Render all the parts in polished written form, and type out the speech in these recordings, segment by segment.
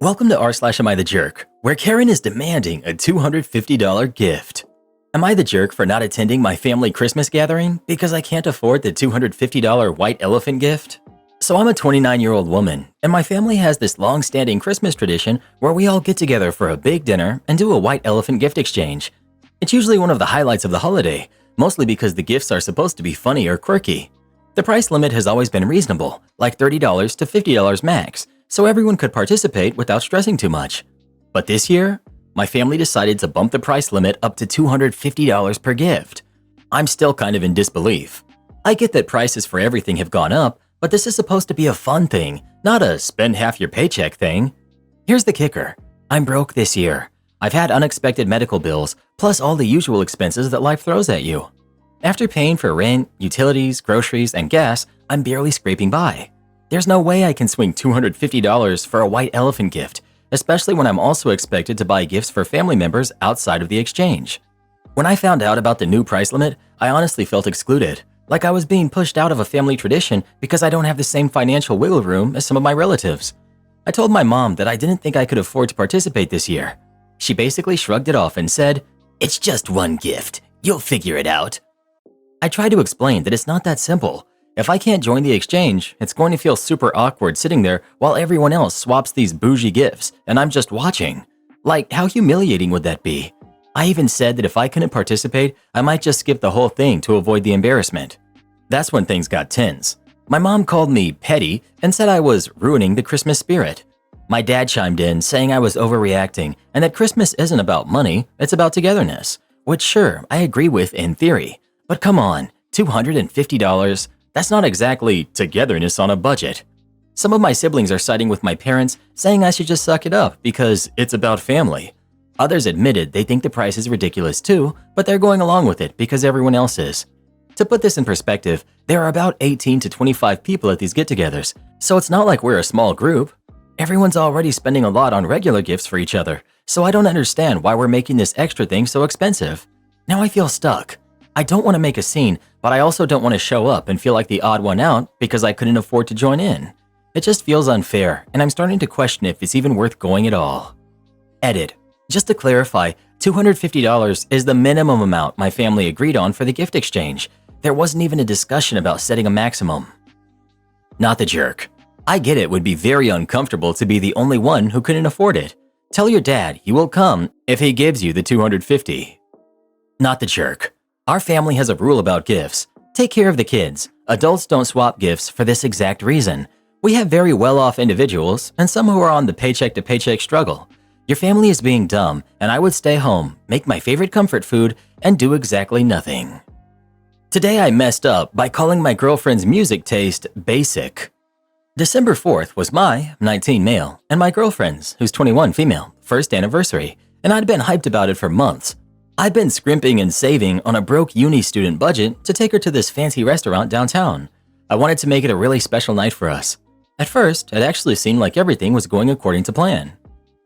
Welcome to r/Am I the Jerk, where Karen is demanding a $250 gift. Am I the jerk for not attending my family Christmas gathering because I can't afford the $250 white elephant gift? So I'm a 29-year-old woman, and my family has this long-standing Christmas tradition where we all get together for a big dinner and do a white elephant gift exchange. It's usually one of the highlights of the holiday, mostly because the gifts are supposed to be funny or quirky. The price limit has always been reasonable, like $30 to $50 max, so everyone could participate without stressing too much. But this year, my family decided to bump the price limit up to $250 per gift. I'm still kind of in disbelief. I get that prices for everything have gone up, but this is supposed to be a fun thing, not a spend half your paycheck thing. Here's the kicker. I'm broke this year. I've had unexpected medical bills, plus all the usual expenses that life throws at you. After paying for rent, utilities, groceries, and gas, I'm barely scraping by. There's no way I can swing $250 for a white elephant gift, especially when I'm also expected to buy gifts for family members outside of the exchange. When I found out about the new price limit, I honestly felt excluded, like I was being pushed out of a family tradition because I don't have the same financial wiggle room as some of my relatives. I told my mom that I didn't think I could afford to participate this year. She basically shrugged it off and said, "It's just one gift. You'll figure it out." I tried to explain that it's not that simple. If I can't join the exchange, it's going to feel super awkward sitting there while everyone else swaps these bougie gifts and I'm just watching. Like, how humiliating would that be? I even said that if I couldn't participate, I might just skip the whole thing to avoid the embarrassment. That's when things got tense. My mom called me petty and said I was ruining the Christmas spirit. My dad chimed in saying I was overreacting and that Christmas isn't about money, it's about togetherness, which sure, I agree with in theory. But come on, $250? That's not exactly togetherness on a budget. Some of my siblings are siding with my parents, saying I should just suck it up because it's about family. Others admitted they think the price is ridiculous too, but they're going along with it because everyone else is. To put this in perspective, there are about 18 to 25 people at these get-togethers, so it's not like we're a small group. Everyone's already spending a lot on regular gifts for each other, so I don't understand why we're making this extra thing so expensive. Now I feel stuck. I don't want to make a scene, but I also don't want to show up and feel like the odd one out because I couldn't afford to join in. It just feels unfair, and I'm starting to question if it's even worth going at all. Edit. Just to clarify, $250 is the minimum amount my family agreed on for the gift exchange. There wasn't even a discussion about setting a maximum. Not the jerk. I get it would be very uncomfortable to be the only one who couldn't afford it. Tell your dad he will come if he gives you the $250. Not the jerk. Our family has a rule about gifts. Take care of the kids. Adults don't swap gifts for this exact reason. We have very well-off individuals and some who are on the paycheck-to-paycheck struggle. Your family is being dumb, and I would stay home, make my favorite comfort food, and do exactly nothing. Today I messed up by calling my girlfriend's music taste basic. December 4th was my, 19 male, and my girlfriend's, who's 21 female, first anniversary, and I'd been hyped about it for months. I'd been scrimping and saving on a broke uni student budget to take her to this fancy restaurant downtown. I wanted to make it a really special night for us. At first, it actually seemed like everything was going according to plan.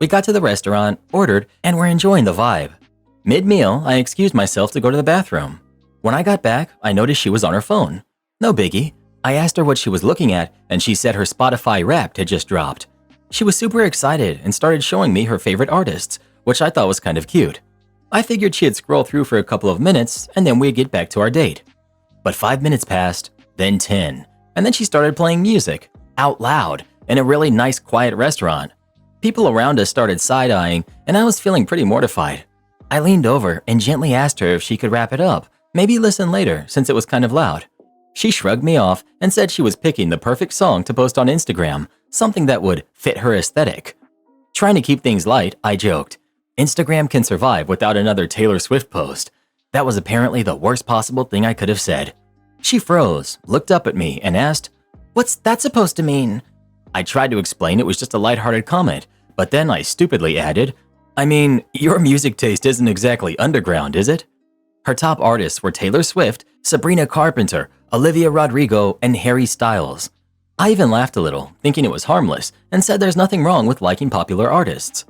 We got to the restaurant, ordered, and were enjoying the vibe. Mid-meal, I excused myself to go to the bathroom. When I got back, I noticed she was on her phone. No biggie. I asked her what she was looking at, and she said her Spotify Wrapped had just dropped. She was super excited and started showing me her favorite artists, which I thought was kind of cute. I figured she'd scroll through for a couple of minutes and then we'd get back to our date. But 5 minutes passed, then 10, and then she started playing music, out loud, in a really nice quiet restaurant. People around us started side-eyeing, and I was feeling pretty mortified. I leaned over and gently asked her if she could wrap it up, maybe listen later since it was kind of loud. She shrugged me off and said she was picking the perfect song to post on Instagram, something that would fit her aesthetic. Trying to keep things light, I joked, "Instagram can survive without another Taylor Swift post." That was apparently the worst possible thing I could have said. She froze, looked up at me, and asked, "What's that supposed to mean?" I tried to explain it was just a lighthearted comment, but then I stupidly added, "I mean, your music taste isn't exactly underground, is it?" Her top artists were Taylor Swift, Sabrina Carpenter, Olivia Rodrigo, and Harry Styles. I even laughed a little, thinking it was harmless, and said there's nothing wrong with liking popular artists.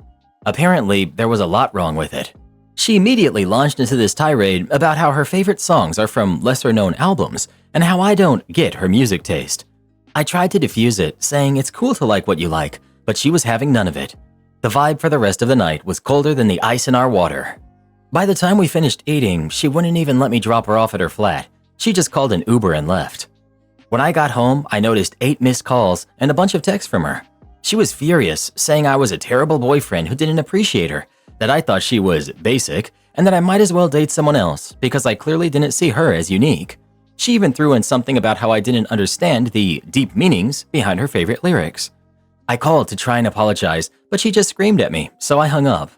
Apparently, there was a lot wrong with it. She immediately launched into this tirade about how her favorite songs are from lesser-known albums and how I don't get her music taste. I tried to defuse it, saying it's cool to like what you like, but she was having none of it. The vibe for the rest of the night was colder than the ice in our water. By the time we finished eating, she wouldn't even let me drop her off at her flat. She just called an Uber and left. When I got home, I noticed 8 missed calls and a bunch of texts from her. She was furious, saying I was a terrible boyfriend who didn't appreciate her, that I thought she was basic, and that I might as well date someone else because I clearly didn't see her as unique. She even threw in something about how I didn't understand the deep meanings behind her favorite lyrics. I called to try and apologize, but she just screamed at me, so I hung up.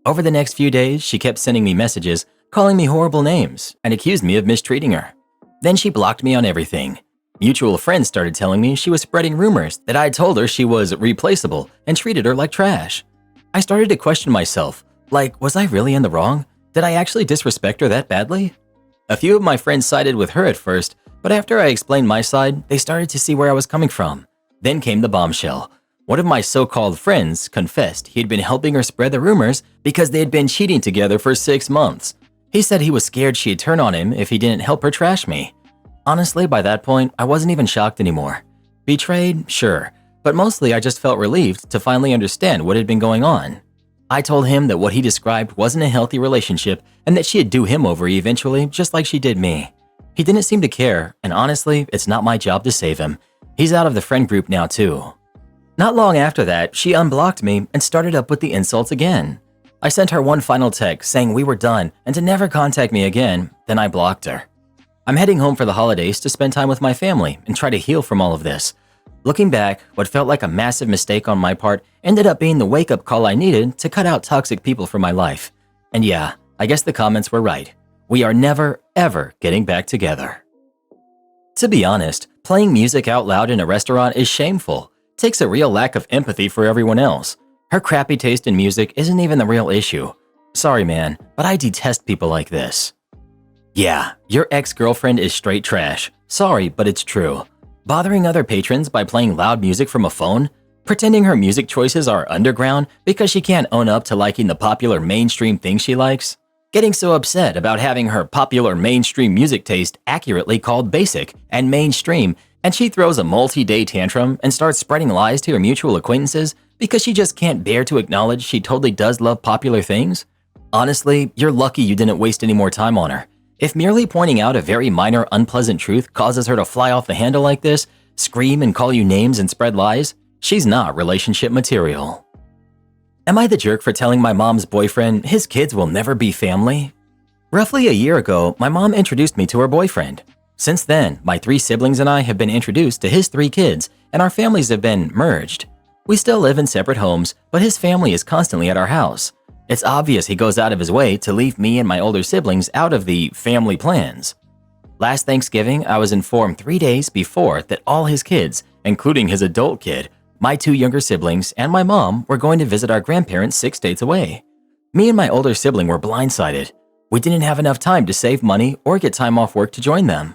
Over the next few days, she kept sending me messages, calling me horrible names, and accused me of mistreating her. Then she blocked me on everything. Mutual friends started telling me she was spreading rumors that I told her she was replaceable and treated her like trash. I started to question myself, like, was I really in the wrong? Did I actually disrespect her that badly? A few of my friends sided with her at first, but after I explained my side, they started to see where I was coming from. Then came the bombshell. One of my so-called friends confessed he'd been helping her spread the rumors because they had been cheating together for 6 months. He said he was scared she'd turn on him if he didn't help her trash me. Honestly, by that point, I wasn't even shocked anymore. Betrayed? Sure, but mostly I just felt relieved to finally understand what had been going on. I told him that what he described wasn't a healthy relationship and that she'd do him over eventually, just like she did me. He didn't seem to care, and honestly, it's not my job to save him. He's out of the friend group now too. Not long after that, she unblocked me and started up with the insults again. I sent her one final text saying we were done and to never contact me again, then I blocked her. I'm heading home for the holidays to spend time with my family and try to heal from all of this. Looking back, what felt like a massive mistake on my part ended up being the wake-up call I needed to cut out toxic people from my life. And yeah, I guess the comments were right. We are never, ever getting back together. To be honest, playing music out loud in a restaurant is shameful. It takes a real lack of empathy for everyone else. Her crappy taste in music isn't even the real issue. Sorry man, but I detest people like this. Yeah, your ex-girlfriend is straight trash. Sorry, but it's true. Bothering other patrons by playing loud music from a phone? Pretending her music choices are underground because she can't own up to liking the popular mainstream thing she likes? Getting so upset about having her popular mainstream music taste accurately called basic and mainstream, and she throws a multi-day tantrum and starts spreading lies to her mutual acquaintances because she just can't bear to acknowledge she totally does love popular things? Honestly, you're lucky you didn't waste any more time on her. If merely pointing out a very minor unpleasant truth causes her to fly off the handle like this, scream and call you names and spread lies, she's not relationship material. Am I the jerk for telling my mom's boyfriend his kids will never be family? Roughly a year ago, my mom introduced me to her boyfriend. Since then, my 3 siblings and I have been introduced to his 3 kids, and our families have been merged. We still live in separate homes, but his family is constantly at our house. It's obvious he goes out of his way to leave me and my older siblings out of the family plans. Last Thanksgiving, I was informed 3 days before that all his kids, including his adult kid, my 2 younger siblings, and my mom were going to visit our grandparents 6 states away. Me and my older sibling were blindsided. We didn't have enough time to save money or get time off work to join them.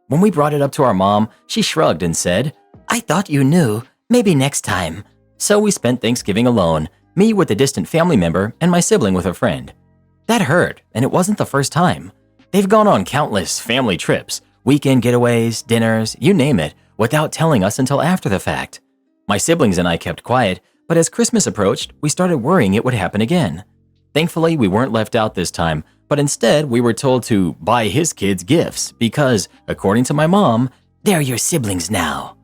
When we brought it up to our mom, she shrugged and said, "I thought you knew, maybe next time." So we spent Thanksgiving alone, me with a distant family member and my sibling with a friend. That hurt, and it wasn't the first time. They've gone on countless family trips, weekend getaways, dinners, you name it, without telling us until after the fact. My siblings and I kept quiet, but as Christmas approached, we started worrying it would happen again. Thankfully, we weren't left out this time, but instead we were told to buy his kids gifts because, according to my mom, they're your siblings now.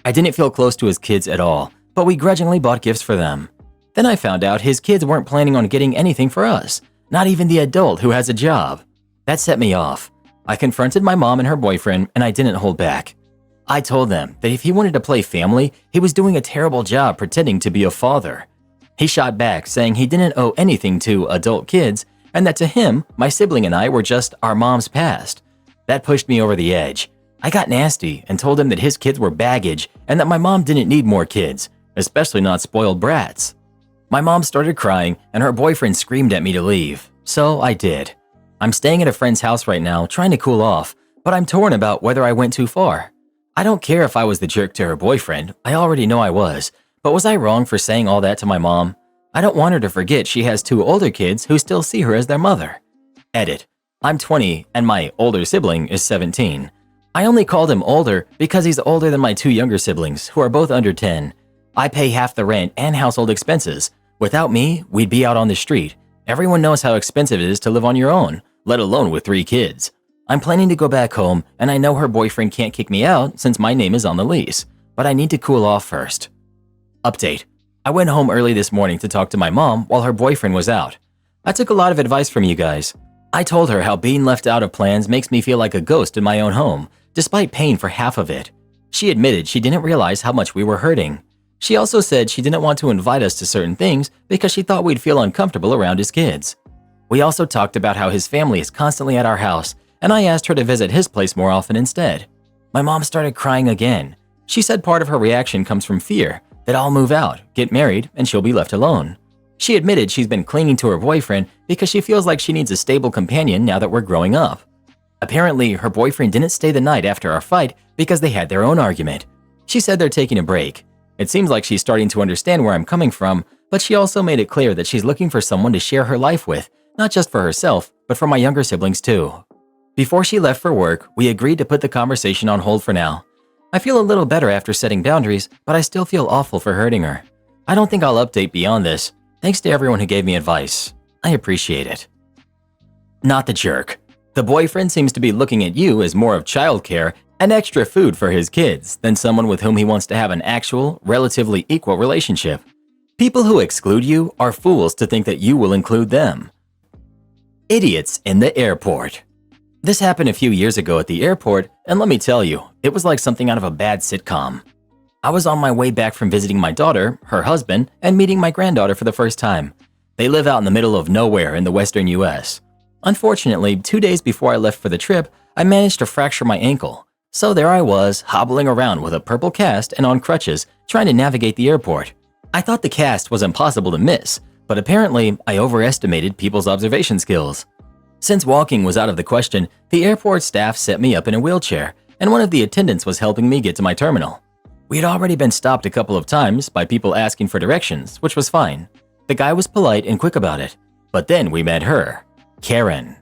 I didn't feel close to his kids at all, but we grudgingly bought gifts for them. Then I found out his kids weren't planning on getting anything for us, not even the adult who has a job. That set me off. I confronted my mom and her boyfriend, and I didn't hold back. I told them that if he wanted to play family, he was doing a terrible job pretending to be a father. He shot back, saying he didn't owe anything to adult kids, and that to him, my sibling and I were just our mom's past. That pushed me over the edge. I got nasty and told him that his kids were baggage and that my mom didn't need more kids, especially not spoiled brats. My mom started crying and her boyfriend screamed at me to leave, so I did. I'm staying at a friend's house right now trying to cool off, but I'm torn about whether I went too far. I don't care if I was the jerk to her boyfriend, I already know I was, but was I wrong for saying all that to my mom? I don't want her to forget she has 2 older kids who still see her as their mother. Edit. I'm 20 and my older sibling is 17. I only called him older because he's older than my 2 younger siblings who are both under 10. I pay half the rent and household expenses. Without me, we'd be out on the street. Everyone knows how expensive it is to live on your own, let alone with 3 kids. I'm planning to go back home, and I know her boyfriend can't kick me out since my name is on the lease, but I need to cool off first. Update. I went home early this morning to talk to my mom while her boyfriend was out. I took a lot of advice from you guys. I told her how being left out of plans makes me feel like a ghost in my own home, despite paying for half of it. She admitted she didn't realize how much we were hurting. She also said she didn't want to invite us to certain things because she thought we'd feel uncomfortable around his kids. We also talked about how his family is constantly at our house, and I asked her to visit his place more often instead. My mom started crying again. She said part of her reaction comes from fear that I'll move out, get married, and she'll be left alone. She admitted she's been clinging to her boyfriend because she feels like she needs a stable companion now that we're growing up. Apparently, her boyfriend didn't stay the night after our fight because they had their own argument. She said they're taking a break. It seems like she's starting to understand where I'm coming from, but she also made it clear that she's looking for someone to share her life with, not just for herself, but for my younger siblings too. Before she left for work, we agreed to put the conversation on hold for now. I feel a little better after setting boundaries, but I still feel awful for hurting her. I don't think I'll update beyond this. Thanks to everyone who gave me advice. I appreciate it. Not the jerk. The boyfriend seems to be looking at you as more of childcare and extra food for his kids than someone with whom he wants to have an actual, relatively equal relationship. People who exclude you are fools to think that you will include them. Idiots in the airport. This happened a few years ago at the airport, and let me tell you, it was like something out of a bad sitcom. I was on my way back from visiting my daughter, her husband, and meeting my granddaughter for the first time. They live out in the middle of nowhere in the western US. Unfortunately, 2 days before I left for the trip, I managed to fracture my ankle. So there I was, hobbling around with a purple cast and on crutches, trying to navigate the airport. I thought the cast was impossible to miss, but apparently I overestimated people's observation skills. Since walking was out of the question, the airport staff set me up in a wheelchair, and one of the attendants was helping me get to my terminal. We had already been stopped a couple of times by people asking for directions, which was fine. The guy was polite and quick about it. But then we met her, Karen.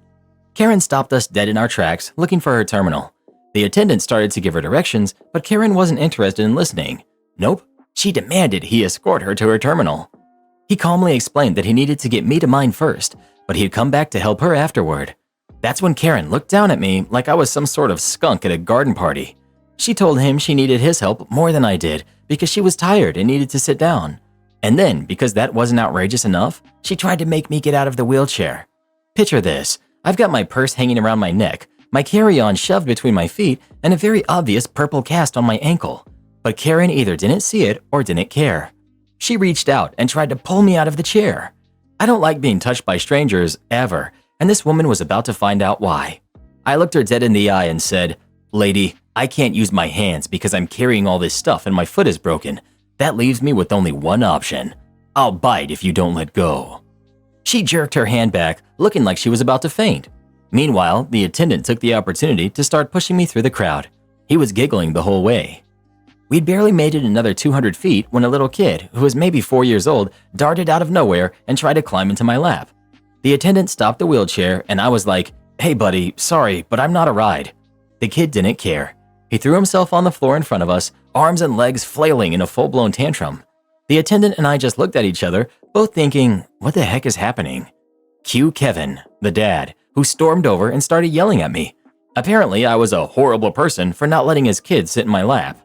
Karen stopped us dead in our tracks, looking for her terminal. The attendant started to give her directions, but Karen wasn't interested in listening. Nope, she demanded he escort her to her terminal. He calmly explained that he needed to get me to mine first, but he'd come back to help her afterward. That's when Karen looked down at me like I was some sort of skunk at a garden party. She told him she needed his help more than I did because she was tired and needed to sit down. And then, because that wasn't outrageous enough, she tried to make me get out of the wheelchair. Picture this, I've got my purse hanging around my neck, my carry-on shoved between my feet, and a very obvious purple cast on my ankle. But Karen either didn't see it or didn't care. She reached out and tried to pull me out of the chair. I don't like being touched by strangers, ever, and this woman was about to find out why. I looked her dead in the eye and said, "Lady, I can't use my hands because I'm carrying all this stuff and my foot is broken. That leaves me with only one option. I'll bite if you don't let go." She jerked her hand back, looking like she was about to faint. Meanwhile, the attendant took the opportunity to start pushing me through the crowd. He was giggling the whole way. We'd barely made it another 200 feet when a little kid, who was maybe 4 years old, darted out of nowhere and tried to climb into my lap. The attendant stopped the wheelchair and I was like, "Hey buddy, sorry, but I'm not a ride." The kid didn't care. He threw himself on the floor in front of us, arms and legs flailing in a full-blown tantrum. The attendant and I just looked at each other, both thinking, what the heck is happening? Cue Kevin, the dad, who stormed over and started yelling at me. Apparently, I was a horrible person for not letting his kid sit in my lap.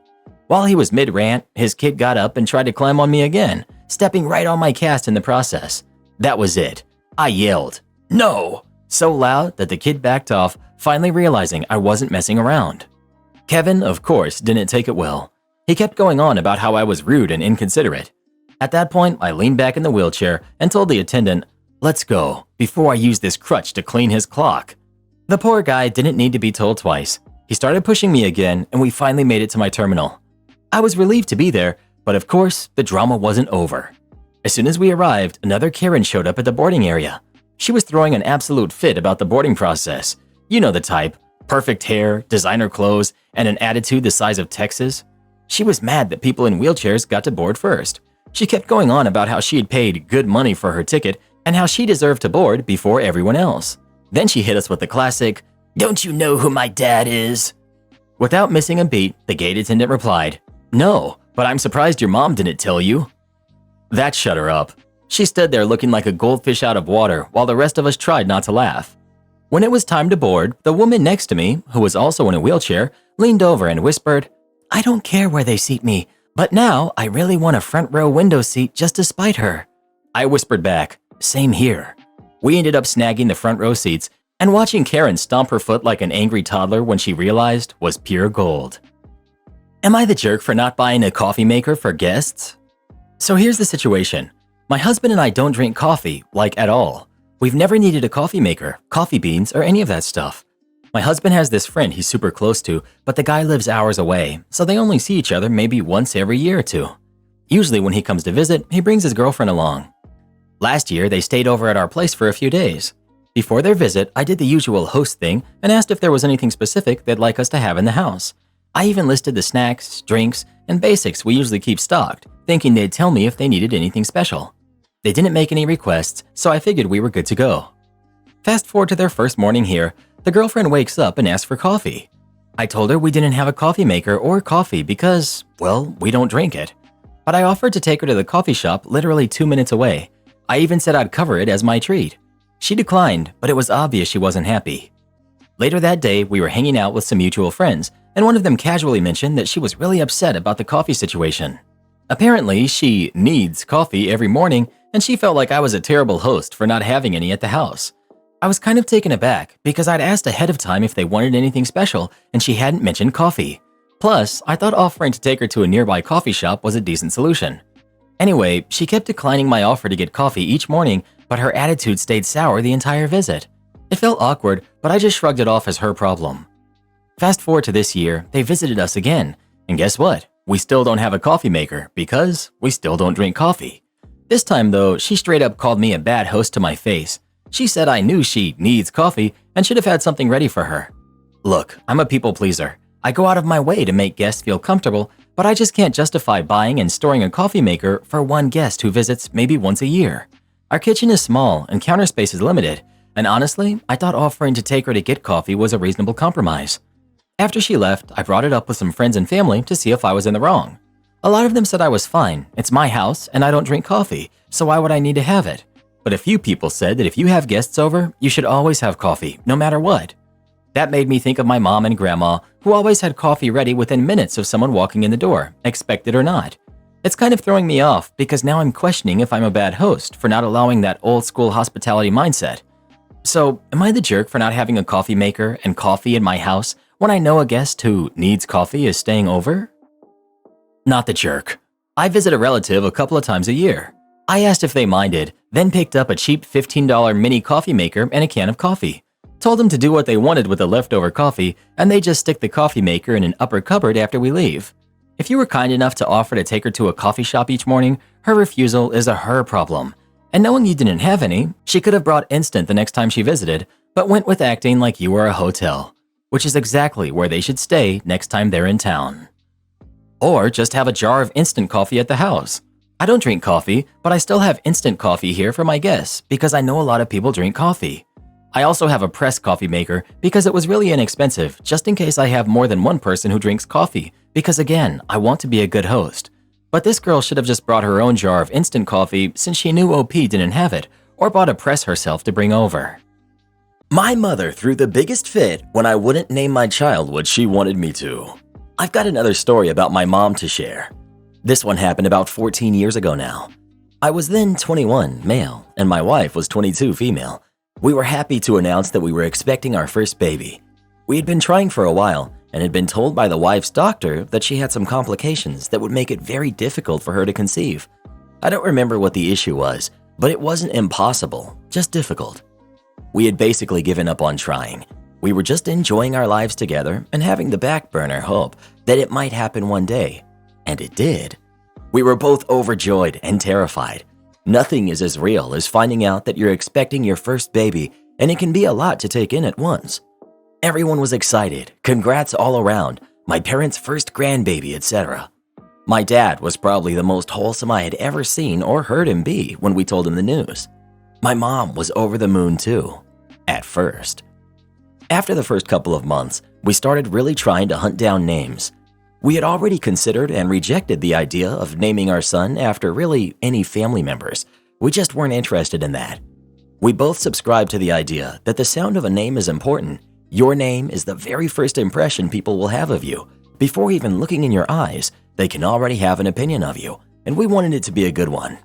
While he was mid-rant, his kid got up and tried to climb on me again, stepping right on my cast in the process. That was it. I yelled, "No!" so loud that the kid backed off, finally realizing I wasn't messing around. Kevin, of course, didn't take it well. He kept going on about how I was rude and inconsiderate. At that point, I leaned back in the wheelchair and told the attendant, "Let's go, before I use this crutch to clean his clock." The poor guy didn't need to be told twice. He started pushing me again, and we finally made it to my terminal. I was relieved to be there, but of course, the drama wasn't over. As soon as we arrived, another Karen showed up at the boarding area. She was throwing an absolute fit about the boarding process. You know the type. Perfect hair, designer clothes, and an attitude the size of Texas. She was mad that people in wheelchairs got to board first. She kept going on about how she had paid good money for her ticket and how she deserved to board before everyone else. Then she hit us with the classic, "Don't you know who my dad is?" Without missing a beat, the gate attendant replied, "No, but I'm surprised your mom didn't tell you." That shut her up. She stood there looking like a goldfish out of water while the rest of us tried not to laugh. When it was time to board, the woman next to me, who was also in a wheelchair, leaned over and whispered, "I don't care where they seat me, but now I really want a front row window seat just to spite her." I whispered back, "Same here." We ended up snagging the front row seats, and watching Karen stomp her foot like an angry toddler when she realized was pure gold. Am I the jerk for not buying a coffee maker for guests? So here's the situation. My husband and I don't drink coffee, like at all. We've never needed a coffee maker, coffee beans, or any of that stuff. My husband has this friend he's super close to, but the guy lives hours away, so they only see each other maybe once every year or two. Usually when he comes to visit, he brings his girlfriend along. Last year, they stayed over at our place for a few days. Before their visit, I did the usual host thing and asked if there was anything specific they'd like us to have in the house. I even listed the snacks, drinks, and basics we usually keep stocked, thinking they'd tell me if they needed anything special. They didn't make any requests, so I figured we were good to go. Fast forward to their first morning here, the girlfriend wakes up and asks for coffee. I told her we didn't have a coffee maker or coffee because, well, we don't drink it. But I offered to take her to the coffee shop literally 2 minutes away. I even said I'd cover it as my treat. She declined, but it was obvious she wasn't happy. Later that day, we were hanging out with some mutual friends, and one of them casually mentioned that she was really upset about the coffee situation. Apparently, she needs coffee every morning, and she felt like I was a terrible host for not having any at the house. I was kind of taken aback because I'd asked ahead of time if they wanted anything special, and she hadn't mentioned coffee. Plus, I thought offering to take her to a nearby coffee shop was a decent solution. Anyway, she kept declining my offer to get coffee each morning, but her attitude stayed sour the entire visit. It felt awkward, but I just shrugged it off as her problem. Fast forward to this year, they visited us again, and guess what? We still don't have a coffee maker because we still don't drink coffee. This time though, she straight up called me a bad host to my face. She said I knew she needs coffee and should have had something ready for her. Look, I'm a people pleaser. I go out of my way to make guests feel comfortable, but I just can't justify buying and storing a coffee maker for one guest who visits maybe once a year. Our kitchen is small and counter space is limited, and honestly, I thought offering to take her to get coffee was a reasonable compromise. After she left, I brought it up with some friends and family to see if I was in the wrong. A lot of them said I was fine, it's my house and I don't drink coffee, so why would I need to have it? But a few people said that if you have guests over, you should always have coffee, no matter what. That made me think of my mom and grandma, who always had coffee ready within minutes of someone walking in the door, expected or not. It's kind of throwing me off because now I'm questioning if I'm a bad host for not allowing that old school hospitality mindset. So, am I the jerk for not having a coffee maker and coffee in my house when I know a guest who needs coffee is staying over? Not the jerk. I visit a relative a couple of times a year. I asked if they minded, then picked up a cheap $15 mini coffee maker and a can of coffee. Told them to do what they wanted with the leftover coffee, and they just stick the coffee maker in an upper cupboard after we leave. If you were kind enough to offer to take her to a coffee shop each morning, her refusal is a her problem. And knowing you didn't have any, she could have brought instant the next time she visited, but went with acting like you were a hotel, which is exactly where they should stay next time they're in town. Or just have a jar of instant coffee at the house. I don't drink coffee, but I still have instant coffee here for my guests because I know a lot of people drink coffee. I also have a press coffee maker because it was really inexpensive just in case I have more than one person who drinks coffee because again, I want to be a good host. But this girl should have just brought her own jar of instant coffee since she knew OP didn't have it, or bought a press herself to bring over. My mother threw the biggest fit when I wouldn't name my child what she wanted me to. I've got another story about my mom to share. This one happened about 14 years ago now. I was then 21, male, and my wife was 22, female. We were happy to announce that we were expecting our first baby. We had been trying for a while and had been told by the wife's doctor that she had some complications that would make it very difficult for her to conceive. I don't remember what the issue was, but it wasn't impossible, just difficult. We had basically given up on trying. We were just enjoying our lives together and having the back burner hope that it might happen one day. And it did. We were both overjoyed and terrified. Nothing is as real as finding out that you're expecting your first baby, and it can be a lot to take in at once. Everyone was excited, congrats all around, my parents' first grandbaby, etc. My dad was probably the most wholesome I had ever seen or heard him be when we told him the news. My mom was over the moon too, at first. After the first couple of months, we started really trying to hunt down names. We had already considered and rejected the idea of naming our son after really any family members, We just weren't interested in that. We both subscribe to the idea that the sound of a name is important. Your name is the very first impression people will have of you. Before even looking in your eyes, they can already have an opinion of you, and we wanted it to be a good one.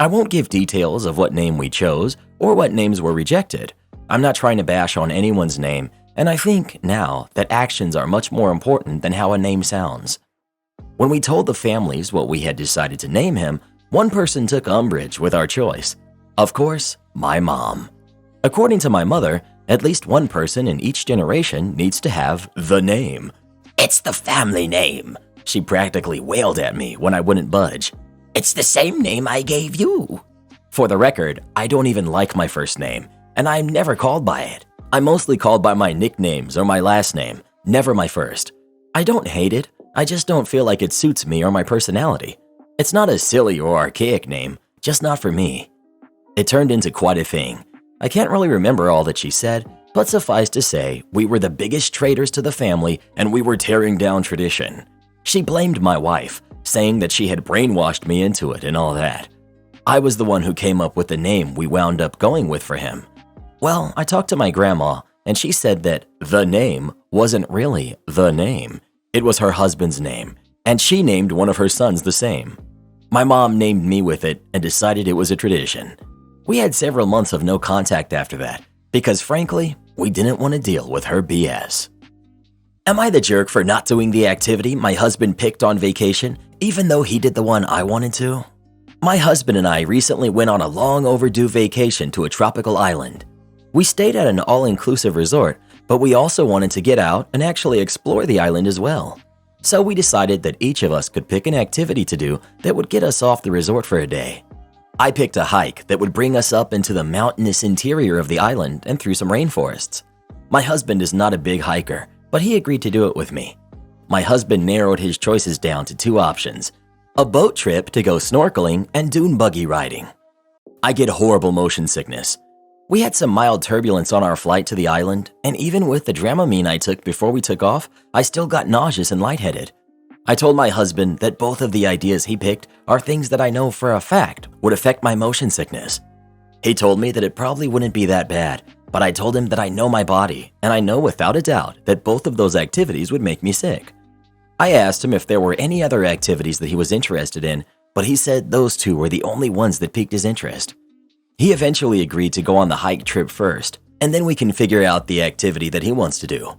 I won't give details of what name we chose or what names were rejected. I'm not trying to bash on anyone's name, and I think now that actions are much more important than how a name sounds. When we told the families what we had decided to name him, one person took umbrage with our choice. Of course, my mom. According to my mother, at least one person in each generation needs to have the name. "It's the family name," she practically wailed at me when I wouldn't budge. "It's the same name I gave you." For the record, I don't even like my first name, and I'm never called by it. I'm mostly called by my nicknames or my last name, never my first. I don't hate it, I just don't feel like it suits me or my personality. It's not a silly or archaic name, just not for me. It turned into quite a thing. I can't really remember all that she said, but suffice to say, we were the biggest traitors to the family and we were tearing down tradition. She blamed my wife, saying that she had brainwashed me into it and all that. I was the one who came up with the name we wound up going with for him. Well, I talked to my grandma, and she said that the name wasn't really the name. It was her husband's name, and she named one of her sons the same. My mom named me with it and decided it was a tradition. We had several months of no contact after that, because frankly, we didn't want to deal with her BS. Am I the jerk for not doing the activity my husband picked on vacation, even though he did the one I wanted to? My husband and I recently went on a long overdue vacation to a tropical island. We stayed at an all-inclusive resort, but we also wanted to get out and actually explore the island as well. So we decided that each of us could pick an activity to do that would get us off the resort for a day. I picked a hike that would bring us up into the mountainous interior of the island and through some rainforests. My husband is not a big hiker, but he agreed to do it with me. My husband narrowed his choices down to two options: a boat trip to go snorkeling and dune buggy riding. I get horrible motion sickness. We had some mild turbulence on our flight to the island, and even with the Dramamine I took before we took off, I still got nauseous and lightheaded. I told my husband that both of the ideas he picked are things that I know for a fact would affect my motion sickness. He told me that it probably wouldn't be that bad, but I told him that I know my body, and I know without a doubt that both of those activities would make me sick. I asked him if there were any other activities that he was interested in, but he said those two were the only ones that piqued his interest. He eventually agreed to go on the hike trip first, and then we can figure out the activity that he wants to do.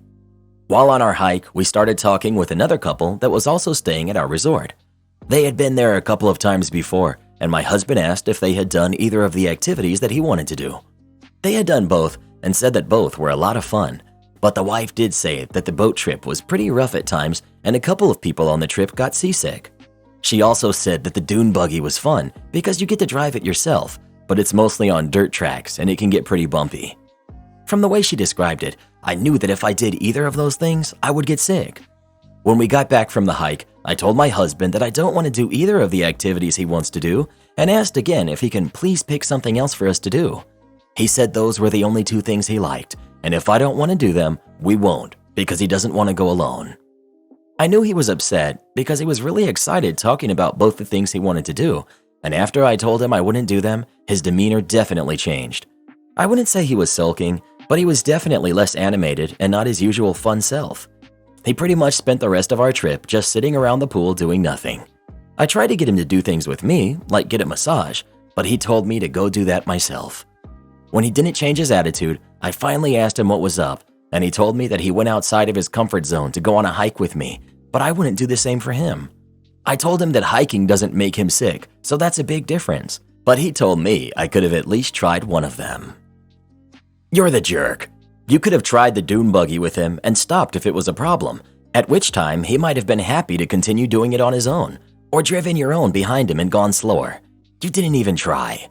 While on our hike, we started talking with another couple that was also staying at our resort. They had been there a couple of times before, and my husband asked if they had done either of the activities that he wanted to do. They had done both and said that both were a lot of fun, but the wife did say that the boat trip was pretty rough at times and a couple of people on the trip got seasick. She also said that the dune buggy was fun because you get to drive it yourself, but it's mostly on dirt tracks and it can get pretty bumpy. From the way she described it, I knew that if I did either of those things, I would get sick. When we got back from the hike, I told my husband that I don't want to do either of the activities he wants to do and asked again if he can please pick something else for us to do. He said those were the only two things he liked, and if I don't want to do them, we won't, because he doesn't want to go alone. I knew he was upset because he was really excited talking about both the things he wanted to do, and after I told him I wouldn't do them, his demeanor definitely changed. I wouldn't say he was sulking, but he was definitely less animated and not his usual fun self. He pretty much spent the rest of our trip just sitting around the pool doing nothing. I tried to get him to do things with me, like get a massage, but he told me to go do that myself. When he didn't change his attitude, I finally asked him what was up, and he told me that he went outside of his comfort zone to go on a hike with me, but I wouldn't do the same for him. I told him that hiking doesn't make him sick, so that's a big difference, but he told me I could have at least tried one of them. You're the jerk. You could have tried the dune buggy with him and stopped if it was a problem, at which time he might have been happy to continue doing it on his own, or driven your own behind him and gone slower. You didn't even try.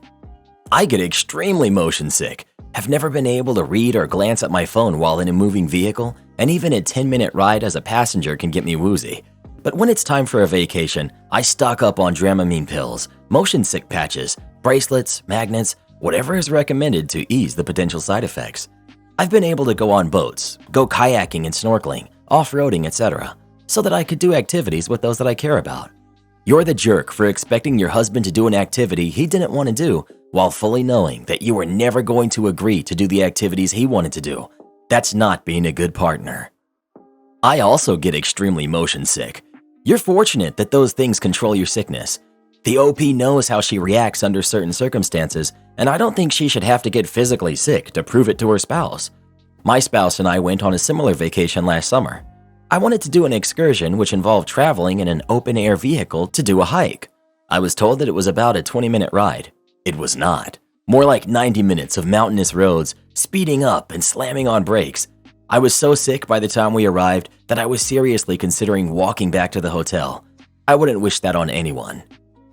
I get extremely motion sick, have never been able to read or glance at my phone while in a moving vehicle, and even a 10-minute ride as a passenger can get me woozy. But when it's time for a vacation, I stock up on Dramamine pills, motion sick patches, bracelets, magnets, whatever is recommended to ease the potential side effects. I've been able to go on boats, go kayaking and snorkeling, off-roading, etc., so that I could do activities with those that I care about. You're the jerk for expecting your husband to do an activity he didn't want to do while fully knowing that you were never going to agree to do the activities he wanted to do. That's not being a good partner. I also get extremely motion sick. You're fortunate that those things control your sickness. The OP knows how she reacts under certain circumstances, and I don't think she should have to get physically sick to prove it to her spouse. My spouse and I went on a similar vacation last summer. I wanted to do an excursion which involved traveling in an open-air vehicle to do a hike. I was told that it was about a 20-minute ride. It was not. More like 90 minutes of mountainous roads, speeding up and slamming on brakes. I was so sick by the time we arrived that I was seriously considering walking back to the hotel. I wouldn't wish that on anyone.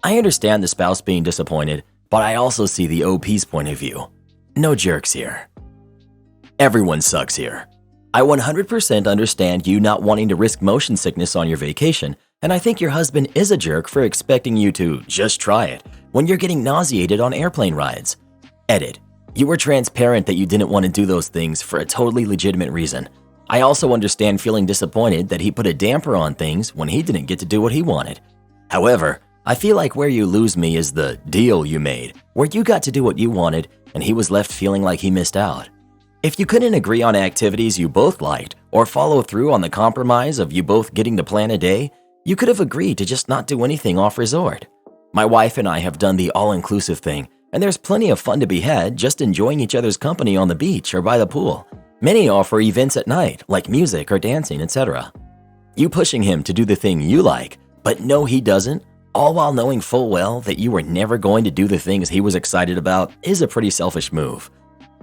I understand the spouse being disappointed, but I also see the OP's point of view. No jerks here. Everyone sucks here. I 100% understand you not wanting to risk motion sickness on your vacation, and I think your husband is a jerk for expecting you to just try it when you're getting nauseated on airplane rides. Edit. You were transparent that you didn't want to do those things for a totally legitimate reason. I also understand feeling disappointed that he put a damper on things when he didn't get to do what he wanted. However, I feel like where you lose me is the deal you made, where you got to do what you wanted and he was left feeling like he missed out. If you couldn't agree on activities you both liked or follow through on the compromise of you both getting to plan a day, you could have agreed to just not do anything off resort. My wife and I have done the all-inclusive thing, and there's plenty of fun to be had just enjoying each other's company on the beach or by the pool. Many offer events at night, like music or dancing, etc. You pushing him to do the thing you like, but no he doesn't, all while knowing full well that you were never going to do the things he was excited about, is a pretty selfish move.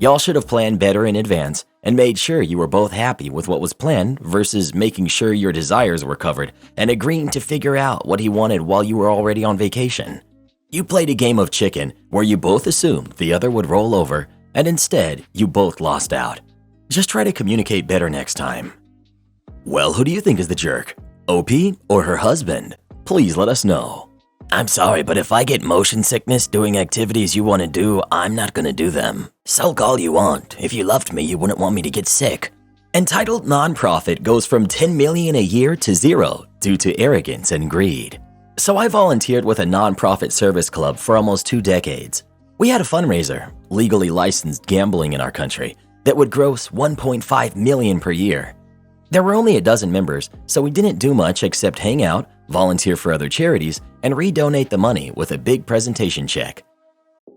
Y'all should have planned better in advance and made sure you were both happy with what was planned versus making sure your desires were covered and agreeing to figure out what he wanted while you were already on vacation. You played a game of chicken where you both assumed the other would roll over, and instead you both lost out. Just try to communicate better next time. Well, who do you think is the jerk? OP or her husband? Please let us know. I'm sorry, but if I get motion sickness doing activities you want to do, I'm not going to do them. Sulk all you want. If you loved me, you wouldn't want me to get sick. Entitled nonprofit goes from $10 million a year to zero due to arrogance and greed. So I volunteered with a nonprofit service club for almost 2 decades. We had a fundraiser, legally licensed gambling in our country, that would gross $1.5 million per year. There were only a dozen members, so we didn't do much except hang out, volunteer for other charities, and redonate the money with a big presentation check.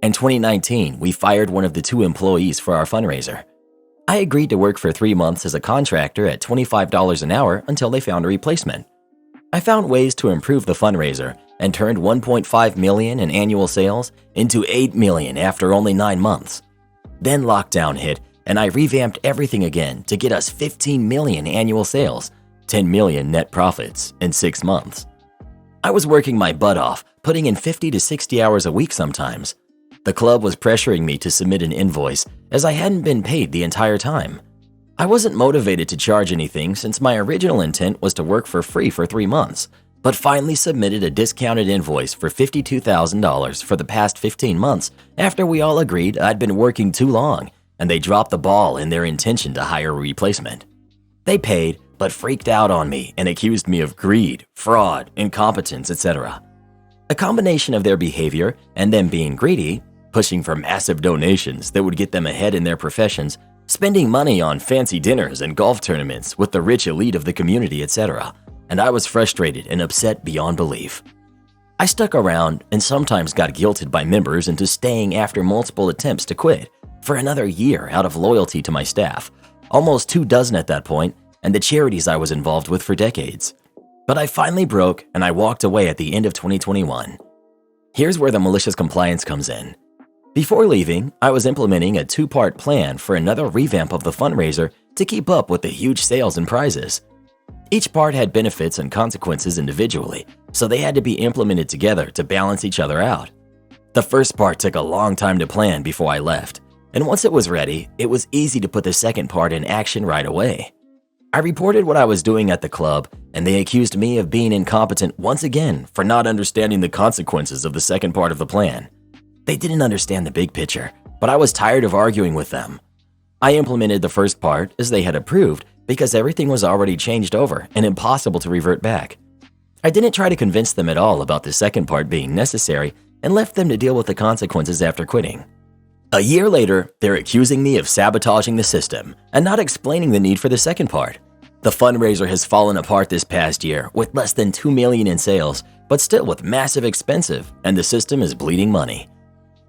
In 2019, we fired one of the 2 employees for our fundraiser. I agreed to work for 3 months as a contractor at $25 an hour until they found a replacement. I found ways to improve the fundraiser and turned $1.5 million in annual sales into $8 million after only 9 months. Then lockdown hit, and I revamped everything again to get us $15 million annual sales, $10 million net profits in 6 months. I was working my butt off, putting in 50 to 60 hours a week sometimes. The club was pressuring me to submit an invoice as I hadn't been paid the entire time. I wasn't motivated to charge anything since my original intent was to work for free for 3 months, but finally submitted a discounted invoice for $52,000 for the past 15 months after we all agreed I'd been working too long and they dropped the ball in their intention to hire a replacement. They paid, but freaked out on me and accused me of greed, fraud, incompetence, etc. A combination of their behavior and them being greedy, pushing for massive donations that would get them ahead in their professions, spending money on fancy dinners and golf tournaments with the rich elite of the community, etc. And I was frustrated and upset beyond belief. I stuck around and sometimes got guilted by members into staying after multiple attempts to quit for another year out of loyalty to my staff, almost 24 at that point, and the charities I was involved with for decades. But I finally broke and I walked away at the end of 2021. Here's where the malicious compliance comes in. Before leaving, I was implementing a 2-part plan for another revamp of the fundraiser to keep up with the huge sales and prizes. Each part had benefits and consequences individually, so they had to be implemented together to balance each other out. The first part took a long time to plan before I left, and once it was ready, it was easy to put the second part in action right away. I reported what I was doing at the club, and they accused me of being incompetent once again for not understanding the consequences of the second part of the plan. They didn't understand the big picture, but I was tired of arguing with them. I implemented the first part as they had approved because everything was already changed over and impossible to revert back. I didn't try to convince them at all about the second part being necessary and left them to deal with the consequences after quitting. A year later, they're accusing me of sabotaging the system and not explaining the need for the second part. The fundraiser has fallen apart this past year with less than $2 million in sales, but still with massive expensive, and the system is bleeding money.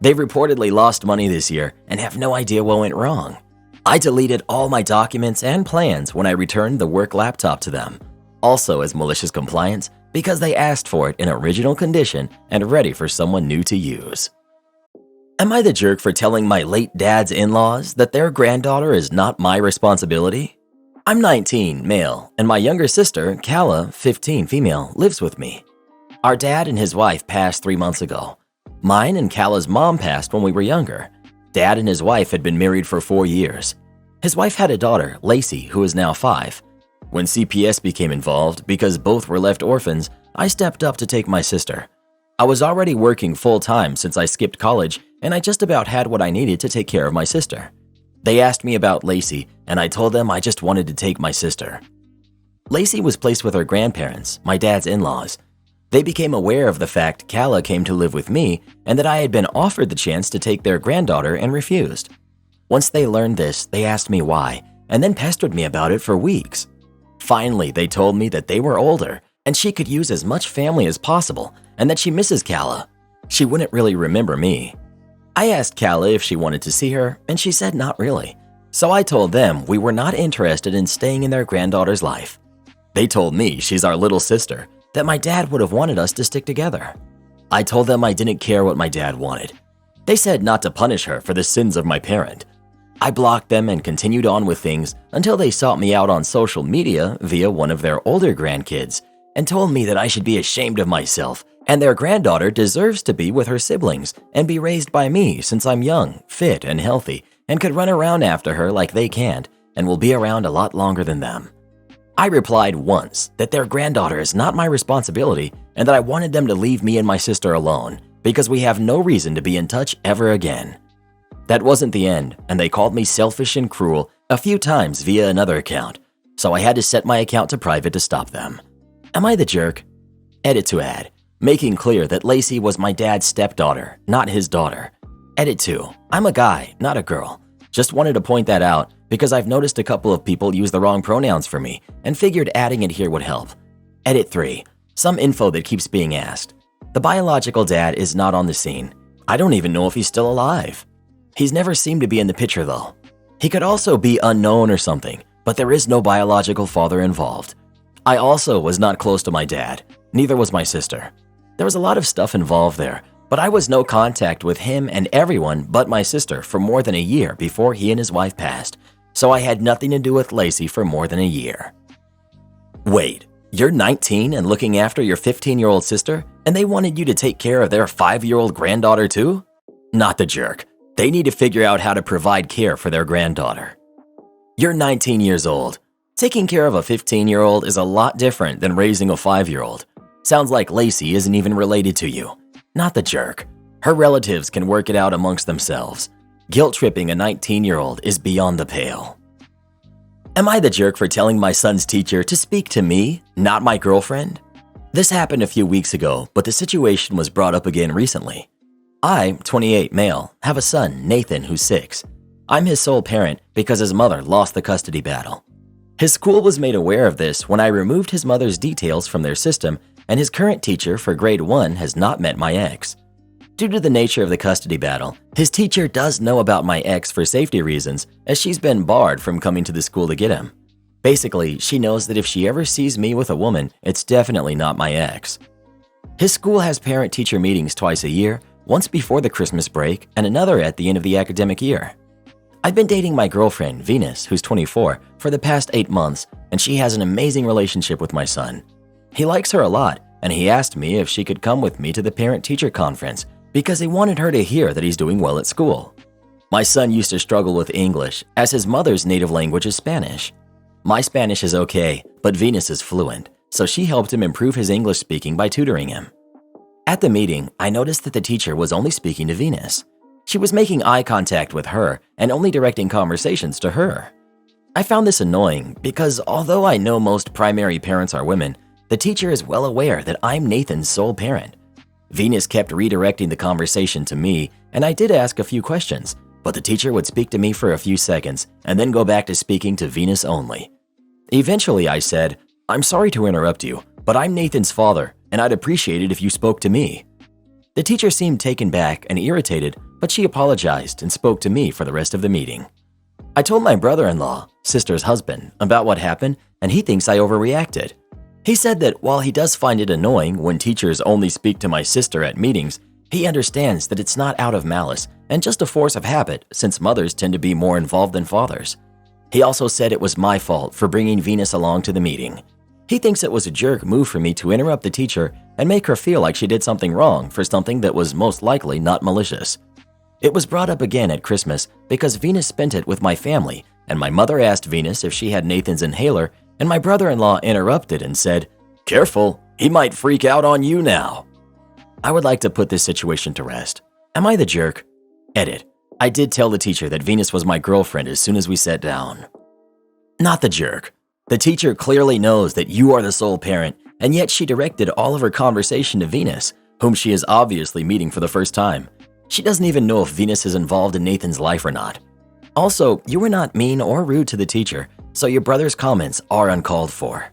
They've reportedly lost money this year and have no idea what went wrong. I deleted all my documents and plans when I returned the work laptop to them, also as malicious compliance because they asked for it in original condition and ready for someone new to use. Am I the jerk for telling my late dad's in-laws that their granddaughter is not my responsibility? I'm 19, male, and my younger sister, Kala, 15, female, lives with me. Our dad and his wife passed 3 months ago. Mine and Kala's mom passed when we were younger. Dad and his wife had been married for 4 years. His wife had a daughter, Lacey, who is now 5. When CPS became involved, because both were left orphans, I stepped up to take my sister. I was already working full-time since I skipped college, and I just about had what I needed to take care of my sister. They asked me about Lacey, and I told them I just wanted to take my sister. Lacey was placed with her grandparents, my dad's in-laws. They became aware of the fact Kala came to live with me and that I had been offered the chance to take their granddaughter and refused. Once they learned this, they asked me why, and then pestered me about it for weeks. Finally, they told me that they were older and she could use as much family as possible and that she misses Kala. She wouldn't really remember me. I asked Kala if she wanted to see her, and she said not really. So I told them we were not interested in staying in their granddaughter's life. They told me she's our little sister, that my dad would have wanted us to stick together. I told them I didn't care what my dad wanted. They said not to punish her for the sins of my parent. I blocked them and continued on with things until they sought me out on social media via one of their older grandkids and told me that I should be ashamed of myself and their granddaughter deserves to be with her siblings and be raised by me since I'm young, fit, and healthy and could run around after her like they can't and will be around a lot longer than them. I replied once that their granddaughter is not my responsibility and that I wanted them to leave me and my sister alone because we have no reason to be in touch ever again. That wasn't the end, and they called me selfish and cruel a few times via another account, so I had to set my account to private to stop them. Am I the jerk? Edit to add, making clear that Lacey was my dad's stepdaughter, not his daughter. Edit 2, I'm a guy, not a girl. Just wanted to point that out because I've noticed a couple of people use the wrong pronouns for me and figured adding it here would help. Edit 3, some info that keeps being asked. The biological dad is not on the scene. I don't even know if he's still alive. He's never seemed to be in the picture though. He could also be unknown or something, but there is no biological father involved. I also was not close to my dad, neither was my sister. There was a lot of stuff involved there, but I was no contact with him and everyone but my sister for more than a year before he and his wife passed, so I had nothing to do with Lacey for more than a year. Wait, you're 19 and looking after your 15-year-old sister, and they wanted you to take care of their 5-year-old granddaughter too? Not the jerk. They need to figure out how to provide care for their granddaughter. You're 19 years old. Taking care of a 15-year-old is a lot different than raising a 5-year-old. Sounds like Lacey isn't even related to you. Not the jerk. Her relatives can work it out amongst themselves. Guilt-tripping a 19-year-old is beyond the pale. Am I the jerk for telling my son's teacher to speak to me, not my girlfriend? This happened a few weeks ago, but the situation was brought up again recently. I, 28 male, have a son, Nathan, who's 6. I'm his sole parent because his mother lost the custody battle. His school was made aware of this when I removed his mother's details from their system, and his current teacher for grade 1 has not met my ex. Due to the nature of the custody battle, his teacher does know about my ex for safety reasons, as she's been barred from coming to the school to get him. Basically, she knows that if she ever sees me with a woman, it's definitely not my ex. His school has parent-teacher meetings twice a year, once before the Christmas break and another at the end of the academic year. I've been dating my girlfriend, Venus, who's 24, for the past 8 months, and she has an amazing relationship with my son. He likes her a lot, and he asked me if she could come with me to the parent-teacher conference because he wanted her to hear that he's doing well at school. My son used to struggle with English, as his mother's native language is Spanish. My Spanish is okay, but Venus is fluent, so she helped him improve his English speaking by tutoring him. At the meeting, I noticed that the teacher was only speaking to Venus. She was making eye contact with her and only directing conversations to her. I found this annoying because although I know most primary parents are women, The teacher is well aware that I'm Nathan's sole parent. Venus kept redirecting the conversation to me, and I did ask a few questions, but the teacher would speak to me for a few seconds and then go back to speaking to Venus only. Eventually, I said, "I'm sorry to interrupt you, but I'm Nathan's father, and I'd appreciate it if you spoke to me." The teacher seemed taken back and irritated, but she apologized and spoke to me for the rest of the meeting. I told my brother-in-law, sister's husband, about what happened, and he thinks I overreacted. He said that while he does find it annoying when teachers only speak to my sister at meetings, he understands that it's not out of malice and just a force of habit since mothers tend to be more involved than fathers. He also said it was my fault for bringing Venus along to the meeting. He thinks it was a jerk move for me to interrupt the teacher and make her feel like she did something wrong for something that was most likely not malicious. It was brought up again at Christmas because Venus spent it with my family, and my mother asked Venus if she had Nathan's inhaler, and my brother-in-law interrupted and said, "Careful, he might freak out on you now." I would like to put this situation to rest. Am I the jerk? Edit. I did tell the teacher that Venus was my girlfriend as soon as we sat down. Not the jerk. The teacher clearly knows that you are the sole parent, and yet she directed all of her conversation to Venus, whom she is obviously meeting for the first time. She doesn't even know if Venus is involved in Nathan's life or not. Also, you were not mean or rude to the teacher, so your brother's comments are uncalled for.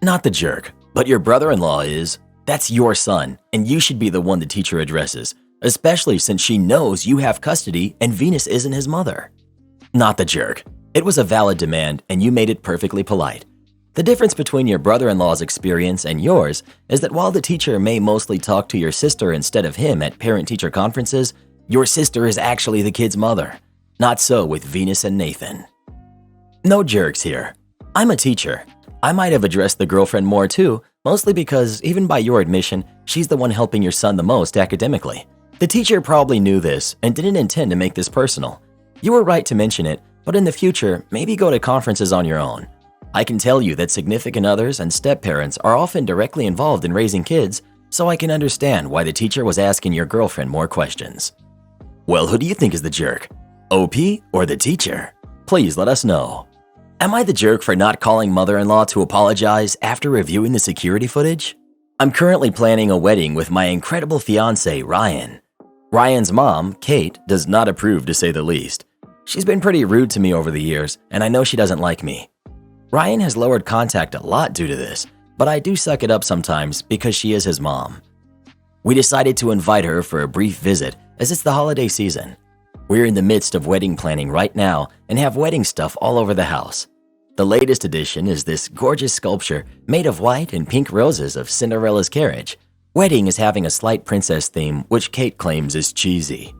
Not the jerk, but your brother-in-law is. That's your son, and you should be the one the teacher addresses, especially since she knows you have custody and Venus isn't his mother. Not the jerk. It was a valid demand, and you made it perfectly polite. The difference between your brother-in-law's experience and yours is that while the teacher may mostly talk to your sister instead of him at parent-teacher conferences, your sister is actually the kid's mother. Not so with Venus and Nathan. No jerks here. I'm a teacher. I might have addressed the girlfriend more too, mostly because, even by your admission, she's the one helping your son the most academically. The teacher probably knew this and didn't intend to make this personal. You were right to mention it, but in the future, maybe go to conferences on your own. I can tell you that significant others and step-parents are often directly involved in raising kids, so I can understand why the teacher was asking your girlfriend more questions. Well, who do you think is the jerk? OP or the teacher? Please let us know. Am I the jerk for not calling mother-in-law to apologize after reviewing the security footage? I'm currently planning a wedding with my incredible fiancé, Ryan. Ryan's mom, Kate, does not approve to say the least. She's been pretty rude to me over the years, and I know she doesn't like me. Ryan has lowered contact a lot due to this, but I do suck it up sometimes because she is his mom. We decided to invite her for a brief visit as it's the holiday season. We're in the midst of wedding planning right now and have wedding stuff all over the house. The latest addition is this gorgeous sculpture made of white and pink roses of Cinderella's carriage. Wedding is having a slight princess theme, which Kate claims is cheesy.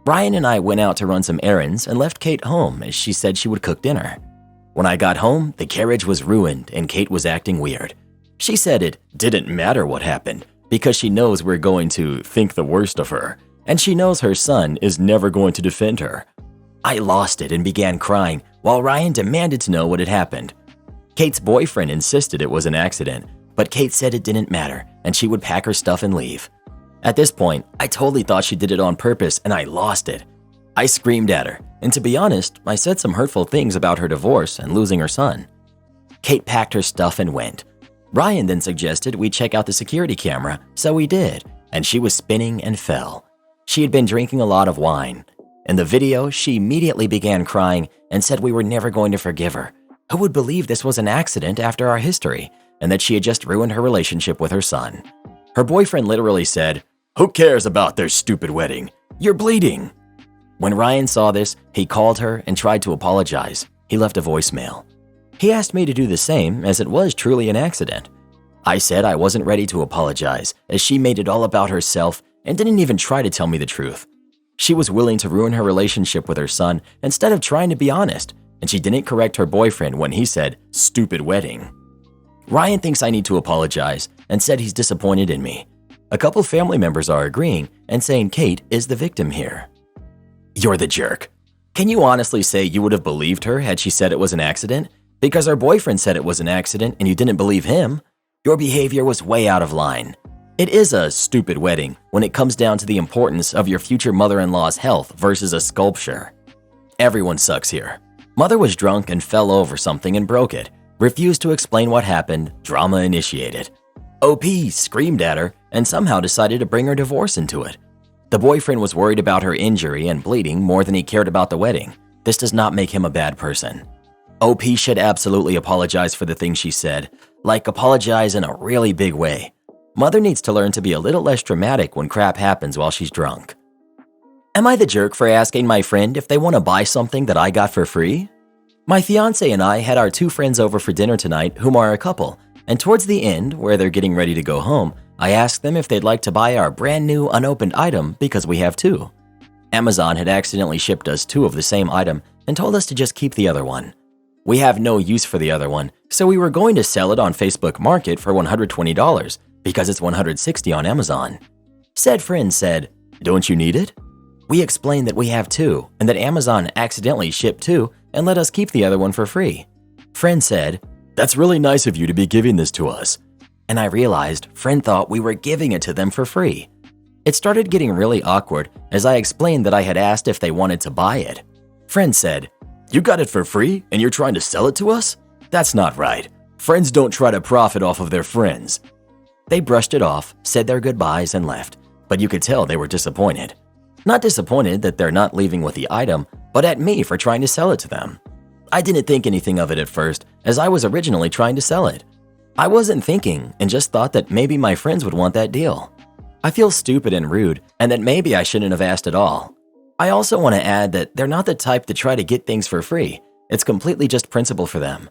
Ryan and I went out to run some errands and left Kate home as she said she would cook dinner. When I got home, the carriage was ruined and Kate was acting weird. She said it didn't matter what happened because she knows we're going to think the worst of her, and she knows her son is never going to defend her. I lost it and began crying while Ryan demanded to know what had happened. Kate's boyfriend insisted it was an accident, but Kate said it didn't matter and she would pack her stuff and leave. At this point, I totally thought she did it on purpose and I lost it. I screamed at her, and to be honest, I said some hurtful things about her divorce and losing her son. Kate packed her stuff and went. Ryan then suggested we check out the security camera, so we did, and she was spinning and fell. She had been drinking a lot of wine. In the video, she immediately began crying and said we were never going to forgive her. Who would believe this was an accident after our history, and that she had just ruined her relationship with her son? Her boyfriend literally said, "Who cares about their stupid wedding? You're bleeding." When Ryan saw this, he called her and tried to apologize. He left a voicemail. He asked me to do the same as it was truly an accident. I said I wasn't ready to apologize as she made it all about herself and didn't even try to tell me the truth. She was willing to ruin her relationship with her son instead of trying to be honest, and she didn't correct her boyfriend when he said, "Stupid wedding." Ryan thinks I need to apologize and said he's disappointed in me. A couple family members are agreeing and saying Kate is the victim here. You're the jerk. Can you honestly say you would have believed her had she said it was an accident? Because her boyfriend said it was an accident and you didn't believe him? Your behavior was way out of line. It is a stupid wedding when it comes down to the importance of your future mother-in-law's health versus a sculpture. Everyone sucks here. Mother was drunk and fell over something and broke it. Refused to explain what happened, drama initiated. OP screamed at her and somehow decided to bring her divorce into it. The boyfriend was worried about her injury and bleeding more than he cared about the wedding. This does not make him a bad person. OP should absolutely apologize for the things she said, like apologize in a really big way. Mother needs to learn to be a little less dramatic when crap happens while she's drunk. Am I the jerk for asking my friend if they want to buy something that I got for free? My fiance and I had our 2 friends over for dinner tonight whom are a couple, and towards the end, where they're getting ready to go home, I asked them if they'd like to buy our brand new unopened item because we have 2. Amazon had accidentally shipped us 2 of the same item and told us to just keep the other one. We have no use for the other one, so we were going to sell it on Facebook Market for $120 because it's $160 on Amazon. Said friend said, "Don't you need it?" We explained that we have 2 and that Amazon accidentally shipped 2 and let us keep the other one for free. Friend said, "That's really nice of you to be giving this to us." And I realized friend thought we were giving it to them for free. It started getting really awkward as I explained that I had asked if they wanted to buy it. Friend said, "You got it for free and you're trying to sell it to us? That's not right. Friends don't try to profit off of their friends." They brushed it off, said their goodbyes and left, but you could tell they were disappointed. Not disappointed that they're not leaving with the item, but at me for trying to sell it to them. I didn't think anything of it at first, as I was originally trying to sell it. I wasn't thinking and just thought that maybe my friends would want that deal. I feel stupid and rude and that maybe I shouldn't have asked at all. I also want to add that they're not the type to try to get things for free. It's completely just principle for them.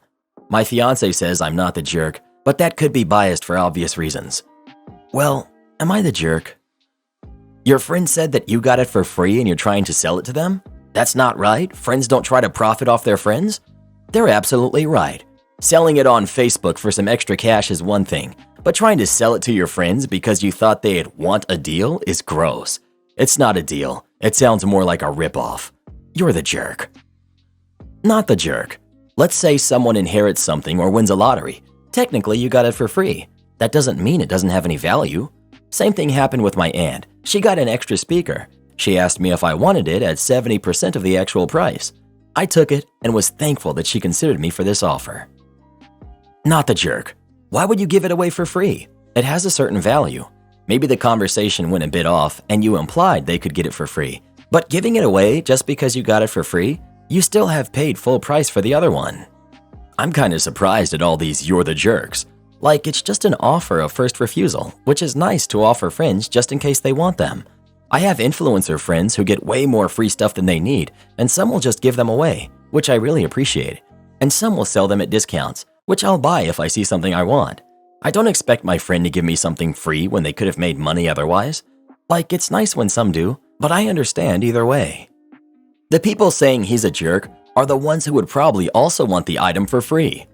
My fiance says I'm not the jerk, but that could be biased for obvious reasons. Well, am I the jerk? Your friend said that you got it for free and you're trying to sell it to them? That's not right. Friends don't try to profit off their friends? They're absolutely right. Selling it on Facebook for some extra cash is one thing, but trying to sell it to your friends because you thought they'd want a deal is gross. It's not a deal. It sounds more like a ripoff. You're the jerk. Not the jerk. Let's say someone inherits something or wins a lottery. Technically, you got it for free. That doesn't mean it doesn't have any value. Same thing happened with my aunt. She got an extra speaker. She asked me if I wanted it at 70% of the actual price. I took it and was thankful that she considered me for this offer. Not the jerk. Why would you give it away for free? It has a certain value. Maybe the conversation went a bit off and you implied they could get it for free. But giving it away just because you got it for free, you still have paid full price for the other one. I'm kind of surprised at all these "you're the jerks." Like it's just an offer of first refusal, which is nice to offer friends just in case they want them. I have influencer friends who get way more free stuff than they need, and some will just give them away, which I really appreciate. And some will sell them at discounts, which I'll buy if I see something I want. I don't expect my friend to give me something free when they could have made money otherwise. Like, it's nice when some do, but I understand either way. The people saying he's a jerk are the ones who would probably also want the item for free.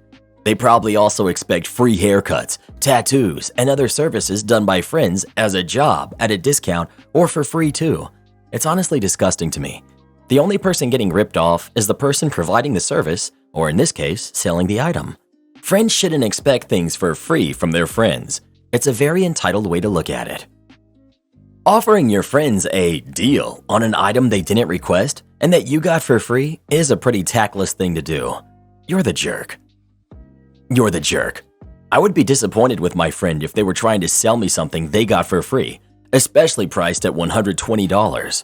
They probably also expect free haircuts, tattoos, and other services done by friends as a job at a discount or for free too. It's honestly disgusting to me. The only person getting ripped off is the person providing the service, or in this case, selling the item. Friends shouldn't expect things for free from their friends. It's a very entitled way to look at it. Offering your friends a deal on an item they didn't request and that you got for free is a pretty tactless thing to do. You're the jerk. You're the jerk. I would be disappointed with my friend if they were trying to sell me something they got for free, especially priced at $120.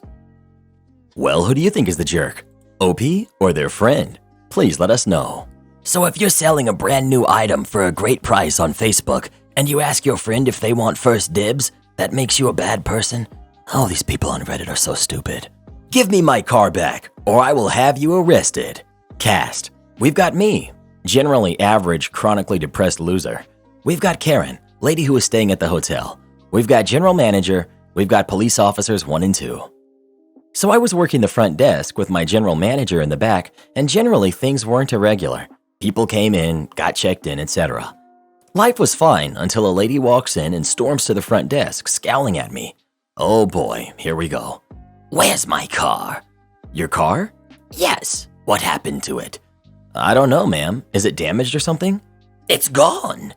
Well, who do you think is the jerk? OP or their friend? Please let us know. So if you're selling a brand new item for a great price on Facebook and you ask your friend if they want first dibs, that makes you a bad person? Oh, these people on Reddit are so stupid. Give me my car back or I will have you arrested. Cast. We've got me, generally average, chronically depressed loser. We've got Karen, lady who is staying at the hotel. We've got general manager. We've got police officers 1 and 2. So I was working the front desk with my general manager in the back, and generally things weren't irregular. People came in, got checked in, etc. Life was fine until a lady walks in and storms to the front desk, scowling at me. Oh boy, here we go. Where's my car? Your car? Yes. What happened to it? I don't know, ma'am. Is it damaged or something? It's gone.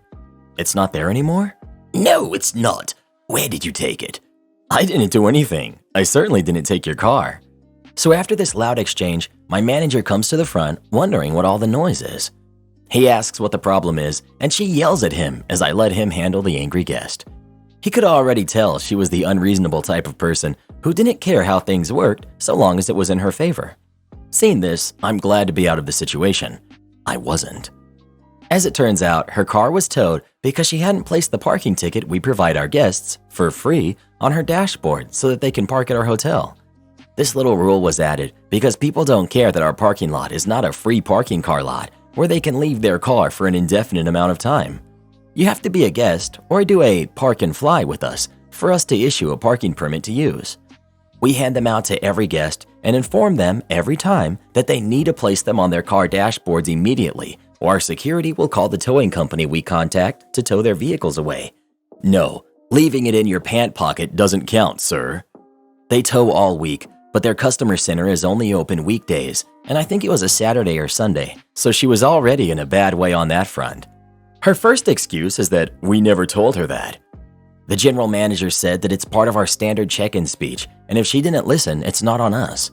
It's not there anymore? No, it's not. Where did you take it? I didn't do anything. I certainly didn't take your car. So after this loud exchange, my manager comes to the front, wondering what all the noise is. He asks what the problem is, and she yells at him as I let him handle the angry guest. He could already tell she was the unreasonable type of person who didn't care how things worked so long as it was in her favor. Seeing this, I'm glad to be out of the situation. I wasn't. As it turns out, her car was towed because she hadn't placed the parking ticket we provide our guests, for free, on her dashboard so that they can park at our hotel. This little rule was added because people don't care that our parking lot is not a free parking car lot where they can leave their car for an indefinite amount of time. You have to be a guest or do a park and fly with us for us to issue a parking permit to use. We hand them out to every guest and inform them every time that they need to place them on their car dashboards immediately, or our security will call the towing company we contact to tow their vehicles away. No, leaving it in your pant pocket doesn't count, sir. They tow all week, but their customer center is only open weekdays, and I think it was a Saturday or Sunday, so she was already in a bad way on that front. Her first excuse is that we never told her that. The general manager said that it's part of our standard check-in speech, and if she didn't listen, it's not on us.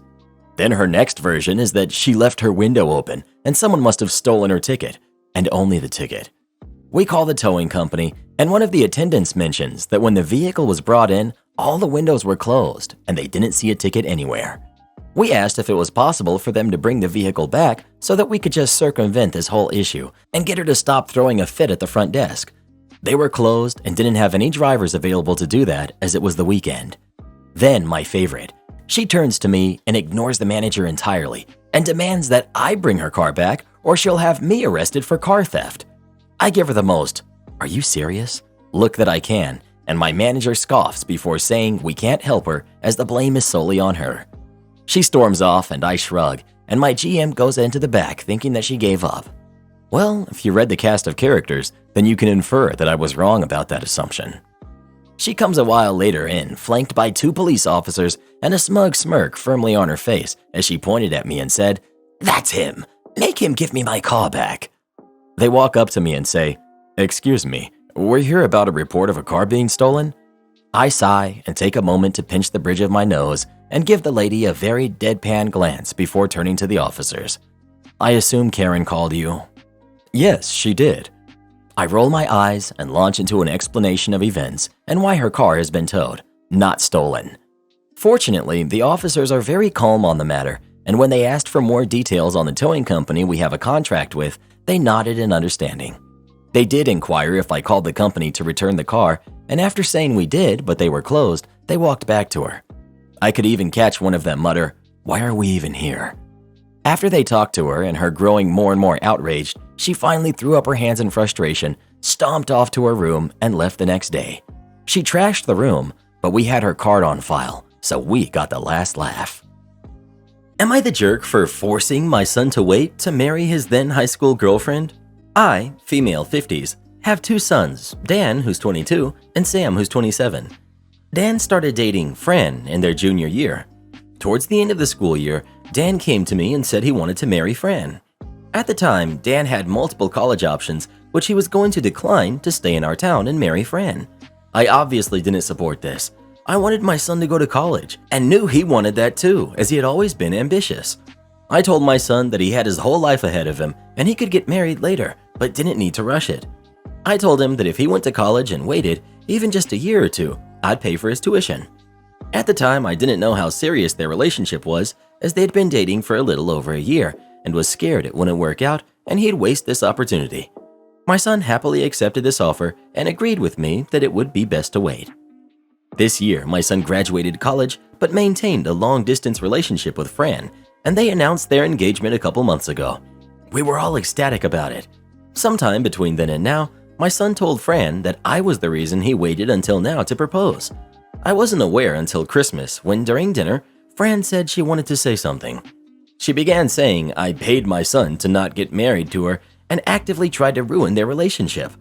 Then her next version is that she left her window open and someone must have stolen her ticket, and only the ticket. We call the towing company, and one of the attendants mentions that when the vehicle was brought in, all the windows were closed and they didn't see a ticket anywhere. We asked if it was possible for them to bring the vehicle back so that we could just circumvent this whole issue and get her to stop throwing a fit at the front desk. They were closed and didn't have any drivers available to do that as it was the weekend. Then, my favorite, she turns to me and ignores the manager entirely and demands that I bring her car back or she'll have me arrested for car theft. I give her the most, "Are you serious?" look that I can, and my manager scoffs before saying we can't help her as the blame is solely on her. She storms off and I shrug, and my GM goes into the back thinking that she gave up. Well, if you read the cast of characters, then you can infer that I was wrong about that assumption. She comes a while later in, flanked by 2 police officers and a smug smirk firmly on her face as she pointed at me and said, "That's him. Make him give me my car back." They walk up to me and say, "Excuse me, we're here about a report of a car being stolen." I sigh and take a moment to pinch the bridge of my nose and give the lady a very deadpan glance before turning to the officers. "I assume Karen called you?" "Yes, she did." I roll my eyes and launch into an explanation of events and why her car has been towed, not stolen. Fortunately, the officers are very calm on the matter, and when they asked for more details on the towing company we have a contract with, they nodded in understanding. They did inquire if I called the company to return the car, and after saying we did but they were closed, they walked back to her. I could even catch one of them mutter, "Why are we even here?" After they talked to her and her growing more and more outraged, she finally threw up her hands in frustration, stomped off to her room, and left the next day. She trashed the room, but we had her card on file, so we got the last laugh. Am I the jerk for forcing my son to wait to marry his then high school girlfriend? I, female 50s, have 2 sons, Dan, who's 22, and Sam, who's 27. Dan started dating Fran in their junior year. Towards the end of the school year, Dan came to me and said he wanted to marry Fran. At the time, Dan had multiple college options, which he was going to decline to stay in our town and marry Fran. I obviously didn't support this. I wanted my son to go to college and knew he wanted that too, as he had always been ambitious. I told my son that he had his whole life ahead of him and he could get married later, but didn't need to rush it. I told him that if he went to college and waited, even just a year or 2, I'd pay for his tuition. At the time, I didn't know how serious their relationship was, as they'd been dating for a little over a year and was scared it wouldn't work out and he'd waste this opportunity. My son happily accepted this offer and agreed with me that it would be best to wait. This year, my son graduated college but maintained a long-distance relationship with Fran, and they announced their engagement a couple months ago. We were all ecstatic about it. Sometime between then and now, my son told Fran that I was the reason he waited until now to propose. I wasn't aware until Christmas when, during dinner, Fran said she wanted to say something. She began saying I paid my son to not get married to her and actively tried to ruin their relationship.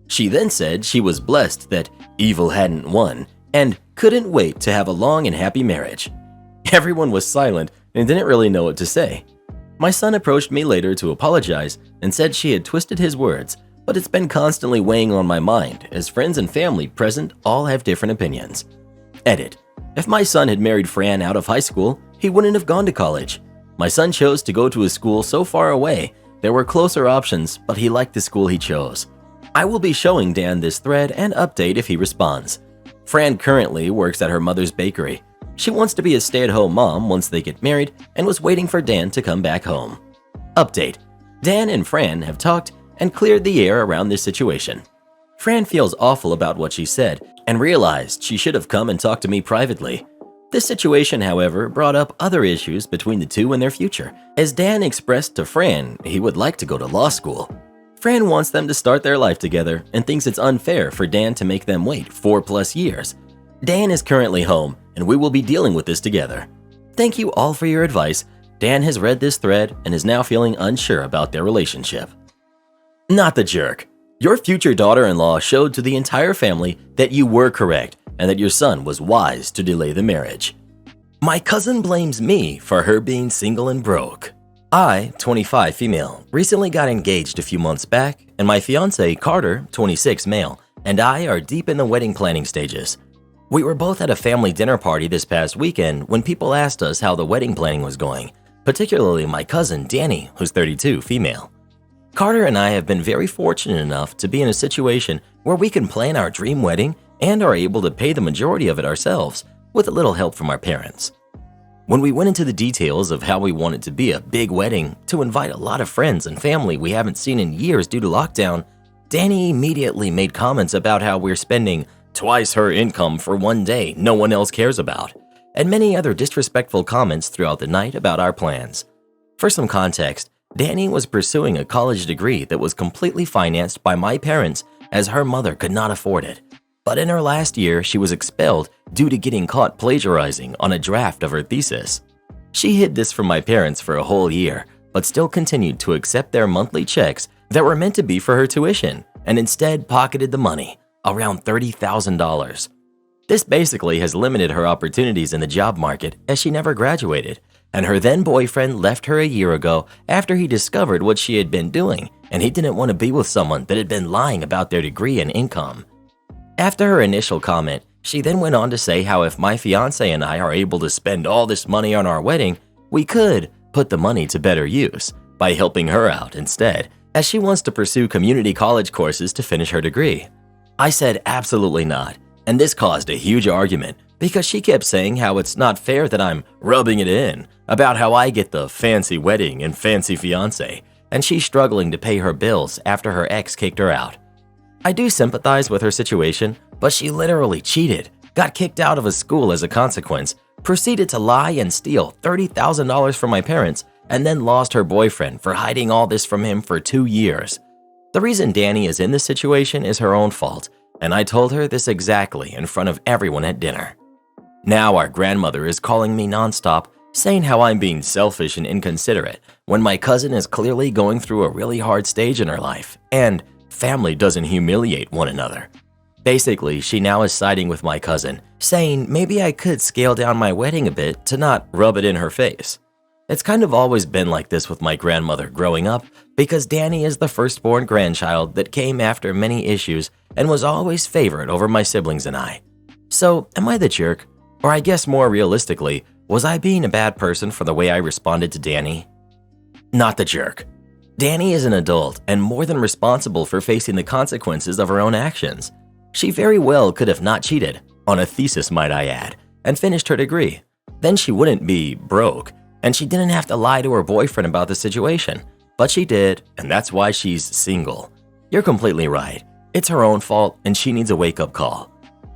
She then said she was blessed that evil hadn't won and couldn't wait to have a long and happy marriage. Everyone was silent and didn't really know what to say. My son approached me later to apologize and said she had twisted his words, but it's been constantly weighing on my mind as friends and family present all have different opinions. Edit. If my son had married Fran out of high school, he wouldn't have gone to college. My son chose to go to a school so far away There were closer options, but he liked the school he chose. I will be showing Dan this thread and update if he responds. Fran currently works at her mother's bakery. She wants to be a stay-at-home mom once they get married and was waiting for Dan to come back home. Update. Dan and Fran have talked and cleared the air around this situation. Fran feels awful about what she said and realized she should have come and talked to me privately. This situation, however, brought up other issues between the two and their future, as Dan expressed to Fran he would like to go to law school. Fran wants them to start their life together and thinks it's unfair for Dan to make them wait 4+ years. Dan is currently home, and we will be dealing with this together. Thank you all for your advice. Dan has read this thread and is now feeling unsure about their relationship. Not the jerk. Your future daughter-in-law showed to the entire family that you were correct and that your son was wise to delay the marriage. My cousin blames me for her being single and broke. I, 25 female, recently got engaged a few months back, and my fiancé, Carter, 26 male, and I are deep in the wedding planning stages. We were both at a family dinner party this past weekend when people asked us how the wedding planning was going, particularly my cousin, Danny, who's 32 female. Carter and I have been very fortunate enough to be in a situation where we can plan our dream wedding and are able to pay the majority of it ourselves with a little help from our parents. When we went into the details of how we wanted to be a big wedding to invite a lot of friends and family we haven't seen in years due to lockdown, Danny immediately made comments about how we're spending twice her income for one day no one else cares about, and many other disrespectful comments throughout the night about our plans. For some context, Danny was pursuing a college degree that was completely financed by my parents as her mother could not afford it. But in her last year, she was expelled due to getting caught plagiarizing on a draft of her thesis. She hid this from my parents for a whole year, but still continued to accept their monthly checks that were meant to be for her tuition, and instead pocketed the money, around $30,000. This basically has limited her opportunities in the job market as she never graduated, and her then boyfriend left her a year ago after he discovered what she had been doing, and he didn't want to be with someone that had been lying about their degree and income. After her initial comment, she then went on to say how if my fiancé and I are able to spend all this money on our wedding, we could put the money to better use by helping her out instead, as she wants to pursue community college courses to finish her degree. I said absolutely not, and this caused a huge argument because she kept saying how it's not fair that I'm rubbing it in about how I get the fancy wedding and fancy fiancé, and she's struggling to pay her bills after her ex kicked her out. I do sympathize with her situation, but she literally cheated, got kicked out of a school as a consequence, proceeded to lie and steal $30,000 from my parents, and then lost her boyfriend for hiding all this from him for 2 years. The reason Danny is in this situation is her own fault, and I told her this exactly in front of everyone at dinner. Now our grandmother is calling me nonstop, saying how I'm being selfish and inconsiderate when my cousin is clearly going through a really hard stage in her life, and family doesn't humiliate one another. Basically, she now is siding with my cousin, saying maybe I could scale down my wedding a bit to not rub it in her face. It's kind of always been like this with my grandmother growing up because Danny is the firstborn grandchild that came after many issues and was always favored over my siblings and I. So, am I the jerk? Or I guess more realistically, was I being a bad person for the way I responded to Danny? Not the jerk. Danny is an adult and more than responsible for facing the consequences of her own actions. She very well could have not cheated, on a thesis might I add, and finished her degree. Then she wouldn't be broke, and she didn't have to lie to her boyfriend about the situation. But she did, and that's why she's single. You're completely right. It's her own fault, and she needs a wake-up call.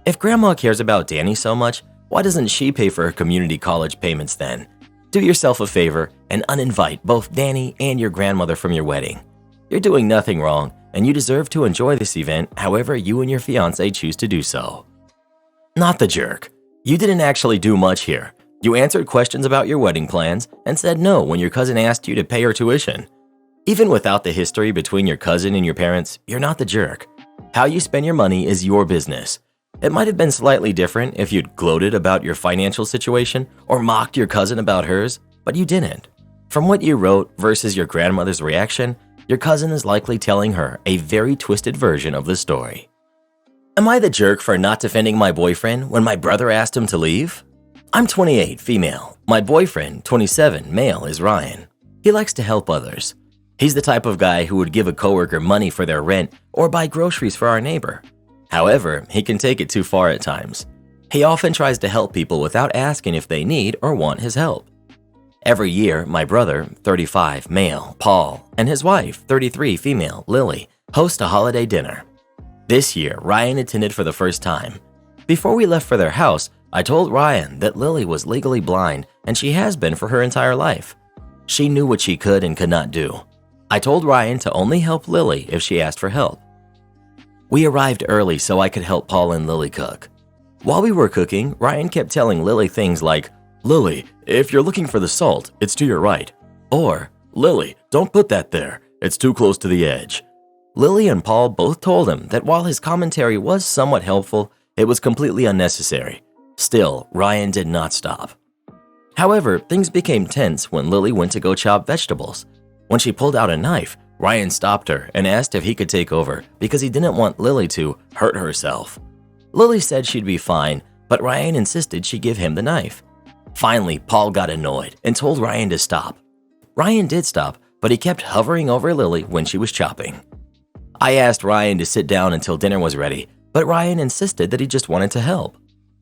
If Grandma cares about Danny so much, why doesn't she pay for her community college payments then? Do yourself a favor and uninvite both Danny and your grandmother from your wedding. You're doing nothing wrong, and you deserve to enjoy this event however you and your fiancé choose to do so. Not the jerk. You didn't actually do much here. You answered questions about your wedding plans and said no when your cousin asked you to pay her tuition. Even without the history between your cousin and your parents, you're not the jerk. How you spend your money is your business. It might have been slightly different if you'd gloated about your financial situation or mocked your cousin about hers, but you didn't. From what you wrote versus your grandmother's reaction, your cousin is likely telling her a very twisted version of the story. Am I the jerk for not defending my boyfriend when my brother asked him to leave? I'm 28, female. My boyfriend, 27, male, is Ryan. He likes to help others. He's the type of guy who would give a coworker money for their rent or buy groceries for our neighbor. However, he can take it too far at times. He often tries to help people without asking if they need or want his help. Every year, my brother, 35, male, Paul, and his wife, 33, female, Lily, host a holiday dinner. This year, Ryan attended for the first time. Before we left for their house, I told Ryan that Lily was legally blind and she has been for her entire life. She knew what she could and could not do. I told Ryan to only help Lily if she asked for help. We arrived early so I could help Paul and Lily cook. While we were cooking, Ryan kept telling Lily things like, "Lily, if you're looking for the salt, it's to your right." Or, "Lily, don't put that there, it's too close to the edge." Lily and Paul both told him that while his commentary was somewhat helpful, it was completely unnecessary. Still, Ryan did not stop. However, things became tense when Lily went to go chop vegetables. When she pulled out a knife, Ryan stopped her and asked if he could take over because he didn't want Lily to hurt herself. Lily said she'd be fine, but Ryan insisted she give him the knife. Finally, Paul got annoyed and told Ryan to stop. Ryan did stop, but he kept hovering over Lily when she was chopping. I asked Ryan to sit down until dinner was ready, but Ryan insisted that he just wanted to help.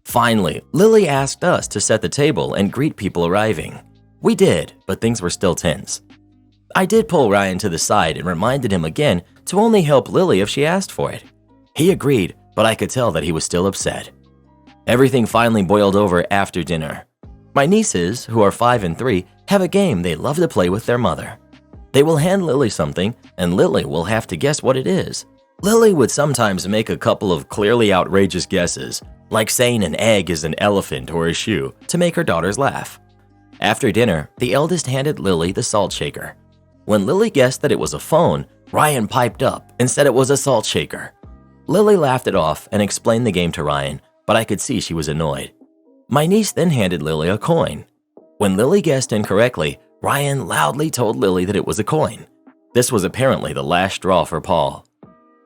Finally, Lily asked us to set the table and greet people arriving. We did, but things were still tense. I did pull Ryan to the side and reminded him again to only help Lily if she asked for it. He agreed, but I could tell that he was still upset. Everything finally boiled over after dinner. My nieces, who are 5 and 3, have a game they love to play with their mother. They will hand Lily something, and Lily will have to guess what it is. Lily would sometimes make a couple of clearly outrageous guesses, like saying an egg is an elephant or a shoe, to make her daughters laugh. After dinner, the eldest handed Lily the salt shaker. When Lily guessed that it was a phone, Ryan piped up and said it was a salt shaker. Lily laughed it off and explained the game to Ryan, but I could see she was annoyed. My niece then handed Lily a coin. When Lily guessed incorrectly, Ryan loudly told Lily that it was a coin. This was apparently the last straw for Paul.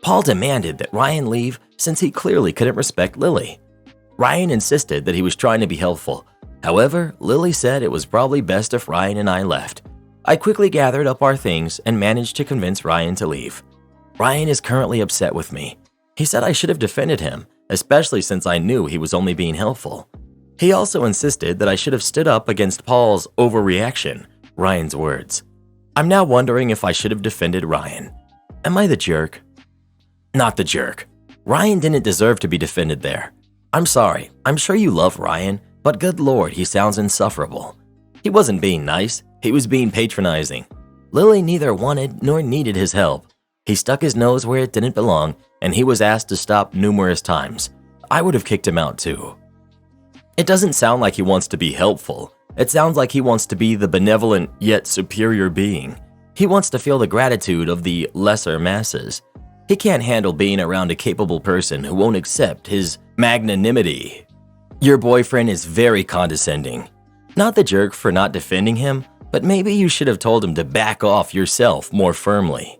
Paul demanded that Ryan leave since he clearly couldn't respect Lily. Ryan insisted that he was trying to be helpful. However, Lily said it was probably best if Ryan and I left. I quickly gathered up our things and managed to convince Ryan to leave. Ryan is currently upset with me. He said I should have defended him, especially since I knew he was only being helpful. He also insisted that I should have stood up against Paul's overreaction, Ryan's words. I'm now wondering if I should have defended Ryan. Am I the jerk? Not the jerk. Ryan didn't deserve to be defended there. I'm sorry, I'm sure you love Ryan, but good lord, he sounds insufferable. He wasn't being nice, he was being patronizing. Lily neither wanted nor needed his help. He stuck his nose where it didn't belong, and he was asked to stop numerous times. I would have kicked him out too. It doesn't sound like he wants to be helpful. It sounds like he wants to be the benevolent yet superior being. He wants to feel the gratitude of the lesser masses. He can't handle being around a capable person who won't accept his magnanimity. Your boyfriend is very condescending. Not the jerk for not defending him, but maybe you should have told him to back off yourself more firmly.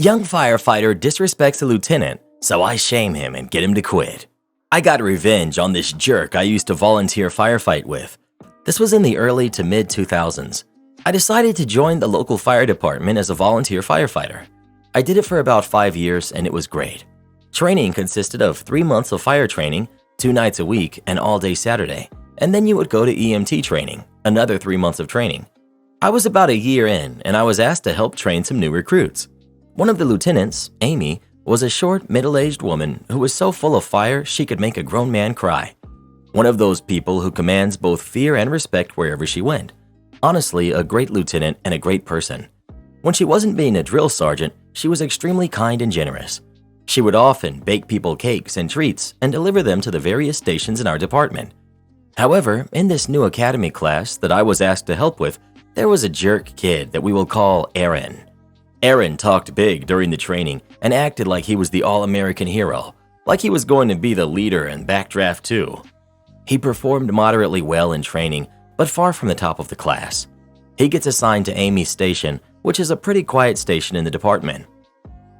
Young firefighter disrespects a lieutenant, so I shame him and get him to quit. I got revenge on this jerk I used to volunteer firefight with. This was in the early to mid-2000s. I decided to join the local fire department as a volunteer firefighter. I did it for about 5 years and it was great. Training consisted of 3 months of fire training, 2 nights a week and all day Saturday, and then you would go to EMT training, another 3 months of training. I was about a year in and I was asked to help train some new recruits. One of the lieutenants, Amy, was a short, middle-aged woman who was so full of fire she could make a grown man cry. One of those people who commands both fear and respect wherever she went. Honestly, a great lieutenant and a great person. When she wasn't being a drill sergeant, she was extremely kind and generous. She would often bake people cakes and treats and deliver them to the various stations in our department. However, in this new academy class that I was asked to help with, there was a jerk kid that we will call Aaron. Aaron talked big during the training and acted like he was the all-American hero, like he was going to be the leader and backdraft too. He performed moderately well in training, but far from the top of the class. He gets assigned to Amy's station, which is a pretty quiet station in the department.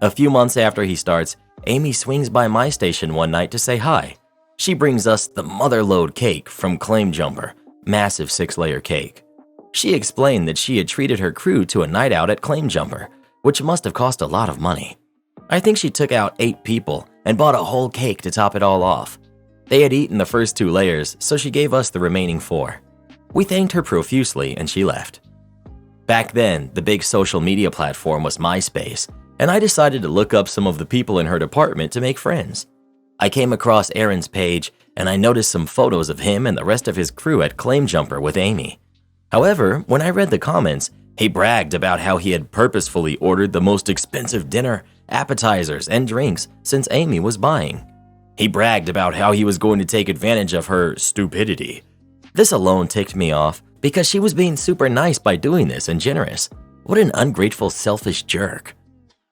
A few months after he starts, Amy swings by my station one night to say hi. She brings us the motherlode cake from Claim Jumper, massive 6-layer cake. She explained that she had treated her crew to a night out at Claim Jumper, which must have cost a lot of money. I think she took out 8 people and bought a whole cake to top it all off. They had eaten the first 2 layers, so she gave us the remaining 4. We thanked her profusely and she left. Back then, the big social media platform was MySpace, and I decided to look up some of the people in her department to make friends. I came across Aaron's page and I noticed some photos of him and the rest of his crew at Claim Jumper with Amy. However, when I read the comments, he bragged about how he had purposefully ordered the most expensive dinner, appetizers, and drinks since Amy was buying. He bragged about how he was going to take advantage of her stupidity. This alone ticked me off because she was being super nice by doing this and generous. What an ungrateful, selfish jerk.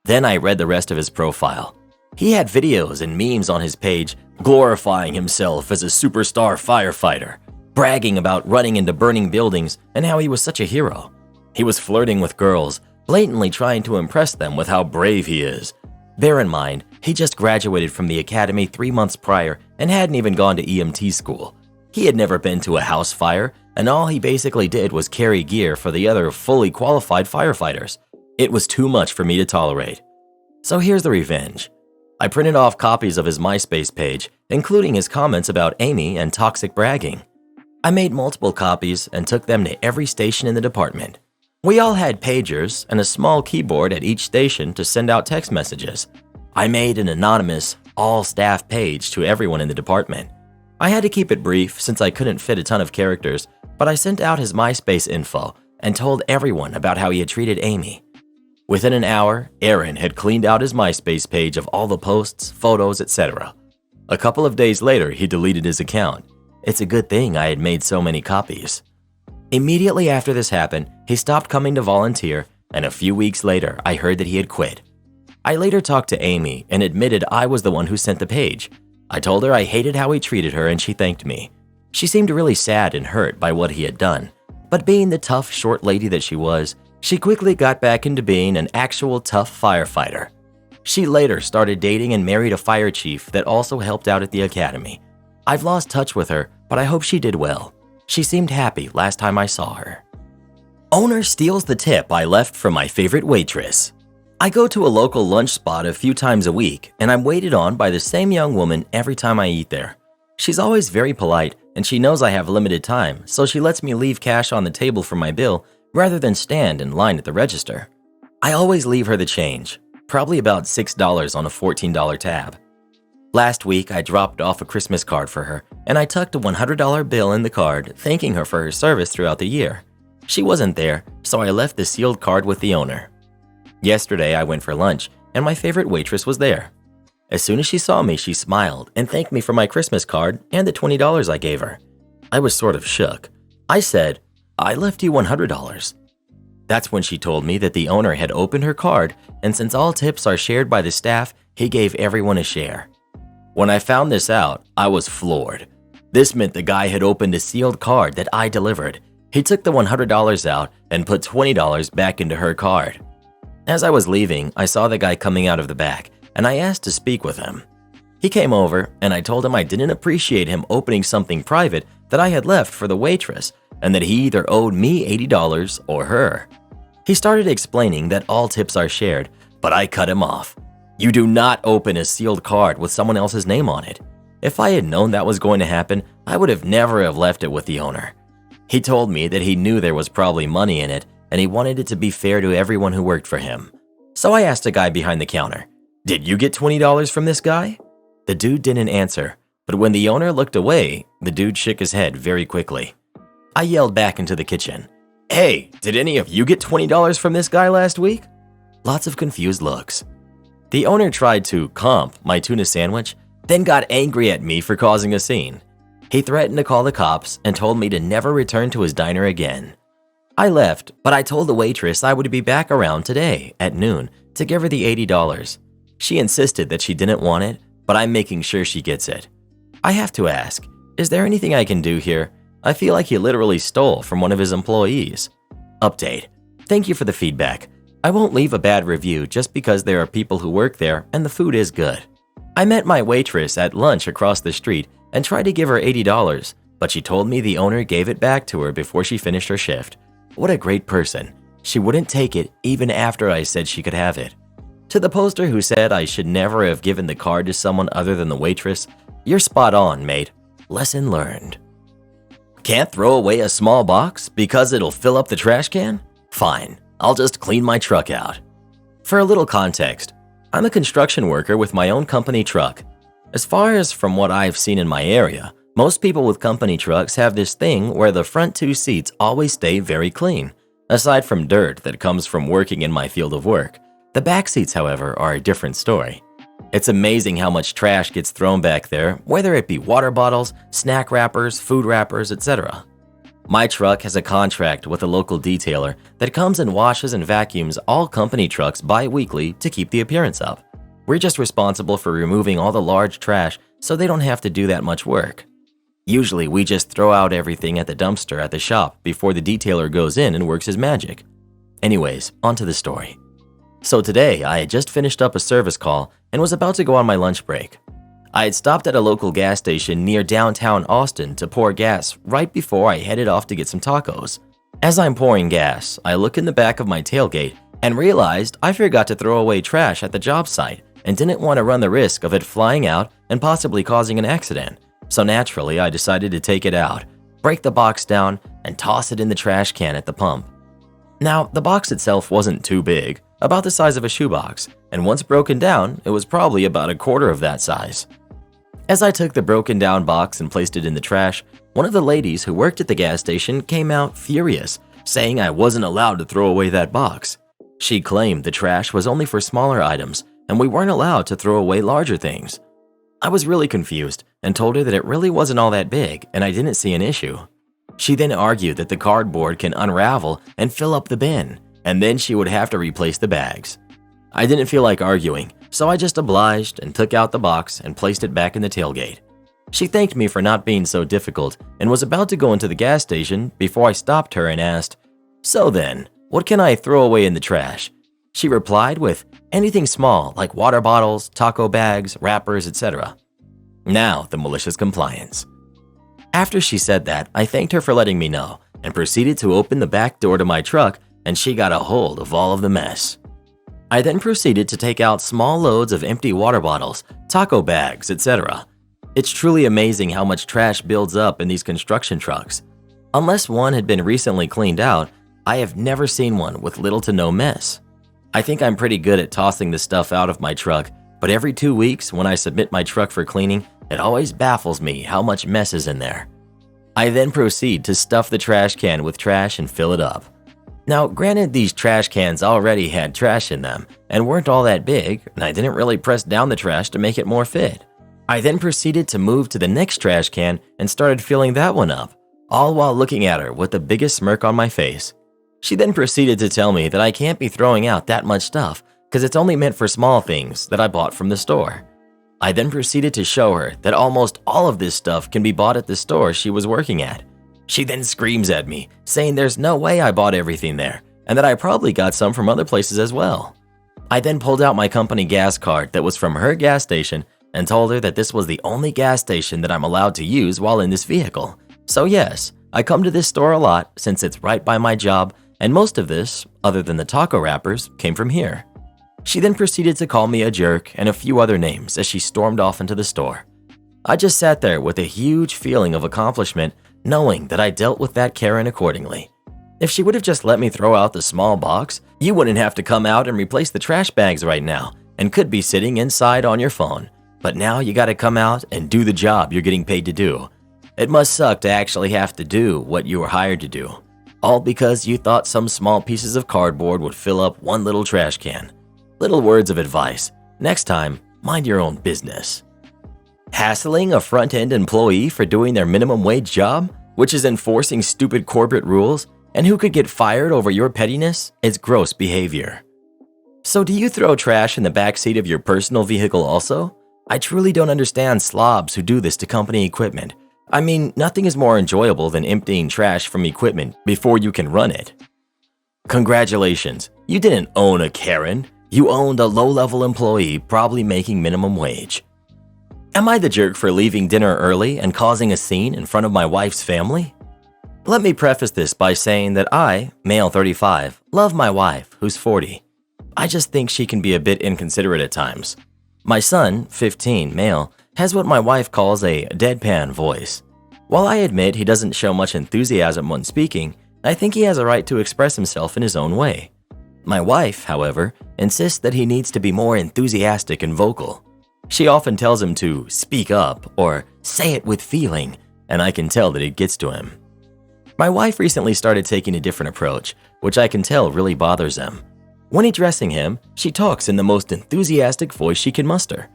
Then I read the rest of his profile. He had videos and memes on his page glorifying himself as a superstar firefighter, bragging about running into burning buildings and how he was such a hero. He was flirting with girls, blatantly trying to impress them with how brave he is. Bear in mind, he just graduated from the academy 3 months prior and hadn't even gone to EMT school. He had never been to a house fire, and all he basically did was carry gear for the other fully qualified firefighters. It was too much for me to tolerate. So here's the revenge. I printed off copies of his MySpace page, including his comments about Amy and toxic bragging. I made multiple copies and took them to every station in the department. We all had pagers and a small keyboard at each station to send out text messages. I made an anonymous, all-staff page to everyone in the department. I had to keep it brief since I couldn't fit a ton of characters, but I sent out his MySpace info and told everyone about how he had treated Amy. Within an hour, Aaron had cleaned out his MySpace page of all the posts, photos, etc. A couple of days later, he deleted his account. It's a good thing I had made so many copies. Immediately after this happened, he stopped coming to volunteer, and a few weeks later, I heard that he had quit. I later talked to Amy and admitted I was the one who sent the page. I told her I hated how he treated her and she thanked me. She seemed really sad and hurt by what he had done, but being the tough, short lady that she was, she quickly got back into being an actual tough firefighter. She later started dating and married a fire chief that also helped out at the academy. I've lost touch with her, but I hope she did well. She seemed happy last time I saw her. Owner steals the tip I left from my favorite waitress. I go to a local lunch spot a few times a week, and I'm waited on by the same young woman every time I eat there. She's always very polite, and she knows I have limited time, so she lets me leave cash on the table for my bill rather than stand in line at the register. I always leave her the change, probably about $6 on a $14 tab. Last week, I dropped off a Christmas card for her, and I tucked a $100 bill in the card, thanking her for her service throughout the year. She wasn't there, so I left the sealed card with the owner. Yesterday, I went for lunch, and my favorite waitress was there. As soon as she saw me, she smiled and thanked me for my Christmas card and the $20 I gave her. I was sort of shook. I said, "I left you $100. That's when she told me that the owner had opened her card, and since all tips are shared by the staff, he gave everyone a share. When I found this out, I was floored. This meant the guy had opened a sealed card that I delivered. He took the $100 out and put $20 back into her card. As I was leaving, I saw the guy coming out of the back, and I asked to speak with him. He came over, and I told him I didn't appreciate him opening something private that I had left for the waitress, and that he either owed me $80 or her. He started explaining that all tips are shared, but I cut him off. You do not open a sealed card with someone else's name on it. If I had known that was going to happen, I would have never have left it with the owner. He told me that he knew there was probably money in it, and he wanted it to be fair to everyone who worked for him. So I asked a guy behind the counter, "Did you get $20 from this guy?" The dude didn't answer, but when the owner looked away, the dude shook his head very quickly. I yelled back into the kitchen, "Hey, did any of you get $20 from this guy last week?" Lots of confused looks. The owner tried to comp my tuna sandwich, then got angry at me for causing a scene. He threatened to call the cops and told me to never return to his diner again. I left, but I told the waitress I would be back around today at noon to give her the $80. She insisted that she didn't want it, but I'm making sure she gets it. I have to ask, is there anything I can do here? I feel like he literally stole from one of his employees. Update. Thank you for the feedback. I won't leave a bad review just because there are people who work there and the food is good. I met my waitress at lunch across the street and tried to give her $80, but she told me the owner gave it back to her before she finished her shift. What a great person. She wouldn't take it even after I said she could have it. To the poster who said I should never have given the card to someone other than the waitress, you're spot on, mate. Lesson learned. Can't throw away a small box because it'll fill up the trash can? Fine, I'll just clean my truck out. For a little context, I'm a construction worker with my own company truck. As far as from what I've seen in my area, most people with company trucks have this thing where the front two seats always stay very clean. Aside from dirt that comes from working in my field of work, the back seats, however, are a different story. It's amazing how much trash gets thrown back there, whether it be water bottles, snack wrappers, food wrappers, etc. My truck has a contract with a local detailer that comes and washes and vacuums all company trucks bi-weekly to keep the appearance up. We're just responsible for removing all the large trash so they don't have to do that much work. Usually we just throw out everything at the dumpster at the shop before the detailer goes in and works his magic. Anyways, onto the story. So today I had just finished up a service call and was about to go on my lunch break. I had stopped at a local gas station near downtown Austin to pour gas right before I headed off to get some tacos. As I'm pouring gas, I look in the back of my tailgate and realized I forgot to throw away trash at the job site and didn't want to run the risk of it flying out and possibly causing an accident. So naturally, I decided to take it out, break the box down, and toss it in the trash can at the pump. Now, the box itself wasn't too big, about the size of a shoebox, and once broken down, it was probably about a quarter of that size. As I took the broken down box and placed it in the trash, one of the ladies who worked at the gas station came out furious, saying I wasn't allowed to throw away that box. She claimed the trash was only for smaller items, and we weren't allowed to throw away larger things. I was really confused and told her that it really wasn't all that big and I didn't see an issue. She then argued that the cardboard can unravel and fill up the bin, and then she would have to replace the bags. I didn't feel like arguing, so I just obliged and took out the box and placed it back in the tailgate. She thanked me for not being so difficult and was about to go into the gas station before I stopped her and asked, "So then, what can I throw away in the trash?" She replied with anything small like water bottles, taco bags, wrappers, etc. Now the malicious compliance. After she said that, I thanked her for letting me know and proceeded to open the back door to my truck, and she got a hold of all of the mess. I then proceeded to take out small loads of empty water bottles, taco bags, etc. It's truly amazing how much trash builds up in these construction trucks. Unless one had been recently cleaned out, I have never seen one with little to no mess. I think I'm pretty good at tossing the stuff out of my truck, but every 2 weeks when I submit my truck for cleaning, it always baffles me how much mess is in there. I then proceed to stuff the trash can with trash and fill it up. Now, granted, these trash cans already had trash in them and weren't all that big, and I didn't really press down the trash to make it more fit. I then proceeded to move to the next trash can and started filling that one up, all while looking at her with the biggest smirk on my face. She then proceeded to tell me that I can't be throwing out that much stuff because it's only meant for small things that I bought from the store. I then proceeded to show her that almost all of this stuff can be bought at the store she was working at. She then screams at me, saying there's no way I bought everything there and that I probably got some from other places as well. I then pulled out my company gas card that was from her gas station and told her that this was the only gas station that I'm allowed to use while in this vehicle. So yes, I come to this store a lot since it's right by my job, and most of this, other than the taco wrappers, came from here. She then proceeded to call me a jerk and a few other names as she stormed off into the store. I just sat there with a huge feeling of accomplishment, knowing that I dealt with that Karen accordingly. If she would have just let me throw out the small box, you wouldn't have to come out and replace the trash bags right now and could be sitting inside on your phone. But now you gotta come out and do the job you're getting paid to do. It must suck to actually have to do what you were hired to do, all because you thought some small pieces of cardboard would fill up one little trash can. Little words of advice. Next time, mind your own business. Hassling a front-end employee for doing their minimum wage job, which is enforcing stupid corporate rules, and who could get fired over your pettiness, is gross behavior. So do you throw trash in the backseat of your personal vehicle also? I truly don't understand slobs who do this to company equipment. I mean, nothing is more enjoyable than emptying trash from equipment before you can run it. Congratulations, you didn't own a Karen. You owned a low-level employee probably making minimum wage. Am I the jerk for leaving dinner early and causing a scene in front of my wife's family? Let me preface this by saying that I, male 35, love my wife, who's 40. I just think she can be a bit inconsiderate at times. My son, 15, male, has what my wife calls a deadpan voice. While I admit he doesn't show much enthusiasm when speaking, I think he has a right to express himself in his own way. My wife, however, insists that he needs to be more enthusiastic and vocal. She often tells him to speak up or say it with feeling, and I can tell that it gets to him. My wife recently started taking a different approach, which I can tell really bothers him. When addressing him, she talks in the most enthusiastic voice she can muster.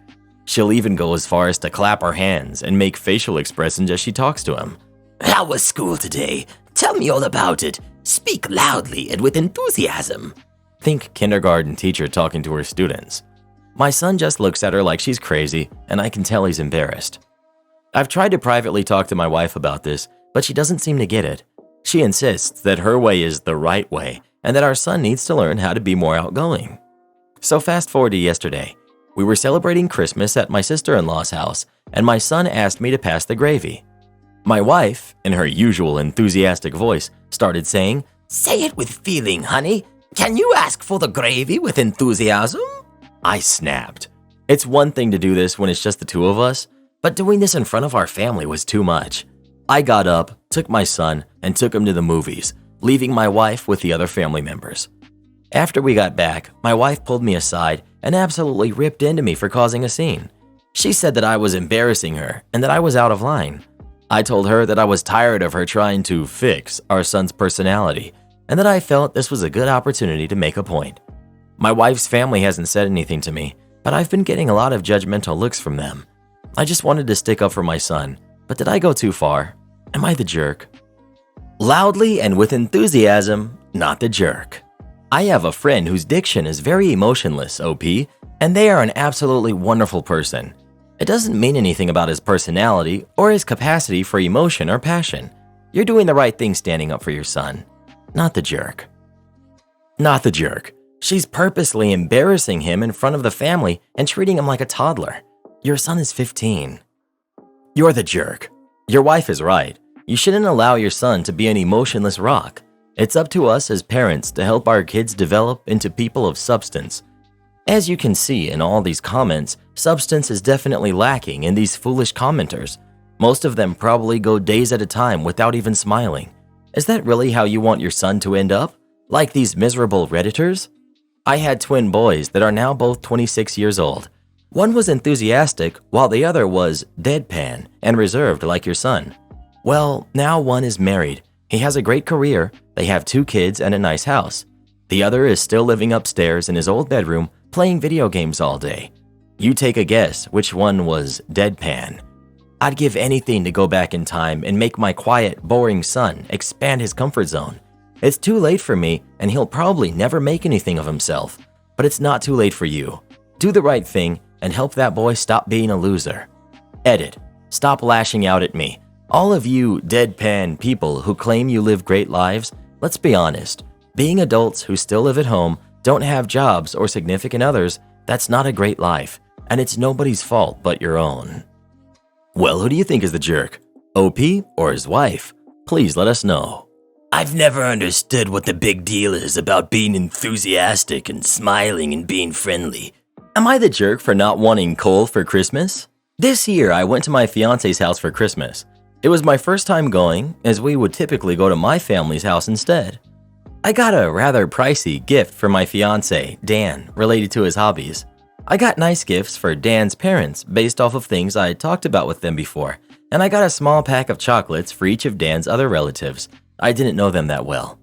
She'll even go as far as to clap her hands and make facial expressions as she talks to him. "How was school today? Tell me all about it. Speak loudly and with enthusiasm." Think kindergarten teacher talking to her students. My son just looks at her like she's crazy, and I can tell he's embarrassed. I've tried to privately talk to my wife about this, but she doesn't seem to get it. She insists that her way is the right way, and that our son needs to learn how to be more outgoing. So fast forward to yesterday. We were celebrating Christmas at my sister-in-law's house, and my son asked me to pass the gravy. My wife, in her usual enthusiastic voice, started saying, "Say it with feeling, honey. Can you ask for the gravy with enthusiasm?" I snapped. It's one thing to do this when it's just the two of us, but doing this in front of our family was too much. I got up, took my son, and took him to the movies, leaving my wife with the other family members. After we got back, my wife pulled me aside and absolutely ripped into me for causing a scene. She said that I was embarrassing her and that I was out of line. I told her that I was tired of her trying to fix our son's personality and that I felt this was a good opportunity to make a point. My wife's family hasn't said anything to me, but I've been getting a lot of judgmental looks from them. I just wanted to stick up for my son, but did I go too far? Am I the jerk? Loudly and with enthusiasm, not the jerk. I have a friend whose diction is very emotionless, OP, and they are an absolutely wonderful person. It doesn't mean anything about his personality or his capacity for emotion or passion. You're doing the right thing standing up for your son. Not the jerk. Not the jerk. She's purposely embarrassing him in front of the family and treating him like a toddler. Your son is 15. You're the jerk. Your wife is right. You shouldn't allow your son to be an emotionless rock. It's up to us as parents to help our kids develop into people of substance. As you can see in all these comments, substance is definitely lacking in these foolish commenters. Most of them probably go days at a time without even smiling. Is that really how you want your son to end up? Like these miserable Redditors? I had twin boys that are now both 26 years old. One was enthusiastic while the other was deadpan and reserved like your son. Well, now one is married. He has a great career, they have 2 kids and a nice house. The other is still living upstairs in his old bedroom playing video games all day. You take a guess which one was deadpan. I'd give anything to go back in time and make my quiet, boring son expand his comfort zone. It's too late for me and he'll probably never make anything of himself, but it's not too late for you. Do the right thing and help that boy stop being a loser. Edit. Stop lashing out at me. All of you deadpan people who claim you live great lives, let's be honest. Being adults who still live at home, don't have jobs or significant others, that's not a great life, and it's nobody's fault but your own. Well, who do you think is the jerk? OP or his wife? Please let us know. I've never understood what the big deal is about being enthusiastic and smiling and being friendly. Am I the jerk for not wanting coal for Christmas? This year, I went to my fiance's house for Christmas. It was my first time going, as we would typically go to my family's house instead. I got a rather pricey gift for my fiance, Dan, related to his hobbies. I got nice gifts for Dan's parents based off of things I had talked about with them before, and I got a small pack of chocolates for each of Dan's other relatives. I didn't know them that well.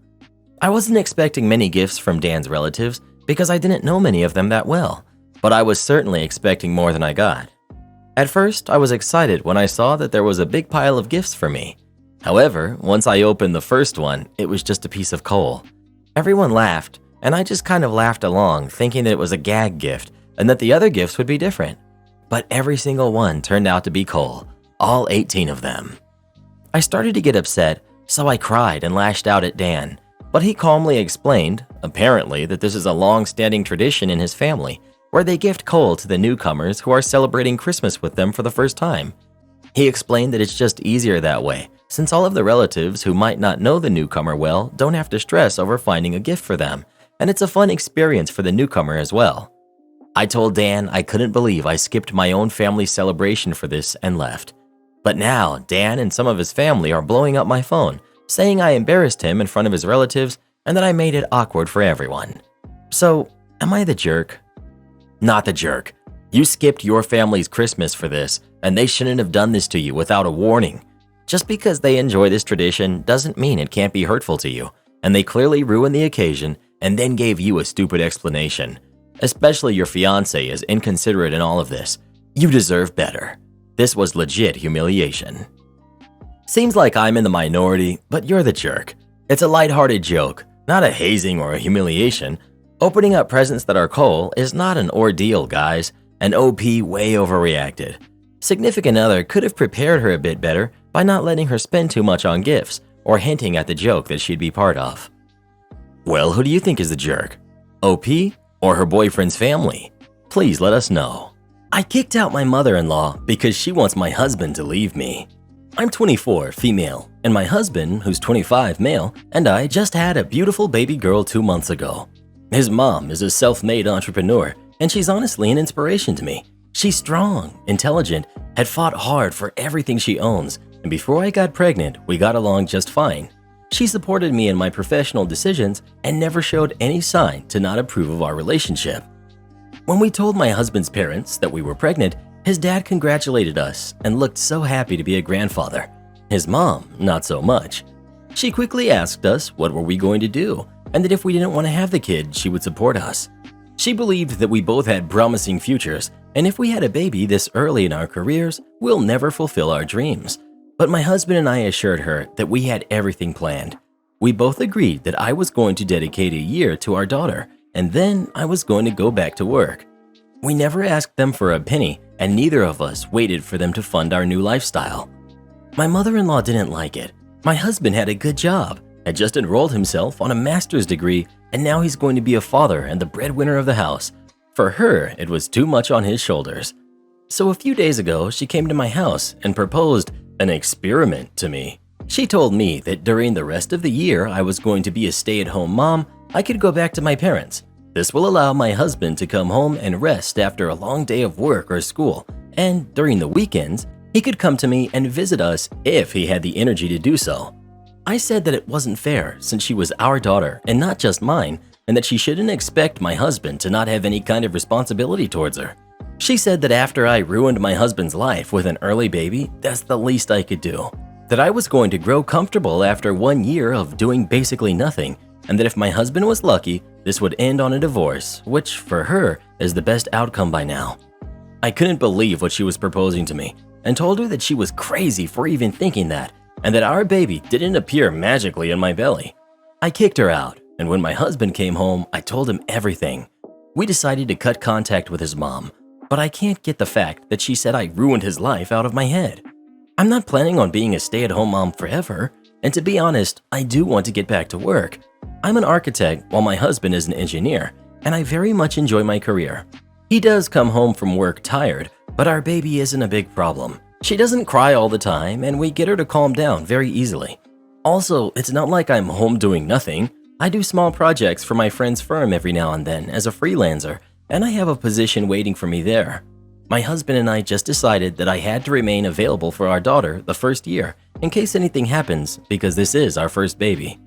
I wasn't expecting many gifts from Dan's relatives because I didn't know many of them that well, but I was certainly expecting more than I got. At first, I was excited when I saw that there was a big pile of gifts for me. However, once I opened the first one, it was just a piece of coal. Everyone laughed, and I just kind of laughed along, thinking that it was a gag gift and that the other gifts would be different. But every single one turned out to be coal, all 18 of them. I started to get upset, so I cried and lashed out at Dan, but he calmly explained, apparently, that this is a long-standing tradition in his family, where they gift coal to the newcomers who are celebrating Christmas with them for the first time. He explained that it's just easier that way, since all of the relatives who might not know the newcomer well don't have to stress over finding a gift for them, and it's a fun experience for the newcomer as well. I told Dan I couldn't believe I skipped my own family celebration for this and left. But now, Dan and some of his family are blowing up my phone, saying I embarrassed him in front of his relatives and that I made it awkward for everyone. So, am I the jerk? Not the jerk. You skipped your family's Christmas for this, and they shouldn't have done this to you without a warning. Just because they enjoy this tradition doesn't mean it can't be hurtful to you, and they clearly ruined the occasion and then gave you a stupid explanation. Especially your fiancé is inconsiderate in all of this. You deserve better. This was legit humiliation. Seems like I'm in the minority, but you're the jerk. It's a lighthearted joke, not a hazing or a humiliation. Opening up presents that are cold is not an ordeal, guys. An OP way overreacted. Significant other could have prepared her a bit better by not letting her spend too much on gifts or hinting at the joke that she'd be part of. Well, who do you think is the jerk? OP or her boyfriend's family? Please let us know. I kicked out my mother-in-law because she wants my husband to leave me. I'm 24, female, and my husband, who's 25, male, and I just had a beautiful baby girl 2 months ago. His mom is a self-made entrepreneur, and she's honestly an inspiration to me. She's strong, intelligent, had fought hard for everything she owns, and before I got pregnant, we got along just fine. She supported me in my professional decisions and never showed any sign to not approve of our relationship. When we told my husband's parents that we were pregnant, his dad congratulated us and looked so happy to be a grandfather. His mom, not so much. She quickly asked us what were we going to do, and that if we didn't want to have the kid, she would support us. She believed that we both had promising futures, and if we had a baby this early in our careers, we'll never fulfill our dreams. But my husband and I assured her that we had everything planned. We both agreed that I was going to dedicate a year to our daughter, and then I was going to go back to work. We never asked them for a penny, and neither of us waited for them to fund our new lifestyle. My mother-in-law didn't like it. My husband had a good job, had just enrolled himself on a master's degree, and now he's going to be a father and the breadwinner of the house. For her, it was too much on his shoulders. So a few days ago, she came to my house and proposed an experiment to me. She told me that during the rest of the year I was going to be a stay-at-home mom, I could go back to my parents. This will allow my husband to come home and rest after a long day of work or school, and during the weekends, he could come to me and visit us if he had the energy to do so. I said that it wasn't fair since she was our daughter and not just mine, and that she shouldn't expect my husband to not have any kind of responsibility towards her. She said that after I ruined my husband's life with an early baby, that's the least I could do. That I was going to grow comfortable after 1 year of doing basically nothing, and that if my husband was lucky, this would end on a divorce, which for her is the best outcome by now. I couldn't believe what she was proposing to me, and told her that she was crazy for even thinking that, and that our baby didn't appear magically in my belly. I kicked her out, and when my husband came home, I told him everything. We decided to cut contact with his mom, but I can't get the fact that she said I ruined his life out of my head. I'm not planning on being a stay-at-home mom forever, and to be honest, I do want to get back to work. I'm an architect while my husband is an engineer, and I very much enjoy my career. He does come home from work tired, but our baby isn't a big problem. She doesn't cry all the time, and we get her to calm down very easily. Also, it's not like I'm home doing nothing. I do small projects for my friend's firm every now and then as a freelancer, and I have a position waiting for me there. My husband and I just decided that I had to remain available for our daughter the first year in case anything happens because this is our first baby.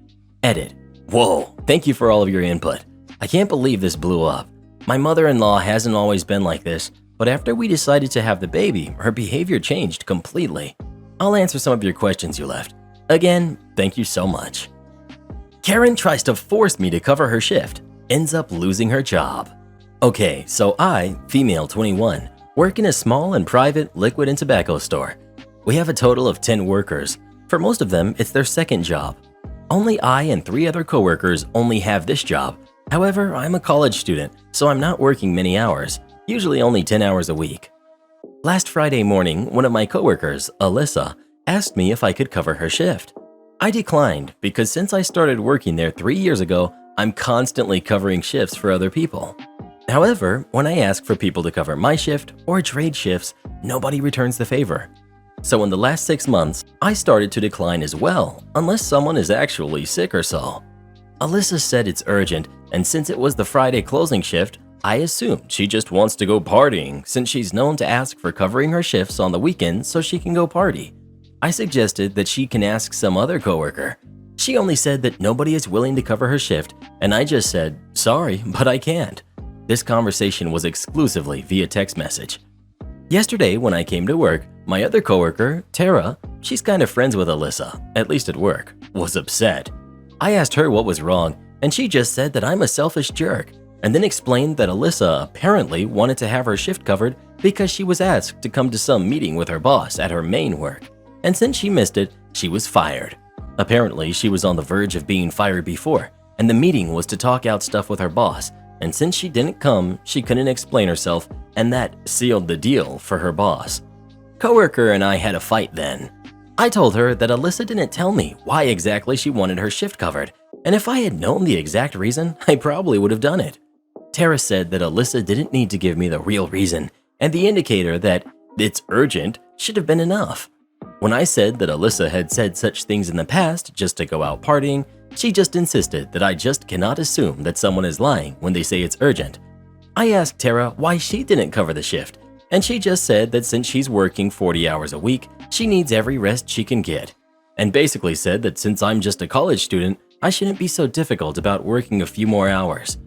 Edit. Whoa, thank you for all of your input. I can't believe this blew up. My mother-in-law hasn't always been like this, but after we decided to have the baby, her behavior changed completely. I'll answer some of your questions you left. Again, thank you so much. Karen tries to force me to cover her shift, ends up losing her job. Okay, so I, female 21, work in a small and private liquid and tobacco store. We have a total of 10 workers. For most of them, it's their second job. Only I and 3 other coworkers only have this job. However, I'm a college student, so I'm not working many hours, usually only 10 hours a week. Last Friday morning, one of my coworkers, Alyssa, asked me if I could cover her shift. I declined because since I started working there 3 years ago, I'm constantly covering shifts for other people. However, when I ask for people to cover my shift or trade shifts, nobody returns the favor. So in the last 6 months, I started to decline as well, unless someone is actually sick or so. Alyssa said it's urgent, and since it was the Friday closing shift, I assumed she just wants to go partying since she's known to ask for covering her shifts on the weekends so she can go party. I suggested that she can ask some other coworker. She only said that nobody is willing to cover her shift, and I just said, sorry, but I can't. This conversation was exclusively via text message. Yesterday, when I came to work, my other coworker, Tara, she's kind of friends with Alyssa, at least at work, was upset. I asked her what was wrong, and she just said that I'm a selfish jerk, and then explained that Alyssa apparently wanted to have her shift covered because she was asked to come to some meeting with her boss at her main work, and since she missed it, she was fired. Apparently, she was on the verge of being fired before, and the meeting was to talk out stuff with her boss, and since she didn't come, she couldn't explain herself, and that sealed the deal for her boss. Coworker and I had a fight then. I told her that Alyssa didn't tell me why exactly she wanted her shift covered, and if I had known the exact reason, I probably would have done it. Tara said that Alyssa didn't need to give me the real reason, and the indicator that it's urgent should have been enough. When I said that Alyssa had said such things in the past just to go out partying, she just insisted that I just cannot assume that someone is lying when they say it's urgent. I asked Tara why she didn't cover the shift, and she just said that since she's working 40 hours a week, she needs every rest she can get, and basically said that since I'm just a college student, I shouldn't be so difficult about working a few more hours.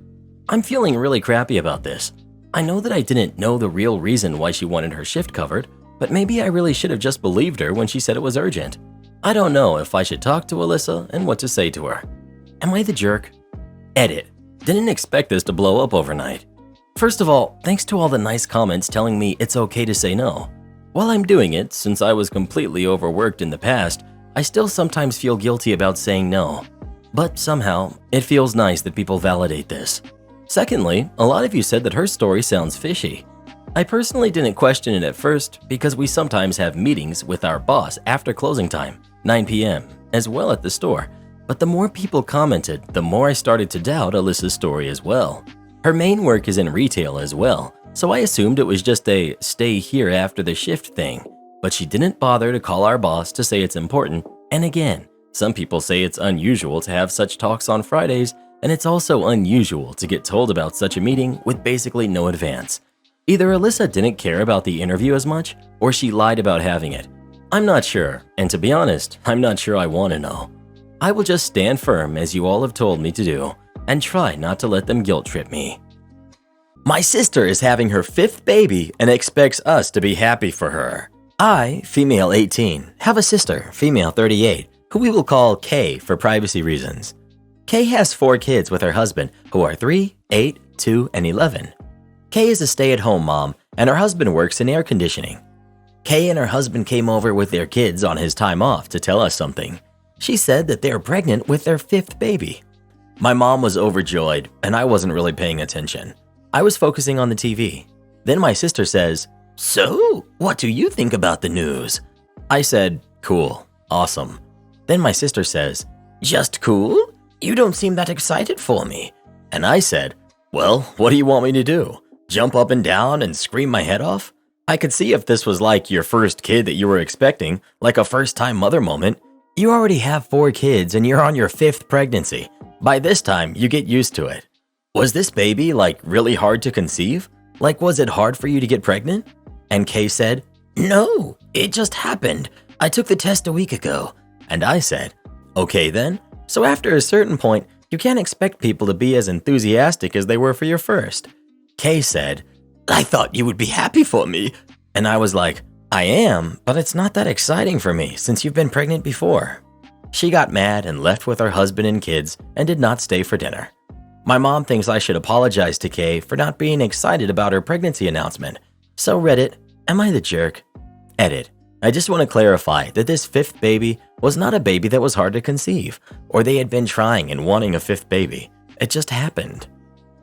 I'm feeling really crappy about this. I know that I didn't know the real reason why she wanted her shift covered, but maybe I really should have just believed her when she said it was urgent. I don't know if I should talk to Alyssa and what to say to her. Am I the jerk? Edit. Didn't expect this to blow up overnight. First of all, thanks to all the nice comments telling me it's okay to say no. While I'm doing it, since I was completely overworked in the past, I still sometimes feel guilty about saying no. But somehow, it feels nice that people validate this. Secondly, a lot of you said that her story sounds fishy. I personally didn't question it at first because we sometimes have meetings with our boss after closing time, 9 p.m., as well at the store. But the more people commented, the more I started to doubt Alyssa's story as well. Her main work is in retail as well, so I assumed it was just a stay here after the shift thing. But she didn't bother to call our boss to say it's important. And again, some people say it's unusual to have such talks on Fridays, and it's also unusual to get told about such a meeting with basically no advance. Either Alyssa didn't care about the interview as much, or she lied about having it. I'm not sure, and to be honest, I'm not sure I want to know. I will just stand firm as you all have told me to do, and try not to let them guilt trip me. My sister is having her 5th baby and expects us to be happy for her. I, female 18, have a sister, female 38, who we will call Kay for privacy reasons. Kay has 4 kids with her husband, who are 3, 8, 2, and 11. Kay is a stay-at-home mom, and her husband works in air conditioning. Kay and her husband came over with their kids on his time off to tell us something. She said that they're pregnant with their 5th baby. My mom was overjoyed, and I wasn't really paying attention. I was focusing on the TV. Then my sister says, "So, what do you think about the news?" I said, "Cool, awesome." Then my sister says, "Just cool? You don't seem that excited for me." And I said, "Well, what do you want me to do? Jump up and down and scream my head off?" I could see if this was like your first kid that you were expecting, like a first-time mother moment. You already have 4 kids and you're on your 5th pregnancy. By this time, you get used to it. Was this baby, like, really hard to conceive? Like, was it hard for you to get pregnant? And Kay said, "No, it just happened. I took the test a week ago." And I said, "Okay then. So after a certain point, you can't expect people to be as enthusiastic as they were for your first." Kay said, "I thought you would be happy for me." And I was like, "I am, but it's not that exciting for me since you've been pregnant before." She got mad and left with her husband and kids and did not stay for dinner. My mom thinks I should apologize to Kay for not being excited about her pregnancy announcement. So Reddit, am I the jerk? Edit. I just want to clarify that this 5th baby was not a baby that was hard to conceive, or they had been trying and wanting a 5th baby. It just happened.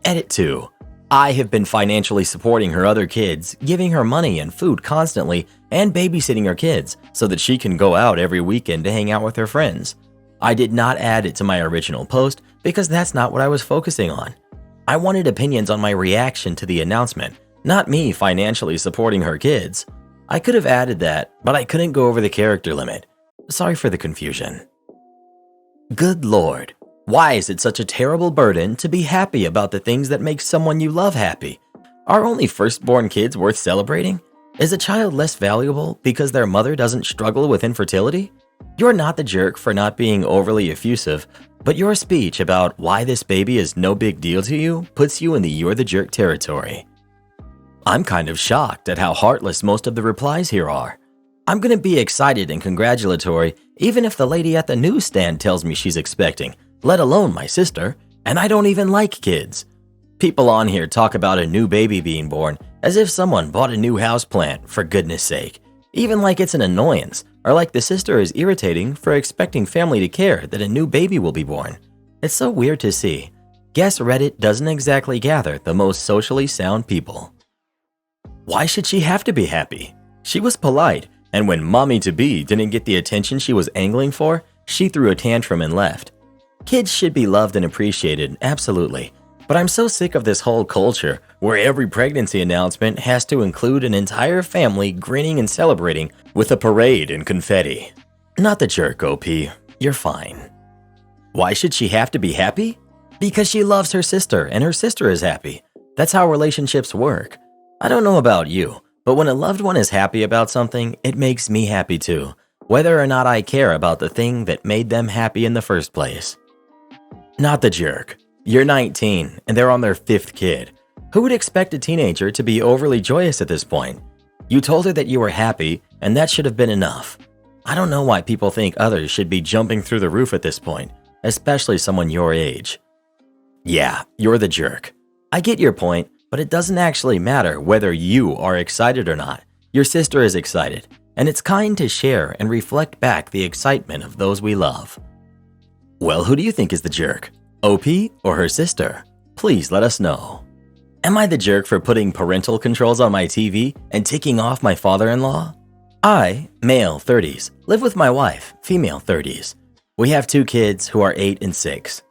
Edit 2. I have been financially supporting her other kids, giving her money and food constantly, and babysitting her kids so that she can go out every weekend to hang out with her friends. I did not add it to my original post because that's not what I was focusing on. I wanted opinions on my reaction to the announcement, not me financially supporting her kids. I could have added that, but I couldn't go over the character limit. Sorry for the confusion. Good Lord, why is it such a terrible burden to be happy about the things that make someone you love happy? Are only firstborn kids worth celebrating? Is a child less valuable because their mother doesn't struggle with infertility? You're not the jerk for not being overly effusive, but your speech about why this baby is no big deal to you puts you in the you're the jerk territory. I'm kind of shocked at how heartless most of the replies here are. I'm gonna be excited and congratulatory even if the lady at the newsstand tells me she's expecting, let alone my sister, and I don't even like kids. People on here talk about a new baby being born as if someone bought a new houseplant, for goodness sake. Even like it's an annoyance, or like the sister is irritating for expecting family to care that a new baby will be born. It's so weird to see. Guess Reddit doesn't exactly gather the most socially sound people. Why should she have to be happy? She was polite, and when mommy-to-be didn't get the attention she was angling for, she threw a tantrum and left. Kids should be loved and appreciated, absolutely. But I'm so sick of this whole culture where every pregnancy announcement has to include an entire family grinning and celebrating with a parade and confetti. Not the jerk, OP. You're fine. Why should she have to be happy? Because she loves her sister and her sister is happy. That's how relationships work. I don't know about you, but when a loved one is happy about something, it makes me happy too, whether or not I care about the thing that made them happy in the first place. Not the jerk. You're 19 and they're on their 5th kid. Who would expect a teenager to be overly joyous at this point? You told her that you were happy and that should have been enough. I don't know why people think others should be jumping through the roof at this point, especially someone your age. Yeah, you're the jerk. I get your point, but it doesn't actually matter whether you are excited or not. Your sister is excited, and it's kind to share and reflect back the excitement of those we love. Well, who do you think is the jerk? OP or her sister? Please let us know. Am I the jerk for putting parental controls on my TV and ticking off my father-in-law? I, male 30s, live with my wife, female 30s. We have 2 kids who are 8 and 6.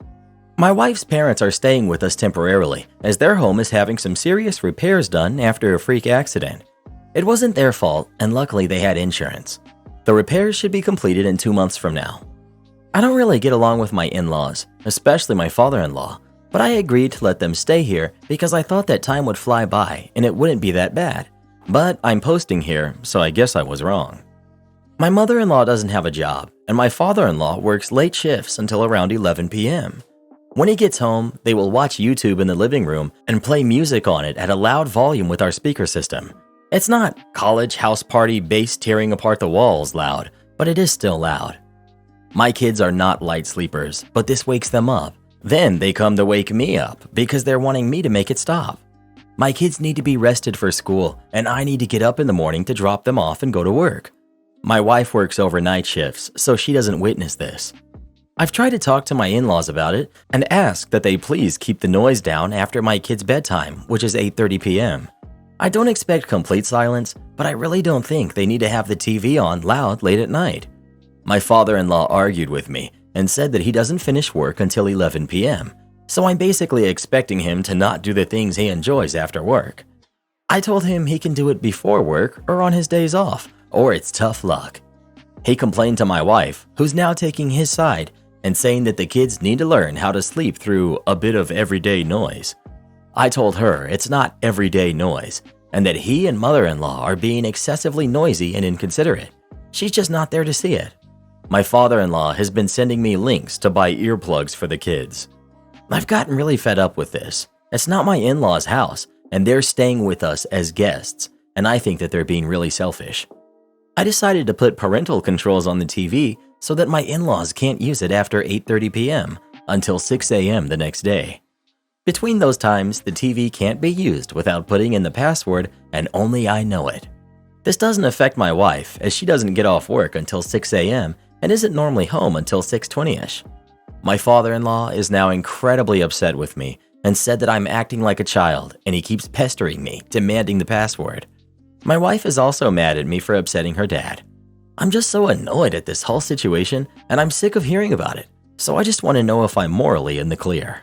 My wife's parents are staying with us temporarily as their home is having some serious repairs done after a freak accident. It wasn't their fault and luckily they had insurance. The repairs should be completed in 2 months from now. I don't really get along with my in-laws, especially my father-in-law, but I agreed to let them stay here because I thought that time would fly by and it wouldn't be that bad. But I'm posting here, so I guess I was wrong. My mother-in-law doesn't have a job, and my father-in-law works late shifts until around 11 p.m. When he gets home, they will watch YouTube in the living room and play music on it at a loud volume with our speaker system. It's not college house party bass tearing apart the walls loud, but it is still loud. My kids are not light sleepers, but this wakes them up. Then they come to wake me up because they're wanting me to make it stop. My kids need to be rested for school, and I need to get up in the morning to drop them off and go to work. My wife works overnight shifts, so she doesn't witness this. I've tried to talk to my in-laws about it and ask that they please keep the noise down after my kids' bedtime, which is 8:30 p.m. I don't expect complete silence, but I really don't think they need to have the TV on loud late at night. My father-in-law argued with me and said that he doesn't finish work until 11 p.m., so I'm basically expecting him to not do the things he enjoys after work. I told him he can do it before work or on his days off, or it's tough luck. He complained to my wife, who's now taking his side and saying that the kids need to learn how to sleep through a bit of everyday noise. I told her it's not everyday noise and that he and mother-in-law are being excessively noisy and inconsiderate. She's just not there to see it. My father-in-law has been sending me links to buy earplugs for the kids. I've gotten really fed up with this. It's not my in-laws' house, and they're staying with us as guests, and I think that they're being really selfish. I decided to put parental controls on the TV so that my in-laws can't use it after 8:30 p.m. until 6 a.m. the next day. Between those times, the TV can't be used without putting in the password, and only I know it. This doesn't affect my wife, as she doesn't get off work until 6 a.m. and isn't normally home until 6:20ish. My father-in-law is now incredibly upset with me and said that I'm acting like a child and he keeps pestering me, demanding the password. My wife is also mad at me for upsetting her dad. I'm just so annoyed at this whole situation and I'm sick of hearing about it, so I just want to know if I'm morally in the clear.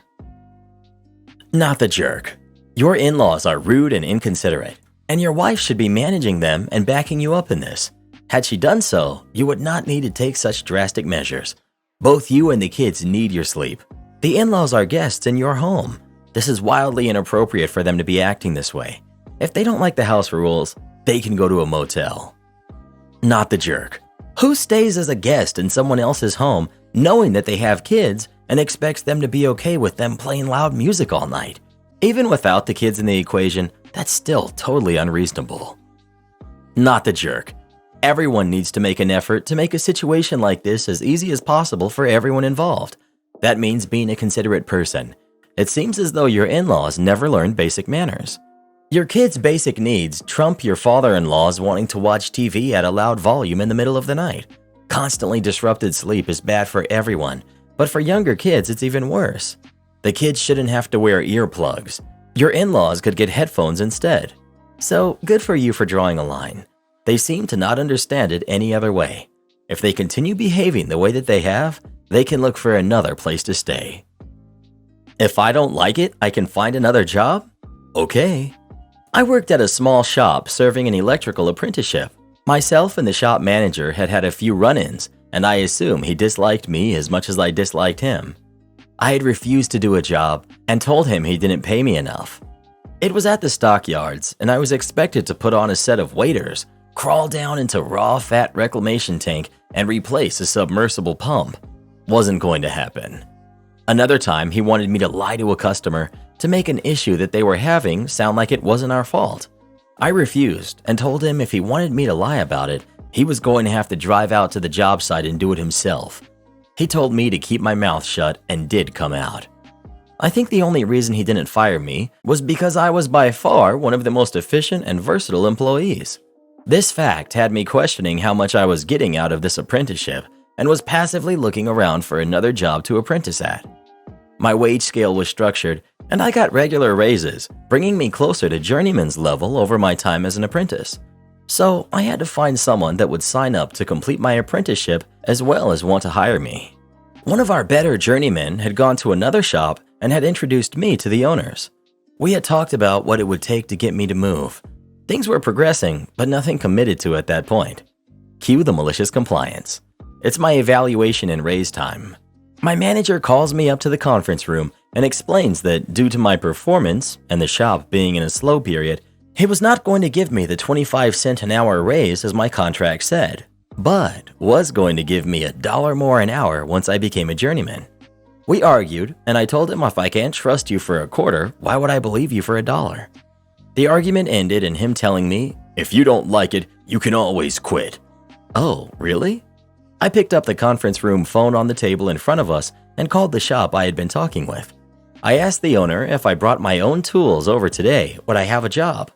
Not the jerk. Your in-laws are rude and inconsiderate. And your wife should be managing them and backing you up in this. Had she done so, you would not need to take such drastic measures. Both you and the kids need your sleep. The in-laws are guests in your home. This is wildly inappropriate for them to be acting this way. If they don't like the house rules, they can go to a motel. Not the jerk. Who stays as a guest in someone else's home knowing that they have kids and expects them to be okay with them playing loud music all night? Even without the kids in the equation, that's still totally unreasonable. Not the jerk. Everyone needs to make an effort to make a situation like this as easy as possible for everyone involved. That means being a considerate person. It seems as though your in-laws never learned basic manners. Your kids' basic needs trump your father-in-law's wanting to watch TV at a loud volume in the middle of the night. Constantly disrupted sleep is bad for everyone, but for younger kids it's even worse. The kids shouldn't have to wear earplugs. Your in-laws could get headphones instead. So good for you for drawing a line. They seem to not understand it any other way. If they continue behaving the way that they have, they can look for another place to stay. If I don't like it, I can find another job? Okay. I worked at a small shop serving an electrical apprenticeship. Myself and the shop manager had had a few run-ins, and I assume he disliked me as much as I disliked him. I had refused to do a job and told him he didn't pay me enough. It was at the stockyards, and I was expected to put on a set of waders, crawl down into raw fat reclamation tank, and replace a submersible pump. Wasn't going to happen. Another time, he wanted me to lie to a customer to make an issue that they were having sound like it wasn't our fault. I refused and told him if he wanted me to lie about it, he was going to have to drive out to the job site and do it himself. He told me to keep my mouth shut and did come out. I think the only reason he didn't fire me was because I was by far one of the most efficient and versatile employees. This fact had me questioning how much I was getting out of this apprenticeship and was passively looking around for another job to apprentice at. My wage scale was structured, and I got regular raises, bringing me closer to journeyman's level over my time as an apprentice. So I had to find someone that would sign up to complete my apprenticeship as well as want to hire me. One of our better journeymen had gone to another shop and had introduced me to the owners. We had talked about what it would take to get me to move. Things were progressing, but nothing committed to at that point. Cue the malicious compliance. It's my evaluation and raise time. My manager calls me up to the conference room and explains that due to my performance and the shop being in a slow period, he was not going to give me the 25-cent an hour raise as my contract said, but was going to give me $1 more an hour once I became a journeyman. We argued, and I told him if I can't trust you for a quarter, why would I believe you for $1? The argument ended in him telling me, if you don't like it, you can always quit. Oh, really? I picked up the conference room phone on the table in front of us and called the shop I had been talking with. I asked the owner if I brought my own tools over today, would I have a job?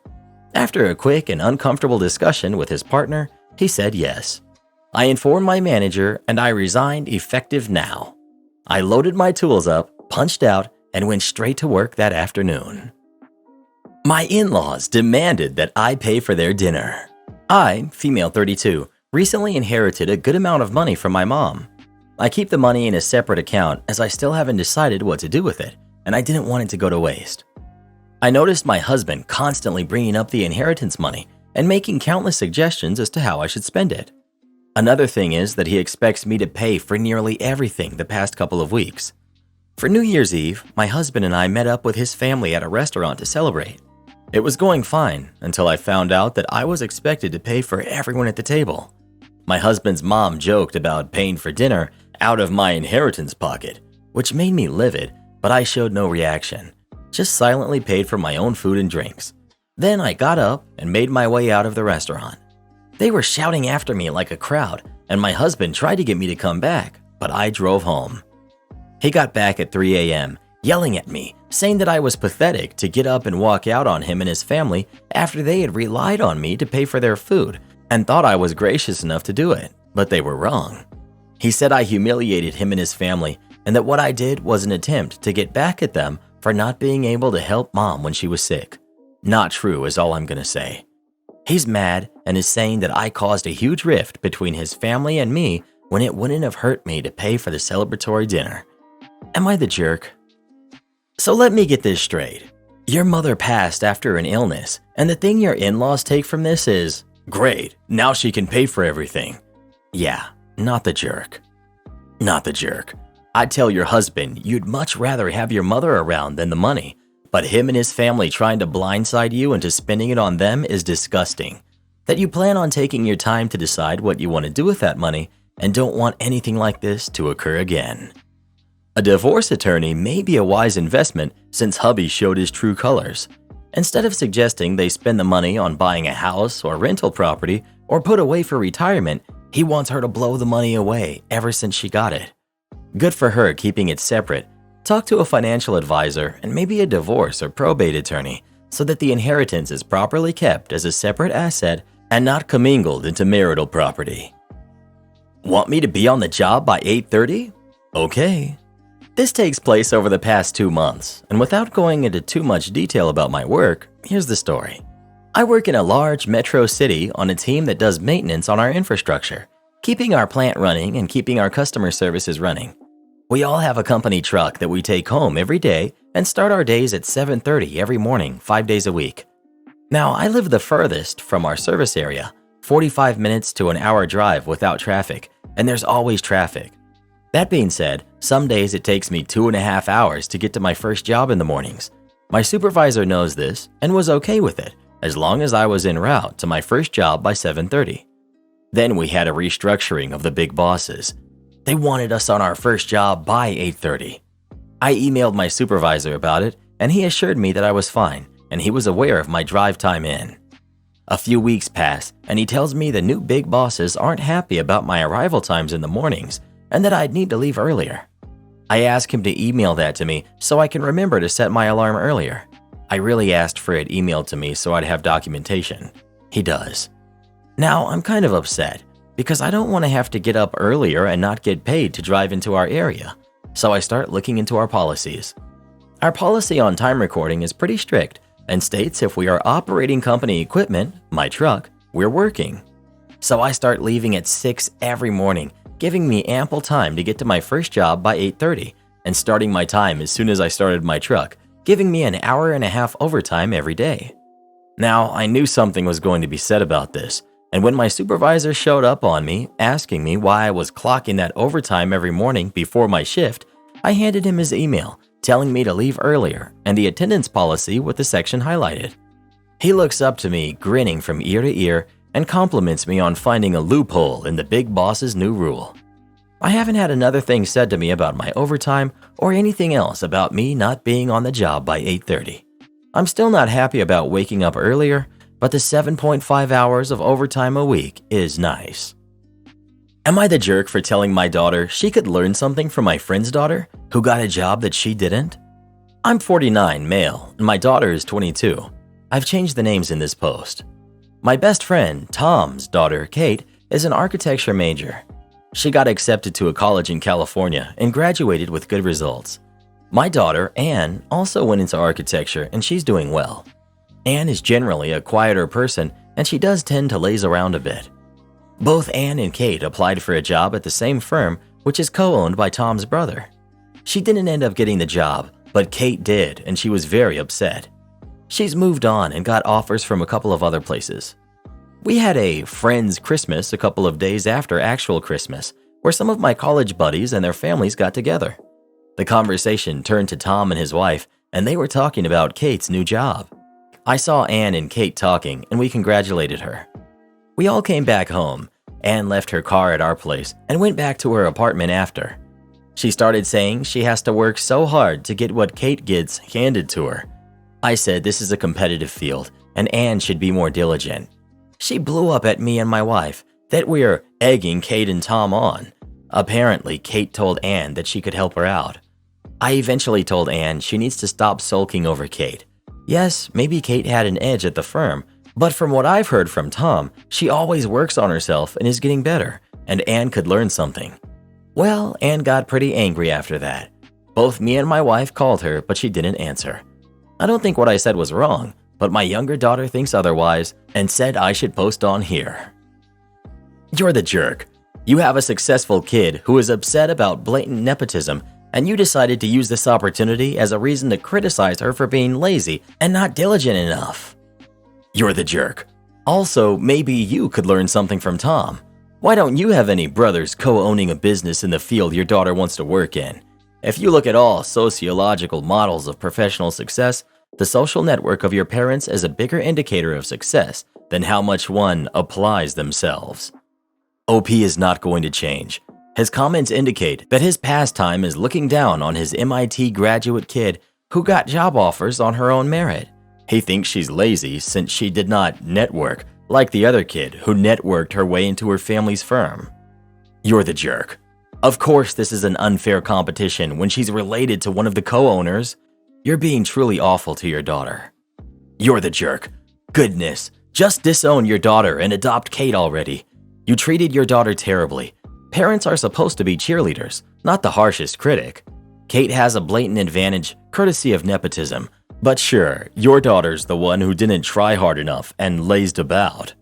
After a quick and uncomfortable discussion with his partner, he said yes. I informed my manager and I resigned effective now. I loaded my tools up, punched out, and went straight to work that afternoon. My in-laws demanded that I pay for their dinner. I, female 32, recently inherited a good amount of money from my mom. I keep the money in a separate account as I still haven't decided what to do with it, and I didn't want it to go to waste. I noticed my husband constantly bringing up the inheritance money and making countless suggestions as to how I should spend it. Another thing is that he expects me to pay for nearly everything the past couple of weeks. For New Year's Eve, my husband and I met up with his family at a restaurant to celebrate. It was going fine until I found out that I was expected to pay for everyone at the table. My husband's mom joked about paying for dinner out of my inheritance pocket, which made me livid, but I showed no reaction, just silently paid for my own food and drinks. Then I got up and made my way out of the restaurant. They were shouting after me like a crowd, and my husband tried to get me to come back, but I drove home. He got back at 3 a.m., yelling at me, saying that I was pathetic to get up and walk out on him and his family after they had relied on me to pay for their food and thought I was gracious enough to do it, but they were wrong. He said I humiliated him and his family and that what I did was an attempt to get back at them for not being able to help mom when she was sick. Not true is all I'm gonna say. He's mad and is saying that I caused a huge rift between his family and me when it wouldn't have hurt me to pay for the celebratory dinner. Am I the jerk? So let me get this straight. Your mother passed after an illness, and the thing your in-laws take from this is, great, now she can pay for everything. Yeah, not the jerk. Not the jerk. I'd tell your husband you'd much rather have your mother around than the money, but him and his family trying to blindside you into spending it on them is disgusting. That you plan on taking your time to decide what you want to do with that money and don't want anything like this to occur again. A divorce attorney may be a wise investment since hubby showed his true colors. Instead of suggesting they spend the money on buying a house or rental property or put away for retirement, he wants her to blow the money away ever since she got it. Good for her keeping it separate. Talk to a financial advisor and maybe a divorce or probate attorney so that the inheritance is properly kept as a separate asset and not commingled into marital property. Want me to be on the job by 8:30? Okay. This takes place over the past 2 months, and without going into too much detail about my work, here's the story. I work in a large metro city on a team that does maintenance on our infrastructure, keeping our plant running and keeping our customer services running. We all have a company truck that we take home every day and start our days at 7:30 every morning, 5 days a week. Now, I live the furthest from our service area, 45 minutes to an hour drive without traffic, and there's always traffic. That being said, some days it takes me 2.5 hours to get to my first job in the mornings. My supervisor knows this and was okay with it, as long as I was en route to my first job by 7:30. Then we had a restructuring of the big bosses. They wanted us on our first job by 8:30. I emailed my supervisor about it, and he assured me that I was fine, and he was aware of my drive time in. A few weeks pass, and he tells me the new big bosses aren't happy about my arrival times in the mornings, and that I'd need to leave earlier. I asked him to email that to me so I can remember to set my alarm earlier. I really asked for it emailed to me so I'd have documentation. He does. Now, I'm kind of upset because I don't want to have to get up earlier and not get paid to drive into our area, so I start looking into our policies. Our policy on time recording is pretty strict and states if we are operating company equipment, my truck, we're working. So I start leaving at 6 every morning, giving me ample time to get to my first job by 8:30 and starting my time as soon as I started my truck, giving me an hour and a half overtime every day. Now, I knew something was going to be said about this, and when my supervisor showed up on me, asking me why I was clocking that overtime every morning before my shift, I handed him his email, telling me to leave earlier and the attendance policy with the section highlighted. He looks up to me, grinning from ear to ear, and compliments me on finding a loophole in the big boss's new rule. I haven't had another thing said to me about my overtime or anything else about me not being on the job by 8:30. I'm still not happy about waking up earlier, but the 7.5 hours of overtime a week is nice. Am I the jerk for telling my daughter she could learn something from my friend's daughter who got a job that she didn't? I'm 49, male, and my daughter is 22. I've changed the names in this post. My best friend, Tom's daughter, Kate, is an architecture major. She got accepted to a college in California and graduated with good results. My daughter, Anne, also went into architecture and she's doing well. Anne is generally a quieter person and she does tend to laze around a bit. Both Anne and Kate applied for a job at the same firm, which is co-owned by Tom's brother. She didn't end up getting the job, but Kate did, and she was very upset. She's moved on and got offers from a couple of other places. We had a friend's Christmas a couple of days after actual Christmas, where some of my college buddies and their families got together. The conversation turned to Tom and his wife, and they were talking about Kate's new job. I saw Anne and Kate talking, and we congratulated her. We all came back home. Anne left her car at our place and went back to her apartment after. She started saying she has to work so hard to get what Kate gets handed to her. I said this is a competitive field and Anne should be more diligent. She blew up at me and my wife that we're egging Kate and Tom on. Apparently, Kate told Anne that she could help her out. I eventually told Anne she needs to stop sulking over Kate. Yes, maybe Kate had an edge at the firm, but from what I've heard from Tom, she always works on herself and is getting better, and Anne could learn something. Well, Anne got pretty angry after that. Both me and my wife called her, but she didn't answer. I don't think what I said was wrong, but my younger daughter thinks otherwise and said I should post on here. You're the jerk. You have a successful kid who is upset about blatant nepotism and you decided to use this opportunity as a reason to criticize her for being lazy and not diligent enough. You're the jerk. Also, maybe you could learn something from Tom. Why don't you have any brothers co-owning a business in the field your daughter wants to work in? If you look at all sociological models of professional success, the social network of your parents is a bigger indicator of success than how much one applies themselves. OP is not going to change. His comments indicate that his pastime is looking down on his MIT graduate kid who got job offers on her own merit. He thinks she's lazy since she did not network like the other kid who networked her way into her family's firm. You're the jerk. Of course this is an unfair competition when she's related to one of the co-owners. You're being truly awful to your daughter. You're the jerk. Goodness, just disown your daughter and adopt Kate already. You treated your daughter terribly. Parents are supposed to be cheerleaders, not the harshest critic. Kate has a blatant advantage, courtesy of nepotism. But sure, your daughter's the one who didn't try hard enough and lazed about.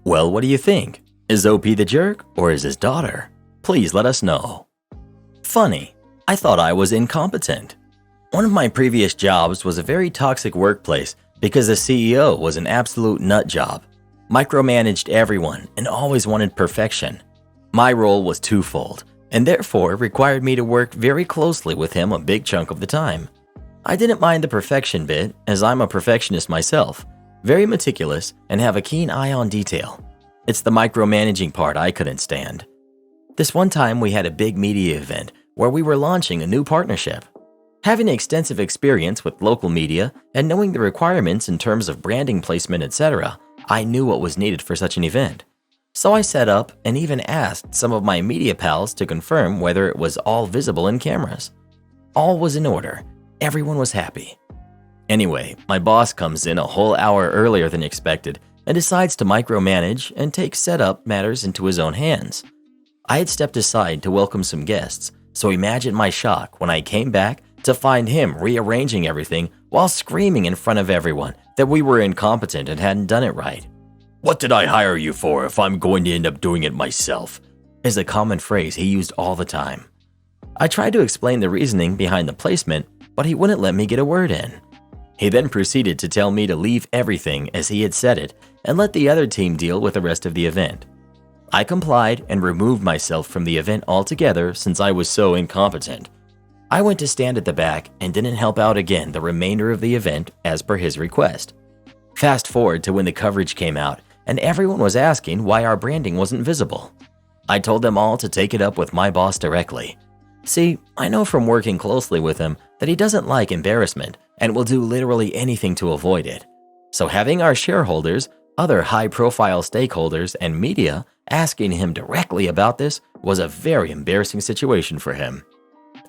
Well, what do you think? Is OP the jerk or is his daughter? Please let us know. Funny, I thought I was incompetent. One of my previous jobs was a very toxic workplace because the CEO was an absolute nut job. Micromanaged everyone and always wanted perfection. My role was twofold, and therefore required me to work very closely with him a big chunk of the time. I didn't mind the perfection bit, as I'm a perfectionist myself, very meticulous and have a keen eye on detail. It's the micromanaging part I couldn't stand. This one time we had a big media event where we were launching a new partnership. Having extensive experience with local media and knowing the requirements in terms of branding placement, etc., I knew what was needed for such an event. So I set up and even asked some of my media pals to confirm whether it was all visible in cameras. All was in order. Everyone was happy. Anyway, my boss comes in a whole hour earlier than expected and decides to micromanage and take setup matters into his own hands. I had stepped aside to welcome some guests, so imagine my shock when I came back to find him rearranging everything while screaming in front of everyone that we were incompetent and hadn't done it right. "What did I hire you for if I'm going to end up doing it myself?" is a common phrase he used all the time. I tried to explain the reasoning behind the placement, but he wouldn't let me get a word in. He then proceeded to tell me to leave everything as he had said it and let the other team deal with the rest of the event. I complied and removed myself from the event altogether since I was so incompetent. I went to stand at the back and didn't help out again the remainder of the event as per his request. Fast forward to when the coverage came out and everyone was asking why our branding wasn't visible. I told them all to take it up with my boss directly. See, I know from working closely with him that he doesn't like embarrassment and will do literally anything to avoid it. So having our shareholders, other high-profile stakeholders, and media asking him directly about this was a very embarrassing situation for him.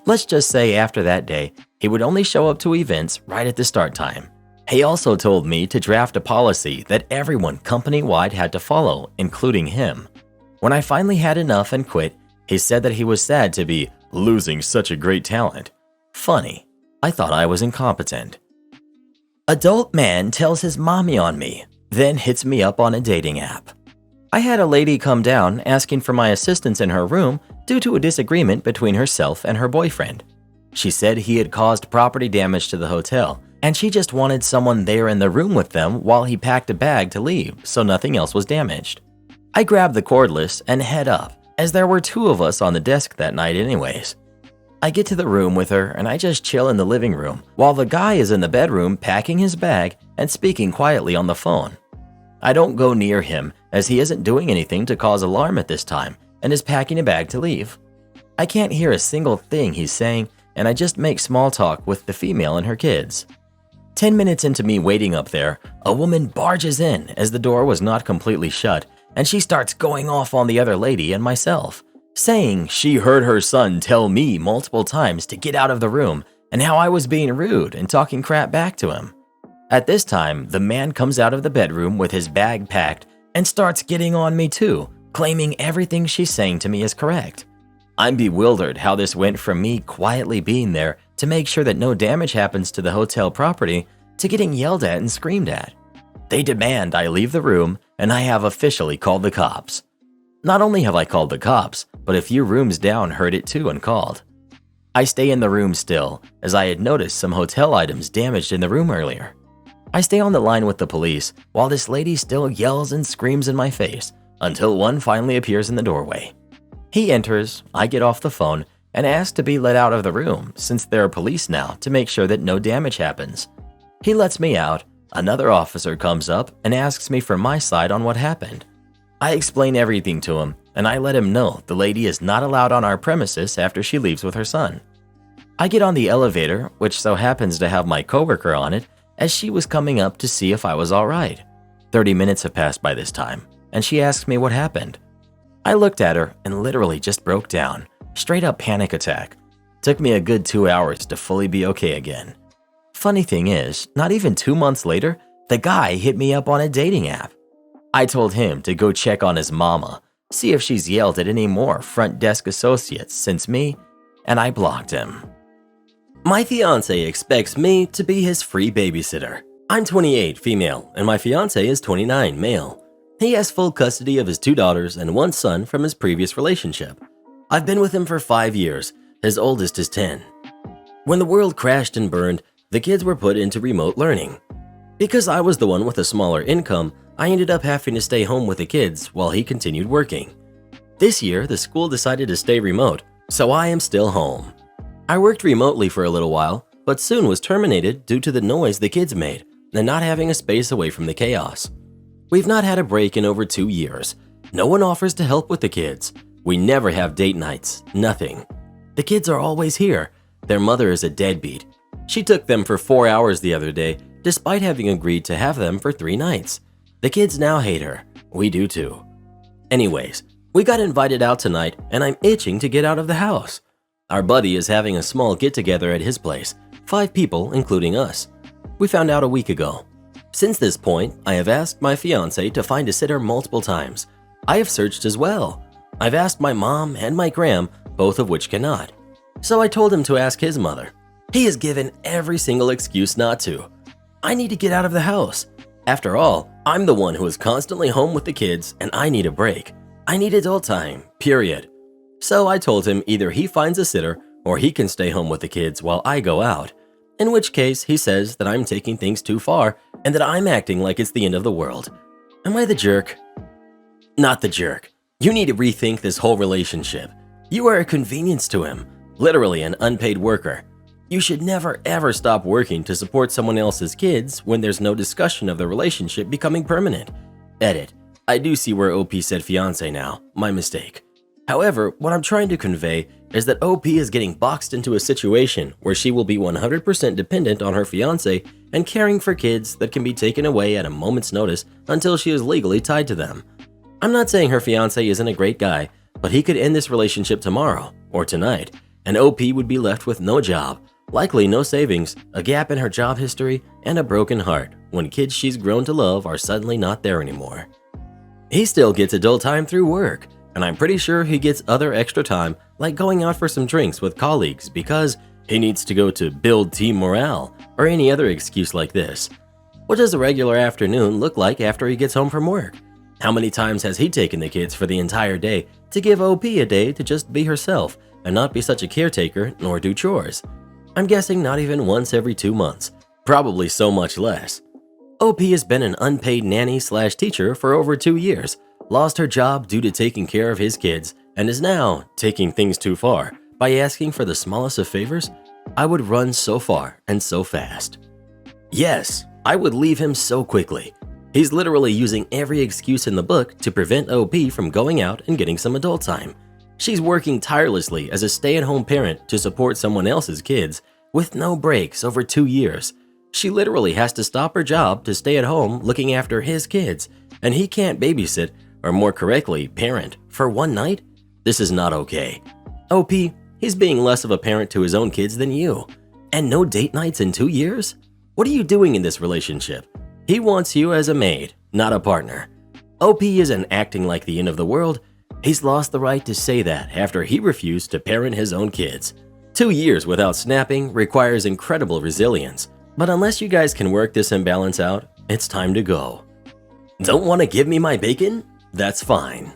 Let's just say after that day, he would only show up to events right at the start time. He also told me to draft a policy that everyone company-wide had to follow, including him. When I finally had enough and quit, he said that he was sad to be losing such a great talent. Funny, I thought I was incompetent. Adult man tells his mommy on me, then hits me up on a dating app. I had a lady come down asking for my assistance in her room due to a disagreement between herself and her boyfriend. She said he had caused property damage to the hotel, and she just wanted someone there in the room with them while he packed a bag to leave so nothing else was damaged. I grabbed the cordless and head up, as there were two of us on the desk that night anyways. I get to the room with her and I just chill in the living room while the guy is in the bedroom packing his bag and speaking quietly on the phone. I don't go near him as he isn't doing anything to cause alarm at this time and is packing a bag to leave. I can't hear a single thing he's saying and I just make small talk with the female and her kids. 10 minutes into me waiting up there, a woman barges in as the door was not completely shut and she starts going off on the other lady and myself, saying she heard her son tell me multiple times to get out of the room and how I was being rude and talking crap back to him. At this time, the man comes out of the bedroom with his bag packed and starts getting on me too, claiming everything she's saying to me is correct. I'm bewildered how this went from me quietly being there to make sure that no damage happens to the hotel property to getting yelled at and screamed at. They demand I leave the room and I have officially called the cops. Not only have I called the cops, but a few rooms down heard it too and called. I stay in the room still, as I had noticed some hotel items damaged in the room earlier. I stay on the line with the police while this lady still yells and screams in my face until one finally appears in the doorway. He enters, I get off the phone, and ask to be let out of the room since there are police now to make sure that no damage happens. He lets me out, another officer comes up and asks me for my side on what happened. I explain everything to him, and I let him know the lady is not allowed on our premises after she leaves with her son. I get on the elevator, which so happens to have my coworker on it, as she was coming up to see if I was alright. 30 minutes have passed by this time, and she asks me what happened. I looked at her and literally just broke down. Straight up panic attack. Took me a good 2 hours to fully be okay again. Funny thing is, not even 2 months later, the guy hit me up on a dating app. I told him to go check on his mama, see if she's yelled at any more front desk associates since me, and I blocked him. My fiance expects me to be his free babysitter. I'm 28, female, and my fiance is 29, male. He has full custody of his 2 daughters and 1 son from his previous relationship. I've been with him for 5 years, his oldest is 10. When the world crashed and burned, the kids were put into remote learning. Because I was the one with a smaller income, I ended up having to stay home with the kids while he continued working. This year, the school decided to stay remote, so I am still home. I worked remotely for a little while, but soon was terminated due to the noise the kids made and not having a space away from the chaos. We've not had a break in over 2 years. No one offers to help with the kids. We never have date nights, nothing. The kids are always here. Their mother is a deadbeat. She took them for 4 hours the other day, despite having agreed to have them for 3 nights. The kids now hate her. We do too. Anyways, we got invited out tonight and I'm itching to get out of the house. Our buddy is having a small get-together at his place, 5 people including us. We found out a week ago. Since this point, I have asked my fiance to find a sitter multiple times. I have searched as well. I've asked my mom and my gram, both of which cannot. So I told him to ask his mother. He has given every single excuse not to. I need to get out of the house. After all, I'm the one who is constantly home with the kids and I need a break. I need adult time, period. So I told him either he finds a sitter or he can stay home with the kids while I go out. In which case, he says that I'm taking things too far and that I'm acting like it's the end of the world. Am I the jerk? Not the jerk. You need to rethink this whole relationship. You are a convenience to him, literally an unpaid worker. You should never ever stop working to support someone else's kids when there's no discussion of the relationship becoming permanent. Edit. I do see where OP said fiance now, my mistake. However, what I'm trying to convey is that OP is getting boxed into a situation where she will be 100% dependent on her fiance and caring for kids that can be taken away at a moment's notice until she is legally tied to them. I'm not saying her fiance isn't a great guy, but he could end this relationship tomorrow or tonight, and OP would be left with no job, likely no savings, a gap in her job history, and a broken heart when kids she's grown to love are suddenly not there anymore. He still gets adult time through work, and I'm pretty sure he gets other extra time like going out for some drinks with colleagues because he needs to go to build team morale or any other excuse like this. What does a regular afternoon look like after he gets home from work? How many times has he taken the kids for the entire day to give OP a day to just be herself and not be such a caretaker nor do chores? I'm guessing not even once every 2 months, probably so much less. OP has been an unpaid nanny/teacher for over 2 years, lost her job due to taking care of his kids, and is now taking things too far by asking for the smallest of favors. I would run so far and so fast. Yes, I would leave him so quickly. He's literally using every excuse in the book to prevent OP from going out and getting some adult time. She's working tirelessly as a stay-at-home parent to support someone else's kids with no breaks over 2 years. She literally has to stop her job to stay at home looking after his kids, and he can't babysit, or more correctly, parent, for 1 night? This is not okay. OP, he's being less of a parent to his own kids than you. And no date nights in 2 years? What are you doing in this relationship? He wants you as a maid, not a partner. OP isn't acting like the end of the world. He's lost the right to say that after he refused to parent his own kids. 2 years without snapping requires incredible resilience, but unless you guys can work this imbalance out, it's time to go. Don't want to give me my bacon? That's fine.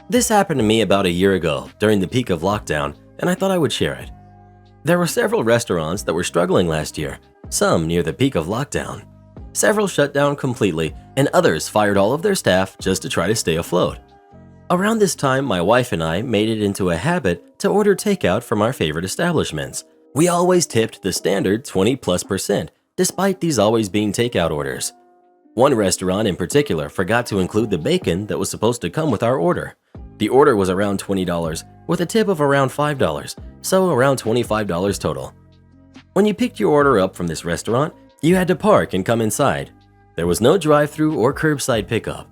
This happened to me about a year ago during the peak of lockdown, and I thought I would share it. There were several restaurants that were struggling last year, some near the peak of lockdown. Several shut down completely, and others fired all of their staff just to try to stay afloat. Around this time, my wife and I made it into a habit to order takeout from our favorite establishments. We always tipped the standard 20+%, despite these always being takeout orders. One restaurant in particular forgot to include the bacon that was supposed to come with our order. The order was around $20, with a tip of around $5, so around $25 total. When you picked your order up from this restaurant, you had to park and come inside. There was no drive-thru or curbside pickup.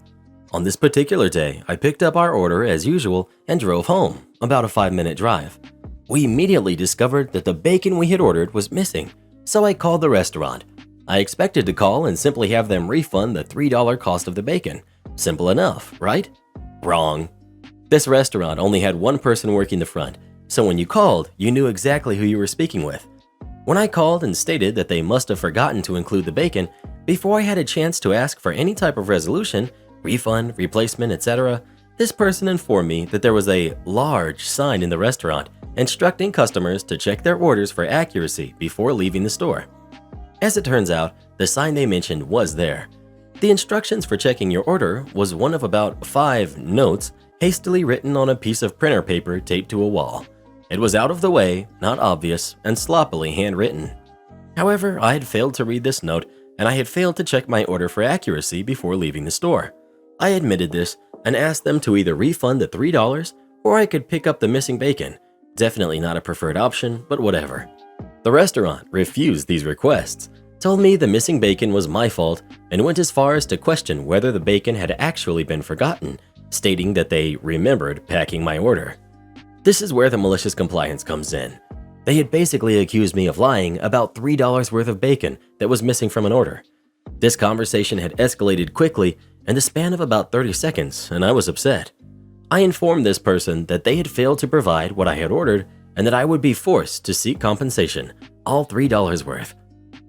On this particular day, I picked up our order as usual and drove home, about a 5-minute drive. We immediately discovered that the bacon we had ordered was missing, so I called the restaurant. I expected to call and simply have them refund the $3 cost of the bacon. Simple enough, right? Wrong. This restaurant only had one person working the front, so when you called, you knew exactly who you were speaking with. When I called and stated that they must have forgotten to include the bacon, before I had a chance to ask for any type of resolution, refund, replacement, etc., this person informed me that there was a large sign in the restaurant instructing customers to check their orders for accuracy before leaving the store. As it turns out, the sign they mentioned was there. The instructions for checking your order was one of about 5 notes hastily written on a piece of printer paper taped to a wall. It was out of the way, not obvious, and sloppily handwritten. However, I had failed to read this note, and I had failed to check my order for accuracy before leaving the store. I admitted this and asked them to either refund the $3 or I could pick up the missing bacon. Definitely not a preferred option, but whatever. The restaurant refused these requests, told me the missing bacon was my fault, and went as far as to question whether the bacon had actually been forgotten, stating that they remembered packing my order. This is where the malicious compliance comes in. They had basically accused me of lying about $3 worth of bacon that was missing from an order. This conversation had escalated quickly in the span of about 30 seconds, and I was upset. I informed this person that they had failed to provide what I had ordered and that I would be forced to seek compensation, all $3 worth.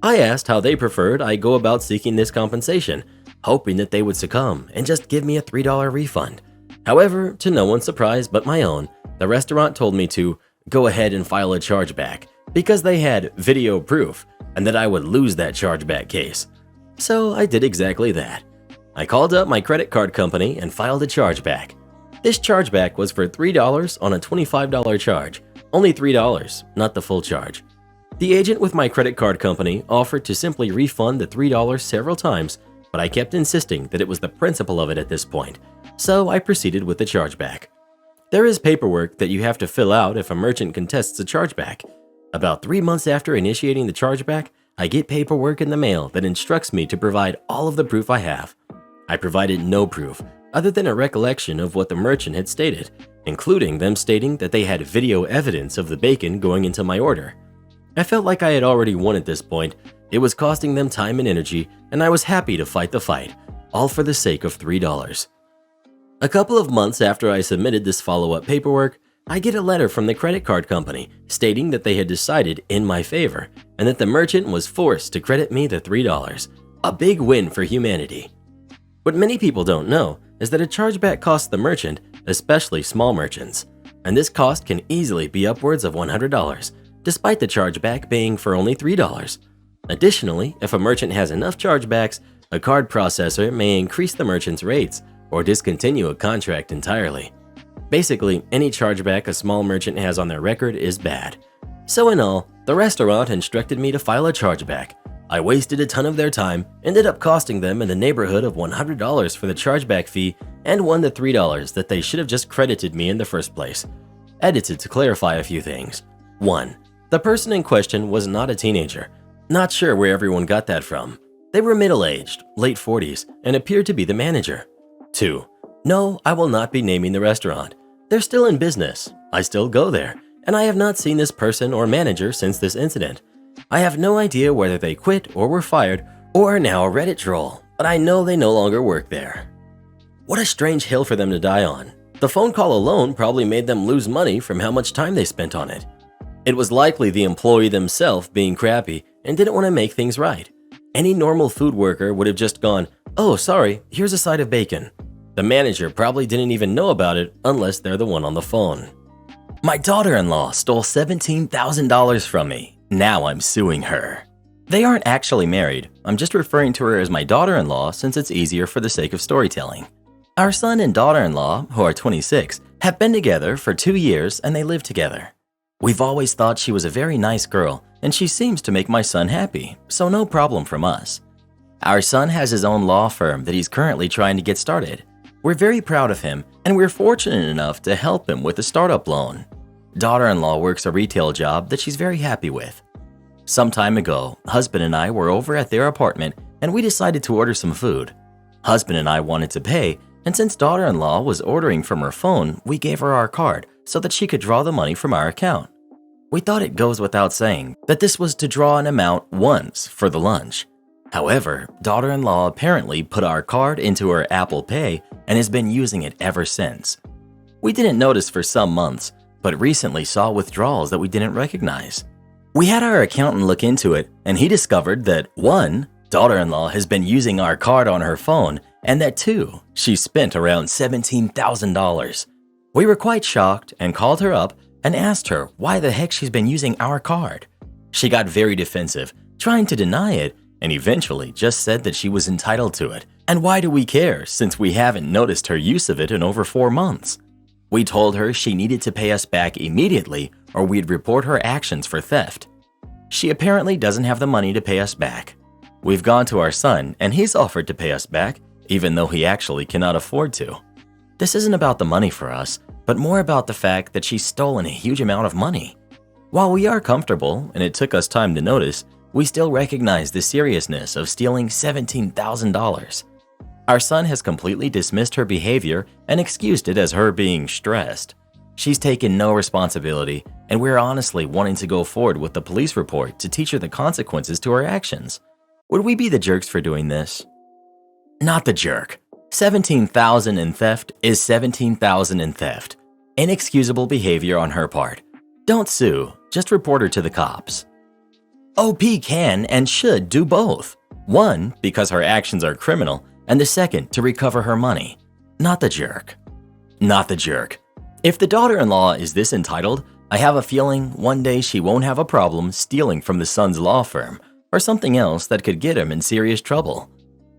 I asked how they preferred I go about seeking this compensation, hoping that they would succumb and just give me a $3 refund. However, to no one's surprise but my own, the restaurant told me to go ahead and file a chargeback because they had video proof and that I would lose that chargeback case. So I did exactly that. I called up my credit card company and filed a chargeback. This chargeback was for $3 on a $25 charge, only $3, not the full charge. The agent with my credit card company offered to simply refund the $3 several times, but I kept insisting that it was the principle of it at this point, so I proceeded with the chargeback. There is paperwork that you have to fill out if a merchant contests a chargeback. About 3 months after initiating the chargeback, I get paperwork in the mail that instructs me to provide all of the proof I have. I provided no proof other than a recollection of what the merchant had stated, including them stating that they had video evidence of the bacon going into my order. I felt like I had already won at this point. It was costing them time and energy, and I was happy to fight the fight, all for the sake of $3. A couple of months after I submitted this follow-up paperwork, I get a letter from the credit card company stating that they had decided in my favor and that the merchant was forced to credit me the $3, a big win for humanity. What many people don't know is that a chargeback costs the merchant, especially small merchants, and this cost can easily be upwards of $100, despite the chargeback being for only $3. Additionally, if a merchant has enough chargebacks, a card processor may increase the merchant's rates or discontinue a contract entirely. Basically, any chargeback a small merchant has on their record is bad. So in all, the restaurant instructed me to file a chargeback. I wasted a ton of their time, ended up costing them in the neighborhood of $100 for the chargeback fee and won the $3 that they should have just credited me in the first place. Edited to clarify a few things. 1. The person in question was not a teenager. Not sure where everyone got that from. They were middle-aged, late 40s, and appeared to be the manager. 2. No, I will not be naming the restaurant. They're still in business. I still go there, and I have not seen this person or manager since this incident. I have no idea whether they quit or were fired or are now a Reddit troll, but I know they no longer work there. What a strange hill for them to die on. The phone call alone probably made them lose money from how much time they spent on it. It was likely the employee themselves being crappy and didn't want to make things right. Any normal food worker would have just gone, "Oh, sorry, here's a side of bacon." The manager probably didn't even know about it unless they're the one on the phone. My daughter-in-law stole $17,000 from me. Now I'm suing her. They aren't actually married. I'm just referring to her as my daughter-in-law since it's easier for the sake of storytelling. Our son and daughter-in-law, who are 26, have been together for 2 years and they live together. We've always thought she was a very nice girl and she seems to make my son happy, so no problem from us. Our son has his own law firm that he's currently trying to get started. We're very proud of him and we're fortunate enough to help him with a startup loan. Daughter-in-law works a retail job that she's very happy with. Some time ago, husband and I were over at their apartment and we decided to order some food. Husband and I wanted to pay, and since daughter-in-law was ordering from her phone, we gave her our card so that she could draw the money from our account. We thought it goes without saying that this was to draw an amount once for the lunch. However, daughter-in-law apparently put our card into her Apple Pay and has been using it ever since. We didn't notice for some months, but recently saw withdrawals that we didn't recognize. We had our accountant look into it, and he discovered that 1. Daughter-in-law has been using our card on her phone, and that 2. She spent around $17,000. We were quite shocked and called her up and asked her why the heck she's been using our card. She got very defensive, trying to deny it, and eventually just said that she was entitled to it. And why do we care since we haven't noticed her use of it in over 4 months? We told her she needed to pay us back immediately or we'd report her actions for theft. She apparently doesn't have the money to pay us back. We've gone to our son and he's offered to pay us back, even though he actually cannot afford to. This isn't about the money for us, but more about the fact that she's stolen a huge amount of money. While we are comfortable and it took us time to notice, we still recognize the seriousness of stealing $17,000. Our son has completely dismissed her behavior and excused it as her being stressed. She's taken no responsibility, and we're honestly wanting to go forward with the police report to teach her the consequences to her actions. Would we be the jerks for doing this? Not the jerk. $17,000 in theft is $17,000 in theft. Inexcusable behavior on her part. Don't sue, just report her to the cops. OP can and should do both. 1, because her actions are criminal, and the second, to recover her money. Not the jerk. Not the jerk. If the daughter-in-law is this entitled, I have a feeling one day she won't have a problem stealing from the son's law firm or something else that could get him in serious trouble.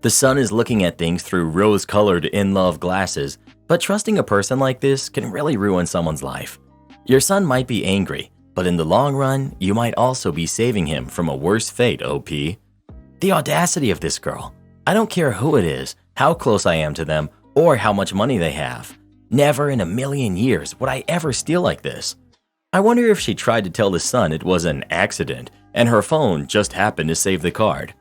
The son is looking at things through rose-colored in-love glasses, but trusting a person like this can really ruin someone's life. Your son might be angry, but in the long run, you might also be saving him from a worse fate, OP. The audacity of this girl. I don't care who it is, how close I am to them, or how much money they have. Never in a million years would I ever steal like this. I wonder if she tried to tell the son it was an accident and her phone just happened to save the card.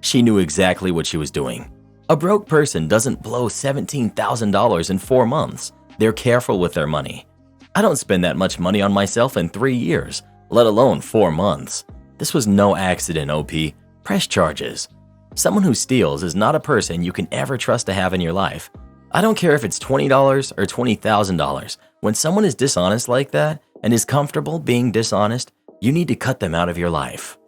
She knew exactly what she was doing. A broke person doesn't blow $17,000 in 4 months. They're careful with their money. I don't spend that much money on myself in 3 years, let alone 4 months. This was no accident, OP. Press charges. Someone who steals is not a person you can ever trust to have in your life. I don't care if it's $20 or $20,000. When someone is dishonest like that and is comfortable being dishonest, you need to cut them out of your life.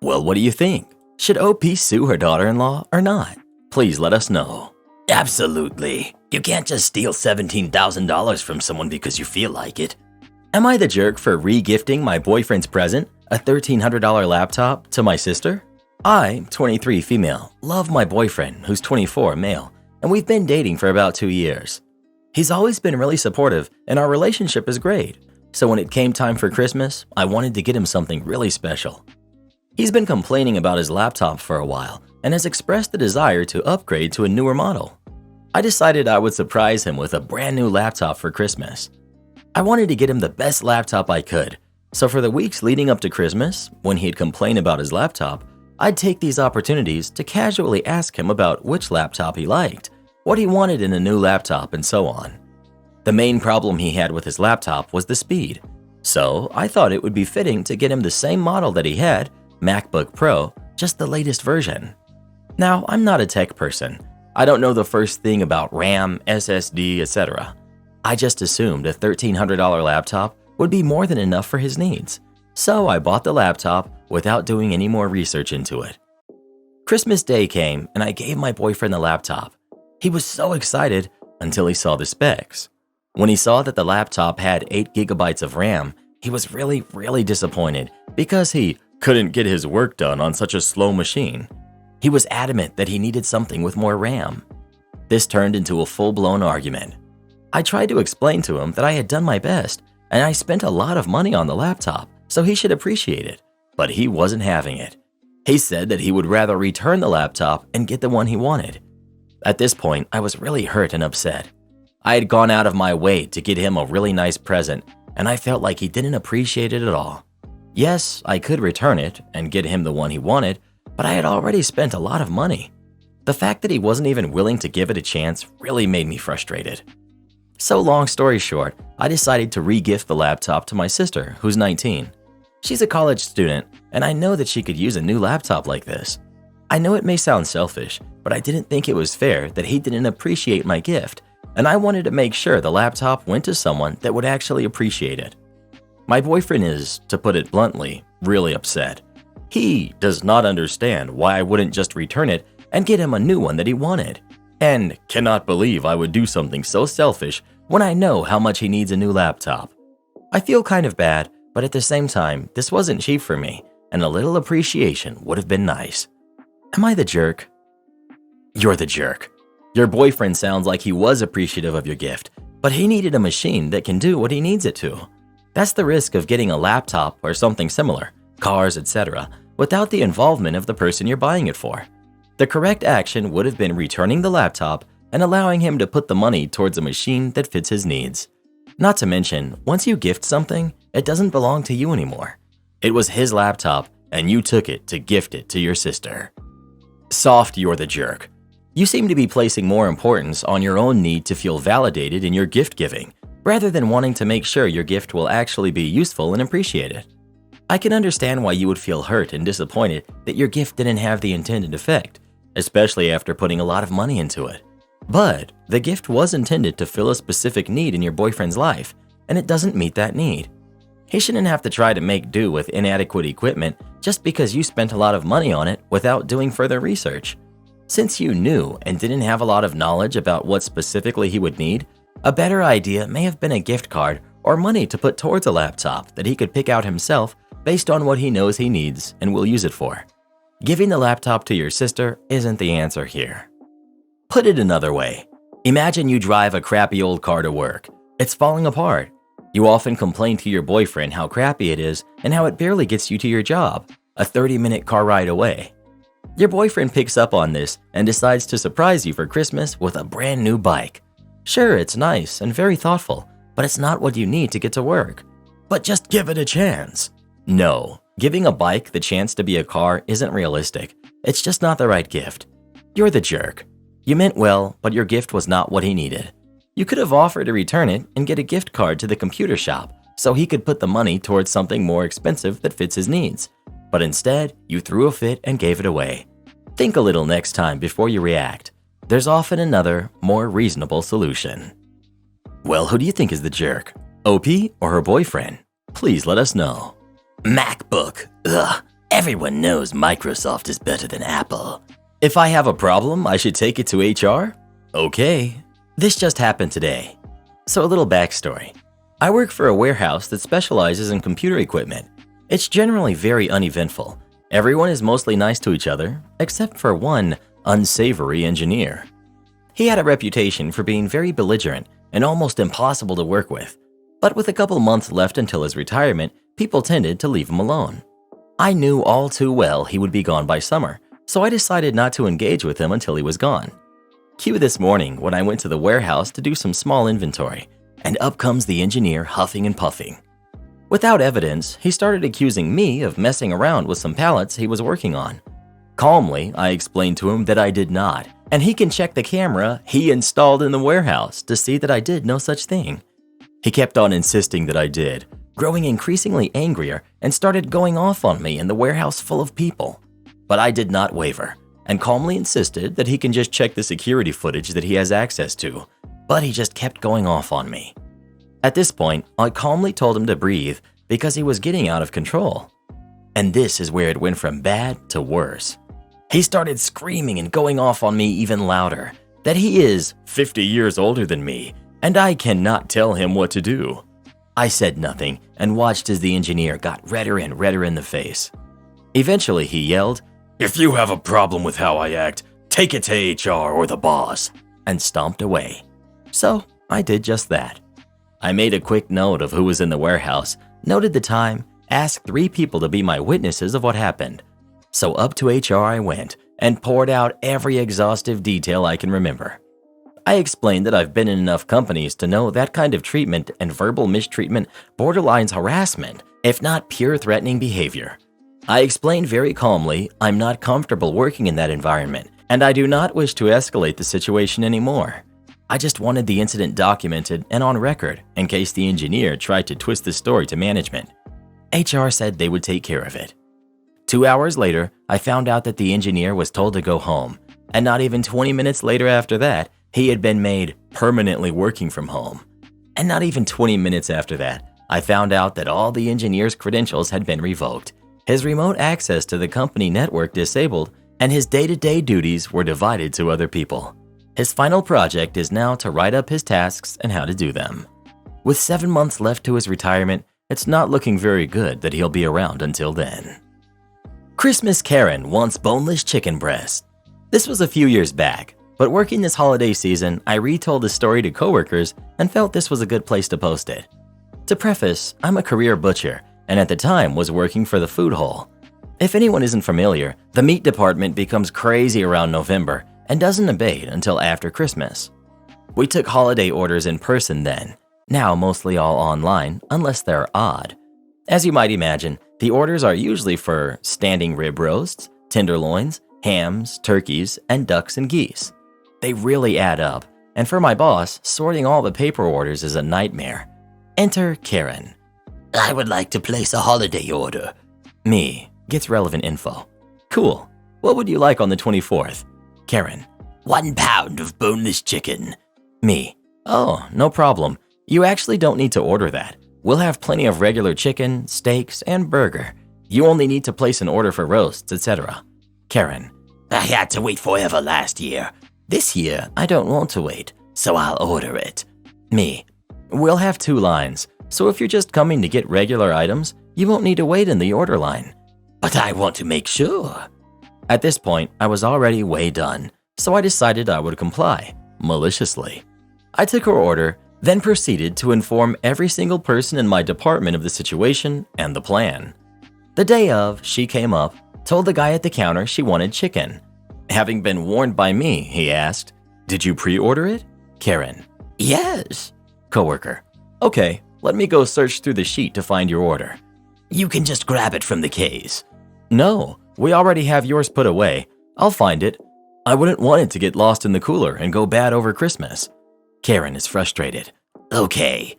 Well, what do you think? Should OP sue her daughter-in-law or not? Please let us know. Absolutely. You can't just steal $17,000 from someone because you feel like it. Am I the jerk for regifting my boyfriend's present, a $1,300 laptop, to my sister? I, 23 female, love my boyfriend, who's 24 male, and we've been dating for about 2 years. He's always been really supportive, and our relationship is great. So when it came time for Christmas, I wanted to get him something really special. He's been complaining about his laptop for a while and has expressed the desire to upgrade to a newer model. I decided I would surprise him with a brand new laptop for Christmas. I wanted to get him the best laptop I could, so for the weeks leading up to Christmas, when he'd complain about his laptop, I'd take these opportunities to casually ask him about which laptop he liked, what he wanted in a new laptop, and so on. The main problem he had with his laptop was the speed, so I thought it would be fitting to get him the same model that he had, MacBook Pro, just the latest version. Now, I'm not a tech person. I don't know the first thing about RAM, SSD, etc. I just assumed a $1,300 laptop would be more than enough for his needs, so I bought the laptop without doing any more research into it. Christmas Day came and I gave my boyfriend the laptop. He was so excited until he saw the specs. When he saw that the laptop had 8 gigabytes of RAM, he was really disappointed because he couldn't get his work done on such a slow machine. He was adamant that he needed something with more RAM. This turned into a full-blown argument. I tried to explain to him that I had done my best and I spent a lot of money on the laptop, so he should appreciate it, but he wasn't having it. He said that he would rather return the laptop and get the one he wanted. At this point, I was really hurt and upset. I had gone out of my way to get him a really nice present, and I felt like he didn't appreciate it at all. Yes, I could return it and get him the one he wanted, but I had already spent a lot of money. The fact that he wasn't even willing to give it a chance really made me frustrated. So long story short, I decided to re-gift the laptop to my sister, who's 19. She's a college student, and I know that she could use a new laptop like this. I know it may sound selfish, but I didn't think it was fair that he didn't appreciate my gift, and I wanted to make sure the laptop went to someone that would actually appreciate it. My boyfriend is, to put it bluntly, really upset. He does not understand why I wouldn't just return it and get him a new one that he wanted, and cannot believe I would do something so selfish when I know how much he needs a new laptop. I feel kind of bad, but at the same time, this wasn't cheap for me, and a little appreciation would have been nice. Am I the jerk? You're the jerk. Your boyfriend sounds like he was appreciative of your gift, but he needed a machine that can do what he needs it to. That's the risk of getting a laptop or something similar, cars, etc., without the involvement of the person you're buying it for. The correct action would have been returning the laptop and allowing him to put the money towards a machine that fits his needs. Not to mention, once you gift something, it doesn't belong to you anymore. It was his laptop, and you took it to gift it to your sister. Soft, you're the jerk. You seem to be placing more importance on your own need to feel validated in your gift giving, rather than wanting to make sure your gift will actually be useful and appreciated. I can understand why you would feel hurt and disappointed that your gift didn't have the intended effect, especially after putting a lot of money into it. But the gift was intended to fill a specific need in your boyfriend's life, and it doesn't meet that need. He shouldn't have to try to make do with inadequate equipment just because you spent a lot of money on it without doing further research. Since you knew and didn't have a lot of knowledge about what specifically he would need, a better idea may have been a gift card or money to put towards a laptop that he could pick out himself based on what he knows he needs and will use it for. Giving the laptop to your sister isn't the answer here. Put it another way. Imagine you drive a crappy old car to work. It's falling apart. You often complain to your boyfriend how crappy it is and how it barely gets you to your job, a 30-minute car ride away. Your boyfriend picks up on this and decides to surprise you for Christmas with a brand new bike. Sure, it's nice and very thoughtful, but it's not what you need to get to work. But just give it a chance. No, giving a bike the chance to be a car isn't realistic. It's just not the right gift. You're the jerk. You meant well, but your gift was not what he needed. You could have offered to return it and get a gift card to the computer shop so he could put the money towards something more expensive that fits his needs. But instead, you threw a fit and gave it away. Think a little next time before you react. There's often another, more reasonable solution. Well, who do you think is the jerk? OP or her boyfriend? Please let us know. MacBook. Ugh. Everyone knows Microsoft is better than Apple. If I have a problem, I should take it to HR? Okay. This just happened today. So a little backstory. I work for a warehouse that specializes in computer equipment. It's generally very uneventful. Everyone is mostly nice to each other, except for one unsavory engineer. He had a reputation for being very belligerent and almost impossible to work with. But with a couple months left until his retirement, people tended to leave him alone. I knew all too well he would be gone by summer, so I decided not to engage with him until he was gone. Cue this morning when I went to the warehouse to do some small inventory, and up comes the engineer huffing and puffing. Without evidence, he started accusing me of messing around with some pallets he was working on. Calmly, I explained to him that I did not, and he can check the camera he installed in the warehouse to see that I did no such thing. He kept on insisting that I did, growing increasingly angrier and started going off on me in the warehouse full of people. But I did not waver, and calmly insisted that he can just check the security footage that he has access to, but he just kept going off on me. At this point, I calmly told him to breathe because he was getting out of control. And this is where it went from bad to worse. He started screaming and going off on me even louder, that he is 50 years older than me, and I cannot tell him what to do. I said nothing and watched as the engineer got redder and redder in the face. Eventually he yelled, "If you have a problem with how I act, take it to HR or the boss," and stomped away. So I did just that. I made a quick note of who was in the warehouse, noted the time, asked 3 people to be my witnesses of what happened. So up to HR I went and poured out every exhaustive detail I can remember. I explained that I've been in enough companies to know that kind of treatment and verbal mistreatment borderlines harassment, if not pure threatening behavior. I explained very calmly I'm not comfortable working in that environment, and I do not wish to escalate the situation anymore. I just wanted the incident documented and on record in case the engineer tried to twist the story to management. HR said they would take care of it. 2 hours later, I found out that the engineer was told to go home, and not even 20 minutes later after that, he had been made permanently working from home. And not even 20 minutes after that, I found out that all the engineer's credentials had been revoked, his remote access to the company network disabled, and his day-to-day duties were divided to other people. His final project is now to write up his tasks and how to do them. With 7 months left to his retirement, it's not looking very good that he'll be around until then. Christmas Karen wants boneless chicken breast. This was a few years back, but working this holiday season, I retold the story to coworkers and felt this was a good place to post it. To preface, I'm a career butcher, and at the time was working for the food hall. If anyone isn't familiar, the meat department becomes crazy around November and doesn't abate until after Christmas. We took holiday orders in person then, now mostly all online unless they're odd. As you might imagine, the orders are usually for standing rib roasts, tenderloins, hams, turkeys, and ducks and geese. They really add up, and for my boss, sorting all the paper orders is a nightmare. Enter Karen. I would like to place a holiday order. Me. Gets relevant info. Cool. What would you like on the 24th? Karen. 1 pound of boneless chicken. Me. Oh, no problem. You actually don't need to order that. We'll have plenty of regular chicken, steaks, and burger. You only need to place an order for roasts, etc. Karen. I had to wait forever last year. This year, I don't want to wait, so I'll order it. Me. We'll have 2 lines, so if you're just coming to get regular items, you won't need to wait in the order line. But I want to make sure. At this point, I was already way done, so I decided I would comply, maliciously. I took her order, then proceeded to inform every single person in my department of the situation and the plan. The day of, she came up, told the guy at the counter she wanted chicken. Having been warned by me, he asked, "Did you pre-order it?" Karen. Yes. Coworker. Okay, let me go search through the sheet to find your order. You can just grab it from the case. No, we already have yours put away. I'll find it. I wouldn't want it to get lost in the cooler and go bad over Christmas. Karen is frustrated. Okay.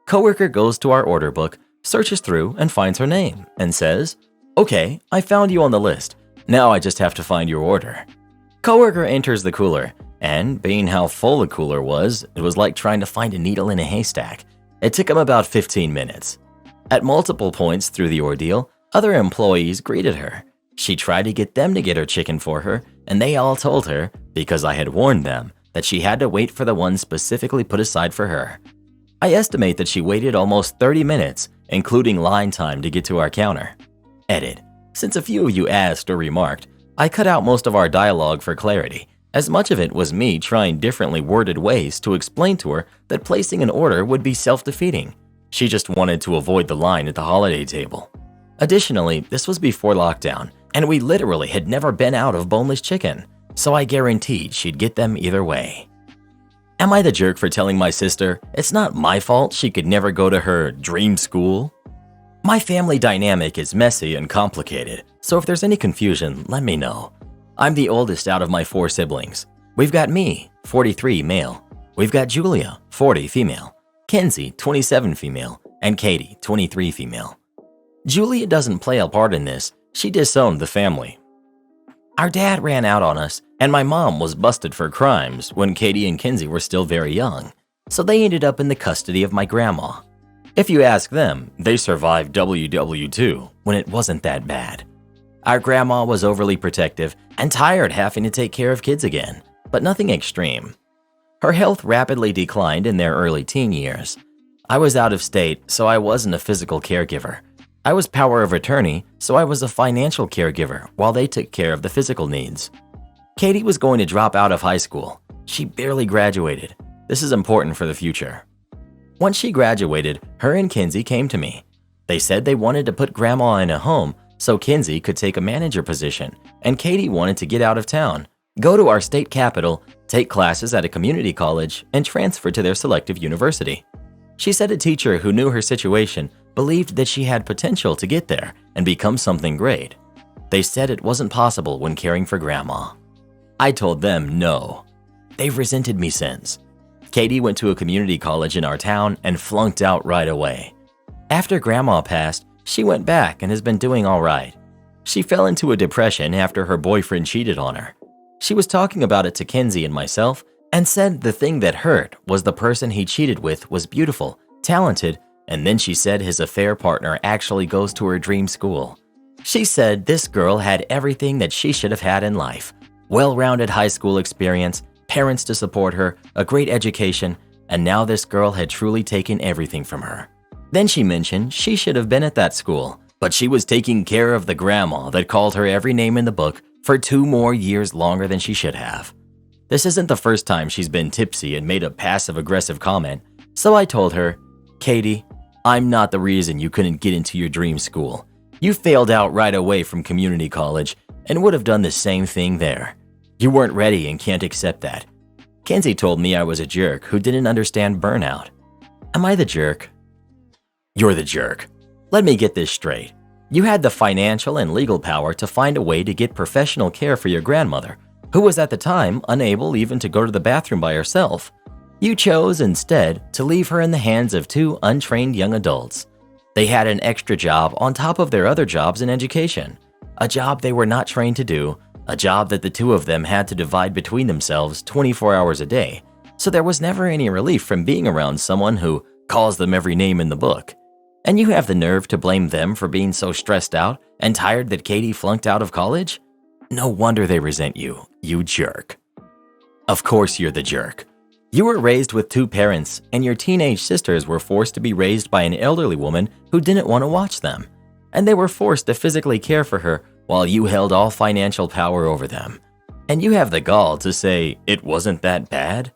Coworker goes to our order book, searches through, and finds her name, and says, "Okay, I found you on the list. Now I just have to find your order." Coworker enters the cooler, and being how full the cooler was, it was like trying to find a needle in a haystack. It took him about 15 minutes. At multiple points through the ordeal, other employees greeted her. She tried to get them to get her chicken for her, and they all told her, because I had warned them, that she had to wait for the one specifically put aside for her. I estimate that she waited almost 30 minutes, including line time to get to our counter. Edit. Since a few of you asked or remarked, I cut out most of our dialogue for clarity, as much of it was me trying differently worded ways to explain to her that placing an order would be self-defeating. She just wanted to avoid the line at the holiday table. Additionally, this was before lockdown, and we literally had never been out of boneless chicken, so I guaranteed she'd get them either way. Am I the jerk for telling my sister it's not my fault she could never go to her dream school? My family dynamic is messy and complicated, so if there's any confusion, let me know. I'm the oldest out of my 4 siblings. We've got me, 43 male. We've got Julia, 40 female. Kenzie, 27 female. And Katie, 23 female. Julia doesn't play a part in this. She disowned the family. Our dad ran out on us, and my mom was busted for crimes when Katie and Kenzie were still very young, so they ended up in the custody of my grandma. If you ask them, they survived WW2 when it wasn't that bad. Our grandma was overly protective and tired having to take care of kids again, but nothing extreme. Her health rapidly declined in their early teen years. I was out of state, so I wasn't a physical caregiver. I was power of attorney, so I was a financial caregiver while they took care of the physical needs. Katie was going to drop out of high school. She barely graduated. This is important for the future. Once she graduated, her and Kinsey came to me. They said they wanted to put Grandma in a home so Kinsey could take a manager position, and Katie wanted to get out of town, go to our state capital, take classes at a community college, and transfer to their selective university. She said a teacher who knew her situation believed that she had potential to get there and become something great. They said it wasn't possible when caring for Grandma. I told them no. They've resented me since. Katie went to a community college in our town and flunked out right away. After Grandma passed, she went back and has been doing all right. She fell into a depression after her boyfriend cheated on her. She was talking about it to Kinsey and myself and said the thing that hurt was the person he cheated with was beautiful, talented, and then she said his affair partner actually goes to her dream school. She said this girl had everything that she should have had in life: well-rounded high school experience, parents to support her, a great education, and now this girl had truly taken everything from her. Then she mentioned she should have been at that school, but she was taking care of the grandma that called her every name in the book for 2 more years longer than she should have. This isn't the first time she's been tipsy and made a passive-aggressive comment, so I told her, Katie, I'm not the reason you couldn't get into your dream school. You failed out right away from community college and would have done the same thing there. You weren't ready and can't accept that. Kinsey told me I was a jerk who didn't understand burnout. Am I the jerk? You're the jerk. Let me get this straight. You had the financial and legal power to find a way to get professional care for your grandmother, who was at the time unable even to go to the bathroom by herself. You chose instead to leave her in the hands of 2 untrained young adults. They had an extra job on top of their other jobs in education, a job they were not trained to do, a job that the 2 of them had to divide between themselves 24 hours a day, so there was never any relief from being around someone who calls them every name in the book. And you have the nerve to blame them for being so stressed out and tired that Katie flunked out of college? No wonder they resent you, you jerk. Of course you're the jerk. You were raised with 2 parents, and your teenage sisters were forced to be raised by an elderly woman who didn't want to watch them. And they were forced to physically care for her while you held all financial power over them. And you have the gall to say it wasn't that bad?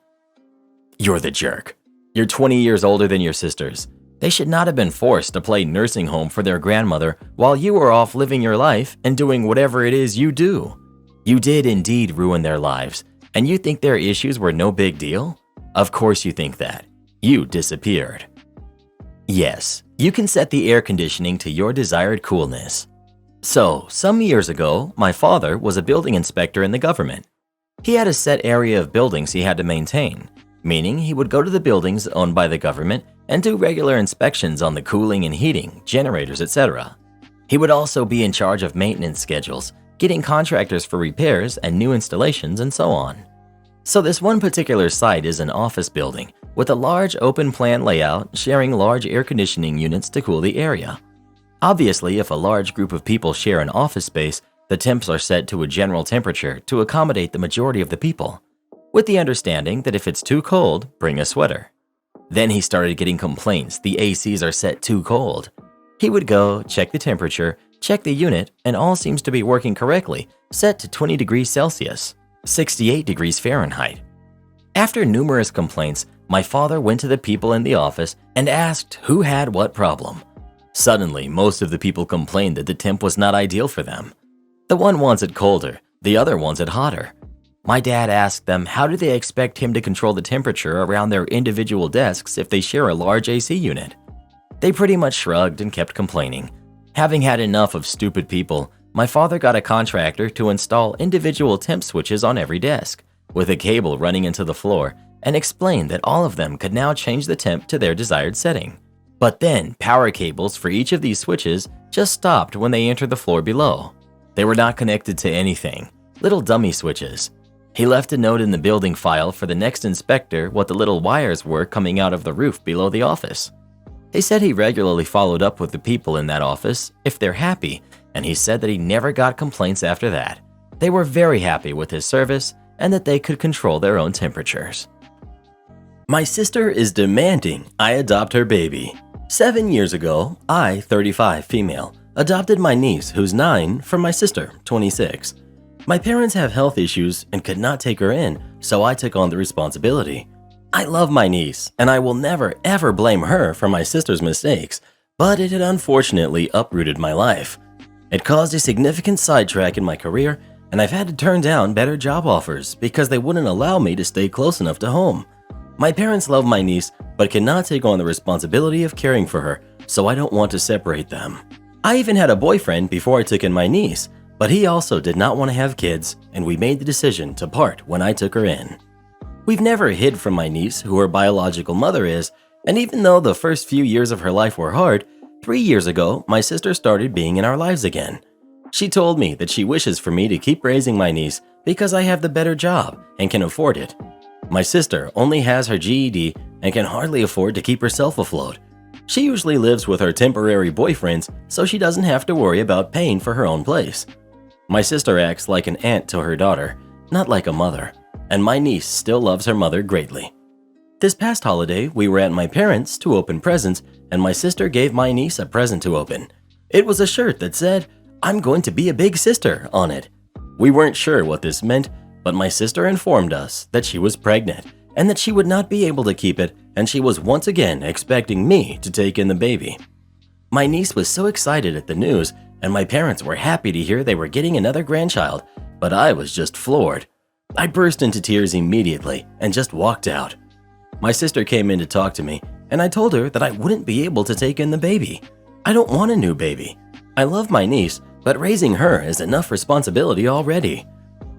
You're the jerk. You're 20 years older than your sisters. They should not have been forced to play nursing home for their grandmother while you were off living your life and doing whatever it is you do. You did indeed ruin their lives, and you think their issues were no big deal? Of course you think that. You disappeared. Yes, you can set the air conditioning to your desired coolness. So, some years ago, my father was a building inspector in the government. He had a set area of buildings he had to maintain, meaning he would go to the buildings owned by the government and do regular inspections on the cooling and heating, generators, etc. He would also be in charge of maintenance schedules, getting contractors for repairs and new installations, and so on. So this one particular site is an office building with a large open plan layout sharing large air conditioning units to cool the area. Obviously, if a large group of people share an office space, the temps are set to a general temperature to accommodate the majority of the people, with the understanding that if it's too cold, bring a sweater. Then he started getting complaints the ACs are set too cold. He would go, check the temperature, check the unit, and all seems to be working correctly, set to 20 degrees Celsius, 68 degrees Fahrenheit. After numerous complaints, my father went to the people in the office and asked who had what problem. Suddenly, most of the people complained that the temp was not ideal for them. The one wants it colder, the other wants it hotter. My dad asked them how do they expect him to control the temperature around their individual desks if they share a large AC unit. They pretty much shrugged and kept complaining. Having had enough of stupid people, my father got a contractor to install individual temp switches on every desk, with a cable running into the floor, and explained that all of them could now change the temp to their desired setting. But then, power cables for each of these switches just stopped when they entered the floor below. They were not connected to anything, little dummy switches. He left a note in the building file for the next inspector what the little wires were coming out of the roof below the office. He said he regularly followed up with the people in that office if they're happy, and he said that he never got complaints after that. They were very happy with his service and that they could control their own temperatures. My sister is demanding I adopt her baby. 7 years ago, I, 35 female, adopted my niece who's 9 from my sister, 26. My parents have health issues and could not take her in, so I took on the responsibility. I love my niece, and I will never ever blame her for my sister's mistakes, but it had unfortunately uprooted my life. It caused a significant sidetrack in my career, and I've had to turn down better job offers because they wouldn't allow me to stay close enough to home. My parents love my niece, but cannot take on the responsibility of caring for her, so I don't want to separate them. I even had a boyfriend before I took in my niece, but he also did not want to have kids, and we made the decision to part when I took her in. We've never hid from my niece who her biological mother is, and even though the first few years of her life were hard, 3 years ago, my sister started being in our lives again. She told me that she wishes for me to keep raising my niece because I have the better job and can afford it. My sister only has her GED and can hardly afford to keep herself afloat. She usually lives with her temporary boyfriends, so she doesn't have to worry about paying for her own place. My sister acts like an aunt to her daughter, not like a mother, and my niece still loves her mother greatly. This past holiday, we were at my parents' to open presents, and my sister gave my niece a present to open. It was a shirt that said, "I'm going to be a big sister," on it. We weren't sure what this meant, but my sister informed us that she was pregnant and that she would not be able to keep it, and she was once again expecting me to take in the baby. My niece was so excited at the news, and my parents were happy to hear they were getting another grandchild, but I was just floored. I burst into tears immediately and just walked out. My sister came in to talk to me, and I told her that I wouldn't be able to take in the baby. I don't want a new baby. I love my niece, but raising her is enough responsibility already.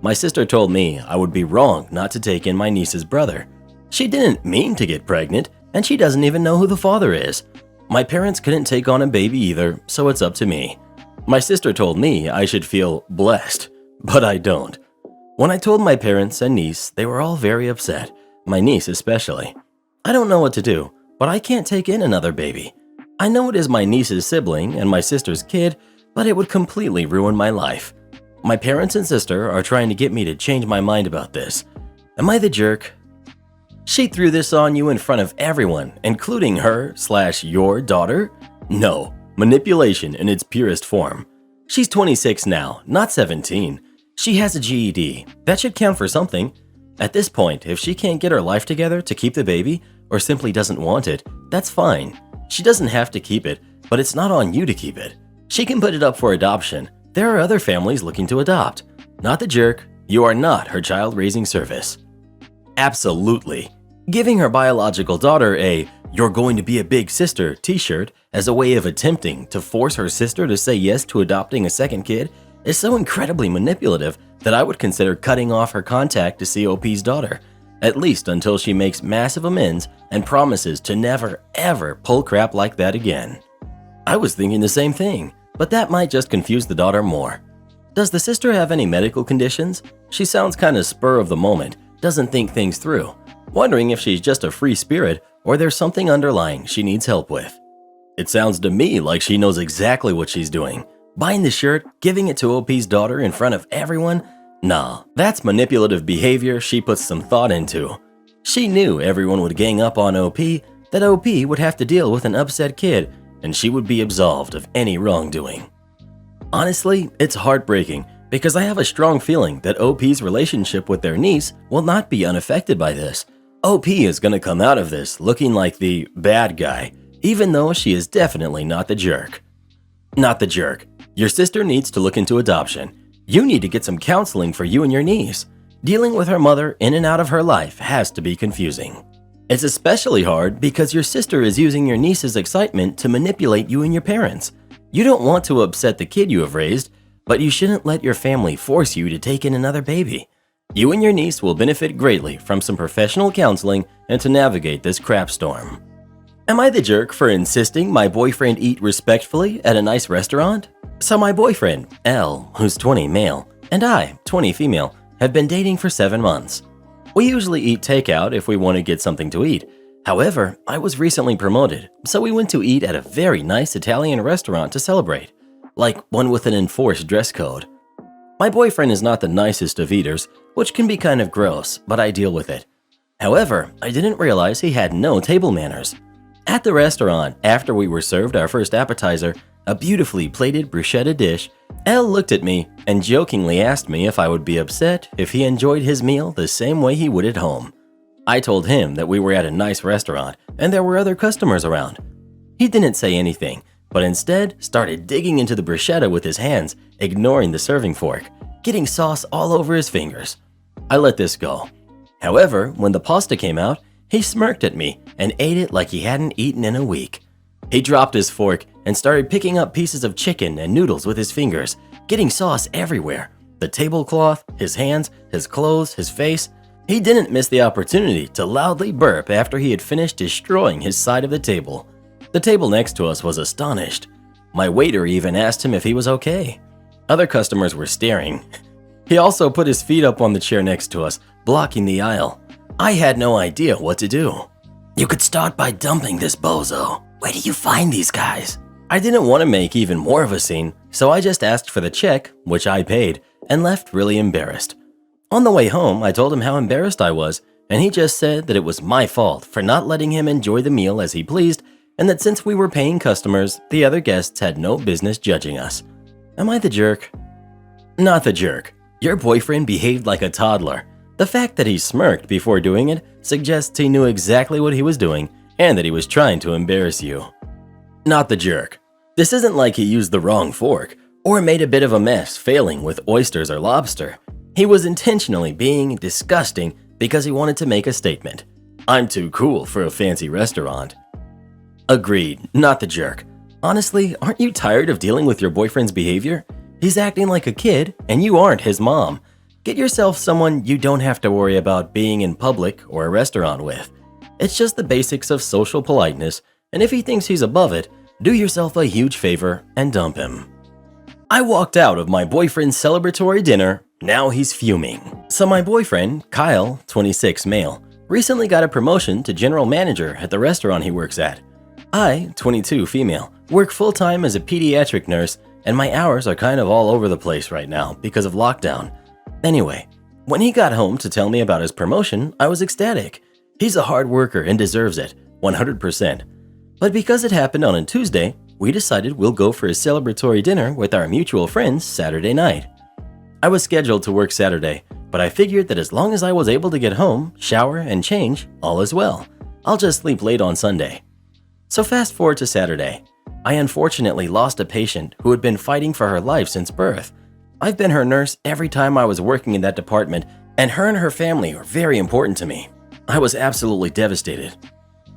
My sister told me I would be wrong not to take in my niece's brother. She didn't mean to get pregnant, and she doesn't even know who the father is. My parents couldn't take on a baby either, so it's up to me. My sister told me I should feel blessed, but I don't. When I told my parents and niece, they were all very upset, my niece especially. I don't know what to do, but I can't take in another baby. I know it is my niece's sibling and my sister's kid, but it would completely ruin my life. My parents and sister are trying to get me to change my mind about this. Am I the jerk? She threw this on you in front of everyone, including her/your daughter? No, manipulation in its purest form. She's 26 now, not 17. She has a GED. That should count for something. At this point, if she can't get her life together to keep the baby, or simply doesn't want it, that's fine. She doesn't have to keep it, but it's not on you to keep it. She can put it up for adoption. There are other families looking to adopt. Not the jerk. You are not her child-raising service. Absolutely. Giving her biological daughter a "you're going to be a big sister" t-shirt as a way of attempting to force her sister to say yes to adopting a second kid is so incredibly manipulative that I would consider cutting off her contact to COP's daughter, at least until she makes massive amends and promises to never ever pull crap like that again. I was thinking the same thing, but that might just confuse the daughter more. Does the sister have any medical conditions? She sounds kind of spur of the moment, doesn't think things through, wondering if she's just a free spirit or there's something underlying she needs help with. It sounds to me like she knows exactly what she's doing. Buying the shirt, giving it to OP's daughter in front of everyone? Nah, that's manipulative behavior she puts some thought into. She knew everyone would gang up on OP, that OP would have to deal with an upset kid, and she would be absolved of any wrongdoing. Honestly, it's heartbreaking because I have a strong feeling that OP's relationship with their niece will not be unaffected by this. OP is going to come out of this looking like the bad guy, even though she is definitely not the jerk. Not the jerk. Your sister needs to look into adoption. You need to get some counseling for you and your niece. Dealing with her mother in and out of her life has to be confusing. It's especially hard because your sister is using your niece's excitement to manipulate you and your parents. You don't want to upset the kid you have raised, but you shouldn't let your family force you to take in another baby. You and your niece will benefit greatly from some professional counseling and to navigate this crap storm. Am I the jerk for insisting my boyfriend eat respectfully at a nice restaurant? So my boyfriend, L, who's 20 male, and I, 20 female, have been dating for 7 months. We usually eat takeout if we want to get something to eat. However, I was recently promoted, so we went to eat at a very nice Italian restaurant to celebrate, like one with an enforced dress code. My boyfriend is not the nicest of eaters, which can be kind of gross, but I deal with it. However, I didn't realize he had no table manners. At the restaurant, after we were served our first appetizer, a beautifully plated bruschetta dish, Elle looked at me and jokingly asked me if I would be upset if he enjoyed his meal the same way he would at home. I told him that we were at a nice restaurant and there were other customers around. He didn't say anything, but instead started digging into the bruschetta with his hands, ignoring the serving fork, getting sauce all over his fingers. I let this go. However, when the pasta came out, he smirked at me and ate it like he hadn't eaten in a week. He dropped his fork and started picking up pieces of chicken and noodles with his fingers, getting sauce everywhere. The tablecloth, his hands, his clothes, his face. He didn't miss the opportunity to loudly burp after he had finished destroying his side of the table. The table next to us was astonished. My waiter even asked him if he was okay. Other customers were staring. He also put his feet up on the chair next to us, blocking the aisle. I had no idea what to do. You could start by dumping this bozo. Where do you find these guys? I didn't want to make even more of a scene, so I just asked for the check, which I paid, and left really embarrassed. On the way home, I told him how embarrassed I was, and he just said that it was my fault for not letting him enjoy the meal as he pleased, and that since we were paying customers, the other guests had no business judging us. Am I the jerk? Not the jerk. Your boyfriend behaved like a toddler. The fact that he smirked before doing it suggests he knew exactly what he was doing and that he was trying to embarrass you. Not the jerk. This isn't like he used the wrong fork or made a bit of a mess failing with oysters or lobster. He was intentionally being disgusting because he wanted to make a statement. I'm too cool for a fancy restaurant. Agreed, not the jerk. Honestly, aren't you tired of dealing with your boyfriend's behavior? He's acting like a kid and you aren't his mom. Get yourself someone you don't have to worry about being in public or a restaurant with. It's just the basics of social politeness, and if he thinks he's above it, do yourself a huge favor and dump him. I walked out of my boyfriend's celebratory dinner. Now he's fuming. So my boyfriend, Kyle, 26 male, recently got a promotion to general manager at the restaurant he works at. I, 22 female, work full-time as a pediatric nurse, and my hours are kind of all over the place right now because of lockdown. Anyway, when he got home to tell me about his promotion, I was ecstatic. He's a hard worker and deserves it, 100%. But because it happened on a Tuesday, we decided we'll go for a celebratory dinner with our mutual friends Saturday night. I was scheduled to work Saturday, but I figured that as long as I was able to get home, shower, and change, all is well. I'll just sleep late on Sunday. So fast forward to Saturday. I unfortunately lost a patient who had been fighting for her life since birth. I've been her nurse every time I was working in that department, and her family are very important to me. I was absolutely devastated.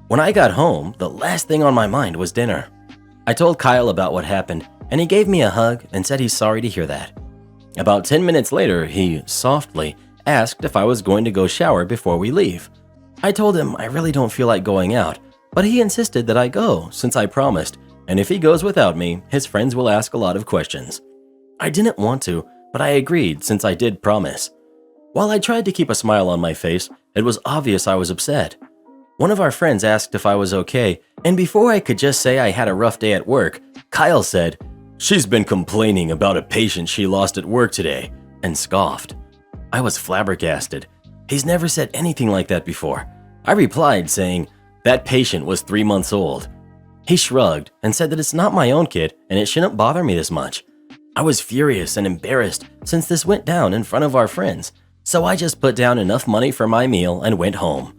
When I got home, the last thing on my mind was dinner. I told Kyle about what happened, and he gave me a hug and said he's sorry to hear that. About 10 minutes later, he softly asked if I was going to go shower before we leave. I told him I really don't feel like going out, but he insisted that I go since I promised, and if he goes without me, his friends will ask a lot of questions. I didn't want to, but I agreed since I did promise. While I tried to keep a smile on my face, it was obvious I was upset. One of our friends asked if I was okay, and before I could just say I had a rough day at work, Kyle said, "She's been complaining about a patient she lost at work today," and scoffed. I was flabbergasted. He's never said anything like that before. I replied saying, "That patient was 3 months old." He shrugged and said that it's not my own kid and it shouldn't bother me this much. I was furious and embarrassed since this went down in front of our friends, so I just put down enough money for my meal and went home.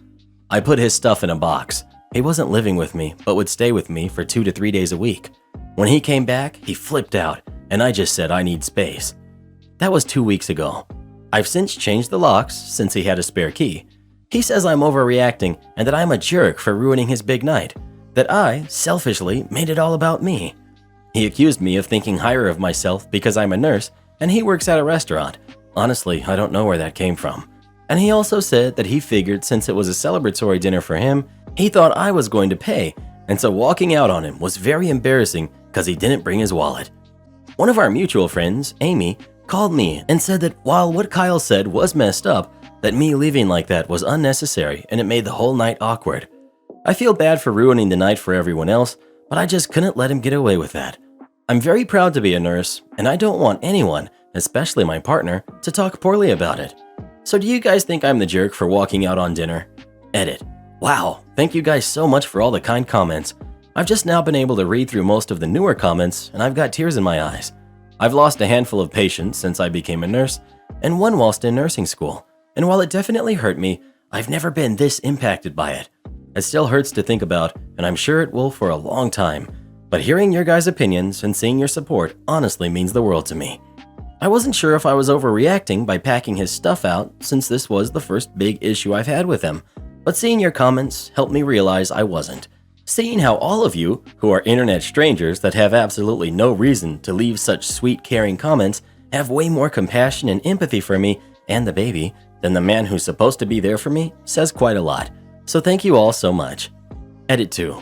I put his stuff in a box. He wasn't living with me, but would stay with me for 2 to 3 days a week. When he came back, he flipped out, and I just said I need space. That was 2 weeks ago. I've since changed the locks since he had a spare key. He says I'm overreacting and that I'm a jerk for ruining his big night, that I, selfishly, made it all about me. He accused me of thinking higher of myself because I'm a nurse and he works at a restaurant. Honestly, I don't know where that came from. And he also said that he figured since it was a celebratory dinner for him, he thought I was going to pay, and so walking out on him was very embarrassing because he didn't bring his wallet. One of our mutual friends, Amy, called me and said that while what Kyle said was messed up, that me leaving like that was unnecessary and it made the whole night awkward. I feel bad for ruining the night for everyone else, but I just couldn't let him get away with that. I'm very proud to be a nurse, and I don't want anyone, especially my partner, to talk poorly about it. So do you guys think I'm the jerk for walking out on dinner? Edit. Wow, thank you guys so much for all the kind comments. I've just now been able to read through most of the newer comments, and I've got tears in my eyes. I've lost a handful of patients since I became a nurse, and one whilst in nursing school. And while it definitely hurt me, I've never been this impacted by it. It still hurts to think about, and I'm sure it will for a long time. But hearing your guys' opinions and seeing your support honestly means the world to me. I wasn't sure if I was overreacting by packing his stuff out, since this was the first big issue I've had with him. But seeing your comments helped me realize I wasn't. Seeing how all of you, who are internet strangers that have absolutely no reason to leave such sweet, caring comments, have way more compassion and empathy for me and the baby than the man who's supposed to be there for me, says quite a lot. So thank you all so much. Edit 2.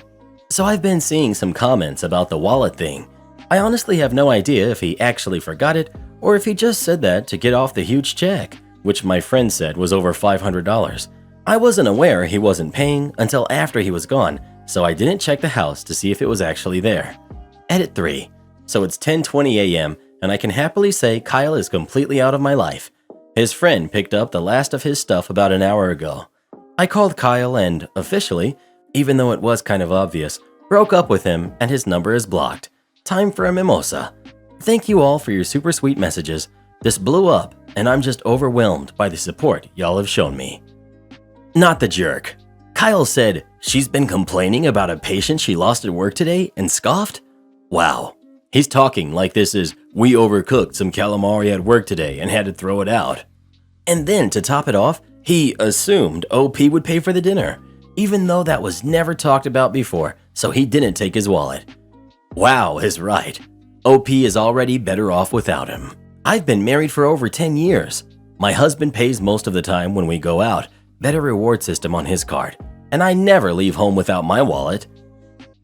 So I've been seeing some comments about the wallet thing. I honestly have no idea if he actually forgot it or if he just said that to get off the huge check, which my friend said was over $500. I wasn't aware he wasn't paying until after he was gone, so I didn't check the house to see if it was actually there. Edit 3. So it's 10:20 a.m. and I can happily say Kyle is completely out of my life. His friend picked up the last of his stuff about an hour ago. I called Kyle and, officially, even though it was kind of obvious, broke up with him and his number is blocked. Time for a mimosa. Thank you all for your super sweet messages. This blew up and I'm just overwhelmed by the support y'all have shown me. Not the jerk. Kyle said, she's been complaining about a patient she lost at work today and scoffed? Wow. He's talking like this is, we overcooked some calamari at work today and had to throw it out. And then to top it off, he assumed OP would pay for the dinner, even though that was never talked about before, so he didn't take his wallet. Wow is right. OP is already better off without him. I've been married for over 10 years. My husband pays most of the time when we go out, better reward system on his card, and I never leave home without my wallet.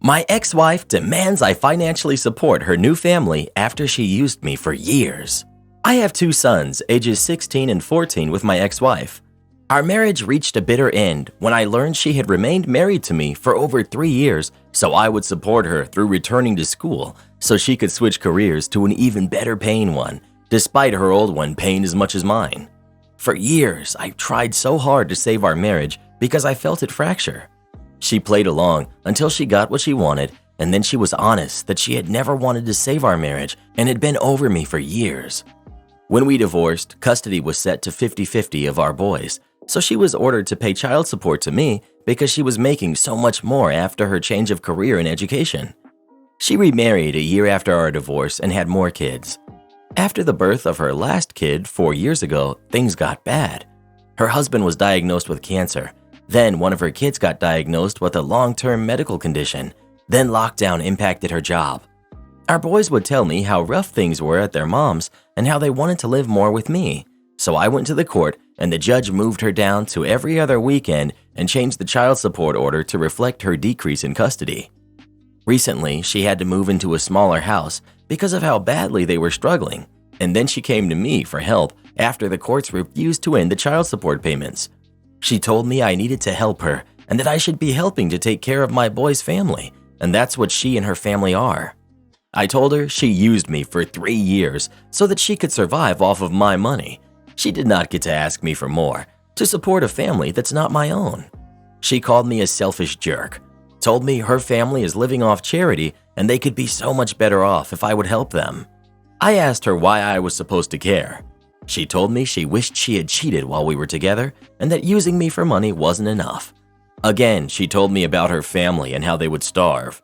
My ex-wife demands I financially support her new family after she used me for years. I have 2 sons, ages 16 and 14, with my ex-wife. Our marriage reached a bitter end when I learned she had remained married to me for over 3 years, so I would support her through returning to school so she could switch careers to an even better paying one, despite her old one paying as much as mine. For years, I tried so hard to save our marriage because I felt it fracture. She played along until she got what she wanted, and then she was honest that she had never wanted to save our marriage and had been over me for years. When we divorced, custody was set to 50-50 of our boys, so she was ordered to pay child support to me because she was making so much more after her change of career in education. She remarried a year after our divorce and had more kids. After the birth of her last kid 4 years ago, things got bad. Her husband was diagnosed with cancer. Then one of her kids got diagnosed with a long-term medical condition. Then lockdown impacted her job. Our boys would tell me how rough things were at their mom's and how they wanted to live more with me. So I went to the court and the judge moved her down to every other weekend and changed the child support order to reflect her decrease in custody. Recently, she had to move into a smaller house because of how badly they were struggling, and then she came to me for help after the courts refused to end the child support payments. She told me I needed to help her and that I should be helping to take care of my boy's family, and that's what she and her family are. I told her she used me for 3 years so that she could survive off of my money. She did not get to ask me for more, to support a family that's not my own. She called me a selfish jerk, told me her family is living off charity and they could be so much better off if I would help them. I asked her why I was supposed to care. She told me she wished she had cheated while we were together and that using me for money wasn't enough. Again, she told me about her family and how they would starve.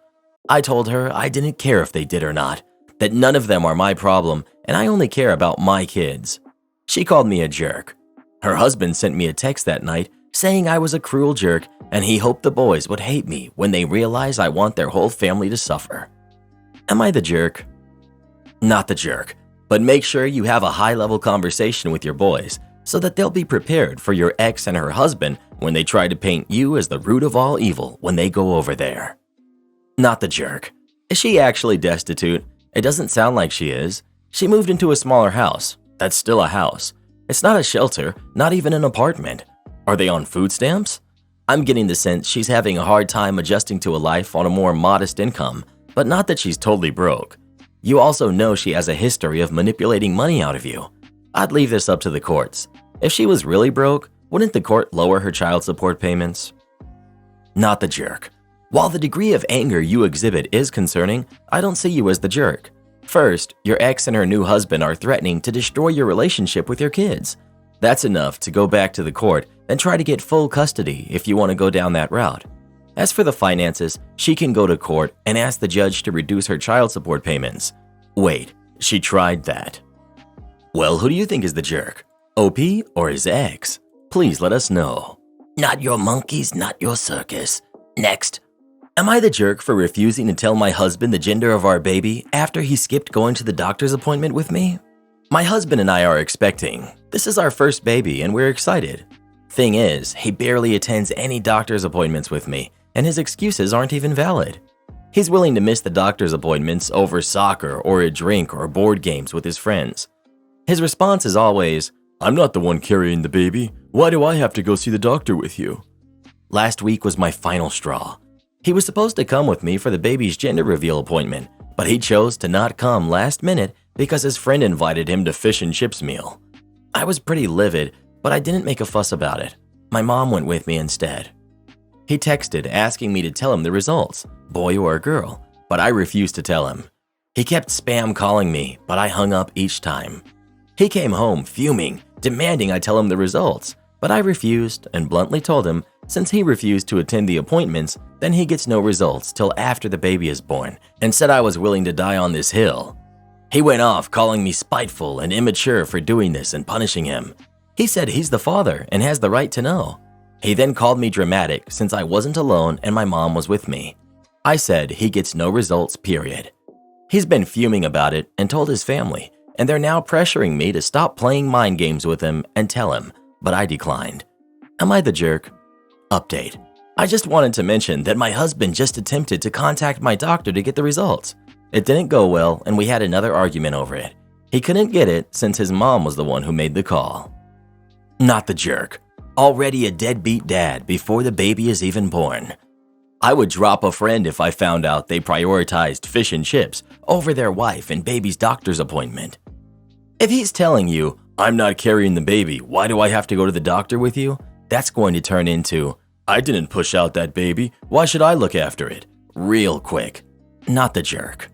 I told her I didn't care if they did or not, that none of them are my problem and I only care about my kids. She called me a jerk. Her husband sent me a text that night saying I was a cruel jerk and he hoped the boys would hate me when they realize I want their whole family to suffer. Am I the jerk? Not the jerk, but make sure you have a high-level conversation with your boys so that they'll be prepared for your ex and her husband when they try to paint you as the root of all evil when they go over there. Not the jerk. Is she actually destitute? It doesn't sound like she is. She moved into a smaller house. That's still a house. It's not a shelter, not even an apartment. Are they on food stamps? I'm getting the sense she's having a hard time adjusting to a life on a more modest income, but not that she's totally broke. You also know she has a history of manipulating money out of you. I'd leave this up to the courts. If she was really broke, wouldn't the court lower her child support payments? Not the jerk. While the degree of anger you exhibit is concerning, I don't see you as the jerk. First, your ex and her new husband are threatening to destroy your relationship with your kids. That's enough to go back to the court and try to get full custody if you want to go down that route. As for the finances, she can go to court and ask the judge to reduce her child support payments. Wait, she tried that. Well, who do you think is the jerk? OP or his ex? Please let us know. Not your monkeys, not your circus. Next. Am I the jerk for refusing to tell my husband the gender of our baby after he skipped going to the doctor's appointment with me? My husband and I are expecting. This is our first baby and we're excited. Thing is, he barely attends any doctor's appointments with me, and his excuses aren't even valid. He's willing to miss the doctor's appointments over soccer or a drink or board games with his friends. His response is always, "I'm not the one carrying the baby. Why do I have to go see the doctor with you?" Last week was my final straw. He was supposed to come with me for the baby's gender reveal appointment, but he chose to not come last minute because his friend invited him to fish and chips meal. I was pretty livid, but I didn't make a fuss about it. My mom went with me instead. He texted asking me to tell him the results, boy or girl, but I refused to tell him. He kept spam calling me, but I hung up each time. He came home fuming, demanding I tell him the results, but I refused and bluntly told him since he refused to attend the appointments, then he gets no results till after the baby is born, and said I was willing to die on this hill. He went off calling me spiteful and immature for doing this and punishing him. He said he's the father and has the right to know. He then called me dramatic since I wasn't alone and my mom was with me. I said he gets no results, period. He's been fuming about it and told his family, and they're now pressuring me to stop playing mind games with him and tell him, but I declined. Am I the jerk? Update. I just wanted to mention that my husband just attempted to contact my doctor to get the results. It didn't go well and we had another argument over it. He couldn't get it since his mom was the one who made the call. Not the jerk. Already a deadbeat dad before the baby is even born. I would drop a friend if I found out they prioritized fish and chips over their wife and baby's doctor's appointment. If he's telling you, "I'm not carrying the baby, why do I have to go to the doctor with you?" that's going to turn into, "I didn't push out that baby, why should I look after it?" real quick. Not the jerk.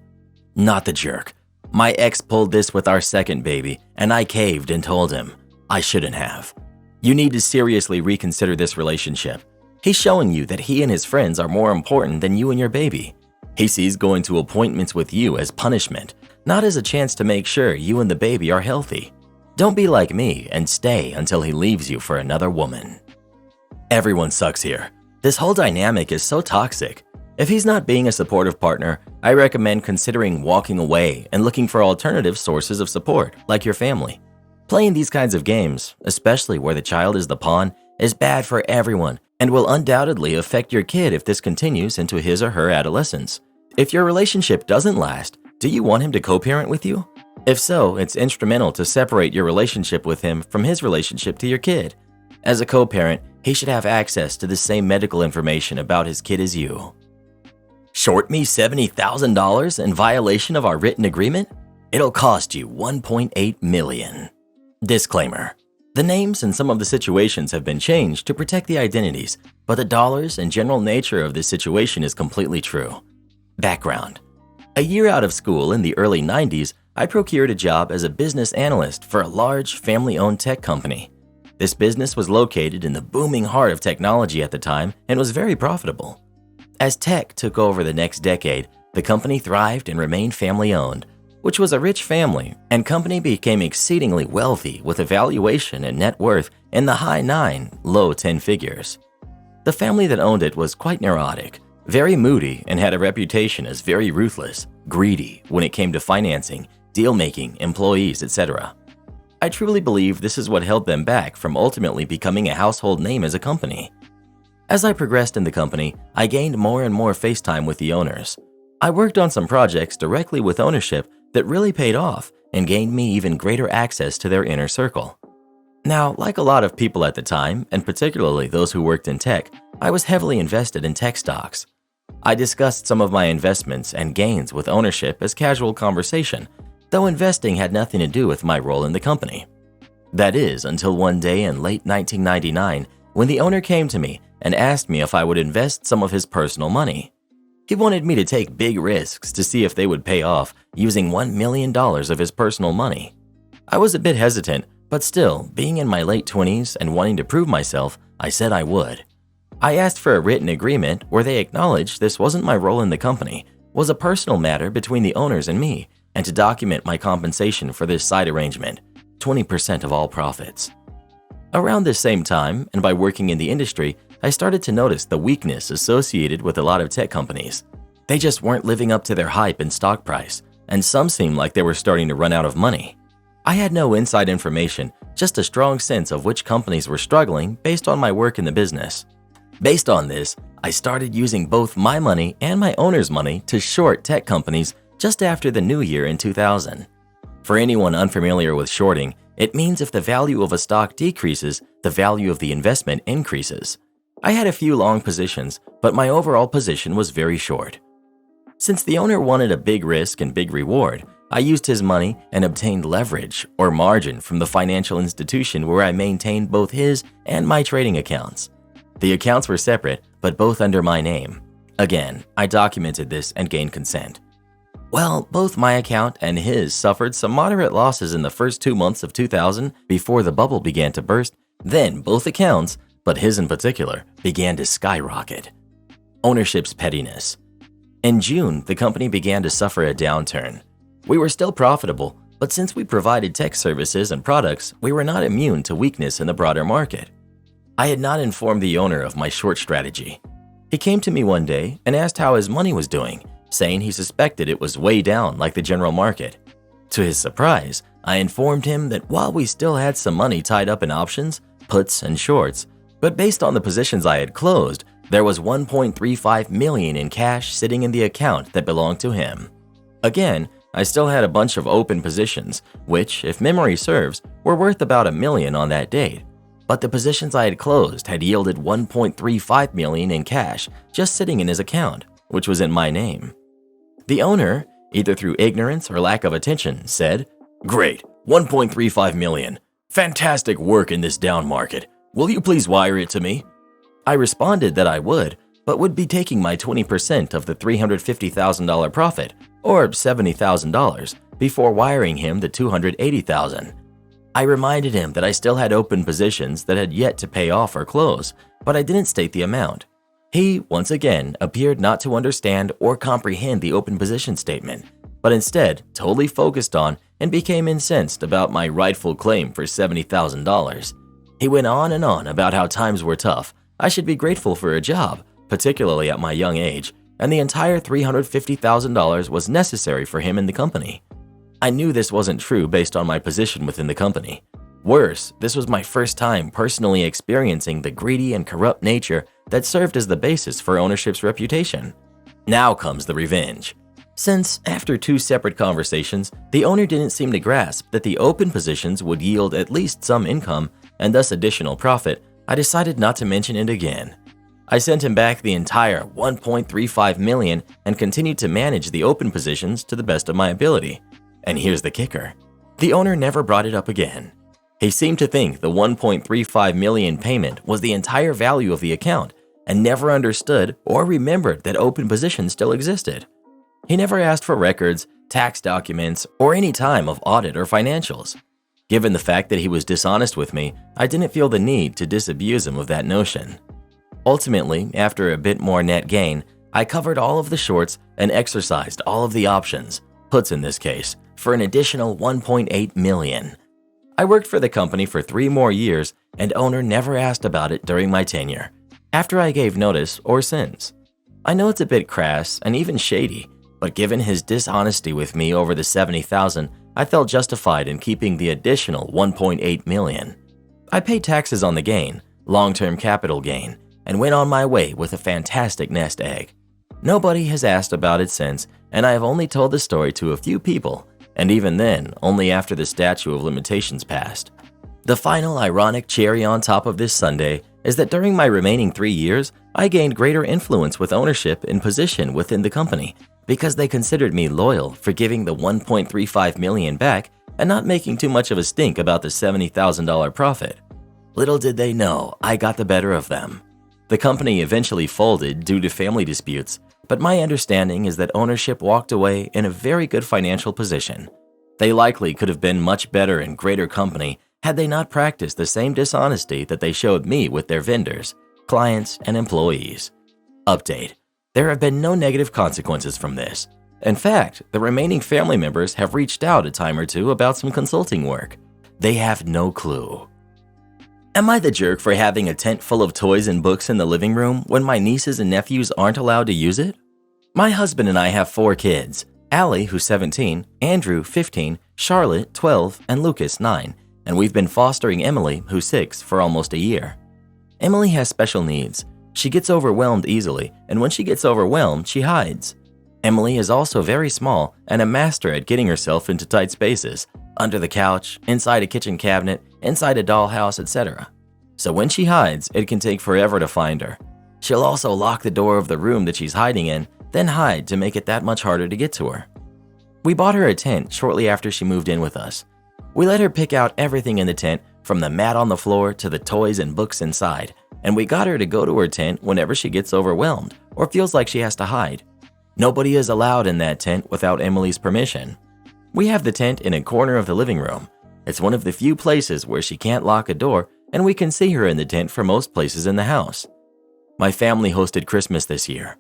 Not the jerk. My ex pulled this with our second baby, and I caved and told him, I shouldn't have. You need to seriously reconsider this relationship. He's showing you that he and his friends are more important than you and your baby. He sees going to appointments with you as punishment, not as a chance to make sure you and the baby are healthy. Don't be like me and stay until he leaves you for another woman. Everyone sucks here. This whole dynamic is so toxic. If he's not being a supportive partner, I recommend considering walking away and looking for alternative sources of support, like your family. Playing these kinds of games, especially where the child is the pawn, is bad for everyone and will undoubtedly affect your kid if this continues into his or her adolescence. If your relationship doesn't last, do you want him to co-parent with you? If so, it's instrumental to separate your relationship with him from his relationship to your kid. As a co-parent, he should have access to the same medical information about his kid as you. Short me $70,000 in violation of our written agreement? It'll cost you $1.8 million. Disclaimer. The names and some of the situations have been changed to protect the identities, but the dollars and general nature of this situation is completely true. Background. A year out of school in the early 90s, I procured a job as a business analyst for a large family-owned tech company. This business was located in the booming heart of technology at the time and was very profitable. As tech took over the next decade, the company thrived and remained family-owned, which was a rich family, and company became exceedingly wealthy with a valuation and net worth in the high 9, low 10 figures. The family that owned it was quite neurotic, very moody, and had a reputation as very ruthless, greedy when it came to financing, deal-making, employees, etc. I truly believe this is what held them back from ultimately becoming a household name as a company. As I progressed in the company, I gained more and more face time with the owners. I worked on some projects directly with ownership that really paid off and gained me even greater access to their inner circle. Now, like a lot of people at the time, and particularly those who worked in tech, I was heavily invested in tech stocks. I discussed some of my investments and gains with ownership as casual conversation, though investing had nothing to do with my role in the company. That is, until one day in late 1999, when the owner came to me and asked me if I would invest some of his personal money. He wanted me to take big risks to see if they would pay off using $1 million of his personal money. I was a bit hesitant, but still, being in my late 20s and wanting to prove myself, I said I would. I asked for a written agreement where they acknowledged this wasn't my role in the company, was a personal matter between the owners and me, and to document my compensation for this side arrangement, 20% of all profits. Around this same time, and by working in the industry, I started to notice the weakness associated with a lot of tech companies. They just weren't living up to their hype and stock price, and some seemed like they were starting to run out of money. I had no inside information, just a strong sense of which companies were struggling based on my work in the business. Based on this, I started using both my money and my owner's money to short tech companies just after the new year in 2000. For anyone unfamiliar with shorting, it means if the value of a stock decreases, the value of the investment increases. I had a few long positions, but my overall position was very short. Since the owner wanted a big risk and big reward, I used his money and obtained leverage or margin from the financial institution where I maintained both his and my trading accounts. The accounts were separate, but both under my name. Again, I documented this and gained consent. Well, both my account and his suffered some moderate losses in the first 2 months of 2000 before the bubble began to burst. Then both accounts, but his in particular, began to skyrocket. Ownership's pettiness. In June, the company began to suffer a downturn. We were still profitable, but since we provided tech services and products, we were not immune to weakness in the broader market. I had not informed the owner of my short strategy. He came to me one day and asked how his money was doing, saying he suspected it was way down like the general market. To his surprise, I informed him that while we still had some money tied up in options, puts, and shorts, but based on the positions I had closed, there was $1.35 million in cash sitting in the account that belonged to him. Again, I still had a bunch of open positions, which, if memory serves, were worth about $1 million on that date. But the positions I had closed had yielded $1.35 million in cash just sitting in his account, which was in my name. The owner, either through ignorance or lack of attention, said, "Great, $1.35 million. Fantastic work in this down market. Will you please wire it to me?" I responded that I would, but would be taking my 20% of the $350,000 profit, or $70,000, before wiring him the $280,000. I reminded him that I still had open positions that had yet to pay off or close, but I didn't state the amount. He, once again, appeared not to understand or comprehend the open position statement, but instead totally focused on and became incensed about my rightful claim for $70,000. He went on and on about how times were tough, I should be grateful for a job, particularly at my young age, and the entire $350,000 was necessary for him in the company. I knew this wasn't true based on my position within the company. Worse, this was my first time personally experiencing the greedy and corrupt nature that served as the basis for ownership's reputation. Now comes the revenge. Since, after 2 separate conversations, the owner didn't seem to grasp that the open positions would yield at least some income and thus additional profit, I decided not to mention it again. I sent him back the entire $1.35 million and continued to manage the open positions to the best of my ability. And here's the kicker. The owner never brought it up again. He seemed to think the $1.35 million payment was the entire value of the account and never understood or remembered that open positions still existed. He never asked for records, tax documents, or any time of audit or financials. Given the fact that he was dishonest with me, I didn't feel the need to disabuse him of that notion. Ultimately, after a bit more net gain, I covered all of the shorts and exercised all of the options, puts in this case, for an additional $1.8 million. I worked for the company for 3 more years, and owner never asked about it during my tenure, after I gave notice or since. I know it's a bit crass and even shady, but given his dishonesty with me over the $70,000, I felt justified in keeping the additional $1.8 million. I paid taxes on the gain, long-term capital gain, and went on my way with a fantastic nest egg. Nobody has asked about it since, and I have only told the story to a few people, and even then, only after the statute of limitations passed. The final ironic cherry on top of this sundae is that during my remaining 3 years, I gained greater influence with ownership and position within the company because they considered me loyal for giving the $1.35 million back and not making too much of a stink about the $70,000 profit. Little did they know I got the better of them. The company eventually folded due to family disputes, but my understanding is that ownership walked away in a very good financial position. They likely could have been much better and greater company had they not practiced the same dishonesty that they showed me with their vendors, clients, and employees. Update: there have been no negative consequences from this. In fact, the remaining family members have reached out a time or two about some consulting work. They have no clue. Am I the jerk for having a tent full of toys and books in the living room when my nieces and nephews aren't allowed to use it? My husband and I have 4 kids: Allie, who's 17, Andrew, 15, Charlotte, 12, and Lucas, 9, and we've been fostering Emily, who's 6, for almost a year. Emily has special needs. She gets overwhelmed easily, and when she gets overwhelmed, she hides. Emily is also very small and a master at getting herself into tight spaces, under the couch, inside a kitchen cabinet, inside a dollhouse, etc. So when she hides, it can take forever to find her. She'll also lock the door of the room that she's hiding in, then hide to make it that much harder to get to her. We bought her a tent shortly after she moved in with us. We let her pick out everything in the tent, from the mat on the floor to the toys and books inside, and we got her to go to her tent whenever she gets overwhelmed or feels like she has to hide. Nobody is allowed in that tent without Emily's permission. We have the tent in a corner of the living room. It's one of the few places where she can't lock a door, and we can see her in the tent for most places in the house. My family hosted Christmas this year.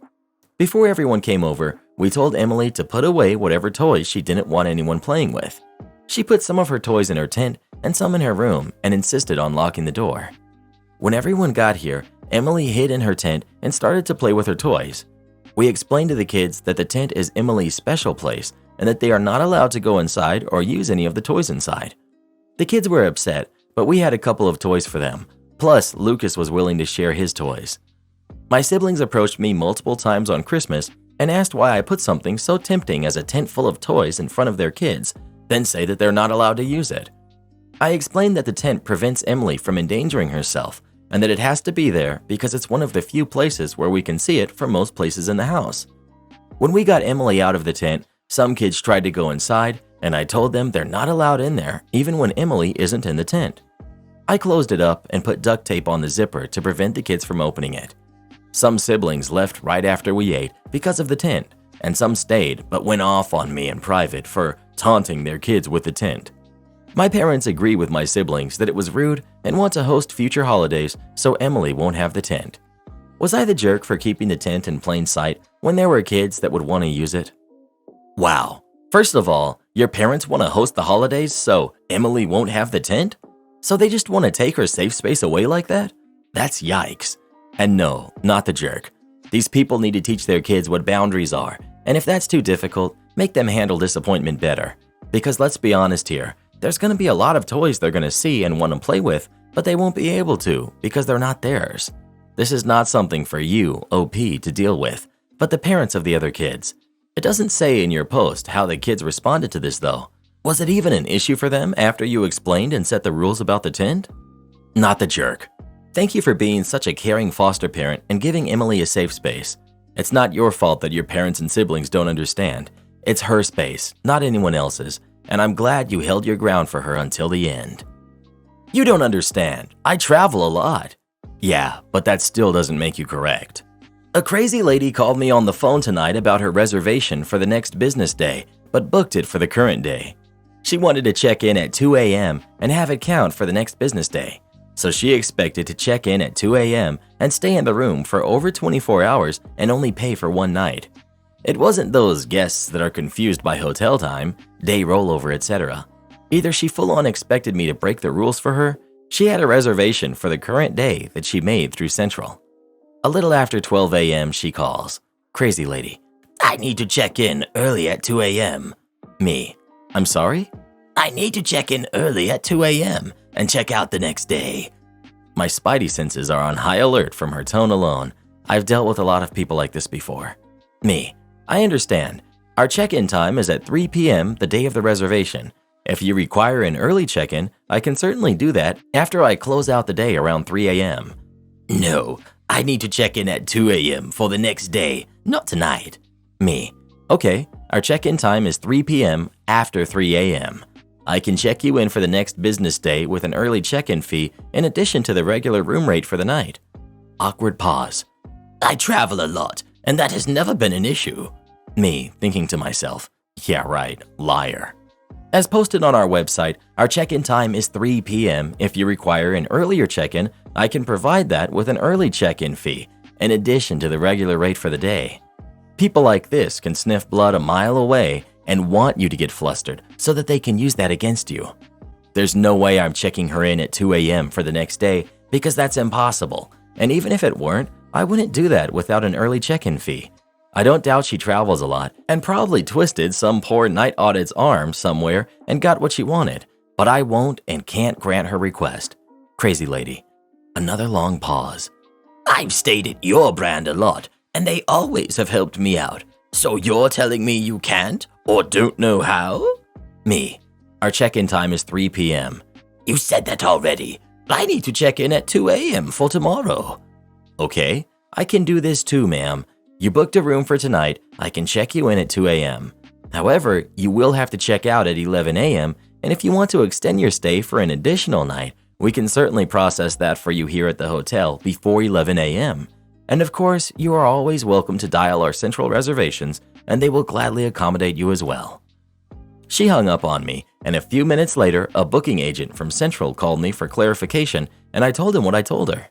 Before everyone came over, we told Emily to put away whatever toys she didn't want anyone playing with. She put some of her toys in her tent and some in her room and insisted on locking the door. When everyone got here, Emily hid in her tent and started to play with her toys. We explained to the kids that the tent is Emily's special place and that they are not allowed to go inside or use any of the toys inside. The kids were upset, but we had a couple of toys for them. Plus, Lucas was willing to share his toys. My siblings approached me multiple times on Christmas and asked why I put something so tempting as a tent full of toys in front of their kids, then say that they're not allowed to use it. I explained that the tent prevents Emily from endangering herself and that it has to be there because it's one of the few places where we can see it from most places in the house. When we got Emily out of the tent, some kids tried to go inside, and I told them they're not allowed in there even when Emily isn't in the tent. I closed it up and put duct tape on the zipper to prevent the kids from opening it. Some siblings left right after we ate because of the tent, and some stayed but went off on me in private for taunting their kids with the tent. My parents agree with my siblings that it was rude and want to host future holidays so Emily won't have the tent. Was I the jerk for keeping the tent in plain sight when there were kids that would want to use it? Wow. First of all, your parents want to host the holidays so Emily won't have the tent? So they just want to take her safe space away like that? That's yikes. And no, not the jerk. These people need to teach their kids what boundaries are, and if that's too difficult, make them handle disappointment better. Because let's be honest here, there's going to be a lot of toys they're going to see and want to play with, but they won't be able to because they're not theirs. This is not something for you, OP, to deal with, but the parents of the other kids. It doesn't say in your post how the kids responded to this though. Was it even an issue for them after you explained and set the rules about the tent? Not the jerk. Thank you for being such a caring foster parent and giving Emily a safe space. It's not your fault that your parents and siblings don't understand. It's her space, not anyone else's, and I'm glad you held your ground for her until the end. You don't understand. I travel a lot. Yeah, but that still doesn't make you correct. A crazy lady called me on the phone tonight about her reservation for the next business day, but booked it for the current day. She wanted to check in at 2 a.m. and have it count for the next business day. So she expected to check in at 2 a.m. and stay in the room for over 24 hours and only pay for one night. It wasn't those guests that are confused by hotel time, day rollover, etc. Either she full-on expected me to break the rules for her, she had a reservation for the current day that she made through Central. A little after 12 a.m. she calls. Crazy lady. I need to check in early at 2 a.m. Me. I'm sorry? I need to check in early at 2 a.m. and check out the next day. My spidey senses are on high alert from her tone alone. I've dealt with a lot of people like this before. Me. I understand. Our check-in time is at 3 p.m. the day of the reservation. If you require an early check-in, I can certainly do that after I close out the day around 3 a.m. No, I need to check in at 2 a.m. for the next day, not tonight. Me. Okay, our check-in time is 3 p.m. after 3 a.m. I can check you in for the next business day with an early check-in fee in addition to the regular room rate for the night. Awkward pause. I travel a lot, and that has never been an issue. Me, thinking to myself, yeah right, liar. As posted on our website, our check-in time is 3 p.m. If you require an earlier check-in, I can provide that with an early check-in fee, in addition to the regular rate for the day. People like this can sniff blood a mile away and want you to get flustered so that they can use that against you. There's no way I'm checking her in at 2 a.m. for the next day because that's impossible, and even if it weren't, I wouldn't do that without an early check-in fee. I don't doubt she travels a lot and probably twisted some poor night audit's arm somewhere and got what she wanted, but I won't and can't grant her request. Crazy lady. Another long pause. I've stayed at your brand a lot, and they always have helped me out. So you're telling me you can't or don't know how? Me. Our check-in time is 3 p.m. You said that already. I need to check in at 2 a.m. for tomorrow. Okay, I can do this too, ma'am. You booked a room for tonight, I can check you in at 2 a.m. However, you will have to check out at 11 a.m., and if you want to extend your stay for an additional night, we can certainly process that for you here at the hotel before 11 a.m. And of course, you are always welcome to dial our central reservations, and they will gladly accommodate you as well. She hung up on me, and a few minutes later, a booking agent from Central called me for clarification, and I told him what I told her.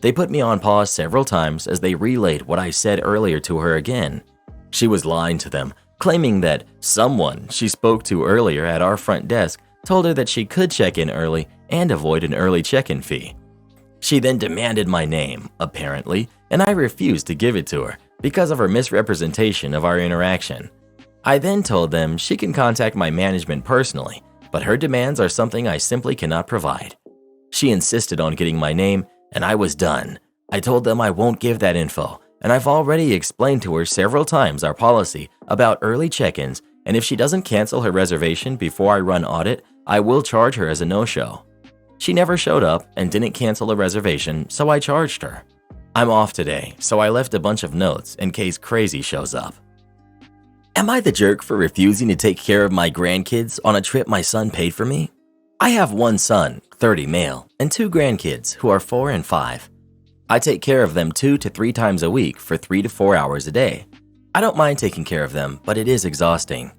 They put me on pause several times as they relayed what I said earlier to her again. She was lying to them, claiming that someone she spoke to earlier at our front desk told her that she could check in early and avoid an early check-in fee. She then demanded my name, apparently, and I refused to give it to her because of her misrepresentation of our interaction. I then told them she can contact my management personally, but her demands are something I simply cannot provide. She insisted on getting my name, and I was done. I told them I won't give that info, and I've already explained to her several times our policy about early check-ins, and if she doesn't cancel her reservation before I run audit, I will charge her as a no-show. She never showed up and didn't cancel a reservation, so I charged her. I'm off today, so I left a bunch of notes in case Crazy shows up. Am I the jerk for refusing to take care of my grandkids on a trip my son paid for me? I have one son, 30 male, and 2 grandkids who are 4 and 5. I take care of them 2 to 3 times a week for 3 to 4 hours a day. I don't mind taking care of them, but it is exhausting.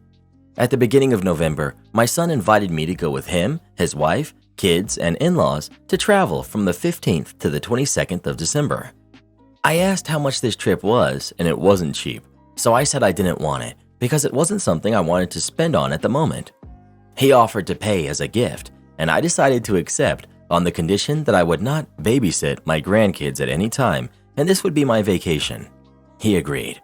At the beginning of November, my son invited me to go with him, his wife, kids, and in-laws to travel from the 15th to the 22nd of December. I asked how much this trip was, and it wasn't cheap, so I said I didn't want it because it wasn't something I wanted to spend on at the moment. He offered to pay as a gift, and I decided to accept on the condition that I would not babysit my grandkids at any time, and this would be my vacation. He agreed.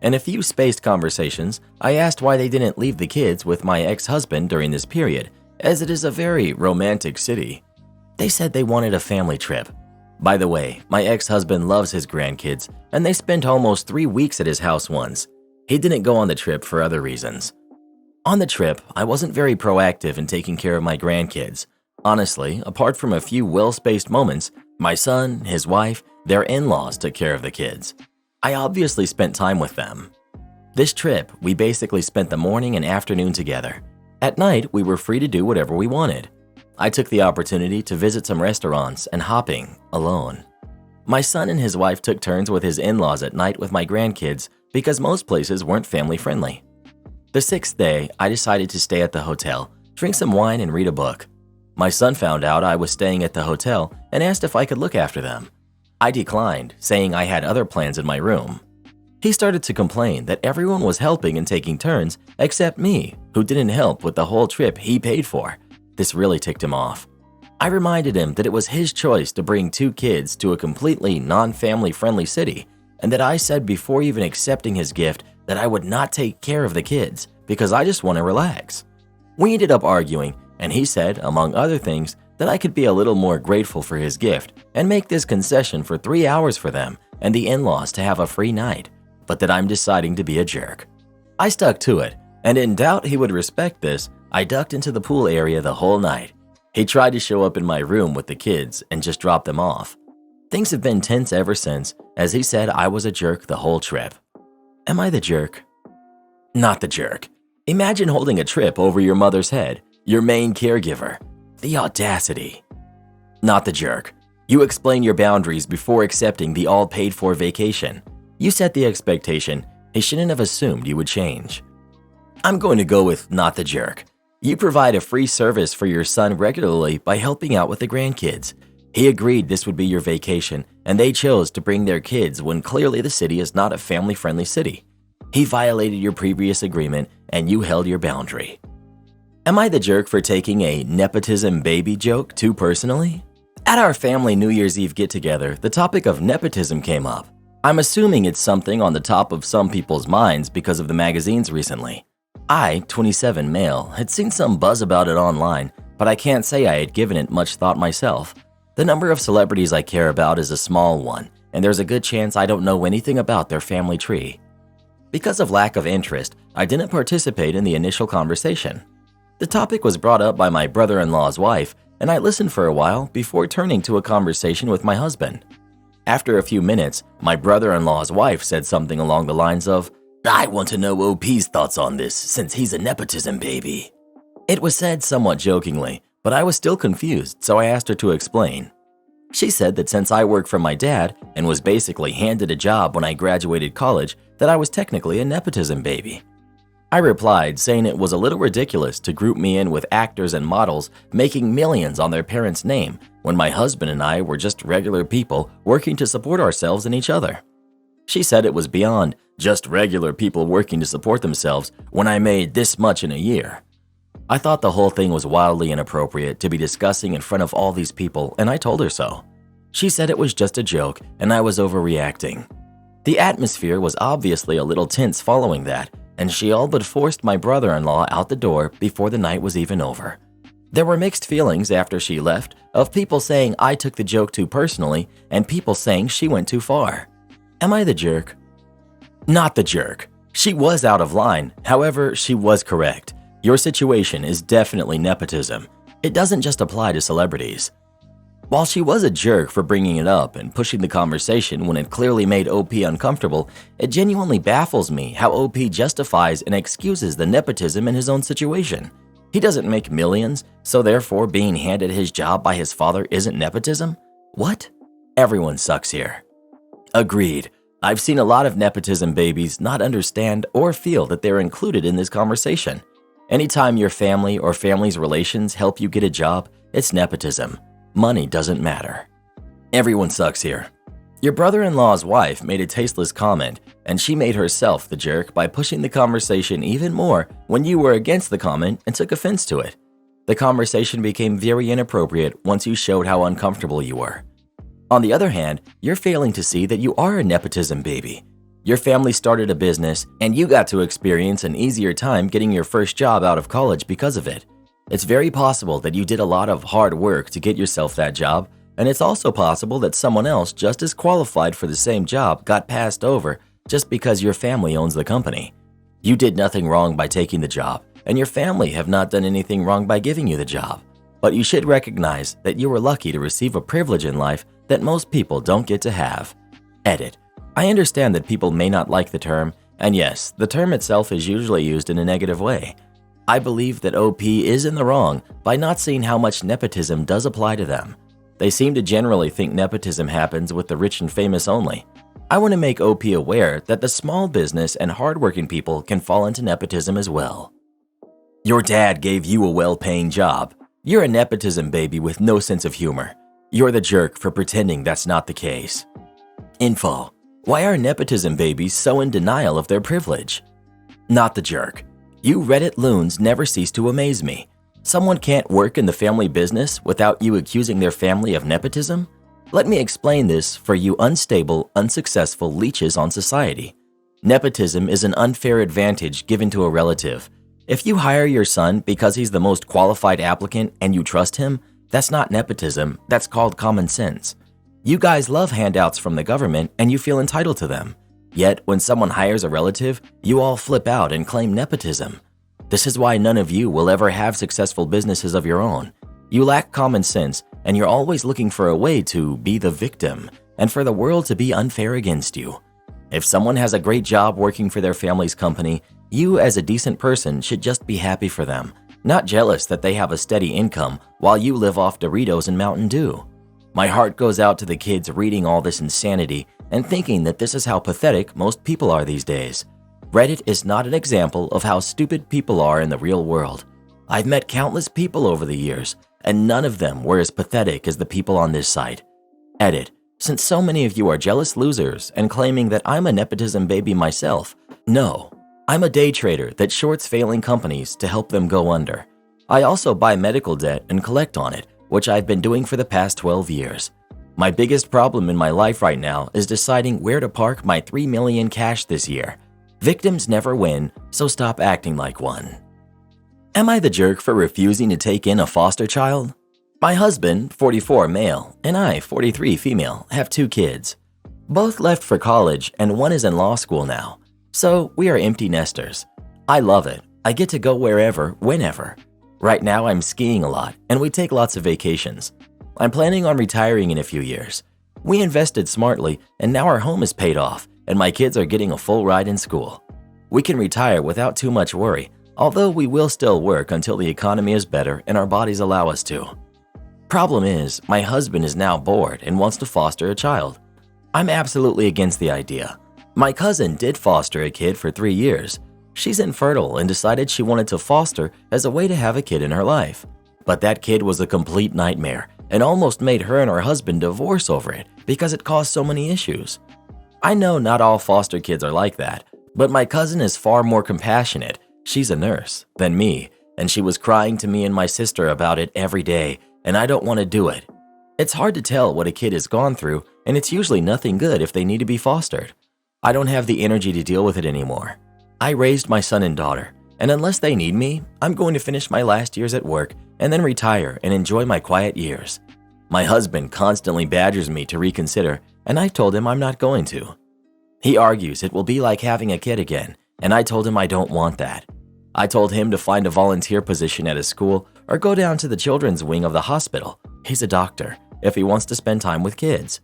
In a few spaced conversations, I asked why they didn't leave the kids with my ex-husband during this period, as it is a very romantic city. They said they wanted a family trip. By the way, my ex-husband loves his grandkids, and they spent almost 3 weeks at his house once. He didn't go on the trip for other reasons. On the trip, I wasn't very proactive in taking care of my grandkids. Honestly, apart from a few well-spaced moments, my son, his wife, their in-laws took care of the kids. I obviously spent time with them. This trip, we basically spent the morning and afternoon together. At night, we were free to do whatever we wanted. I took the opportunity to visit some restaurants and hopping alone. My son and his wife took turns with his in-laws at night with my grandkids because most places weren't family-friendly. The 6th day, I decided to stay at the hotel, drink some wine, and read a book. My son found out I was staying at the hotel and asked if I could look after them. I declined, saying I had other plans in my room. He started to complain that everyone was helping and taking turns except me, who didn't help with the whole trip he paid for. This really ticked him off. I reminded him that it was his choice to bring 2 kids to a completely non-family friendly city, and that I said before even accepting his gift that I would not take care of the kids because I just want to relax. We ended up arguing, and he said, among other things, that I could be a little more grateful for his gift and make this concession for 3 hours for them and the in-laws to have a free night, but that I'm deciding to be a jerk. I stuck to it, and in doubt he would respect this, I ducked into the pool area the whole night. He tried to show up in my room with the kids and just dropped them off. Things have been tense ever since, as he said I was a jerk the whole trip. Am I the jerk? Not the jerk. Imagine holding a trip over your mother's head. Your main caregiver. The audacity. Not the jerk. You explain your boundaries before accepting the all-paid-for vacation. You set the expectation. He shouldn't have assumed you would change. I'm going to go with not the jerk. You provide a free service for your son regularly by helping out with the grandkids. He agreed this would be your vacation, and they chose to bring their kids when clearly the city is not a family-friendly city. He violated your previous agreement, and you held your boundary. Am I the jerk for taking a nepotism baby joke too personally? At our family New Year's Eve get-together, the topic of nepotism came up. I'm assuming it's something on the top of some people's minds because of the magazines recently. I, 27 male, had seen some buzz about it online, but I can't say I had given it much thought myself. The number of celebrities I care about is a small one, and there's a good chance I don't know anything about their family tree. Because of lack of interest, I didn't participate in the initial conversation. The topic was brought up by my brother-in-law's wife, and I listened for a while before turning to a conversation with my husband. After a few minutes, my brother-in-law's wife said something along the lines of, "I want to know OP's thoughts on this since he's a nepotism baby." It was said somewhat jokingly, but I was still confused, so I asked her to explain. She said that since I work for my dad and was basically handed a job when I graduated college, that I was technically a nepotism baby. I replied, saying it was a little ridiculous to group me in with actors and models making millions on their parents' name when my husband and I were just regular people working to support ourselves and each other. She said it was beyond just regular people working to support themselves when I made this much in a year. I thought the whole thing was wildly inappropriate to be discussing in front of all these people, and I told her so. She said it was just a joke and I was overreacting. The atmosphere was obviously a little tense following that, and she all but forced my brother-in-law out the door before the night was even over. There were mixed feelings after she left, of people saying I took the joke too personally and people saying she went too far. Am I the jerk? Not the jerk. She was out of line, however, she was correct. Your situation is definitely nepotism. It doesn't just apply to celebrities. While she was a jerk for bringing it up and pushing the conversation when it clearly made OP uncomfortable, it genuinely baffles me how OP justifies and excuses the nepotism in his own situation. He doesn't make millions, so therefore being handed his job by his father isn't nepotism? What? Everyone sucks here. Agreed. I've seen a lot of nepotism babies not understand or feel that they're included in this conversation. Anytime your family or family's relations help you get a job, it's nepotism. Money doesn't matter. Everyone sucks here. Your brother-in-law's wife made a tasteless comment, and she made herself the jerk by pushing the conversation even more when you were against the comment and took offense to it. The conversation became very inappropriate once you showed how uncomfortable you were. On the other hand, you're failing to see that you are a nepotism baby. Your family started a business, and you got to experience an easier time getting your first job out of college because of it. It's very possible that you did a lot of hard work to get yourself that job, and it's also possible that someone else just as qualified for the same job got passed over just because your family owns the company. You did nothing wrong by taking the job, and your family have not done anything wrong by giving you the job. But you should recognize that you were lucky to receive a privilege in life that most people don't get to have. Edit. I understand that people may not like the term, and yes, the term itself is usually used in a negative way. I believe that OP is in the wrong by not seeing how much nepotism does apply to them. They seem to generally think nepotism happens with the rich and famous only. I want to make OP aware that the small business and hardworking people can fall into nepotism as well. Your dad gave you a well-paying job. You're a nepotism baby with no sense of humor. You're the jerk for pretending that's not the case. Info. Why are nepotism babies so in denial of their privilege? Not the jerk. You Reddit loons never cease to amaze me. Someone can't work in the family business without you accusing their family of nepotism? Let me explain this for you unstable, unsuccessful leeches on society. Nepotism is an unfair advantage given to a relative. If you hire your son because he's the most qualified applicant and you trust him, that's not nepotism, that's called common sense. You guys love handouts from the government and you feel entitled to them. Yet, when someone hires a relative, you all flip out and claim nepotism. This is why none of you will ever have successful businesses of your own. You lack common sense, and you're always looking for a way to be the victim and for the world to be unfair against you. If someone has a great job working for their family's company, you as a decent person should just be happy for them. not jealous that they have a steady income while you live off Doritos and Mountain Dew. My heart goes out to the kids reading all this insanity and thinking that this is how pathetic most people are these days. Reddit is not an example of how stupid people are in the real world. I've met countless people over the years, and none of them were as pathetic as the people on this site. Edit. Since so many of you are jealous losers and claiming that I'm a nepotism baby myself, no. I'm a day trader that shorts failing companies to help them go under. I also buy medical debt and collect on it, which I've been doing for the past 12 years. My biggest problem in my life right now is deciding where to park my $3 million cash this year. Victims never win, so stop acting like one. Am I the jerk for refusing to take in a foster child? My husband, 44 male, and I, 43 female, have 2 kids. Both left for college and one is in law school now. So we are empty nesters. I love it. I get to go wherever, whenever. Right now I'm skiing a lot and we take lots of vacations. I'm planning on retiring in a few years. We invested smartly and now our home is paid off and my kids are getting a full ride in school. We can retire without too much worry, although we will still work until the economy is better and our bodies allow us to. Problem is, my husband is now bored and wants to foster a child. I'm absolutely against the idea. My cousin did foster a kid for 3 years. She's infertile and decided she wanted to foster as a way to have a kid in her life. But that kid was a complete nightmare and almost made her and her husband divorce over it because it caused so many issues. I know not all foster kids are like that, but my cousin is far more compassionate, she's a nurse, than me, and she was crying to me and my sister about it every day, and I don't want to do it. It's hard to tell what a kid has gone through, and it's usually nothing good if they need to be fostered. I don't have the energy to deal with it anymore. I raised my son and daughter, and unless they need me, I'm going to finish my last years at work and then retire and enjoy my quiet years. My husband constantly badgers me to reconsider, and I told him I'm not going to. He argues it will be like having a kid again, and I told him I don't want that. I told him to find a volunteer position at a school or go down to the children's wing of the hospital. He's a doctor, if he wants to spend time with kids.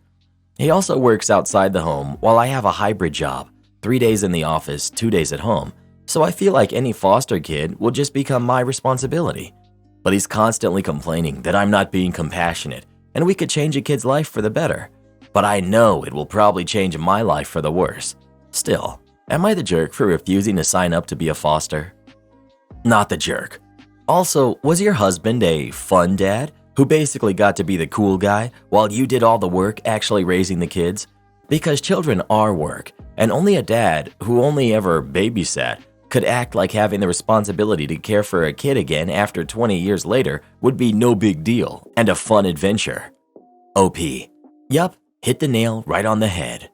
He also works outside the home while I have a hybrid job, 3 days in the office, 2 days at home, so I feel like any foster kid will just become my responsibility. But he's constantly complaining that I'm not being compassionate and we could change a kid's life for the better. But I know it will probably change my life for the worse. Still, am I the jerk for refusing to sign up to be a foster? Not the jerk. Also, was your husband a fun dad who basically got to be the cool guy while you did all the work actually raising the kids? Because children are work, and only a dad who only ever babysat could act like having the responsibility to care for a kid again after 20 years later would be no big deal and a fun adventure. OP. Yup, hit the nail right on the head.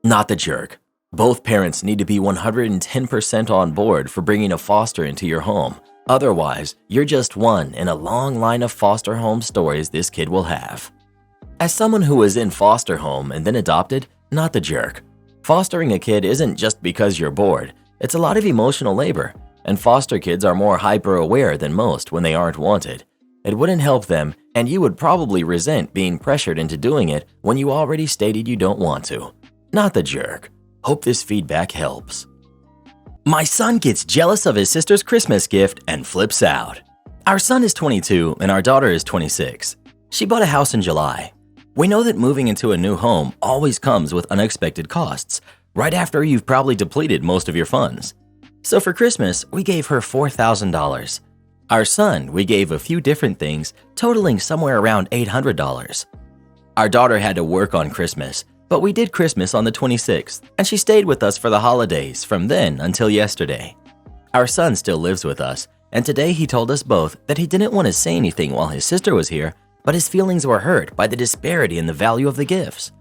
Not the jerk. Both parents need to be 110% on board for bringing a foster into your home. Otherwise, you're just one in a long line of foster home stories this kid will have. As someone who was in foster home and then adopted, not the jerk. Fostering a kid isn't just because you're bored. It's a lot of emotional labor, and foster kids are more hyper-aware than most when they aren't wanted. It wouldn't help them, and you would probably resent being pressured into doing it when you already stated you don't want to. Not the jerk. Hope this feedback helps. My son gets jealous of his sister's Christmas gift and flips out. Our son is 22 and our daughter is 26. She bought a house in July. We know that moving into a new home always comes with unexpected costs, right after you've probably depleted most of your funds. So for Christmas, we gave her $4,000. Our son, we gave a few different things, totaling somewhere around $800. Our daughter had to work on Christmas, but we did Christmas on the 26th, and she stayed with us for the holidays from then until yesterday. Our son still lives with us, and today he told us both that he didn't want to say anything while his sister was here, but his feelings were hurt by the disparity in the value of the gifts.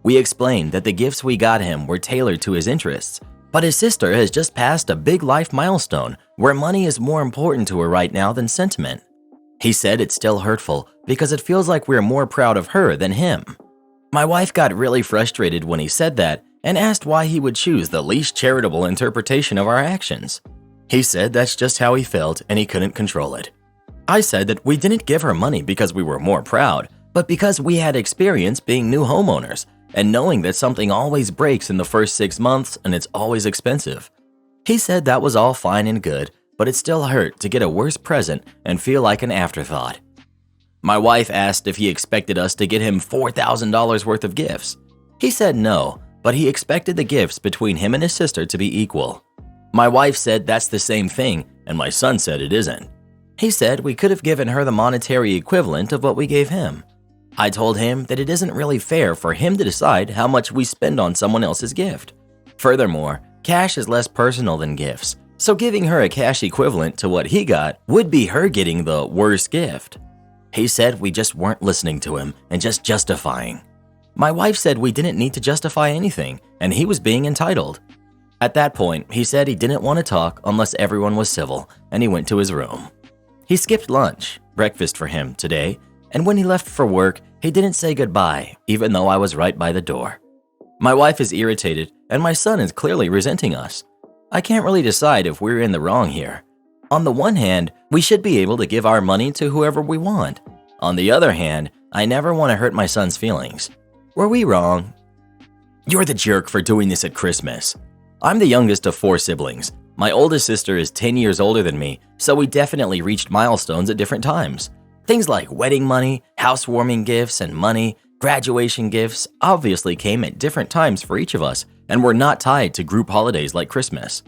We explained that the gifts we got him were tailored to his interests, but his sister has just passed a big life milestone where money is more important to her right now than sentiment. He said it's still hurtful because it feels like we're more proud of her than him. My wife got really frustrated when he said that and asked why he would choose the least charitable interpretation of our actions. He said that's just how he felt and he couldn't control it. I said that we didn't give her money because we were more proud, but because we had experience being new homeowners and knowing that something always breaks in the first 6 months and it's always expensive. He said that was all fine and good, but it still hurt to get a worse present and feel like an afterthought. My wife asked if he expected us to get him $4,000 worth of gifts. He said no, but he expected the gifts between him and his sister to be equal. My wife said that's the same thing, and my son said it isn't. He said we could have given her the monetary equivalent of what we gave him. I told him that it isn't really fair for him to decide how much we spend on someone else's gift. Furthermore, cash is less personal than gifts, so giving her a cash equivalent to what he got would be her getting the worst gift. He said we just weren't listening to him and just justifying. My wife said we didn't need to justify anything, and he was being entitled. At that point, he said he didn't want to talk unless everyone was civil, and he went to his room. He skipped lunch, breakfast for him today, and when he left for work, he didn't say goodbye, even though I was right by the door. My wife is irritated, and my son is clearly resenting us. I can't really decide if we're in the wrong here. On the one hand, we should be able to give our money to whoever we want. On the other hand, I never want to hurt my son's feelings. Were we wrong? You're the jerk for doing this at Christmas. I'm the youngest of 4 siblings. My oldest sister is 10 years older than me, so we definitely reached milestones at different times. Things like wedding money, housewarming gifts, and money, graduation gifts obviously came at different times for each of us and were not tied to group holidays like Christmas.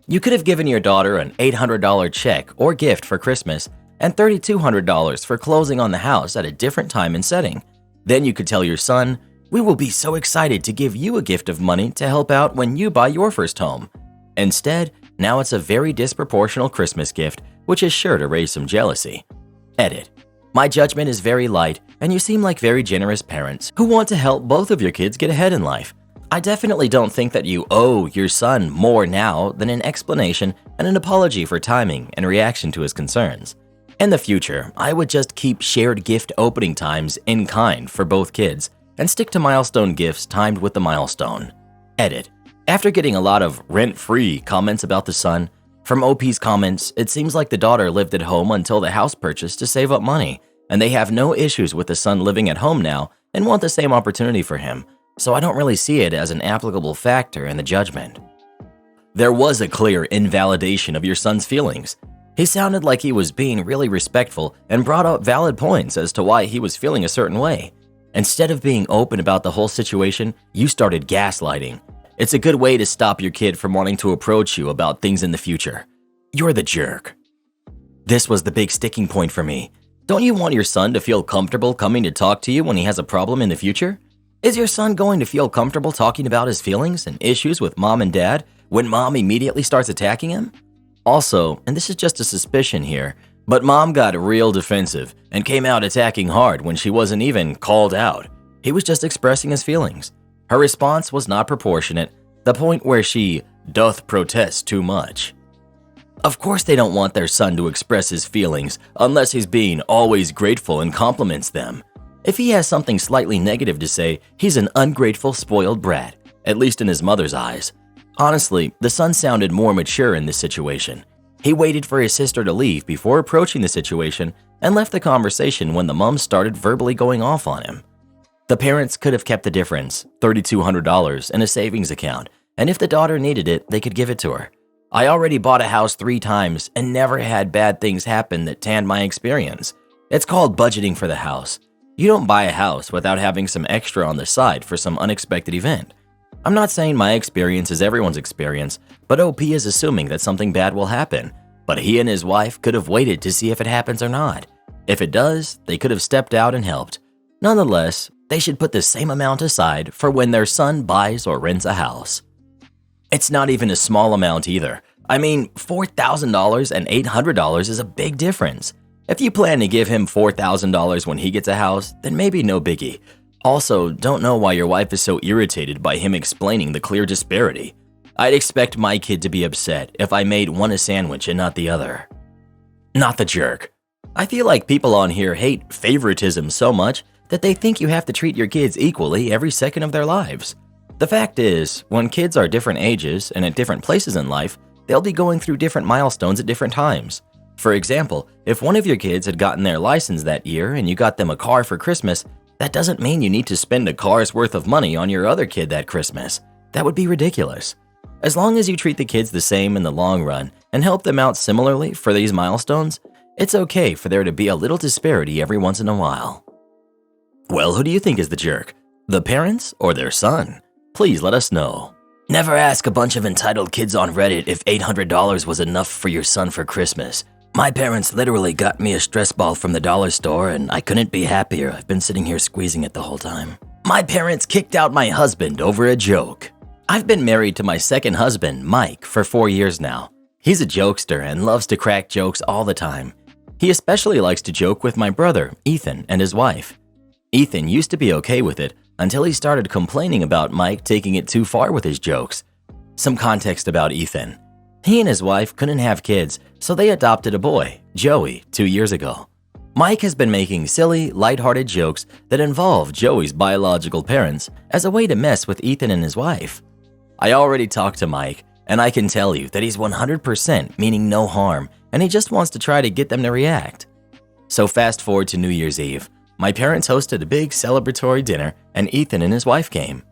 You could have given your daughter an $800 check or gift for Christmas and $3,200 for closing on the house at a different time and setting. Then you could tell your son, "We will be so excited to give you a gift of money to help out when you buy your first home." Instead, now it's a very disproportional Christmas gift, which is sure to raise some jealousy. Edit. My judgment is very light, and you seem like very generous parents who want to help both of your kids get ahead in life. I definitely don't think that you owe your son more now than an explanation and an apology for timing and reaction to his concerns. In the future, I would just keep shared gift opening times in kind for both kids and stick to milestone gifts timed with the milestone. Edit. After getting a lot of rent-free comments about the son, from OP's comments, it seems like the daughter lived at home until the house purchase to save up money, and they have no issues with the son living at home now and want the same opportunity for him, so I don't really see it as an applicable factor in the judgment. There was a clear invalidation of your son's feelings. He sounded like he was being really respectful and brought up valid points as to why he was feeling a certain way. Instead of being open about the whole situation, you started gaslighting. It's a good way to stop your kid from wanting to approach you about things in the future. You're the jerk. This was the big sticking point for me. Don't you want your son to feel comfortable coming to talk to you when he has a problem in the future? Is your son going to feel comfortable talking about his feelings and issues with mom and dad when mom immediately starts attacking him? Also, and this is just a suspicion here, but mom got real defensive and came out attacking hard when she wasn't even called out. He was just expressing his feelings. Her response was not proportionate, the point where she doth protest too much. Of course they don't want their son to express his feelings unless he's being always grateful and compliments them. If he has something slightly negative to say, he's an ungrateful, spoiled brat, at least in his mother's eyes. Honestly, the son sounded more mature in this situation. He waited for his sister to leave before approaching the situation and left the conversation when the mom started verbally going off on him. The parents could have kept the difference, $3,200, in a savings account, and if the daughter needed it, they could give it to her. I already bought a house 3 times and never had bad things happen that tanned my experience. It's called budgeting for the house. You don't buy a house without having some extra on the side for some unexpected event. I'm not saying my experience is everyone's experience, but OP is assuming that something bad will happen. But he and his wife could have waited to see if it happens or not. If it does, they could have stepped out and helped. Nonetheless, they should put the same amount aside for when their son buys or rents a house. It's not even a small amount either. I mean, $4,000 and $800 is a big difference. If you plan to give him $4,000 when he gets a house, then maybe no biggie. Also, don't know why your wife is so irritated by him explaining the clear disparity. I'd expect my kid to be upset if I made one a sandwich and not the other. Not the jerk. I feel like people on here hate favoritism so much that they think you have to treat your kids equally every second of their lives. The fact is, when kids are different ages and at different places in life, they'll be going through different milestones at different times. For example, if one of your kids had gotten their license that year and you got them a car for Christmas, that doesn't mean you need to spend a car's worth of money on your other kid that Christmas. That would be ridiculous. As long as you treat the kids the same in the long run, and help them out similarly for these milestones, it's okay for there to be a little disparity every once in a while. Well, who do you think is the jerk? The parents or their son? Please let us know. Never ask a bunch of entitled kids on Reddit if $800 was enough for your son for Christmas. My parents literally got me a stress ball from the dollar store and I couldn't be happier. I've been sitting here squeezing it the whole time. My parents kicked out my husband over a joke. I've been married to my second husband, Mike, for 4 years now. He's a jokester and loves to crack jokes all the time. He especially likes to joke with my brother, Ethan, and his wife. Ethan used to be okay with it until he started complaining about Mike taking it too far with his jokes. Some context about Ethan. He and his wife couldn't have kids, so they adopted a boy, Joey, 2 years ago. Mike has been making silly, lighthearted jokes that involve Joey's biological parents as a way to mess with Ethan and his wife. I already talked to Mike, and I can tell you that he's 100% meaning no harm, and he just wants to try to get them to react. So fast forward to New Year's Eve. My parents hosted a big celebratory dinner, and Ethan and his wife came.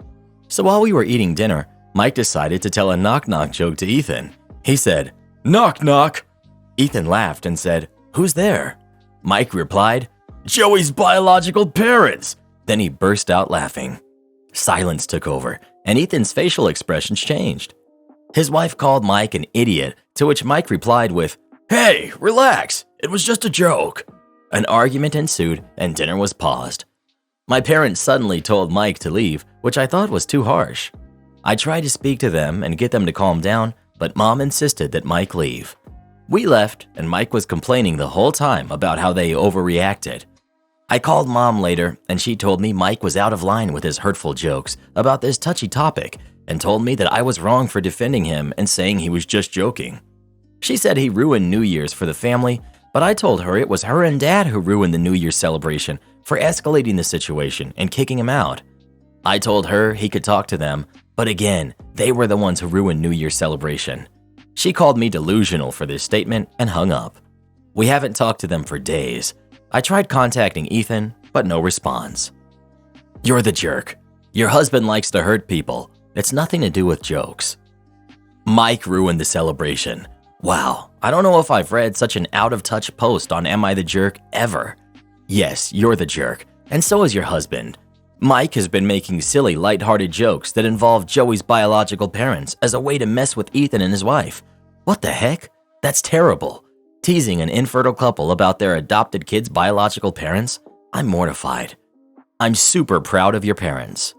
So while we were eating dinner, Mike decided to tell a knock-knock joke to Ethan. He said, "Knock, knock." Ethan laughed and said, "Who's there?" Mike replied, "Joey's biological parents." Then he burst out laughing. Silence took over, and Ethan's facial expressions changed. His wife called Mike an idiot, to which Mike replied with, "Hey, relax, it was just a joke." An argument ensued, and dinner was paused. My parents suddenly told Mike to leave, which I thought was too harsh. I tried to speak to them and get them to calm down, but Mom insisted that Mike leave. We left, and Mike was complaining the whole time about how they overreacted. I called Mom later, and she told me Mike was out of line with his hurtful jokes about this touchy topic and told me that I was wrong for defending him and saying he was just joking. She said he ruined New Year's for the family, but I told her it was her and Dad who ruined the New Year's celebration for escalating the situation and kicking him out. I told her he could talk to them, but again, they were the ones who ruined New Year's celebration. She called me delusional for this statement and hung up. We haven't talked to them for days. I tried contacting Ethan, but no response. You're the jerk. Your husband likes to hurt people. It's nothing to do with jokes. Mike ruined the celebration. Wow, I don't know if I've read such an out-of-touch post on Am I the Jerk ever. Yes, you're the jerk, and so is your husband. Mike has been making silly, lighthearted jokes that involve Joey's biological parents as a way to mess with Ethan and his wife. What the heck? That's terrible. Teasing an infertile couple about their adopted kid's biological parents? I'm mortified. I'm super proud of your parents.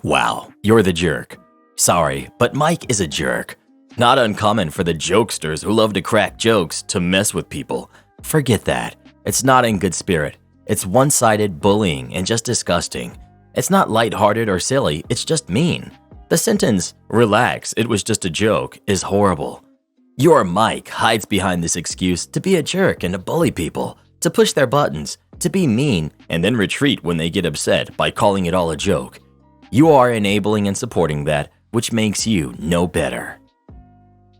Wow, you're the jerk. Sorry, but Mike is a jerk. Not uncommon for the jokesters who love to crack jokes to mess with people. Forget that. It's not in good spirit. It's one-sided bullying and just disgusting. It's not lighthearted or silly, it's just mean. The sentence, "Relax, it was just a joke," is horrible. Your Mike hides behind this excuse to be a jerk and to bully people, to push their buttons, to be mean, and then retreat when they get upset by calling it all a joke. You are enabling and supporting that, which makes you no better.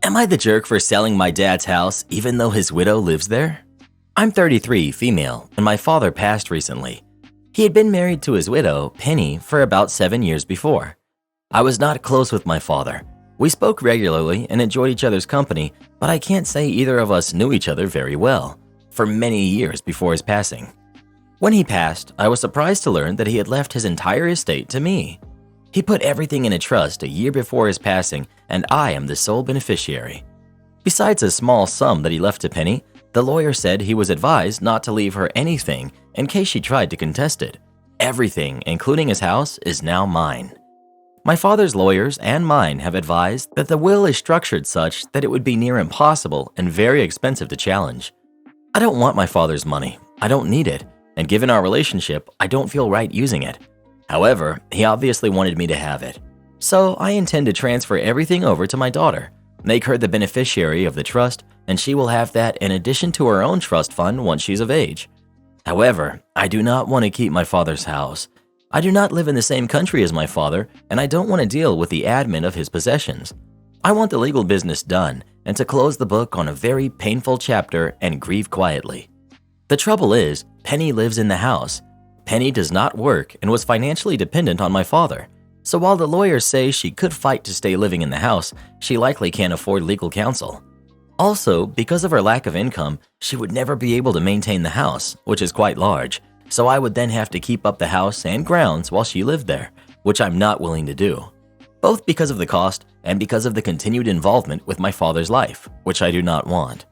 Am I the jerk for selling my dad's house even though his widow lives there? I'm 33, female, and my father passed recently. He had been married to his widow, Penny, for about 7 years before. I was not close with my father. We spoke regularly and enjoyed each other's company, but I can't say either of us knew each other very well, for many years before his passing. When he passed, I was surprised to learn that he had left his entire estate to me. He put everything in a trust a year before his passing, and I am the sole beneficiary. Besides a small sum that he left to Penny, the lawyer said he was advised not to leave her anything in case she tried to contest it. Everything, including his house, is now mine. My father's lawyers and mine have advised that the will is structured such that it would be near impossible and very expensive to challenge. I don't want my father's money. I don't need it, and given our relationship, I don't feel right using it. However, he obviously wanted me to have it. So I intend to transfer everything over to my daughter, make her the beneficiary of the trust, and she will have that in addition to her own trust fund once she's of age. However, I do not want to keep my father's house. I do not live in the same country as my father, and I don't want to deal with the admin of his possessions. I want the legal business done and to close the book on a very painful chapter and grieve quietly. The trouble is, Penny lives in the house. Penny does not work and was financially dependent on my father. So while the lawyers say she could fight to stay living in the house, she likely can't afford legal counsel. Also, because of her lack of income, she would never be able to maintain the house, which is quite large, so I would then have to keep up the house and grounds while she lived there, which I'm not willing to do. Both because of the cost and because of the continued involvement with my father's life, which I do not want.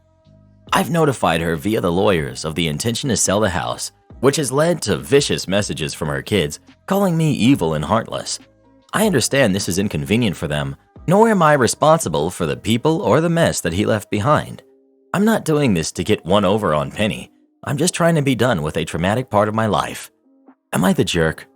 I've notified her via the lawyers of the intention to sell the house, which has led to vicious messages from her kids calling me evil and heartless. I understand this is inconvenient for them, nor am I responsible for the people or the mess that he left behind. I'm not doing this to get one over on Penny. I'm just trying to be done with a traumatic part of my life. Am I the jerk?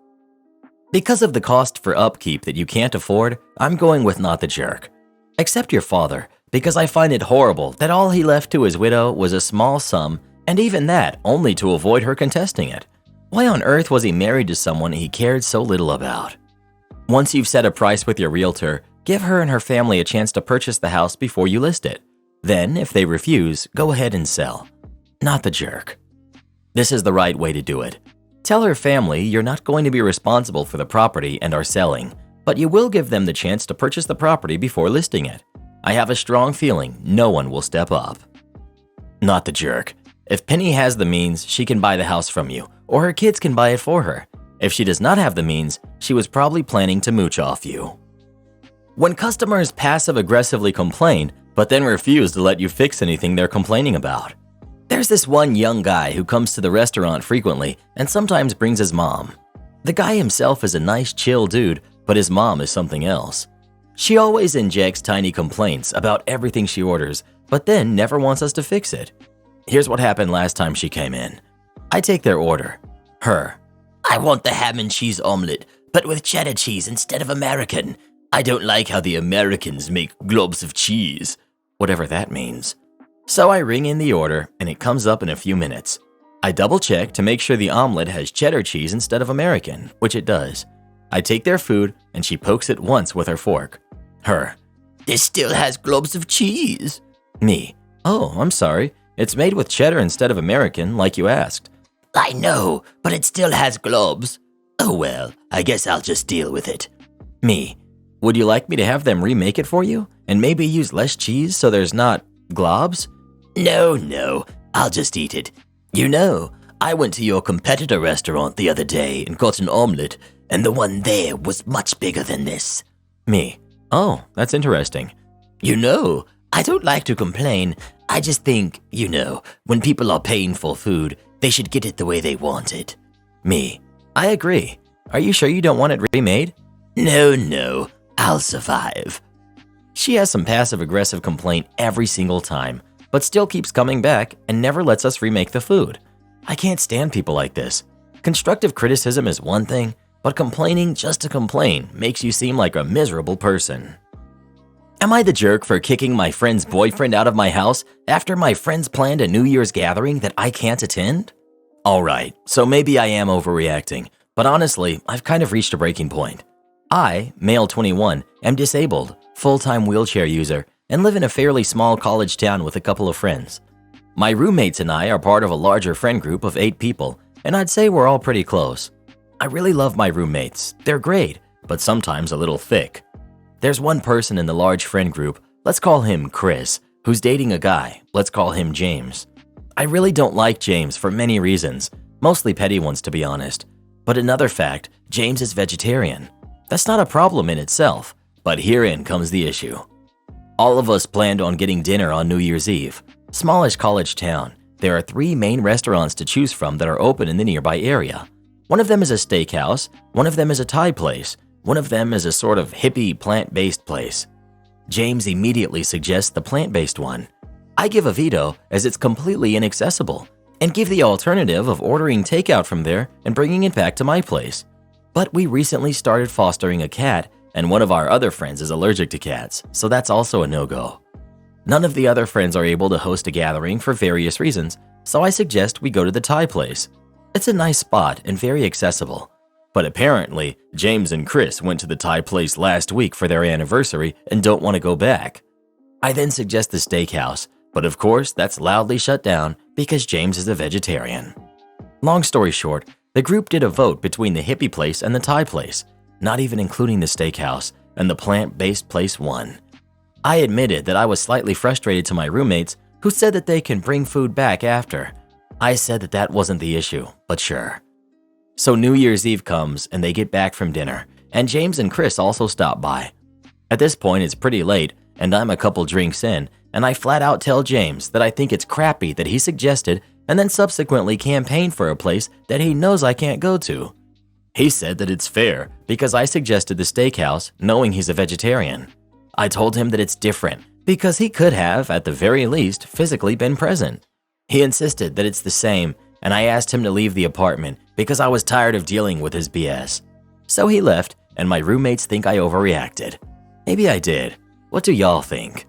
Because of the cost for upkeep that you can't afford, I'm going with not the jerk. Except your father, because I find it horrible that all he left to his widow was a small sum, and even that only to avoid her contesting it. Why on earth was he married to someone he cared so little about? Once you've set a price with your realtor, give her and her family a chance to purchase the house before you list it. Then, if they refuse, go ahead and sell. Not the jerk. This is the right way to do it. Tell her family you're not going to be responsible for the property and are selling, but you will give them the chance to purchase the property before listing it. I have a strong feeling no one will step up. Not the jerk. If Penny has the means, she can buy the house from you, or her kids can buy it for her. If she does not have the means, she was probably planning to mooch off you. When customers passive-aggressively complain, but then refuse to let you fix anything they're complaining about. There's this one young guy who comes to the restaurant frequently and sometimes brings his mom. The guy himself is a nice, chill dude, but his mom is something else. She always injects tiny complaints about everything she orders, but then never wants us to fix it. Here's what happened last time she came in. I take their order. Her. I want the ham and cheese omelet, but with cheddar cheese instead of American. I don't like how the Americans make globs of cheese. Whatever that means. So I ring in the order, and it comes up in a few minutes. I double check to make sure the omelet has cheddar cheese instead of American, which it does. I take their food, and she pokes it once with her fork. Her. This still has globs of cheese. Me. Oh, I'm sorry. It's made with cheddar instead of American, like you asked. I know, but it still has globes. Oh well, I guess I'll just deal with it. Me. Would you like me to have them remake it for you? And maybe use less cheese so there's not globs? No, I'll just eat it. You know, I went to your competitor restaurant the other day and got an omelet, and the one there was much bigger than this. Me. Oh, that's interesting. You know, I don't like to complain. I just think, when people are paying for food, they should get it the way they want it. Me. I agree. Are you sure you don't want it remade? No, I'll survive. She has some passive-aggressive complaint every single time, but still keeps coming back and never lets us remake the food. I can't stand people like this. Constructive criticism is one thing, but complaining just to complain makes you seem like a miserable person. Am I the jerk for kicking my friend's boyfriend out of my house after my friends planned a New Year's gathering that I can't attend? Alright, so maybe I am overreacting, but honestly, I've kind of reached a breaking point. I, male 21, am disabled, full-time wheelchair user, and live in a fairly small college town with a couple of friends. My roommates and I are part of a larger friend group of 8 people, and I'd say we're all pretty close. I really love my roommates. They're great, but sometimes a little thick. There's one person in the large friend group, let's call him Chris, who's dating a guy, let's call him James. I really don't like James for many reasons, mostly petty ones to be honest. But another fact, James is vegetarian. That's not a problem in itself, but herein comes the issue. All of us planned on getting dinner on New Year's Eve. Smallish college town, there are 3 main restaurants to choose from that are open in the nearby area. One of them is a steakhouse, one of them is a Thai place, one of them is a sort of hippie plant-based place. James immediately suggests the plant-based one. I give a veto as it's completely inaccessible, and give the alternative of ordering takeout from there and bringing it back to my place. But we recently started fostering a cat, and one of our other friends is allergic to cats, so that's also a no-go. None of the other friends are able to host a gathering for various reasons, so I suggest we go to the Thai place. It's a nice spot and very accessible. But apparently, James and Chris went to the Thai place last week for their anniversary and don't want to go back. I then suggest the steakhouse, but of course that's loudly shut down because James is a vegetarian. Long story short, the group did a vote between the hippie place and the Thai place, not even including the steakhouse, and the plant-based place won. I admitted that I was slightly frustrated to my roommates, who said that they can bring food back after. I said that that wasn't the issue, but sure. So New Year's Eve comes and they get back from dinner, and James and Chris also stop by. At this point, it's pretty late, and I'm a couple drinks in, and I flat out tell James that I think it's crappy that he suggested and then subsequently campaigned for a place that he knows I can't go to. He said that it's fair because I suggested the steakhouse knowing he's a vegetarian. I told him that it's different because he could have, at the very least, physically been present. He insisted that it's the same, and I asked him to leave the apartment because I was tired of dealing with his BS. So he left, and my roommates think I overreacted. Maybe I did. What do y'all think?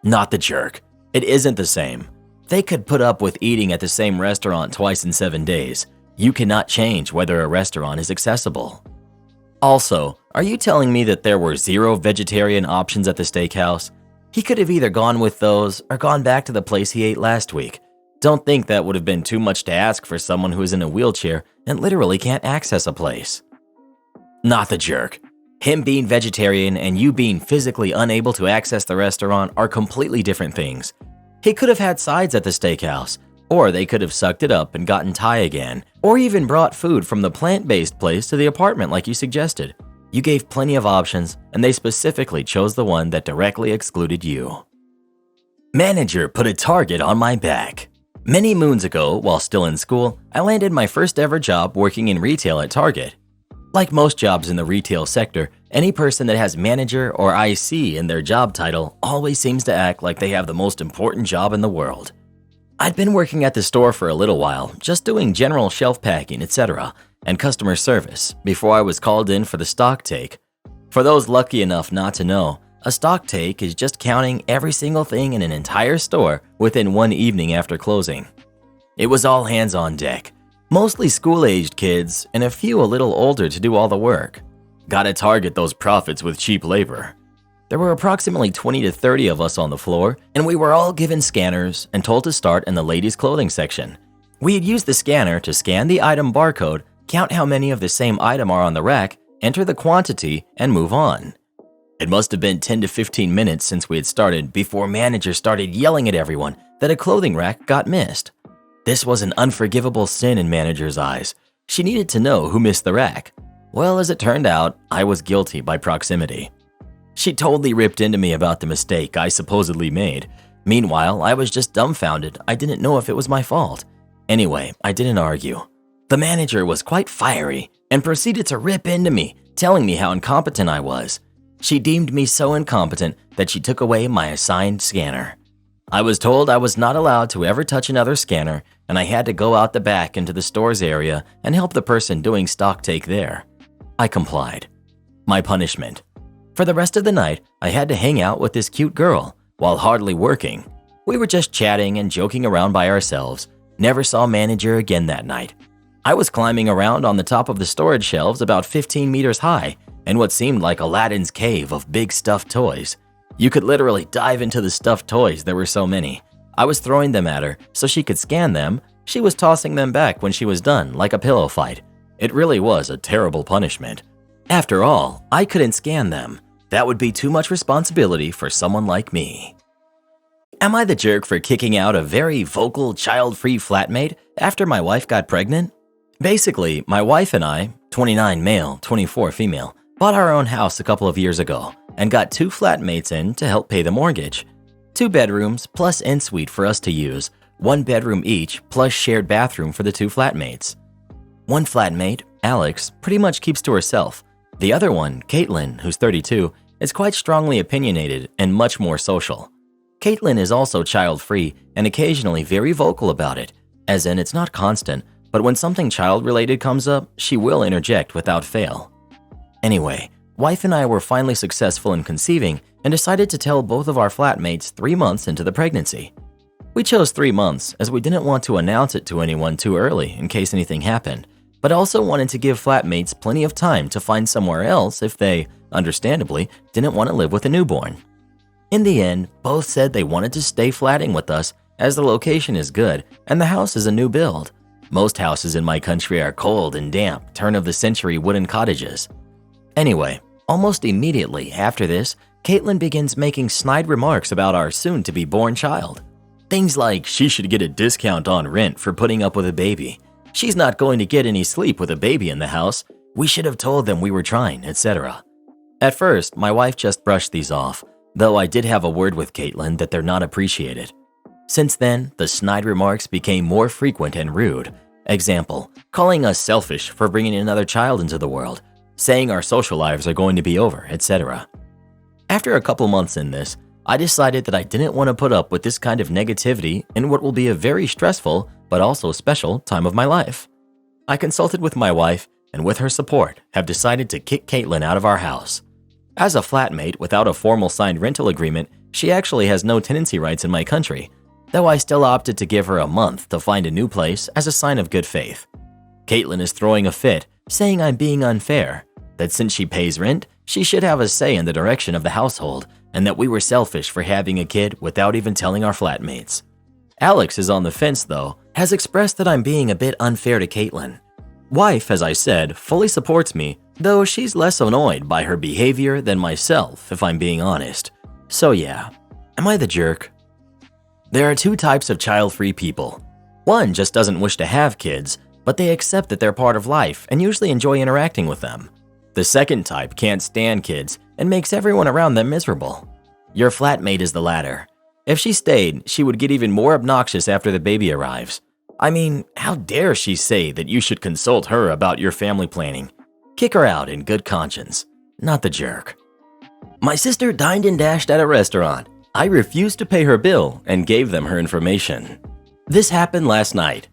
Not the jerk. It isn't the same. They could put up with eating at the same restaurant twice in 7 days. You cannot change whether a restaurant is accessible. Also, are you telling me that there were 0 vegetarian options at the steakhouse? He could have either gone with those or gone back to the place he ate last week. Don't think that would have been too much to ask for someone who is in a wheelchair and literally can't access a place. Not the jerk. Him being vegetarian and you being physically unable to access the restaurant are completely different things. He could have had sides at the steakhouse, or they could have sucked it up and gotten Thai again, or even brought food from the plant-based place to the apartment like you suggested. You gave plenty of options, and they specifically chose the one that directly excluded you. Manager put a target on my back. Many moons ago, while still in school, I landed my first ever job working in retail at Target. Like most jobs in the retail sector, any person that has manager or IC in their job title always seems to act like they have the most important job in the world. I'd been working at the store for a little while, just doing general shelf packing, etc., and customer service before I was called in for the stock take. For those lucky enough not to know, a stock take is just counting every single thing in an entire store within one evening after closing. It was all hands on deck. Mostly school-aged kids, and a few a little older to do all the work. Gotta target those profits with cheap labor. There were approximately 20 to 30 of us on the floor, and we were all given scanners and told to start in the ladies' clothing section. We had used the scanner to scan the item barcode, count how many of the same item are on the rack, enter the quantity, and move on. It must have been 10 to 15 minutes since we had started before manager started yelling at everyone that a clothing rack got missed. This was an unforgivable sin in manager's eyes. She needed to know who missed the rack. Well, as it turned out, I was guilty by proximity. She totally ripped into me about the mistake I supposedly made. Meanwhile, I was just dumbfounded. I didn't know if it was my fault. Anyway, I didn't argue. The manager was quite fiery and proceeded to rip into me, telling me how incompetent I was. She deemed me so incompetent that she took away my assigned scanner. I was told I was not allowed to ever touch another scanner, and I had to go out the back into the stores area and help the person doing stock take there. I complied. My punishment. For the rest of the night, I had to hang out with this cute girl while hardly working. We were just chatting and joking around by ourselves. Never saw manager again that night. I was climbing around on the top of the storage shelves about 15 meters high in what seemed like Aladdin's cave of big stuffed toys. You could literally dive into the stuffed toys, there were so many. I was throwing them at her so she could scan them. She was tossing them back when she was done, like a pillow fight. It really was a terrible punishment. After all, I couldn't scan them. That would be too much responsibility for someone like me. Am I the jerk for kicking out a very vocal, child-free flatmate after my wife got pregnant? Basically, my wife and I, 29 male, 24 female, bought our own house a couple of years ago and got 2 flatmates in to help pay the mortgage. 2 bedrooms plus en-suite for us to use, 1 bedroom each plus shared bathroom for the 2 flatmates. One flatmate, Alex, pretty much keeps to herself. The other one, Caitlin, who's 32, is quite strongly opinionated and much more social. Caitlin is also child-free and occasionally very vocal about it, as in it's not constant, but when something child-related comes up, she will interject without fail. Anyway, wife and I were finally successful in conceiving and decided to tell both of our flatmates 3 months into the pregnancy. We chose 3 months as we didn't want to announce it to anyone too early in case anything happened, but also wanted to give flatmates plenty of time to find somewhere else if they, understandably, didn't want to live with a newborn. In the end, both said they wanted to stay flatting with us as the location is good and the house is a new build. Most houses in my country are cold and damp, turn-of-the-century wooden cottages. Anyway, almost immediately after this, Caitlin begins making snide remarks about our soon-to-be-born child. Things like she should get a discount on rent for putting up with a baby. She's not going to get any sleep with a baby in the house. We should have told them we were trying, etc. At first, my wife just brushed these off, though I did have a word with Caitlin that they're not appreciated. Since then, the snide remarks became more frequent and rude. Example, calling us selfish for bringing another child into the world, saying our social lives are going to be over, etc. After a couple months in this, I decided that I didn't want to put up with this kind of negativity in what will be a very stressful but also special time of my life. I consulted with my wife and with her support have decided to kick Caitlin out of our house. As a flatmate without a formal signed rental agreement, she actually has no tenancy rights in my country, though I still opted to give her a month to find a new place as a sign of good faith. Caitlin is throwing a fit, saying I'm being unfair, that since she pays rent, she should have a say in the direction of the household, and that we were selfish for having a kid without even telling our flatmates. Alex is on the fence though, has expressed that I'm being a bit unfair to Caitlin. Wife, as I said, fully supports me, though she's less annoyed by her behavior than myself, if I'm being honest. So yeah, am I the jerk? There are two types of child-free people. One just doesn't wish to have kids, but they accept that they're part of life and usually enjoy interacting with them. The second type can't stand kids and makes everyone around them miserable. Your flatmate is the latter. If she stayed, she would get even more obnoxious after the baby arrives. I mean, how dare she say that you should consult her about your family planning? Kick her out in good conscience, not the jerk. My sister dined and dashed at a restaurant. I refused to pay her bill and gave them her information. This happened last night.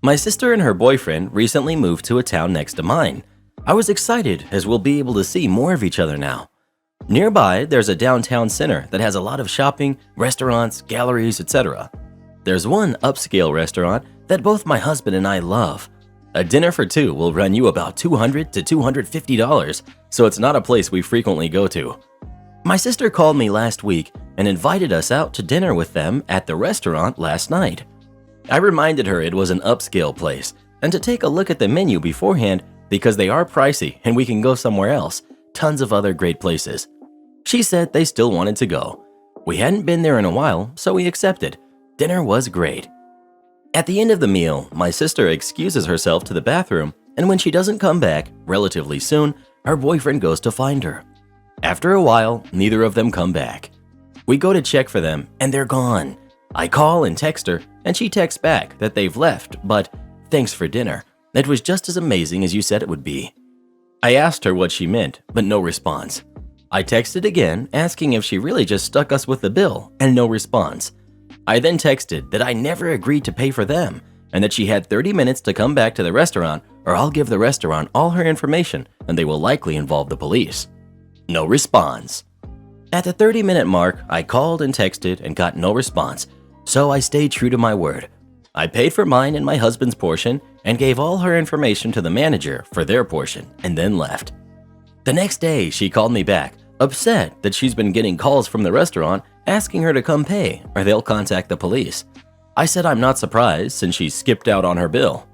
My sister and her boyfriend recently moved to a town next to mine. I was excited as we'll be able to see more of each other now. Nearby, there's a downtown center that has a lot of shopping, restaurants, galleries, etc. There's one upscale restaurant that both my husband and I love. A dinner for two will run you about $200 to $250, so it's not a place we frequently go to. My sister called me last week and invited us out to dinner with them at the restaurant last night. I reminded her it was an upscale place and to take a look at the menu beforehand because they are pricey and we can go somewhere else, tons of other great places. She said they still wanted to go. We hadn't been there in a while, so we accepted. Dinner was great. At the end of the meal, my sister excuses herself to the bathroom, and when she doesn't come back, relatively soon, her boyfriend goes to find her. After a while, neither of them come back. We go to check for them, and they're gone. I call and text her, and she texts back that they've left, but thanks for dinner. It was just as amazing as you said it would be. I asked her what she meant, but no response. I texted again, asking if she really just stuck us with the bill, and no response. I then texted that I never agreed to pay for them, and that she had 30 minutes to come back to the restaurant, or I'll give the restaurant all her information, and they will likely involve the police. No response. At the 30-minute mark, I called and texted and got no response, so I stayed true to my word. I paid for mine and my husband's portion and gave all her information to the manager for their portion and then left. The next day, she called me back, upset that she's been getting calls from the restaurant asking her to come pay or they'll contact the police. I said I'm not surprised since she skipped out on her bill.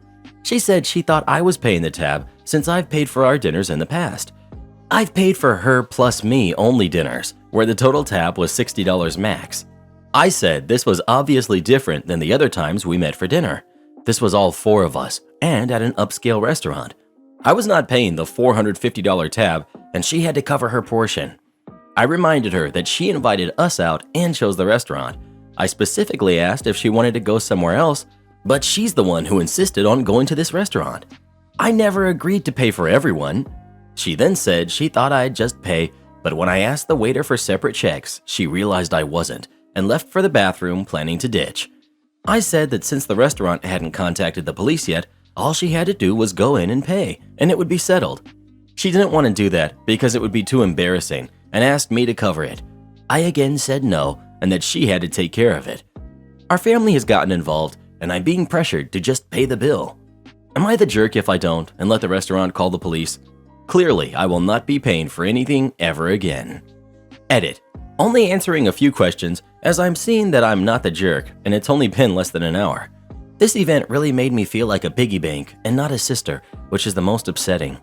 She said she thought I was paying the tab since I've paid for our dinners in the past. I've paid for her plus me only dinners, where the total tab was $60 max. I said this was obviously different than the other times we met for dinner. This was all four of us and at an upscale restaurant. I was not paying the $450 tab and she had to cover her portion. I reminded her that she invited us out and chose the restaurant. I specifically asked if she wanted to go somewhere else, but she's the one who insisted on going to this restaurant. I never agreed to pay for everyone. She then said she thought I'd just pay, but when I asked the waiter for separate checks, she realized I wasn't and left for the bathroom planning to ditch. I said that since the restaurant hadn't contacted the police yet, all she had to do was go in and pay, and it would be settled. She didn't want to do that because it would be too embarrassing and asked me to cover it. I again said no and that she had to take care of it. Our family has gotten involved and I'm being pressured to just pay the bill. Am I the jerk if I don't and let the restaurant call the police? Clearly, I will not be paying for anything ever again. Edit. Only answering a few questions as I'm seeing that I'm not the jerk and it's only been less than an hour. This event really made me feel like a piggy bank and not a sister, which is the most upsetting.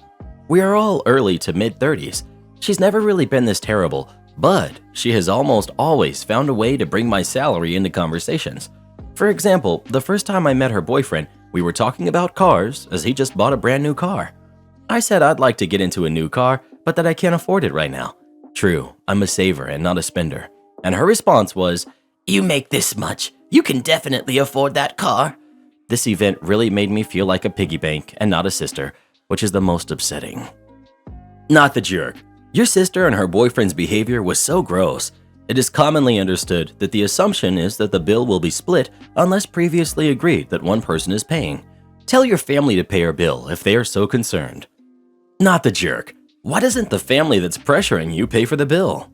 We are all early to mid-30s. She's never really been this terrible, But she has almost always found a way to bring my salary into conversations. For example, the first time I met her boyfriend, we were talking about cars as he just bought a brand new car. I said I'd like to get into a new car, but that I can't afford it right now. True, I'm a saver and not a spender. And her response was, "You make this much. You can definitely afford that car." This event really made me feel like a piggy bank and not a sister, which is the most upsetting. Not the jerk. Your sister and her boyfriend's behavior was so gross. It is commonly understood that the assumption is that the bill will be split unless previously agreed that one person is paying. Tell your family to pay her bill if they are so concerned. Not the jerk. Why doesn't the family that's pressuring you pay for the bill?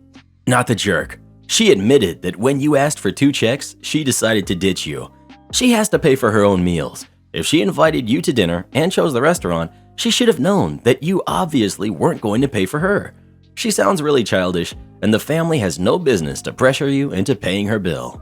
Not the jerk. She admitted that when you asked for 2 checks, she decided to ditch you. She has to pay for her own meals. If she invited you to dinner and chose the restaurant, she should have known that you obviously weren't going to pay for her. She sounds really childish, and the family has no business to pressure you into paying her bill.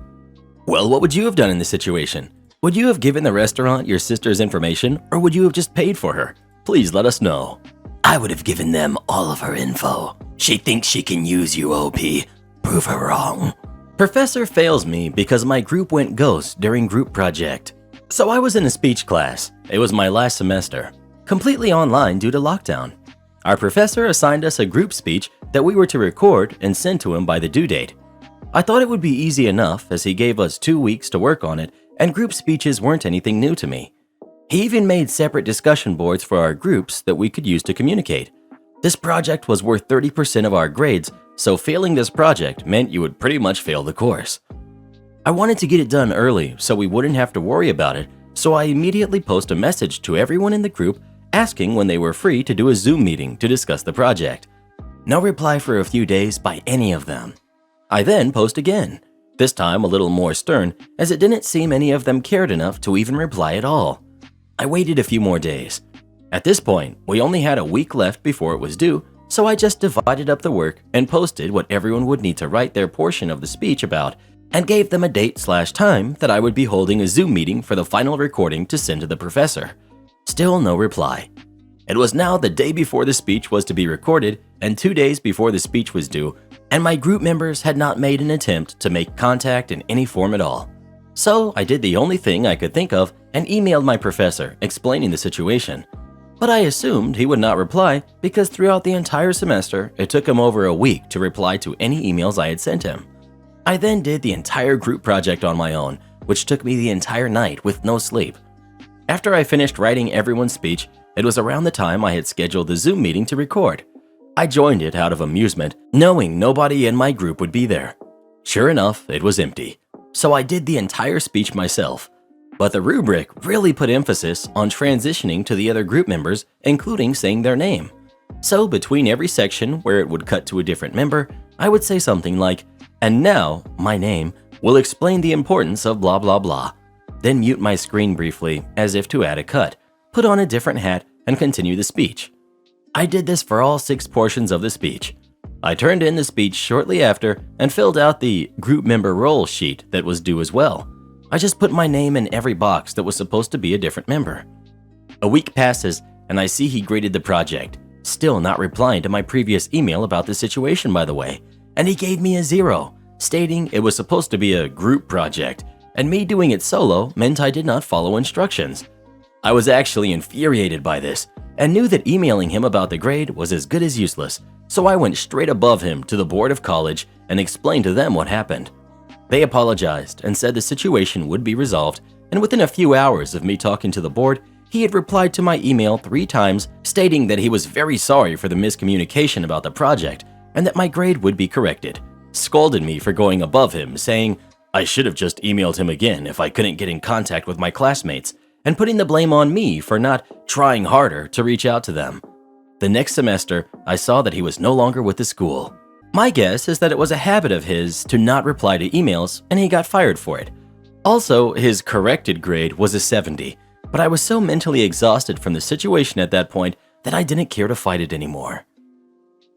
Well, what would you have done in this situation? Would you have given the restaurant your sister's information, or would you have just paid for her? Please let us know. I would have given them all of her info. She thinks she can use you, OP. Prove her wrong. Professor fails me because my group went ghost during group project. So I was in a speech class. It was my last semester, completely online due to lockdown. Our professor assigned us a group speech that we were to record and send to him by the due date. I thought it would be easy enough as he gave us 2 weeks to work on it, and group speeches weren't anything new to me. He even made separate discussion boards for our groups that we could use to communicate. This project was worth 30% of our grades, so failing this project meant you would pretty much fail the course. I wanted to get it done early so we wouldn't have to worry about it, so I immediately post a message to everyone in the group asking when they were free to do a Zoom meeting to discuss the project. No reply for a few days by any of them. I then post again, this time a little more stern, as it didn't seem any of them cared enough to even reply at all. I waited a few more days. At this point, we only had a week left before it was due, so I just divided up the work and posted what everyone would need to write their portion of the speech about, and gave them a date/time that I would be holding a Zoom meeting for the final recording to send to the professor. Still no reply. It was now the day before the speech was to be recorded and 2 days before the speech was due, and my group members had not made an attempt to make contact in any form at all. So I did the only thing I could think of and emailed my professor explaining the situation. But I assumed he would not reply because throughout the entire semester, it took him over a week to reply to any emails I had sent him. I then did the entire group project on my own, which took me the entire night with no sleep. After I finished writing everyone's speech, it was around the time I had scheduled the Zoom meeting to record. I joined it out of amusement, knowing nobody in my group would be there. Sure enough, it was empty. So I did the entire speech myself. But the rubric really put emphasis on transitioning to the other group members, including saying their name. So between every section where it would cut to a different member, I would say something like, "And now, my name will explain the importance of blah blah blah." Then mute my screen briefly as if to add a cut, put on a different hat, and continue the speech. I did this for all 6 portions of the speech. I turned in the speech shortly after and filled out the group member role sheet that was due as well. I just put my name in every box that was supposed to be a different member. A week passes and I see he graded the project, still not replying to my previous email about the situation, by the way, and he gave me a 0, stating it was supposed to be a group project, and me doing it solo meant I did not follow instructions. I was actually infuriated by this and knew that emailing him about the grade was as good as useless, so I went straight above him to the board of college and explained to them what happened. They apologized and said the situation would be resolved, and within a few hours of me talking to the board, he had replied to my email 3 times stating that he was very sorry for the miscommunication about the project and that my grade would be corrected, scolded me for going above him, saying I should have just emailed him again if I couldn't get in contact with my classmates, and putting the blame on me for not trying harder to reach out to them. The next semester, I saw that he was no longer with the school. My guess is that it was a habit of his to not reply to emails, and he got fired for it. Also, his corrected grade was a 70, but I was so mentally exhausted from the situation at that point that I didn't care to fight it anymore.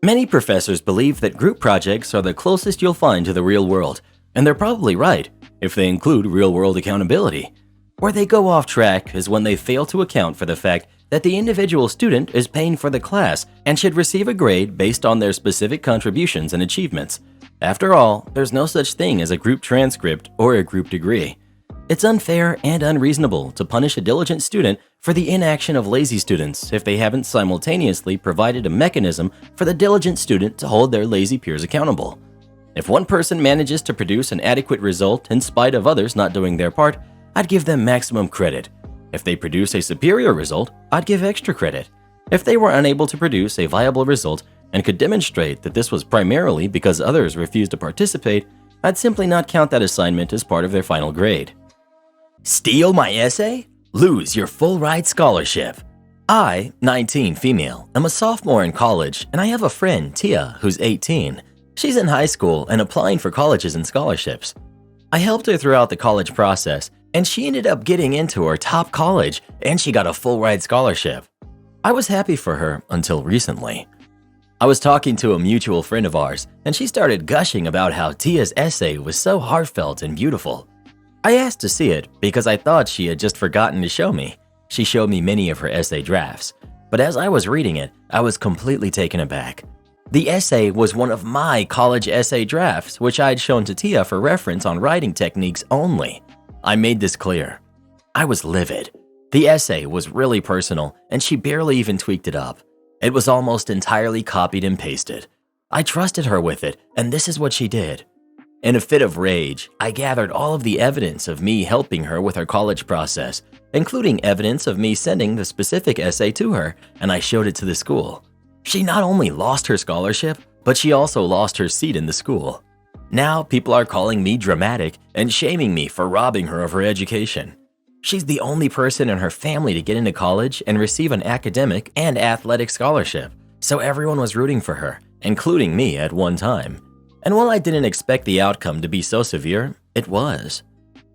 Many professors believe that group projects are the closest you'll find to the real world, and they're probably right if they include real-world accountability. Where they go off track is when they fail to account for the fact that the individual student is paying for the class and should receive a grade based on their specific contributions and achievements. After all, there's no such thing as a group transcript or a group degree. It's unfair and unreasonable to punish a diligent student for the inaction of lazy students if they haven't simultaneously provided a mechanism for the diligent student to hold their lazy peers accountable. If one person manages to produce an adequate result in spite of others not doing their part, I'd give them maximum credit. If they produce a superior result, I'd give extra credit. If they were unable to produce a viable result and could demonstrate that this was primarily because others refused to participate, I'd simply not count that assignment as part of their final grade. Steal my essay? Lose your full ride scholarship. I, 19 female, am a sophomore in college, and I have a friend, Tia, who's 18. She's in high school and applying for colleges and scholarships. I helped her throughout the college process, and she ended up getting into her top college, and she got a full ride scholarship. I was happy for her until recently. I was talking to a mutual friend of ours, and she started gushing about how Tia's essay was so heartfelt and beautiful. I asked to see it because I thought she had just forgotten to show me. She showed me many of her essay drafts, but as I was reading it, I was completely taken aback. The essay was one of my college essay drafts, which I had shown to Tia for reference on writing techniques only. I made this clear. I was livid. The essay was really personal, and she barely even tweaked it up. It was almost entirely copied and pasted. I trusted her with it, and this is what she did. In a fit of rage, I gathered all of the evidence of me helping her with her college process, including evidence of me sending the specific essay to her, and I showed it to the school. She not only lost her scholarship, but she also lost her seat in the school. Now people are calling me dramatic and shaming me for robbing her of her education. She's the only person in her family to get into college and receive an academic and athletic scholarship, so everyone was rooting for her, including me at one time. And while I didn't expect the outcome to be so severe, it was.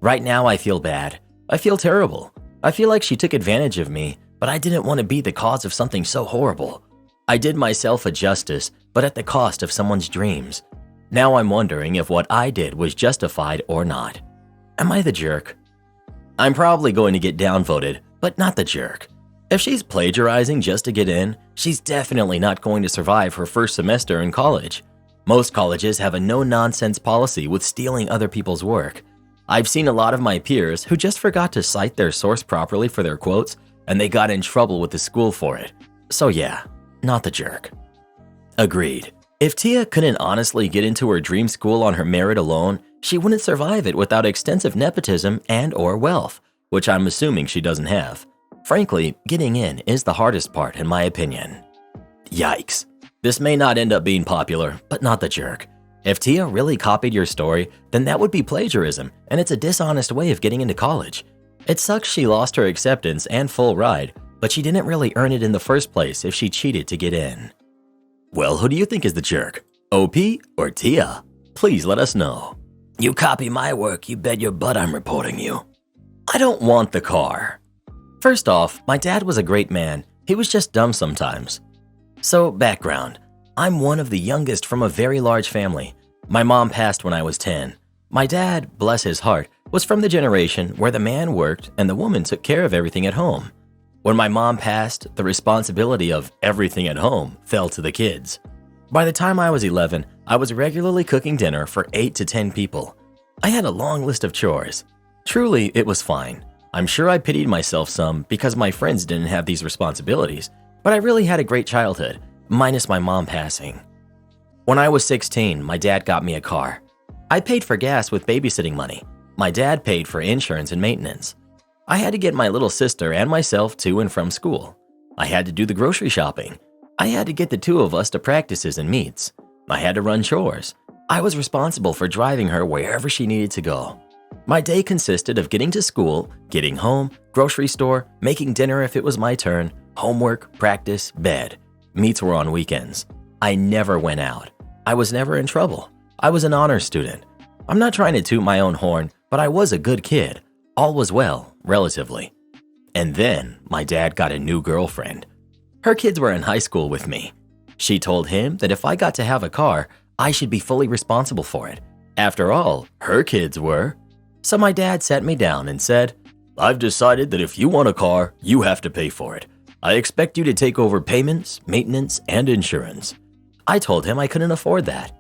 Right now I feel bad. I feel terrible. I feel like she took advantage of me, but I didn't want to be the cause of something so horrible. I did myself a justice, but at the cost of someone's dreams. Now I'm wondering if what I did was justified or not. Am I the jerk? I'm probably going to get downvoted, but not the jerk. If she's plagiarizing just to get in, she's definitely not going to survive her first semester in college. Most colleges have a no-nonsense policy with stealing other people's work. I've seen a lot of my peers who just forgot to cite their source properly for their quotes, and they got in trouble with the school for it. So yeah, not the jerk. Agreed. If Tia couldn't honestly get into her dream school on her merit alone, she wouldn't survive it without extensive nepotism and/or wealth, which I'm assuming she doesn't have. Frankly, getting in is the hardest part in my opinion. Yikes. This may not end up being popular, but not the jerk. If Tia really copied your story, then that would be plagiarism, and it's a dishonest way of getting into college. It sucks she lost her acceptance and full ride, but she didn't really earn it in the first place if she cheated to get in. Well, who do you think is the jerk? OP or Tia? Please let us know. You copy my work, you bet your butt I'm reporting you. I don't want the car. First off, my dad was a great man. He was just dumb sometimes. So, background. I'm one of the youngest from a very large family. My mom passed when I was 10. My dad, bless his heart, was from the generation where the man worked and the woman took care of everything at home. When my mom passed, the responsibility of everything at home fell to the kids. By the time I was 11, I was regularly cooking dinner for 8 to 10 people. I had a long list of chores. Truly, it was fine. I'm sure I pitied myself some because my friends didn't have these responsibilities, but I really had a great childhood, minus my mom passing. When I was 16, my dad got me a car. I paid for gas with babysitting money. My dad paid for insurance and maintenance. I had to get my little sister and myself to and from school. I had to do the grocery shopping. I had to get the two of us to practices and meets. I had to run chores. I was responsible for driving her wherever she needed to go. My day consisted of getting to school, getting home, grocery store, making dinner if it was my turn, homework, practice, bed. Meets were on weekends. I never went out. I was never in trouble. I was an honor student. I'm not trying to toot my own horn, but I was a good kid. All was well, relatively. And then my dad got a new girlfriend. Her kids were in high school with me. She told him that if I got to have a car, I should be fully responsible for it. After all, her kids were. So my dad sat me down and said, I've decided that if you want a car, you have to pay for it. I expect you to take over payments, maintenance, and insurance. I told him I couldn't afford that.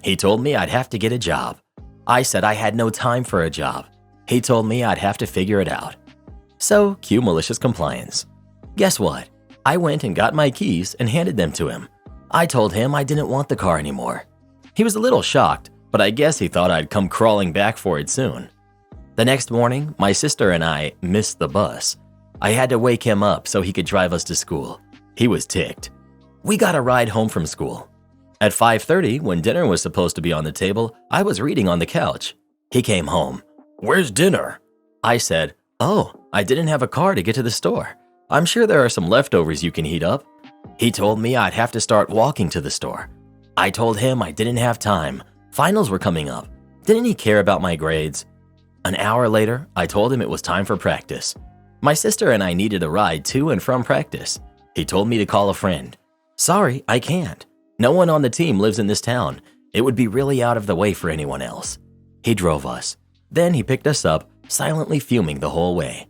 He told me I'd have to get a job. I said I had no time for a job. He told me I'd have to figure it out. So, cue malicious compliance. Guess what? I went and got my keys and handed them to him. I told him I didn't want the car anymore. He was a little shocked, but I guess he thought I'd come crawling back for it soon. The next morning, my sister and I missed the bus. I had to wake him up so he could drive us to school. He was ticked. We got a ride home from school. At 5:30, when dinner was supposed to be on the table, I was reading on the couch. He came home. "Where's dinner?" I said, "Oh, I didn't have a car to get to the store. I'm sure there are some leftovers you can heat up." He told me I'd have to start walking to the store. I told him I didn't have time. Finals were coming up. Didn't he care about my grades? An hour later, I told him it was time for practice. My sister and I needed a ride to and from practice. He told me to call a friend. Sorry, I can't. No one on the team lives in this town. It would be really out of the way for anyone else. He drove us. Then he picked us up, silently fuming the whole way.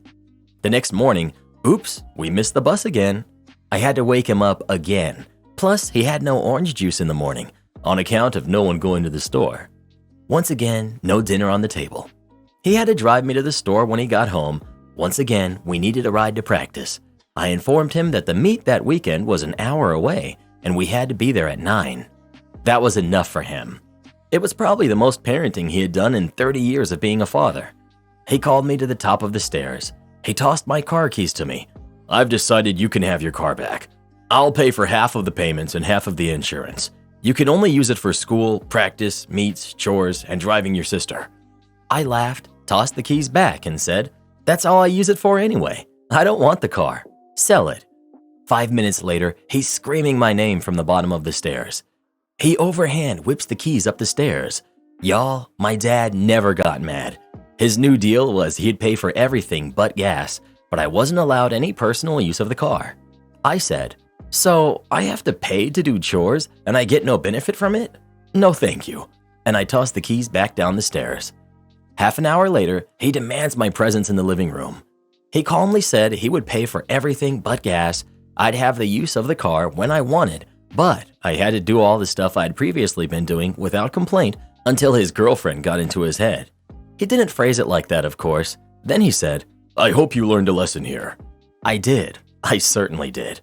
The next morning, oops, we missed the bus again. I had to wake him up again. Plus, he had no orange juice in the morning, on account of no one going to the store. Once again, no dinner on the table. He had to drive me to the store when he got home. Once again, we needed a ride to practice. I informed him that the meet that weekend was an hour away, and we had to be there at 9. That was enough for him. It was probably the most parenting he had done in 30 years of being a father. He called me to the top of the stairs. He tossed my car keys to me. "I've decided you can have your car back. I'll pay for half of the payments and half of the insurance. You can only use it for school, practice, meets, chores, and driving your sister." I laughed, tossed the keys back, and said, "That's all I use it for anyway. I don't want the car. Sell it." 5 minutes later, he's screaming my name from the bottom of the stairs. He overhand whips the keys up the stairs. Y'all, my dad never got mad. His new deal was he'd pay for everything but gas, but I wasn't allowed any personal use of the car. I said, "So I have to pay to do chores and I get no benefit from it? No thank you." And I tossed the keys back down the stairs. Half an hour later, he demands my presence in the living room. He calmly said he would pay for everything but gas. I'd have the use of the car when I wanted, but I had to do all the stuff I'd previously been doing without complaint until his girlfriend got into his head. He didn't phrase it like that, of course. Then he said, "I hope you learned a lesson here." I did. I certainly did.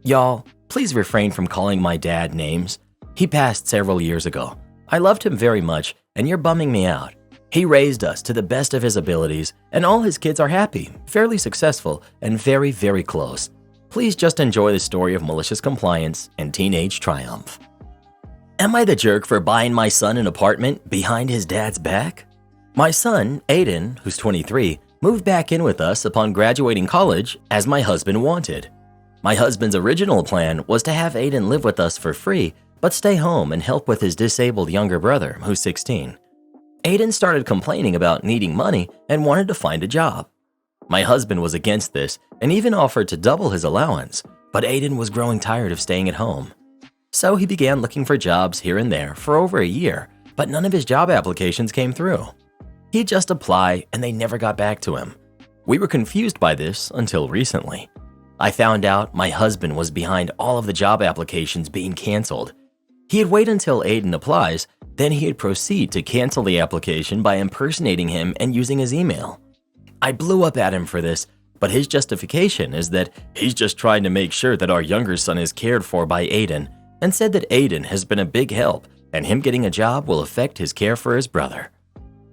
Y'all, please refrain from calling my dad names. He passed several years ago. I loved him very much, and you're bumming me out. He raised us to the best of his abilities, and all his kids are happy, fairly successful, and very, very close. Please just enjoy the story of malicious compliance and teenage triumph. Am I the jerk for buying my son an apartment behind his dad's back? My son, Aiden, who's 23, moved back in with us upon graduating college as my husband wanted. My husband's original plan was to have Aiden live with us for free, but stay home and help with his disabled younger brother, who's 16. Aiden started complaining about needing money and wanted to find a job. My husband was against this and even offered to double his allowance, but Aiden was growing tired of staying at home. So he began looking for jobs here and there for over a year, but none of his job applications came through. He'd just apply and they never got back to him. We were confused by this until recently. I found out my husband was behind all of the job applications being canceled. He'd wait until Aiden applies, then he'd proceed to cancel the application by impersonating him and using his email. I blew up at him for this, but his justification is that he's just trying to make sure that our younger son is cared for by Aiden, and said that Aiden has been a big help and him getting a job will affect his care for his brother.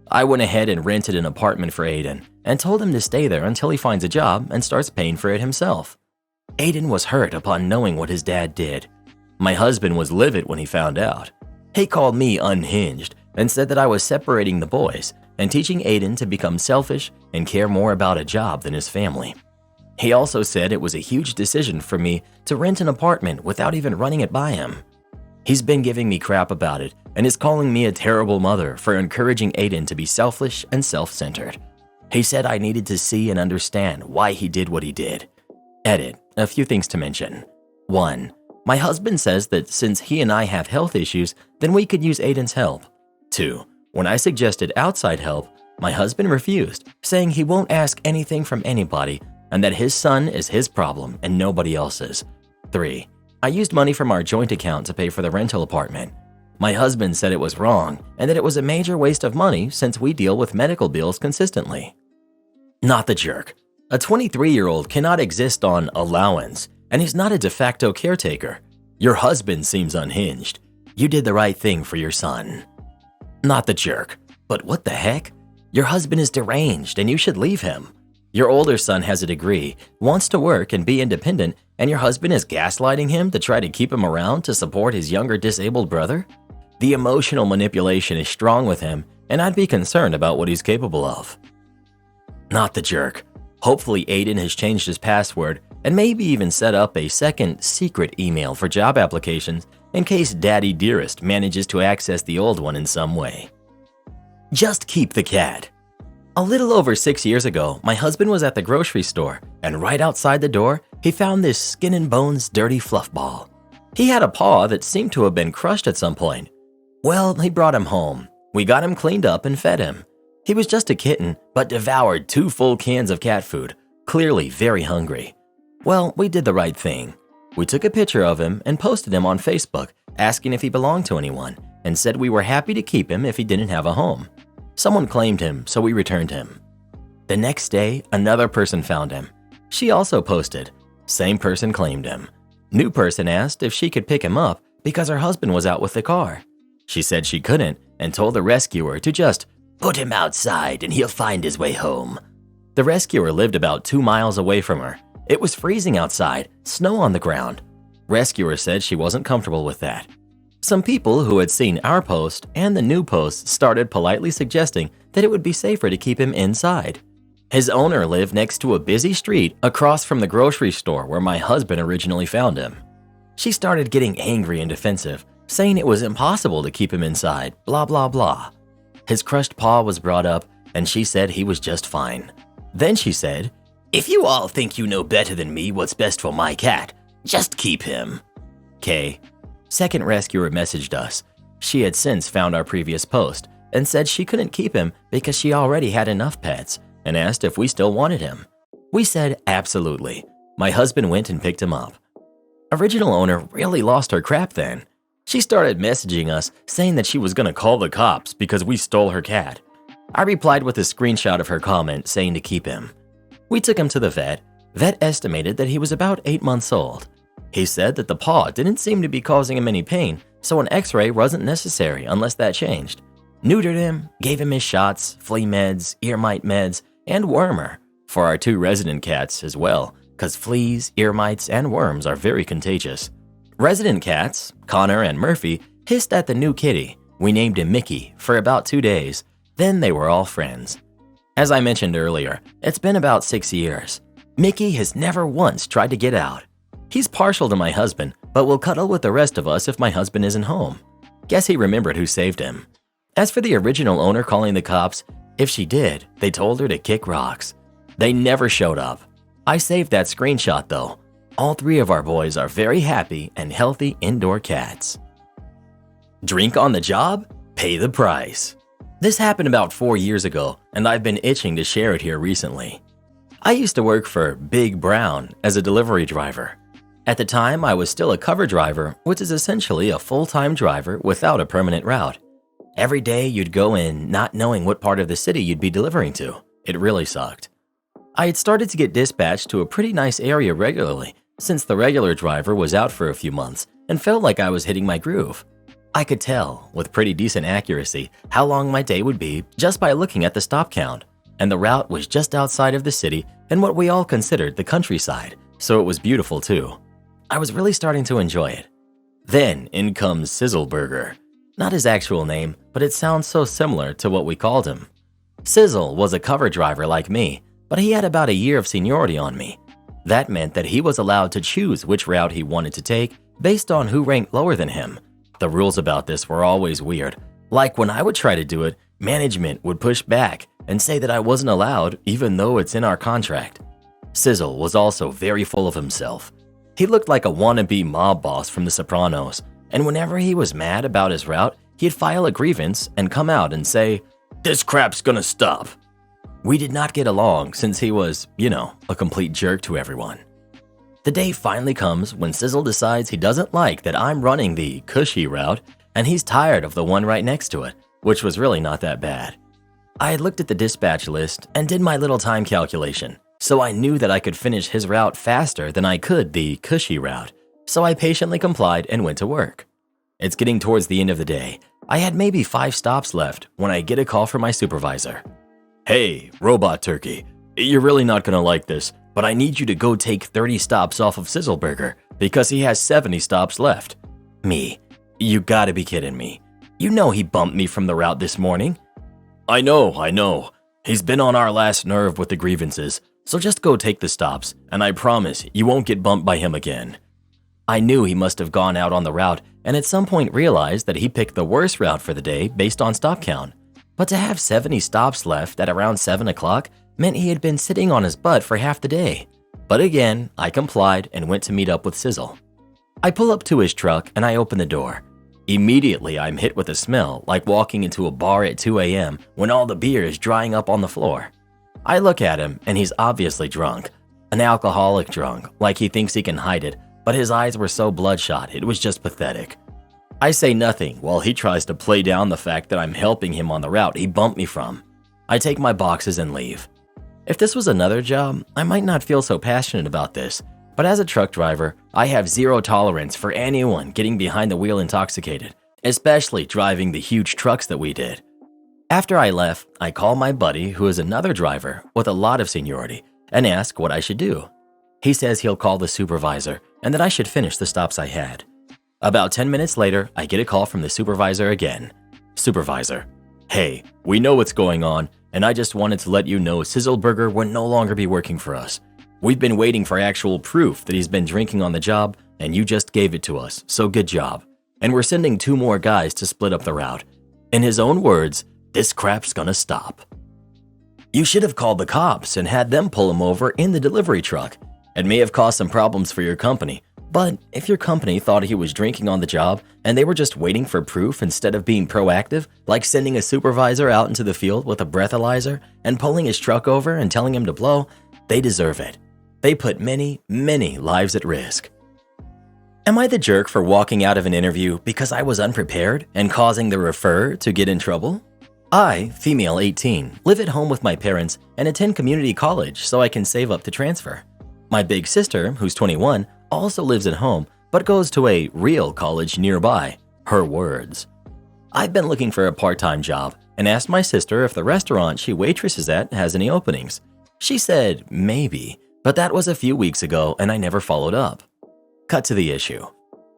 I went ahead and rented an apartment for Aiden and told him to stay there until he finds a job and starts paying for it himself. Aiden was hurt upon knowing what his dad did. My husband was livid when he found out. He called me unhinged and said that I was separating the boys and teaching Aiden to become selfish and care more about a job than his family. He also said it was a huge decision for me to rent an apartment without even running it by him. He's been giving me crap about it and is calling me a terrible mother for encouraging Aiden to be selfish and self-centered. He said I needed to see and understand why he did what he did. Edit, a few things to mention. 1. My husband says that since he and I have health issues, then we could use Aiden's help. 2. When I suggested outside help, my husband refused, saying he won't ask anything from anybody and that his son is his problem and nobody else's. 3. I used money from our joint account to pay for the rental apartment. My husband said it was wrong and that it was a major waste of money since we deal with medical bills consistently. Not the jerk. A 23-year-old cannot exist on allowance, and he's not a de facto caretaker. Your husband seems unhinged. You did the right thing for your son. Not the jerk. But what the heck? Your husband is deranged and you should leave him. Your older son has a degree, wants to work and be independent, and your husband is gaslighting him to try to keep him around to support his younger disabled brother? The emotional manipulation is strong with him, and I'd be concerned about what he's capable of. Not the jerk. Hopefully Aiden has changed his password and maybe even set up a second secret email for job applications in case Daddy Dearest manages to access the old one in some way. Just keep the cat. A little over 6 years ago, my husband was at the grocery store, and right outside the door, he found this skin and bones dirty fluff ball. He had a paw that seemed to have been crushed at some point. Well, he brought him home. We got him cleaned up and fed him. He was just a kitten, but devoured 2 full cans of cat food, clearly very hungry. Well, we did the right thing. We took a picture of him and posted him on Facebook, asking if he belonged to anyone, and said we were happy to keep him if he didn't have a home. Someone claimed him, so we returned him. The next day, another person found him. She also posted. Same person claimed him. New person asked if she could pick him up because her husband was out with the car. She said she couldn't and told the rescuer to just put him outside and he'll find his way home. The rescuer lived about 2 miles away from her. It was freezing outside, snow on the ground. Rescuer said she wasn't comfortable with that. Some people who had seen our post and the new post started politely suggesting that it would be safer to keep him inside. His owner lived next to a busy street across from the grocery store where my husband originally found him. She started getting angry and defensive, saying it was impossible to keep him inside, blah blah blah. His crushed paw was brought up and she said he was just fine. Then she said, "If you all think you know better than me what's best for my cat, just keep him." K. Second rescuer messaged us. She had since found our previous post and said she couldn't keep him because she already had enough pets and asked if we still wanted him. We said absolutely. My husband went and picked him up. Original owner really lost her crap then. She started messaging us saying that she was going to call the cops because we stole her cat. I replied with a screenshot of her comment saying to keep him. We took him to the vet. Vet estimated that he was about 8 months old. He said that the paw didn't seem to be causing him any pain, so an x-ray wasn't necessary unless that changed. Neutered him, gave him his shots, flea meds, ear mite meds, and wormer for our 2 resident cats as well, because fleas, ear mites, and worms are very contagious. Resident cats, Connor and Murphy, hissed at the new kitty. We named him Mickey for about 2 days. Then they were all friends. As I mentioned earlier, it's been about 6 years. Mickey has never once tried to get out. He's partial to my husband, but will cuddle with the rest of us if my husband isn't home. Guess he remembered who saved him. As for the original owner calling the cops, if she did, they told her to kick rocks. They never showed up. I saved that screenshot though. All 3 of our boys are very happy and healthy indoor cats. Drink on the job? Pay the price. This happened about 4 years ago, and I've been itching to share it here recently. I used to work for Big Brown as a delivery driver. At the time, I was still a cover driver, which is essentially a full-time driver without a permanent route. Every day you'd go in not knowing what part of the city you'd be delivering to. It really sucked. I had started to get dispatched to a pretty nice area regularly since the regular driver was out for a few months and felt like I was hitting my groove. I could tell, with pretty decent accuracy, how long my day would be just by looking at the stop count, and the route was just outside of the city and what we all considered the countryside, so it was beautiful too. I was really starting to enjoy it. Then in comes Sizzleburger. Not his actual name, but it sounds so similar to what we called him. Sizzle was a cover driver like me, but he had about a year of seniority on me. That meant that he was allowed to choose which route he wanted to take based on who ranked lower than him. The rules about this were always weird. Like when I would try to do it, management would push back and say that I wasn't allowed even though it's in our contract. Sizzle was also very full of himself. He looked like a wannabe mob boss from The Sopranos, and whenever he was mad about his route, he'd file a grievance and come out and say, "This crap's gonna stop." We did not get along since he was, a complete jerk to everyone. The day finally comes when Sizzle decides he doesn't like that I'm running the cushy route and he's tired of the one right next to it, which was really not that bad. I had looked at the dispatch list and did my little time calculation, so I knew that I could finish his route faster than I could the cushy route, so I patiently complied and went to work. It's getting towards the end of the day. I had maybe 5 stops left when I get a call from my supervisor. "Hey, Robot Turkey, you're really not gonna like this, but I need you to go take 30 stops off of Sizzleburger because he has 70 stops left." Me, you gotta be kidding me. You know he bumped me from the route this morning. I know. He's been on our last nerve with the grievances, so just go take the stops, and I promise you won't get bumped by him again. I knew he must have gone out on the route and at some point realized that he picked the worst route for the day based on stop count. But to have 70 stops left at around 7 o'clock meant he had been sitting on his butt for half the day. But again, I complied and went to meet up with Sizzle. I pull up to his truck and I open the door. Immediately, I'm hit with a smell like walking into a bar at 2 a.m. when all the beer is drying up on the floor. I look at him and he's obviously drunk, an alcoholic drunk, like he thinks he can hide it, but his eyes were so bloodshot it was just pathetic. I say nothing while he tries to play down the fact that I'm helping him on the route he bumped me from. I take my boxes and leave. If this was another job, I might not feel so passionate about this, but as a truck driver, I have zero tolerance for anyone getting behind the wheel intoxicated, especially driving the huge trucks that we did. After I left, I call my buddy, who is another driver with a lot of seniority, and ask what I should do. He says he'll call the supervisor and that I should finish the stops I had. About 10 minutes later, I get a call from the supervisor again. "Supervisor, hey, we know what's going on, and I just wanted to let you know Sizzleburger will no longer be working for us. We've been waiting for actual proof that he's been drinking on the job, and you just gave it to us, so good job. And we're sending 2 more guys to split up the route. In his own words, this crap's gonna stop. You should have called the cops and had them pull him over in the delivery truck. It may have caused some problems for your company, but if your company thought he was drinking on the job and they were just waiting for proof instead of being proactive, like sending a supervisor out into the field with a breathalyzer and pulling his truck over and telling him to blow, they deserve it. They put many, many lives at risk." Am I the jerk for walking out of an interview because I was unprepared and causing the referrer to get in trouble? I, female 18, live at home with my parents and attend community college so I can save up to transfer. My big sister, who's 21, also lives at home but goes to a real college nearby. Her words. I've been looking for a part-time job and asked my sister if the restaurant she waitresses at has any openings. She said maybe, but that was a few weeks ago and I never followed up. Cut to the issue.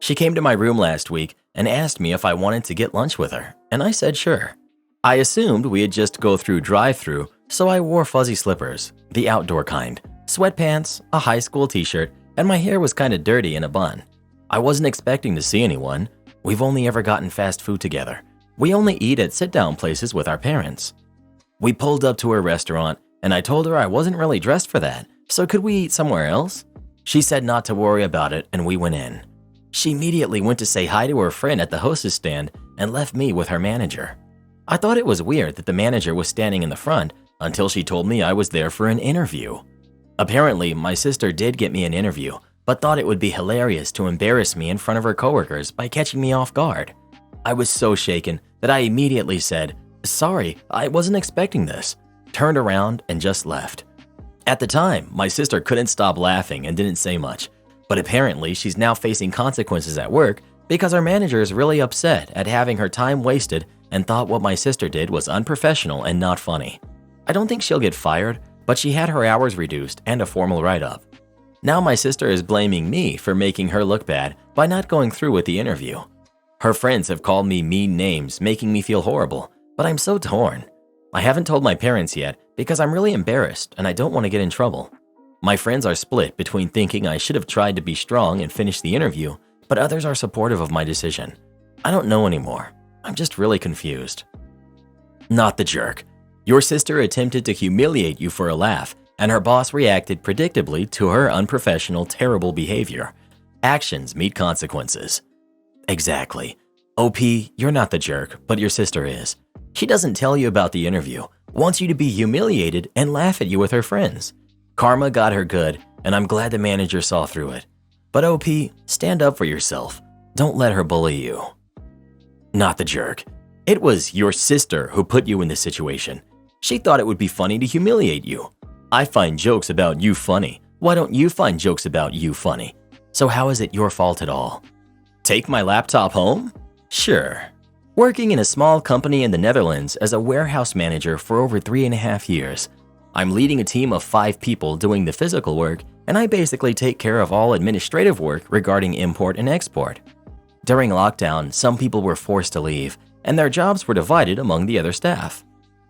She came to my room last week and asked me if I wanted to get lunch with her, and I said sure. I assumed we'd just go through drive-thru, so I wore fuzzy slippers, the outdoor kind, sweatpants, a high school t-shirt, and my hair was kinda dirty in a bun. I wasn't expecting to see anyone. We've only ever gotten fast food together. We only eat at sit-down places with our parents. We pulled up to her restaurant, and I told her I wasn't really dressed for that, so could we eat somewhere else? She said not to worry about it, and we went in. She immediately went to say hi to her friend at the hostess stand and left me with her manager. I thought it was weird that the manager was standing in the front until she told me I was there for an interview. Apparently, my sister did get me an interview, but thought it would be hilarious to embarrass me in front of her coworkers by catching me off guard. I was so shaken that I immediately said, "Sorry, I wasn't expecting this," turned around and just left. At the time, my sister couldn't stop laughing and didn't say much, but apparently she's now facing consequences at work because our manager is really upset at having her time wasted and thought what my sister did was unprofessional and not funny. I don't think she'll get fired, but she had her hours reduced and a formal write-up. Now my sister is blaming me for making her look bad by not going through with the interview. Her friends have called me mean names, making me feel horrible, but I'm so torn. I haven't told my parents yet because I'm really embarrassed and I don't want to get in trouble. My friends are split between thinking I should have tried to be strong and finish the interview, but others are supportive of my decision. I don't know anymore. I'm just really confused. Not the jerk. Your sister attempted to humiliate you for a laugh, and her boss reacted predictably to her unprofessional, terrible behavior. Actions meet consequences. Exactly. OP, you're not the jerk, but your sister is. She doesn't tell you about the interview, wants you to be humiliated and laugh at you with her friends. Karma got her good, and I'm glad the manager saw through it. But OP, stand up for yourself. Don't let her bully you. Not the jerk. It was your sister who put you in this situation. She thought it would be funny to humiliate you. I find jokes about you funny. Why don't you find jokes about you funny? So how is it your fault at all? Take my laptop home? Sure. Working in a small company in the Netherlands as a warehouse manager for over 3.5 years. I'm leading a team of 5 people doing the physical work, and I basically take care of all administrative work regarding import and export. During lockdown, some people were forced to leave, and their jobs were divided among the other staff.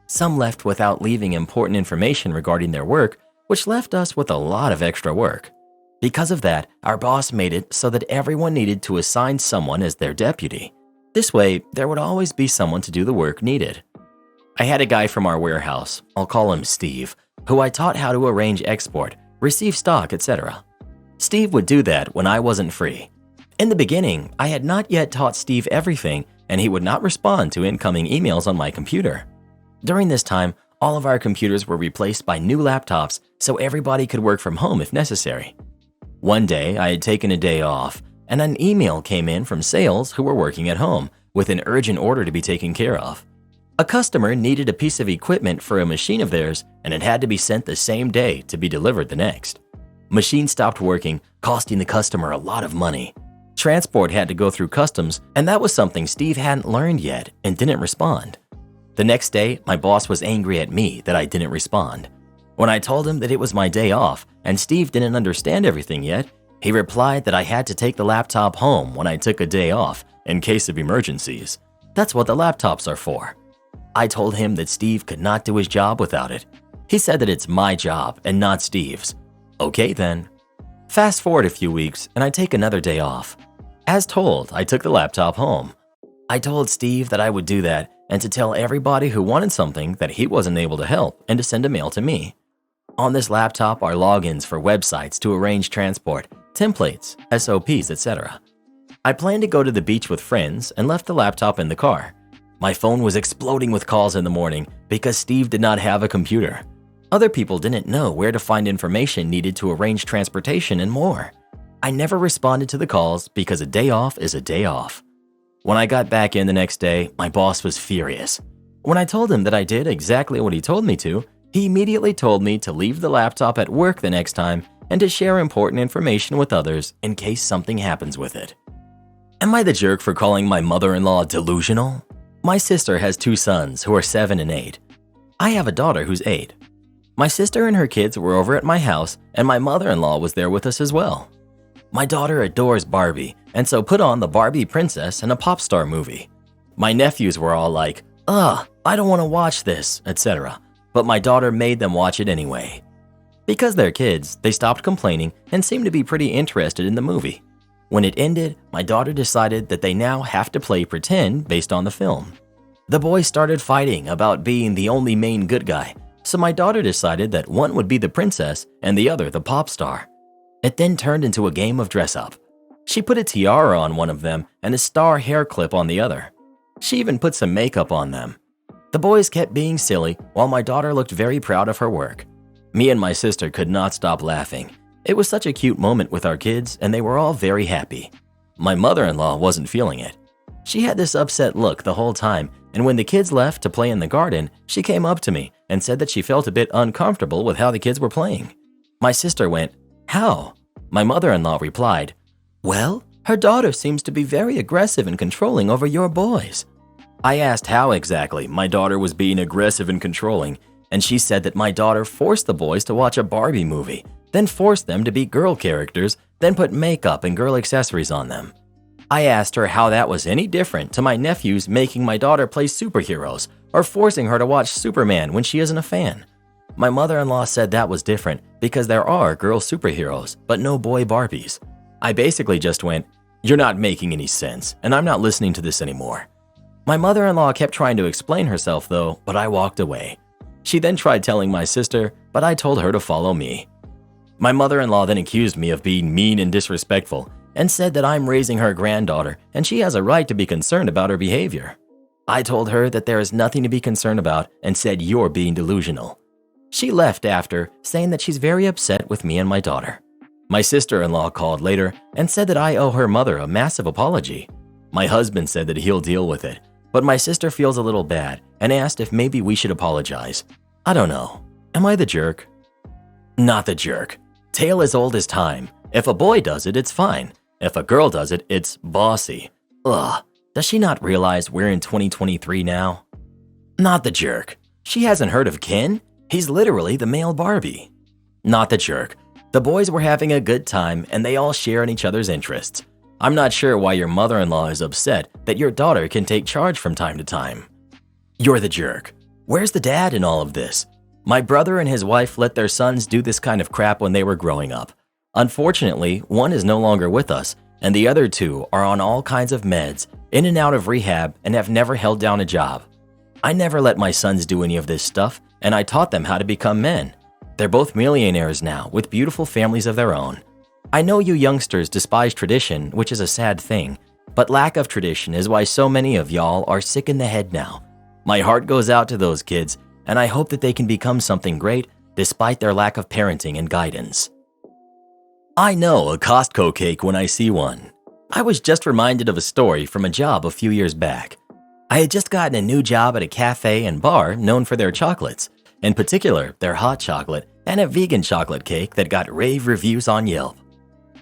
Some left without leaving important information regarding their work, which left us with a lot of extra work. Because of that, our boss made it so that everyone needed to assign someone as their deputy. This way, there would always be someone to do the work needed. I had a guy from our warehouse, I'll call him Steve, who I taught how to arrange export, receive stock, etc. Steve would do that when I wasn't free. In the beginning, I had not yet taught Steve everything, and he would not respond to incoming emails on my computer. During this time, all of our computers were replaced by new laptops so everybody could work from home if necessary. One day, I had taken a day off, and an email came in from sales who were working at home with an urgent order to be taken care of. A customer needed a piece of equipment for a machine of theirs, and it had to be sent the same day to be delivered the next. Machine stopped working, costing the customer a lot of money. Transport had to go through customs, and that was something Steve hadn't learned yet and didn't respond. The next day, my boss was angry at me that I didn't respond. When I told him that it was my day off and Steve didn't understand everything yet, he replied that I had to take the laptop home when I took a day off in case of emergencies. That's what the laptops are for. I told him that Steve could not do his job without it. He said that it's my job and not Steve's. Okay then. Fast forward a few weeks and I take another day off. As told, I took the laptop home. I told Steve that I would do that and to tell everybody who wanted something that he wasn't able to help and to send a mail to me. On this laptop are logins for websites to arrange transport, templates, SOPs, etc. I planned to go to the beach with friends and left the laptop in the car. My phone was exploding with calls in the morning because Steve did not have a computer. Other people didn't know where to find information needed to arrange transportation and more. I never responded to the calls because a day off is a day off. When I got back in the next day, my boss was furious. When I told him that I did exactly what he told me to, he immediately told me to leave the laptop at work the next time and to share important information with others in case something happens with it. Am I the jerk for calling my mother-in-law delusional? My sister has 2 sons who are 7 and 8. I have a daughter who's 8. My sister and her kids were over at my house and my mother-in-law was there with us as well. My daughter adores Barbie and so put on the Barbie princess and a pop star movie. My nephews were all like, "Ugh, I don't want to watch this," etc. But my daughter made them watch it anyway. Because they're kids, they stopped complaining and seemed to be pretty interested in the movie. When it ended, my daughter decided that they now have to play pretend based on the film. The boys started fighting about being the only main good guy, so my daughter decided that one would be the princess and the other the pop star. It then turned into a game of dress-up. She put a tiara on one of them and a star hair clip on the other. She even put some makeup on them. The boys kept being silly while my daughter looked very proud of her work. Me and my sister could not stop laughing. It was such a cute moment with our kids and they were all very happy. My mother-in-law wasn't feeling it. She had this upset look the whole time, and when the kids left to play in the garden, she came up to me and said that she felt a bit uncomfortable with how the kids were playing. My sister went, "How?" My mother-in-law replied, "Well, her daughter seems to be very aggressive and controlling over your boys." I asked how exactly my daughter was being aggressive and controlling, and she said that my daughter forced the boys to watch a Barbie movie, then forced them to be girl characters, then put makeup and girl accessories on them. I asked her how that was any different to my nephews making my daughter play superheroes or forcing her to watch Superman when she isn't a fan. My mother-in-law said that was different because there are girl superheroes, but no boy Barbies. I basically just went, "You're not making any sense, and I'm not listening to this anymore." My mother-in-law kept trying to explain herself though, but I walked away. She then tried telling my sister, but I told her to follow me. My mother-in-law then accused me of being mean and disrespectful and said that I'm raising her granddaughter and she has a right to be concerned about her behavior. I told her that there is nothing to be concerned about and said you're being delusional. She left after, saying that she's very upset with me and my daughter. My sister-in-law called later and said that I owe her mother a massive apology. My husband said that he'll deal with it, but my sister feels a little bad and asked if maybe we should apologize. I don't know. Am I the jerk? Not the jerk. Tale as old as time. If a boy does it, it's fine. If a girl does it, it's bossy. Ugh. Does she not realize we're in 2023 now? Not the jerk. She hasn't heard of Ken? He's literally the male Barbie. Not the jerk. The boys were having a good time and they all share in each other's interests. I'm not sure why your mother-in-law is upset that your daughter can take charge from time to time. You're the jerk. Where's the dad in all of this? My brother and his wife let their sons do this kind of crap when they were growing up. Unfortunately, one is no longer with us, and the other two are on all kinds of meds, in and out of rehab, and have never held down a job. I never let my sons do any of this stuff, and I taught them how to become men. They're both millionaires now, with beautiful families of their own. I know you youngsters despise tradition, which is a sad thing, but lack of tradition is why so many of y'all are sick in the head now. My heart goes out to those kids, and I hope that they can become something great despite their lack of parenting and guidance. I know a Costco cake when I see one. I was just reminded of a story from a job a few years back. I had just gotten a new job at a cafe and bar known for their chocolates, in particular their hot chocolate and a vegan chocolate cake that got rave reviews on Yelp.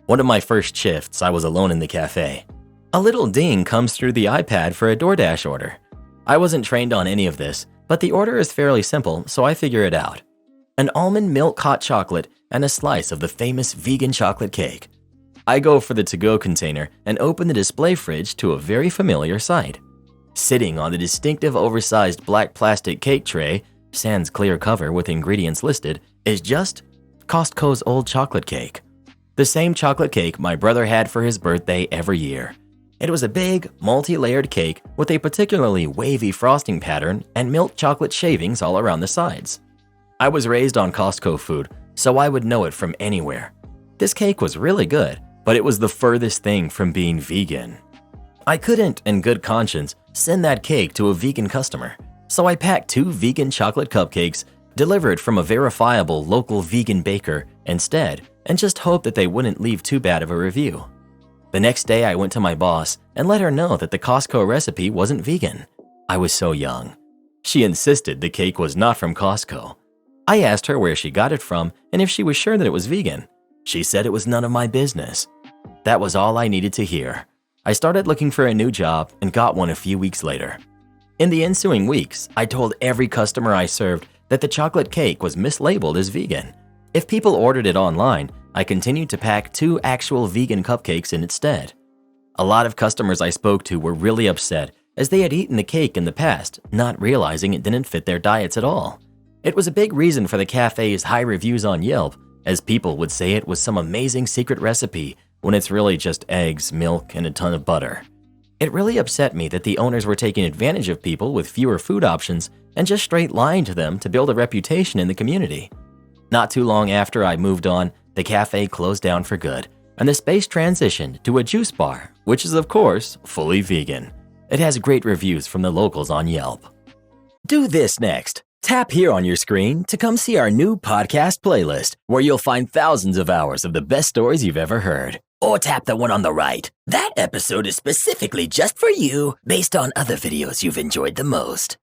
One of my first shifts, I was alone in the cafe. A little ding comes through the iPad for a DoorDash order. I wasn't trained on any of this, but the order is fairly simple, so I figure it out. An almond milk hot chocolate and a slice of the famous vegan chocolate cake. I go for the to-go container and open the display fridge to a very familiar sight. Sitting on the distinctive oversized black plastic cake tray, sans clear cover with ingredients listed, is just Costco's old chocolate cake. The same chocolate cake my brother had for his birthday every year. It was a big, multi-layered cake with a particularly wavy frosting pattern and milk chocolate shavings all around the sides. I was raised on Costco food, so I would know it from anywhere. This cake was really good, but it was the furthest thing from being vegan. I couldn't, in good conscience, send that cake to a vegan customer, so I packed 2 vegan chocolate cupcakes delivered from a verifiable local vegan baker instead, and just hoped that they wouldn't leave too bad of a review. The next day I went to my boss and let her know that the Costco recipe wasn't vegan. I was so young. She insisted the cake was not from Costco. I asked her where she got it from and if she was sure that it was vegan. She said it was none of my business. That was all I needed to hear. I started looking for a new job and got one a few weeks later. In the ensuing weeks, I told every customer I served that the chocolate cake was mislabeled as vegan. If people ordered it online, I continued to pack 2 actual vegan cupcakes in its stead. A lot of customers I spoke to were really upset as they had eaten the cake in the past, not realizing it didn't fit their diets at all. It was a big reason for the cafe's high reviews on Yelp, as people would say it was some amazing secret recipe when it's really just eggs, milk, and a ton of butter. It really upset me that the owners were taking advantage of people with fewer food options and just straight lying to them to build a reputation in the community. Not too long after I moved on, the cafe closed down for good, and the space transitioned to a juice bar, which is of course fully vegan. It has great reviews from the locals on Yelp. Do this next. Tap here on your screen to come see our new podcast playlist, where you'll find thousands of hours of the best stories you've ever heard. Or tap the one on the right. That episode is specifically just for you, based on other videos you've enjoyed the most.